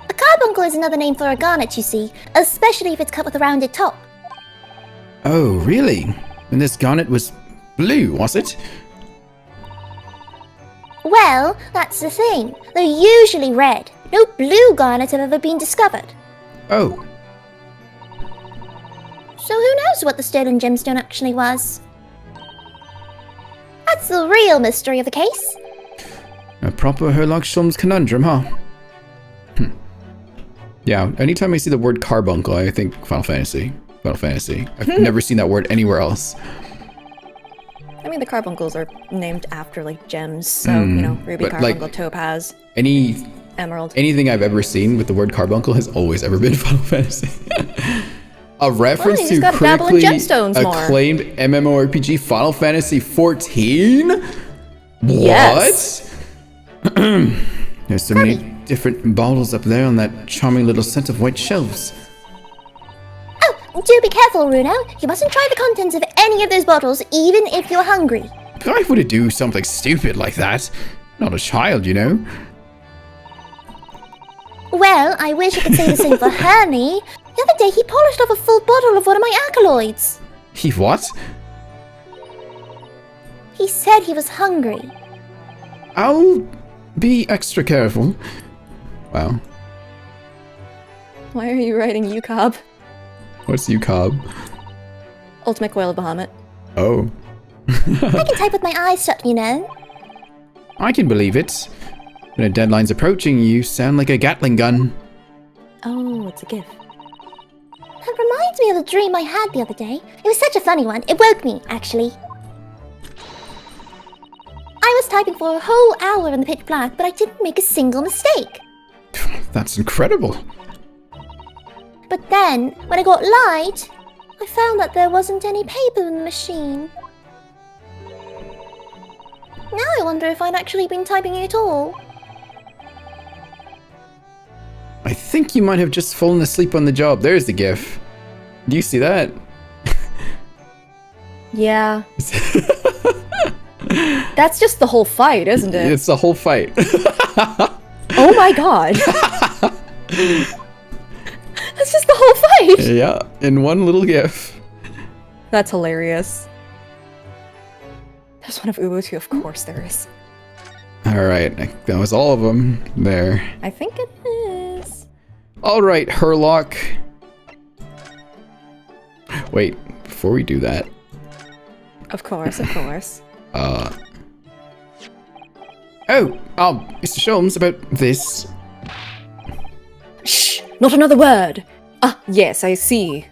A carbuncle is another name for a garnet, you see, especially if it's cut with a rounded top. Oh, really? And this garnet was blue, was it? Well, that's the thing. They're usually red. No blue garnets have ever been discovered. Oh, So who knows what the stolen gemstone actually was? That's the real mystery of the case. a proper Herlock Sholmes conundrum, huh? Yeah, anytime I see the word carbuncle, I think Final Fantasy. Final Fantasy. I've never seen that word anywhere else. I mean, the carbuncles are named after, like, gems. So, you know, ruby, but, like, carbuncle, topaz, emerald. Anything I've ever seen with the word carbuncle has always ever been Final Fantasy. A reference you just to gotta dabble in critically gemstones more. acclaimed MMORPG Final Fantasy XIV? Yes. What? There's so many different bottles up there on that charming little set of white shelves. Oh, do be careful, Runo. You mustn't try the contents of any of those bottles, even if you're hungry. I wouldn't do something stupid like that. Not a child, you know. Well, I wish I could say the same for Hermie. The other day he polished off a full bottle of one of my alkaloids. He what? He said he was hungry. I'll be extra careful. Wow. Why are you writing UCOB? What's UCOB? Ultimate Coil of Bahamut. Oh. I can type with my eyes shut, you know. I can believe it. When a deadline's approaching, you sound like a Gatling gun. Oh, it's a gift. That reminds me of the dream I had the other day. It was such a funny one. It woke me, actually. I was typing for a whole hour in the pitch black, but I didn't make a single mistake. That's incredible. But then, when I got light, I found that there wasn't any paper in the machine. Now I wonder if I'd actually been typing at all. I think you might have just fallen asleep on the job. There's the gif. Do you see that? Yeah. That's just the whole fight, isn't it? It's the whole fight. Oh my god. That's just the whole fight. Yeah, in one little gif. That's hilarious. There's one of Ubuntu, of course there is. Alright, that was all of them there. I think it is. Alright, Herlock. Wait, before we do that. Of course, of course. Mr. Sholmes, about this. Shh! Not another word! Ah, yes, I see.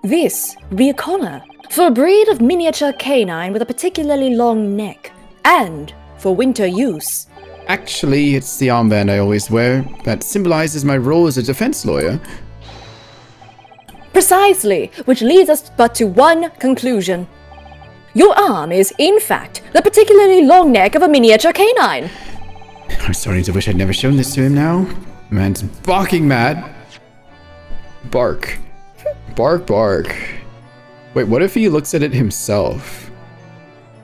This would be a collar for a breed of miniature canine with a particularly long neck, and for winter use. Actually, it's the armband I always wear that symbolizes my role as a defense lawyer. Precisely, which leads us but to one conclusion. Your arm is, in fact, the particularly long neck of a miniature canine. I'm starting to wish I'd never shown this to him now. Man's barking mad. Bark. Bark, bark. Wait, what if he looks at it himself?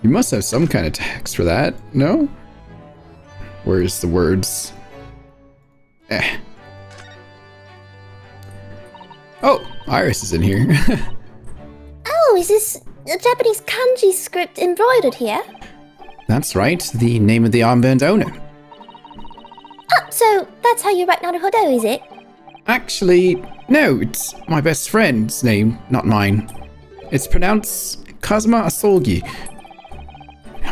You must have some kind of text for that, no? Where's the words? Oh, Iris is in here. Oh, is this a Japanese kanji script embroidered here? That's right, the name of the armband owner. Oh, so that's how you write Naruhodo, is it? Actually, no, it's my best friend's name, not mine. It's pronounced Kazuma Asolgi.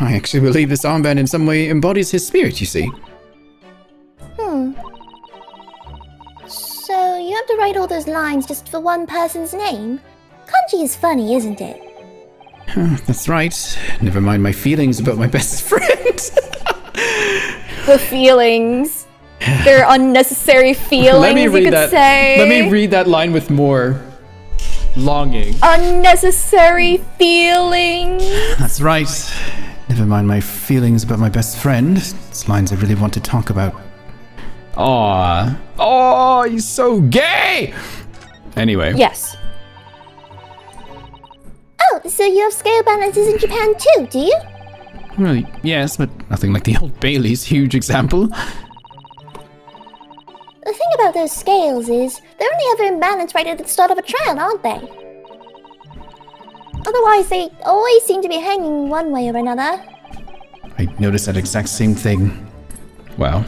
I actually believe this armband in some way embodies his spirit, you see. So you have to write all those lines just for one person's name? Kanji is funny, isn't it? That's right. Never mind my feelings about my best friend. The feelings. They're unnecessary feelings, you could say. Let me read that line with more longing. Unnecessary feelings. That's right. Never mind my feelings about my best friend. It's lines I really want to talk about. Aww. Oh, he's so gay! Anyway. Yes. Oh, so you have scale balances in Japan too, do you? Well, yes, but nothing like the old Bailey's huge example. The thing about those scales is, they're only ever in balance right at the start of a trial, aren't they? Otherwise, they always seem to be hanging one way or another. I noticed that exact same thing. Wow.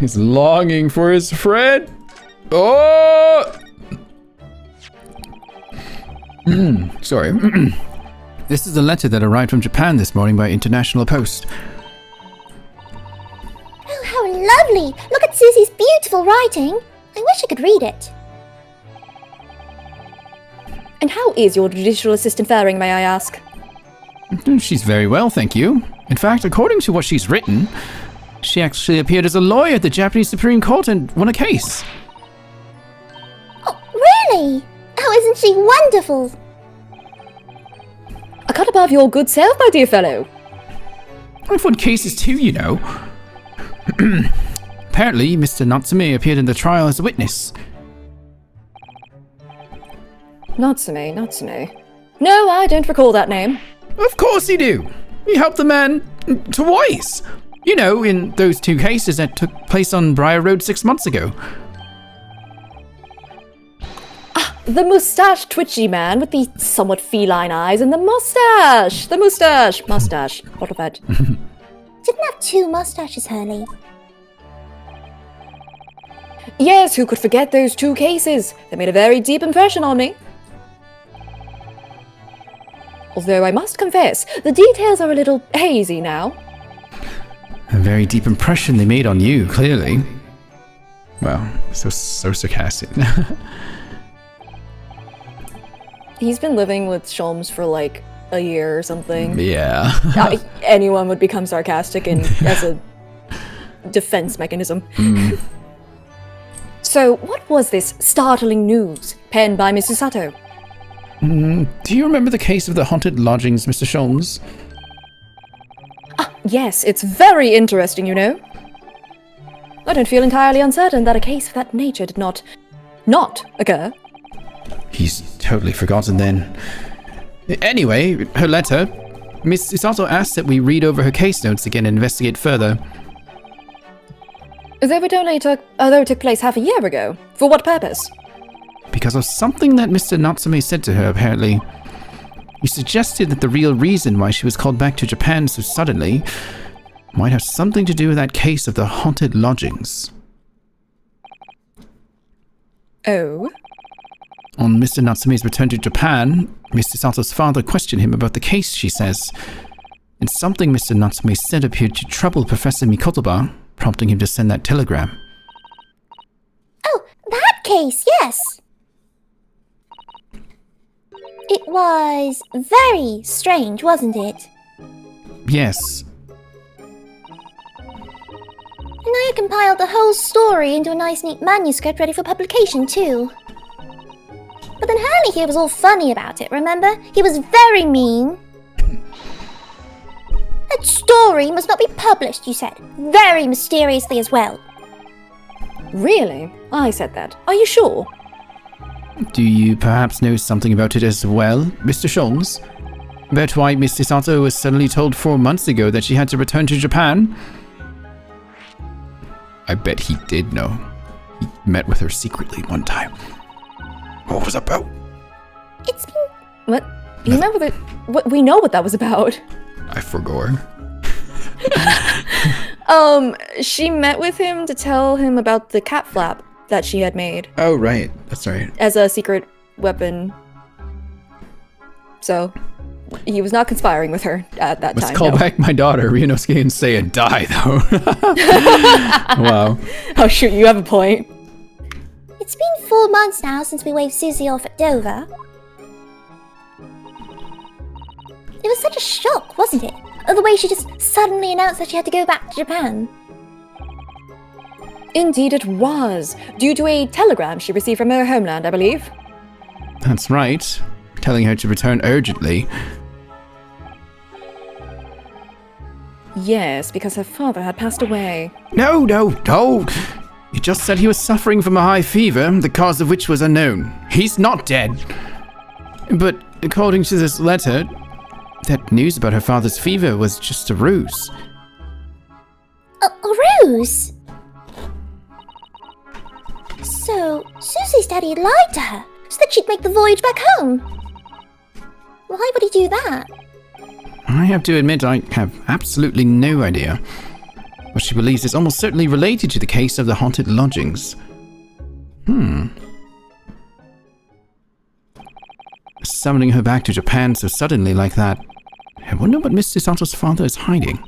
He's longing for his friend. Oh! Sorry. This is a letter that arrived from Japan this morning by international post. Oh, how lovely! Look at Susie's beautiful writing. I wish I could read it. And how is your judicial assistant faring, may I ask? She's very well, thank you. In fact, according to what she's written, she actually appeared as a lawyer at the Japanese Supreme Court and won a case. Oh, really? Oh, isn't she wonderful? A cut above your good self, my dear fellow. I've won cases too, you know. Apparently, Mr. Natsume appeared in the trial as a witness. Natsume. No, I don't recall that name. Of course you do. You helped the man twice. You know, in those two cases that took place on Briar Road 6 months ago. The moustache twitchy man with the somewhat feline eyes and the mustache. Mustache. What of that? Didn't have two mustaches, Hurley. Yes, who could forget those two cases? They made a very deep impression on me. Although I must confess, the details are a little hazy now. A very deep impression they made on you, clearly. Well, so sarcastic. He's been living with Sholmes for like a year or something. Yeah. Anyone would become sarcastic as a defense mechanism. So, what was this startling news penned by Mrs. Sato? Do you remember the case of the haunted lodgings, Mr. Sholmes? Yes, it's very interesting, you know. I don't feel entirely uncertain that a case of that nature did not occur. He's totally forgotten then. Anyway, her letter. Miss Isato asked that we read over her case notes again and investigate further. Though it took place half a year ago. For what purpose? Because of something that Mr. Natsume said to her, apparently. He suggested that the real reason why she was called back to Japan so suddenly might have something to do with that case of the haunted lodgings. Oh? On Mr. Natsume's return to Japan, Mr. Sato's father questioned him about the case, she says. And something Mr. Natsume said appeared to trouble Professor Mikotoba, prompting him to send that telegram. Oh, that case, yes! It was very strange, wasn't it? Yes. And I had compiled the whole story into a nice neat manuscript ready for publication too. But then Hurley here was all funny about it, remember? He was very mean. That story must not be published, you said. Very mysteriously as well. Really? I said that. Are you sure? Do you perhaps know something about it as well, Mr. Sholmes? About why Miss Sato was suddenly told 4 months ago that she had to return to Japan? I bet he did know. He met with her secretly one time. What was it about? It's been... What? You remember that? What? We know what that was about. I forgot. She met with him to tell him about the cat flap that she had made Oh, right. That's right. as a secret weapon. So, he was not conspiring with her at that Let's time. call no. back my daughter, Ryunosuke, and say and die, though. Wow. Oh shoot, you have a point. It's been 4 months now since we waved Susie off at Dover. It was such a shock, wasn't it? The way she just suddenly announced that she had to go back to Japan. Indeed it was, due to a telegram she received from her homeland, I believe. That's right. Telling her to return urgently. Yes, because her father had passed away. No. He just said he was suffering from a high fever, the cause of which was unknown. He's not dead. But according to this letter, that news about her father's fever was just a ruse. A ruse? So, Susie's daddy had lied to her, so that she'd make the voyage back home. Why would he do that? I have to admit I have absolutely no idea. What she believes is almost certainly related to the case of the haunted lodgings. Summoning her back to Japan so suddenly like that. I wonder what Mr. Sato's father is hiding.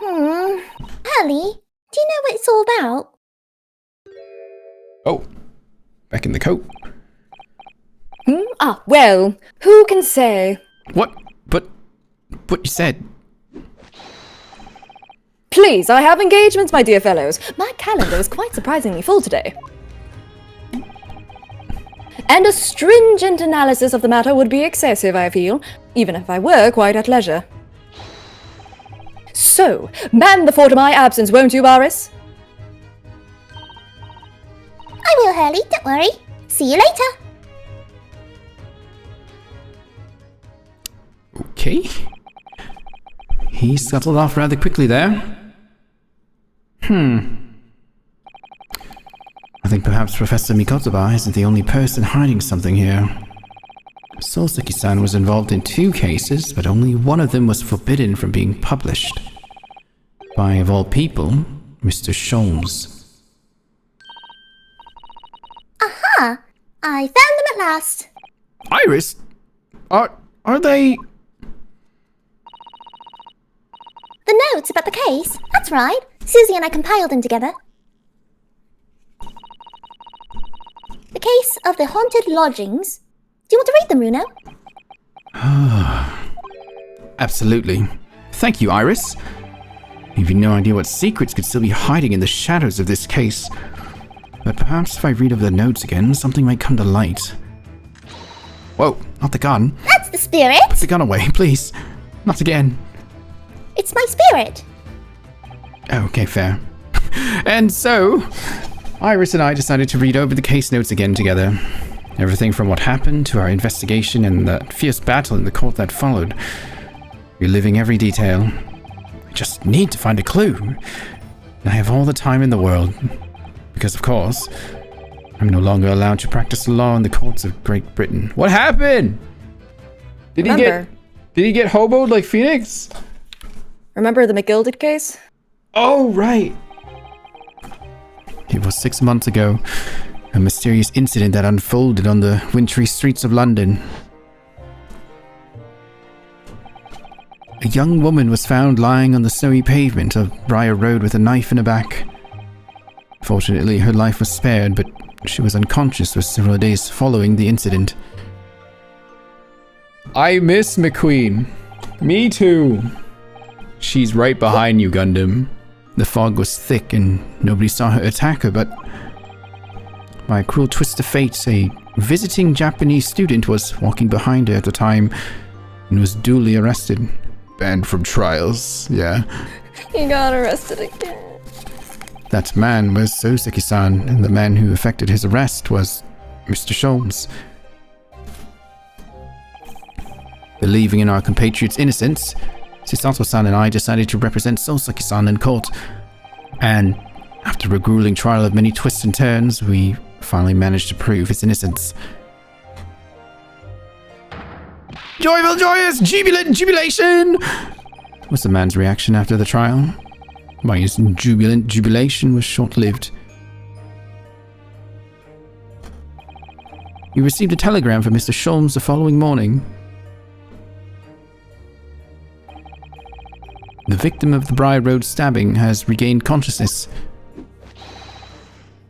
Ellie, do you know what it's all about? Oh, back in the coat. Well, who can say? What? But what you said. Please, I have engagements, my dear fellows. My calendar is quite surprisingly full today. And a stringent analysis of the matter would be excessive, I feel, even if I were quite at leisure. So, man the fort in my absence, won't you, Baris? I will, Hurley, don't worry. See you later. Okay. He scuttled off rather quickly there. I think perhaps Professor Mikotoba isn't the only person hiding something here. Soseki-san was involved in 2 cases, but only one of them was forbidden from being published. By, of all people, Mr. Sholmes. Aha! I found them at last. Iris? Are they... The notes about the case? That's right. Susie and I compiled them together. The case of the haunted lodgings. Do you want to read them, Runo? Absolutely. Thank you, Iris. You've no idea what secrets could still be hiding in the shadows of this case. But perhaps if I read over the notes again, something might come to light. Whoa, not the gun. That's the spirit. Put the gun away, please. Not again. It's my spirit. Okay, fair. And so, Iris and I decided to read over the case notes again together. Everything from what happened to our investigation and the fierce battle in the court that followed. Reliving every detail. I just need to find a clue. And I have all the time in the world. Because, of course, I'm no longer allowed to practice law in the courts of Great Britain. What happened? Did he get hoboed like Phoenix? Remember the McGilded case? Oh, right. It was 6 months ago. A mysterious incident that unfolded on the wintry streets of London. A young woman was found lying on the snowy pavement of Briar Road with a knife in her back. Fortunately, her life was spared, but she was unconscious for several days following the incident. I miss McQueen. Me too. She's right behind you, Gundam. The fog was thick and nobody saw her attacker, but by a cruel twist of fate, a visiting Japanese student was walking behind her at the time and was duly arrested. Banned from trials, yeah. He got arrested again. That man was Soseki-san, and the man who effected his arrest was Mr. Sholmes. Believing in our compatriot's innocence, Chisato-san and I decided to represent Soseki-san in court. And after a grueling trial of many twists and turns, we finally managed to prove his innocence. Joyful, joyous, jubilant, jubilation! Was the man's reaction after the trial? My jubilant jubilation was short-lived. We received a telegram from Mr. Sholmes the following morning. The victim of the Briar Road stabbing has regained consciousness.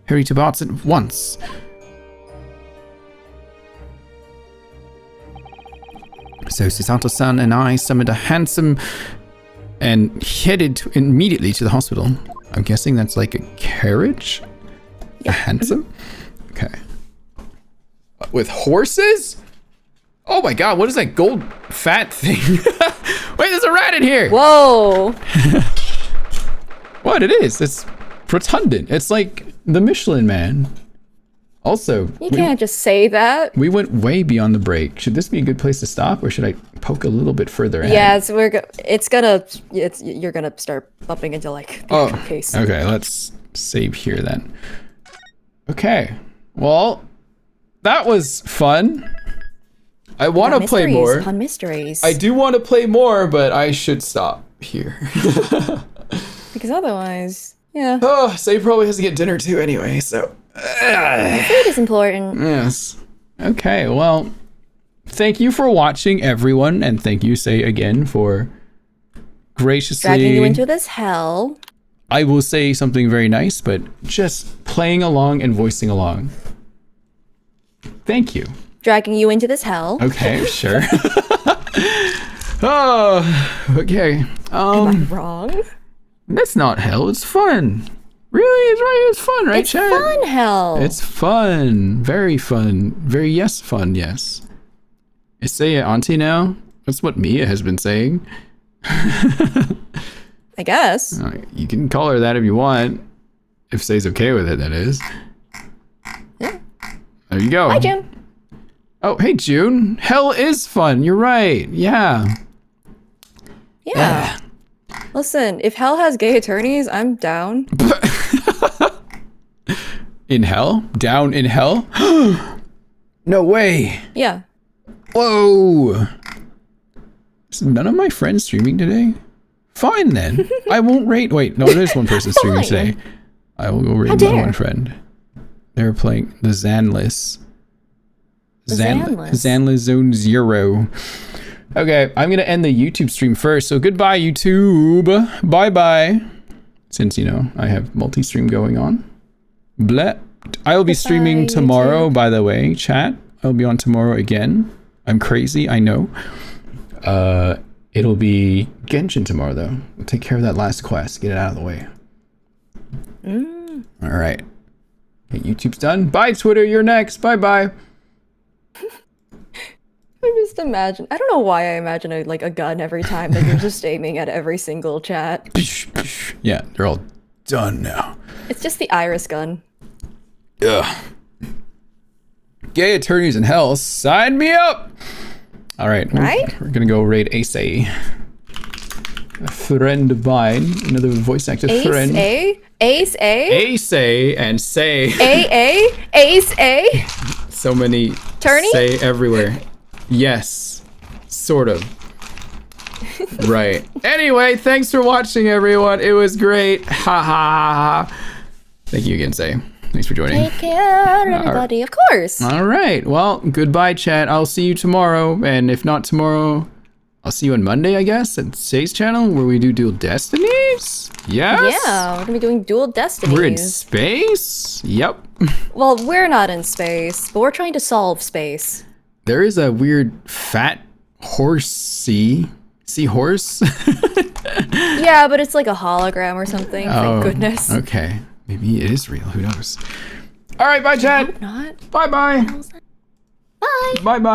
Hurry to Bart's at once. So Chisato-san and I summoned a hansom and headed immediately to the hospital. I'm guessing that's like a carriage? A hansom? Okay. With horses? Oh my god, what is that gold fat thing? Wait, there's a rat in here! Whoa! What? It is. It's rotundant. It's like the Michelin Man. Also, You can't just say that. we went way beyond the break. Should this be a good place to stop, or should I poke a little bit further ahead? Yeah, you're gonna start bumping into like the actual case. Okay, let's save here then. Okay, well, that was fun. I want to play more. Upon mysteries. I do want to play more, but I should stop here. Because otherwise, yeah. Oh, Say probably has to get dinner too anyway, so. Food is important. Yes. Okay, well, thank you for watching, everyone, and thank you, Say, again, for graciously... Dragging you into this hell. I will say something very nice, but just playing along and voicing along. Thank you. Dragging you into this hell. Okay, sure. Oh, okay. Am I wrong? That's not hell, it's fun. Really? It's right, it's fun, right, It's Chad? fun hell. It's fun. Very fun. Very fun, yes. Is Say auntie now? That's what Mia has been saying. I guess. You can call her that if you want. If Say's okay with it, that is. Yeah. There you go. Hi, Jim. Oh, hey, June. Hell is fun. You're right. Yeah. Yeah. Listen, if hell has gay attorneys, I'm down. In hell? Down in hell? No way. Yeah. Whoa. Is none of my friends streaming today? Fine then. I won't rate. Wait, no, there's one person streaming today. I will go rate my one friend. They're playing the Zanless. Zanless Zone Zero. Okay, I'm gonna end the YouTube stream first. So goodbye, YouTube. Bye bye. Since, you know, I have multi-stream going on. Bleh. I will be streaming tomorrow, by the way, chat. I'll be on tomorrow again. I'm crazy, I know. It'll be Genshin tomorrow, though. We'll take care of that last quest. Get it out of the way. All right. Okay, YouTube's done. Bye, Twitter. You're next. Bye-bye. I just imagine. I don't know why I imagine a gun every time that you're just aiming at every single chat. Yeah, they're all done now. It's just the iris gun. Ugh. Gay attorneys in hell, sign me up! All right, we're gonna go raid Ace. A friend of mine, another voice actor friend. Ace A and Say. Ace A. So many Turney? Say everywhere. Yes, sort of. Right. Anyway, thanks for watching, everyone. It was great. Ha ha ha ha. Thank you again, Say. Thanks for joining. Take care, everybody. Of course. All right. Well, goodbye, chat. I'll see you tomorrow. And if not tomorrow, I'll see you on Monday, I guess, at Say's channel, where we do Dual Destinies. Yes? Yeah, we're going to be doing Dual Destinies. We're in space? Yep. Well, we're not in space, but we're trying to solve space. There is a weird fat horsey Seahorse? Yeah, but it's like a hologram or something. Thank goodness. Okay. Maybe it is real. Who knows? All right, bye, chat. Not. Bye-bye. Bye. Bye-bye.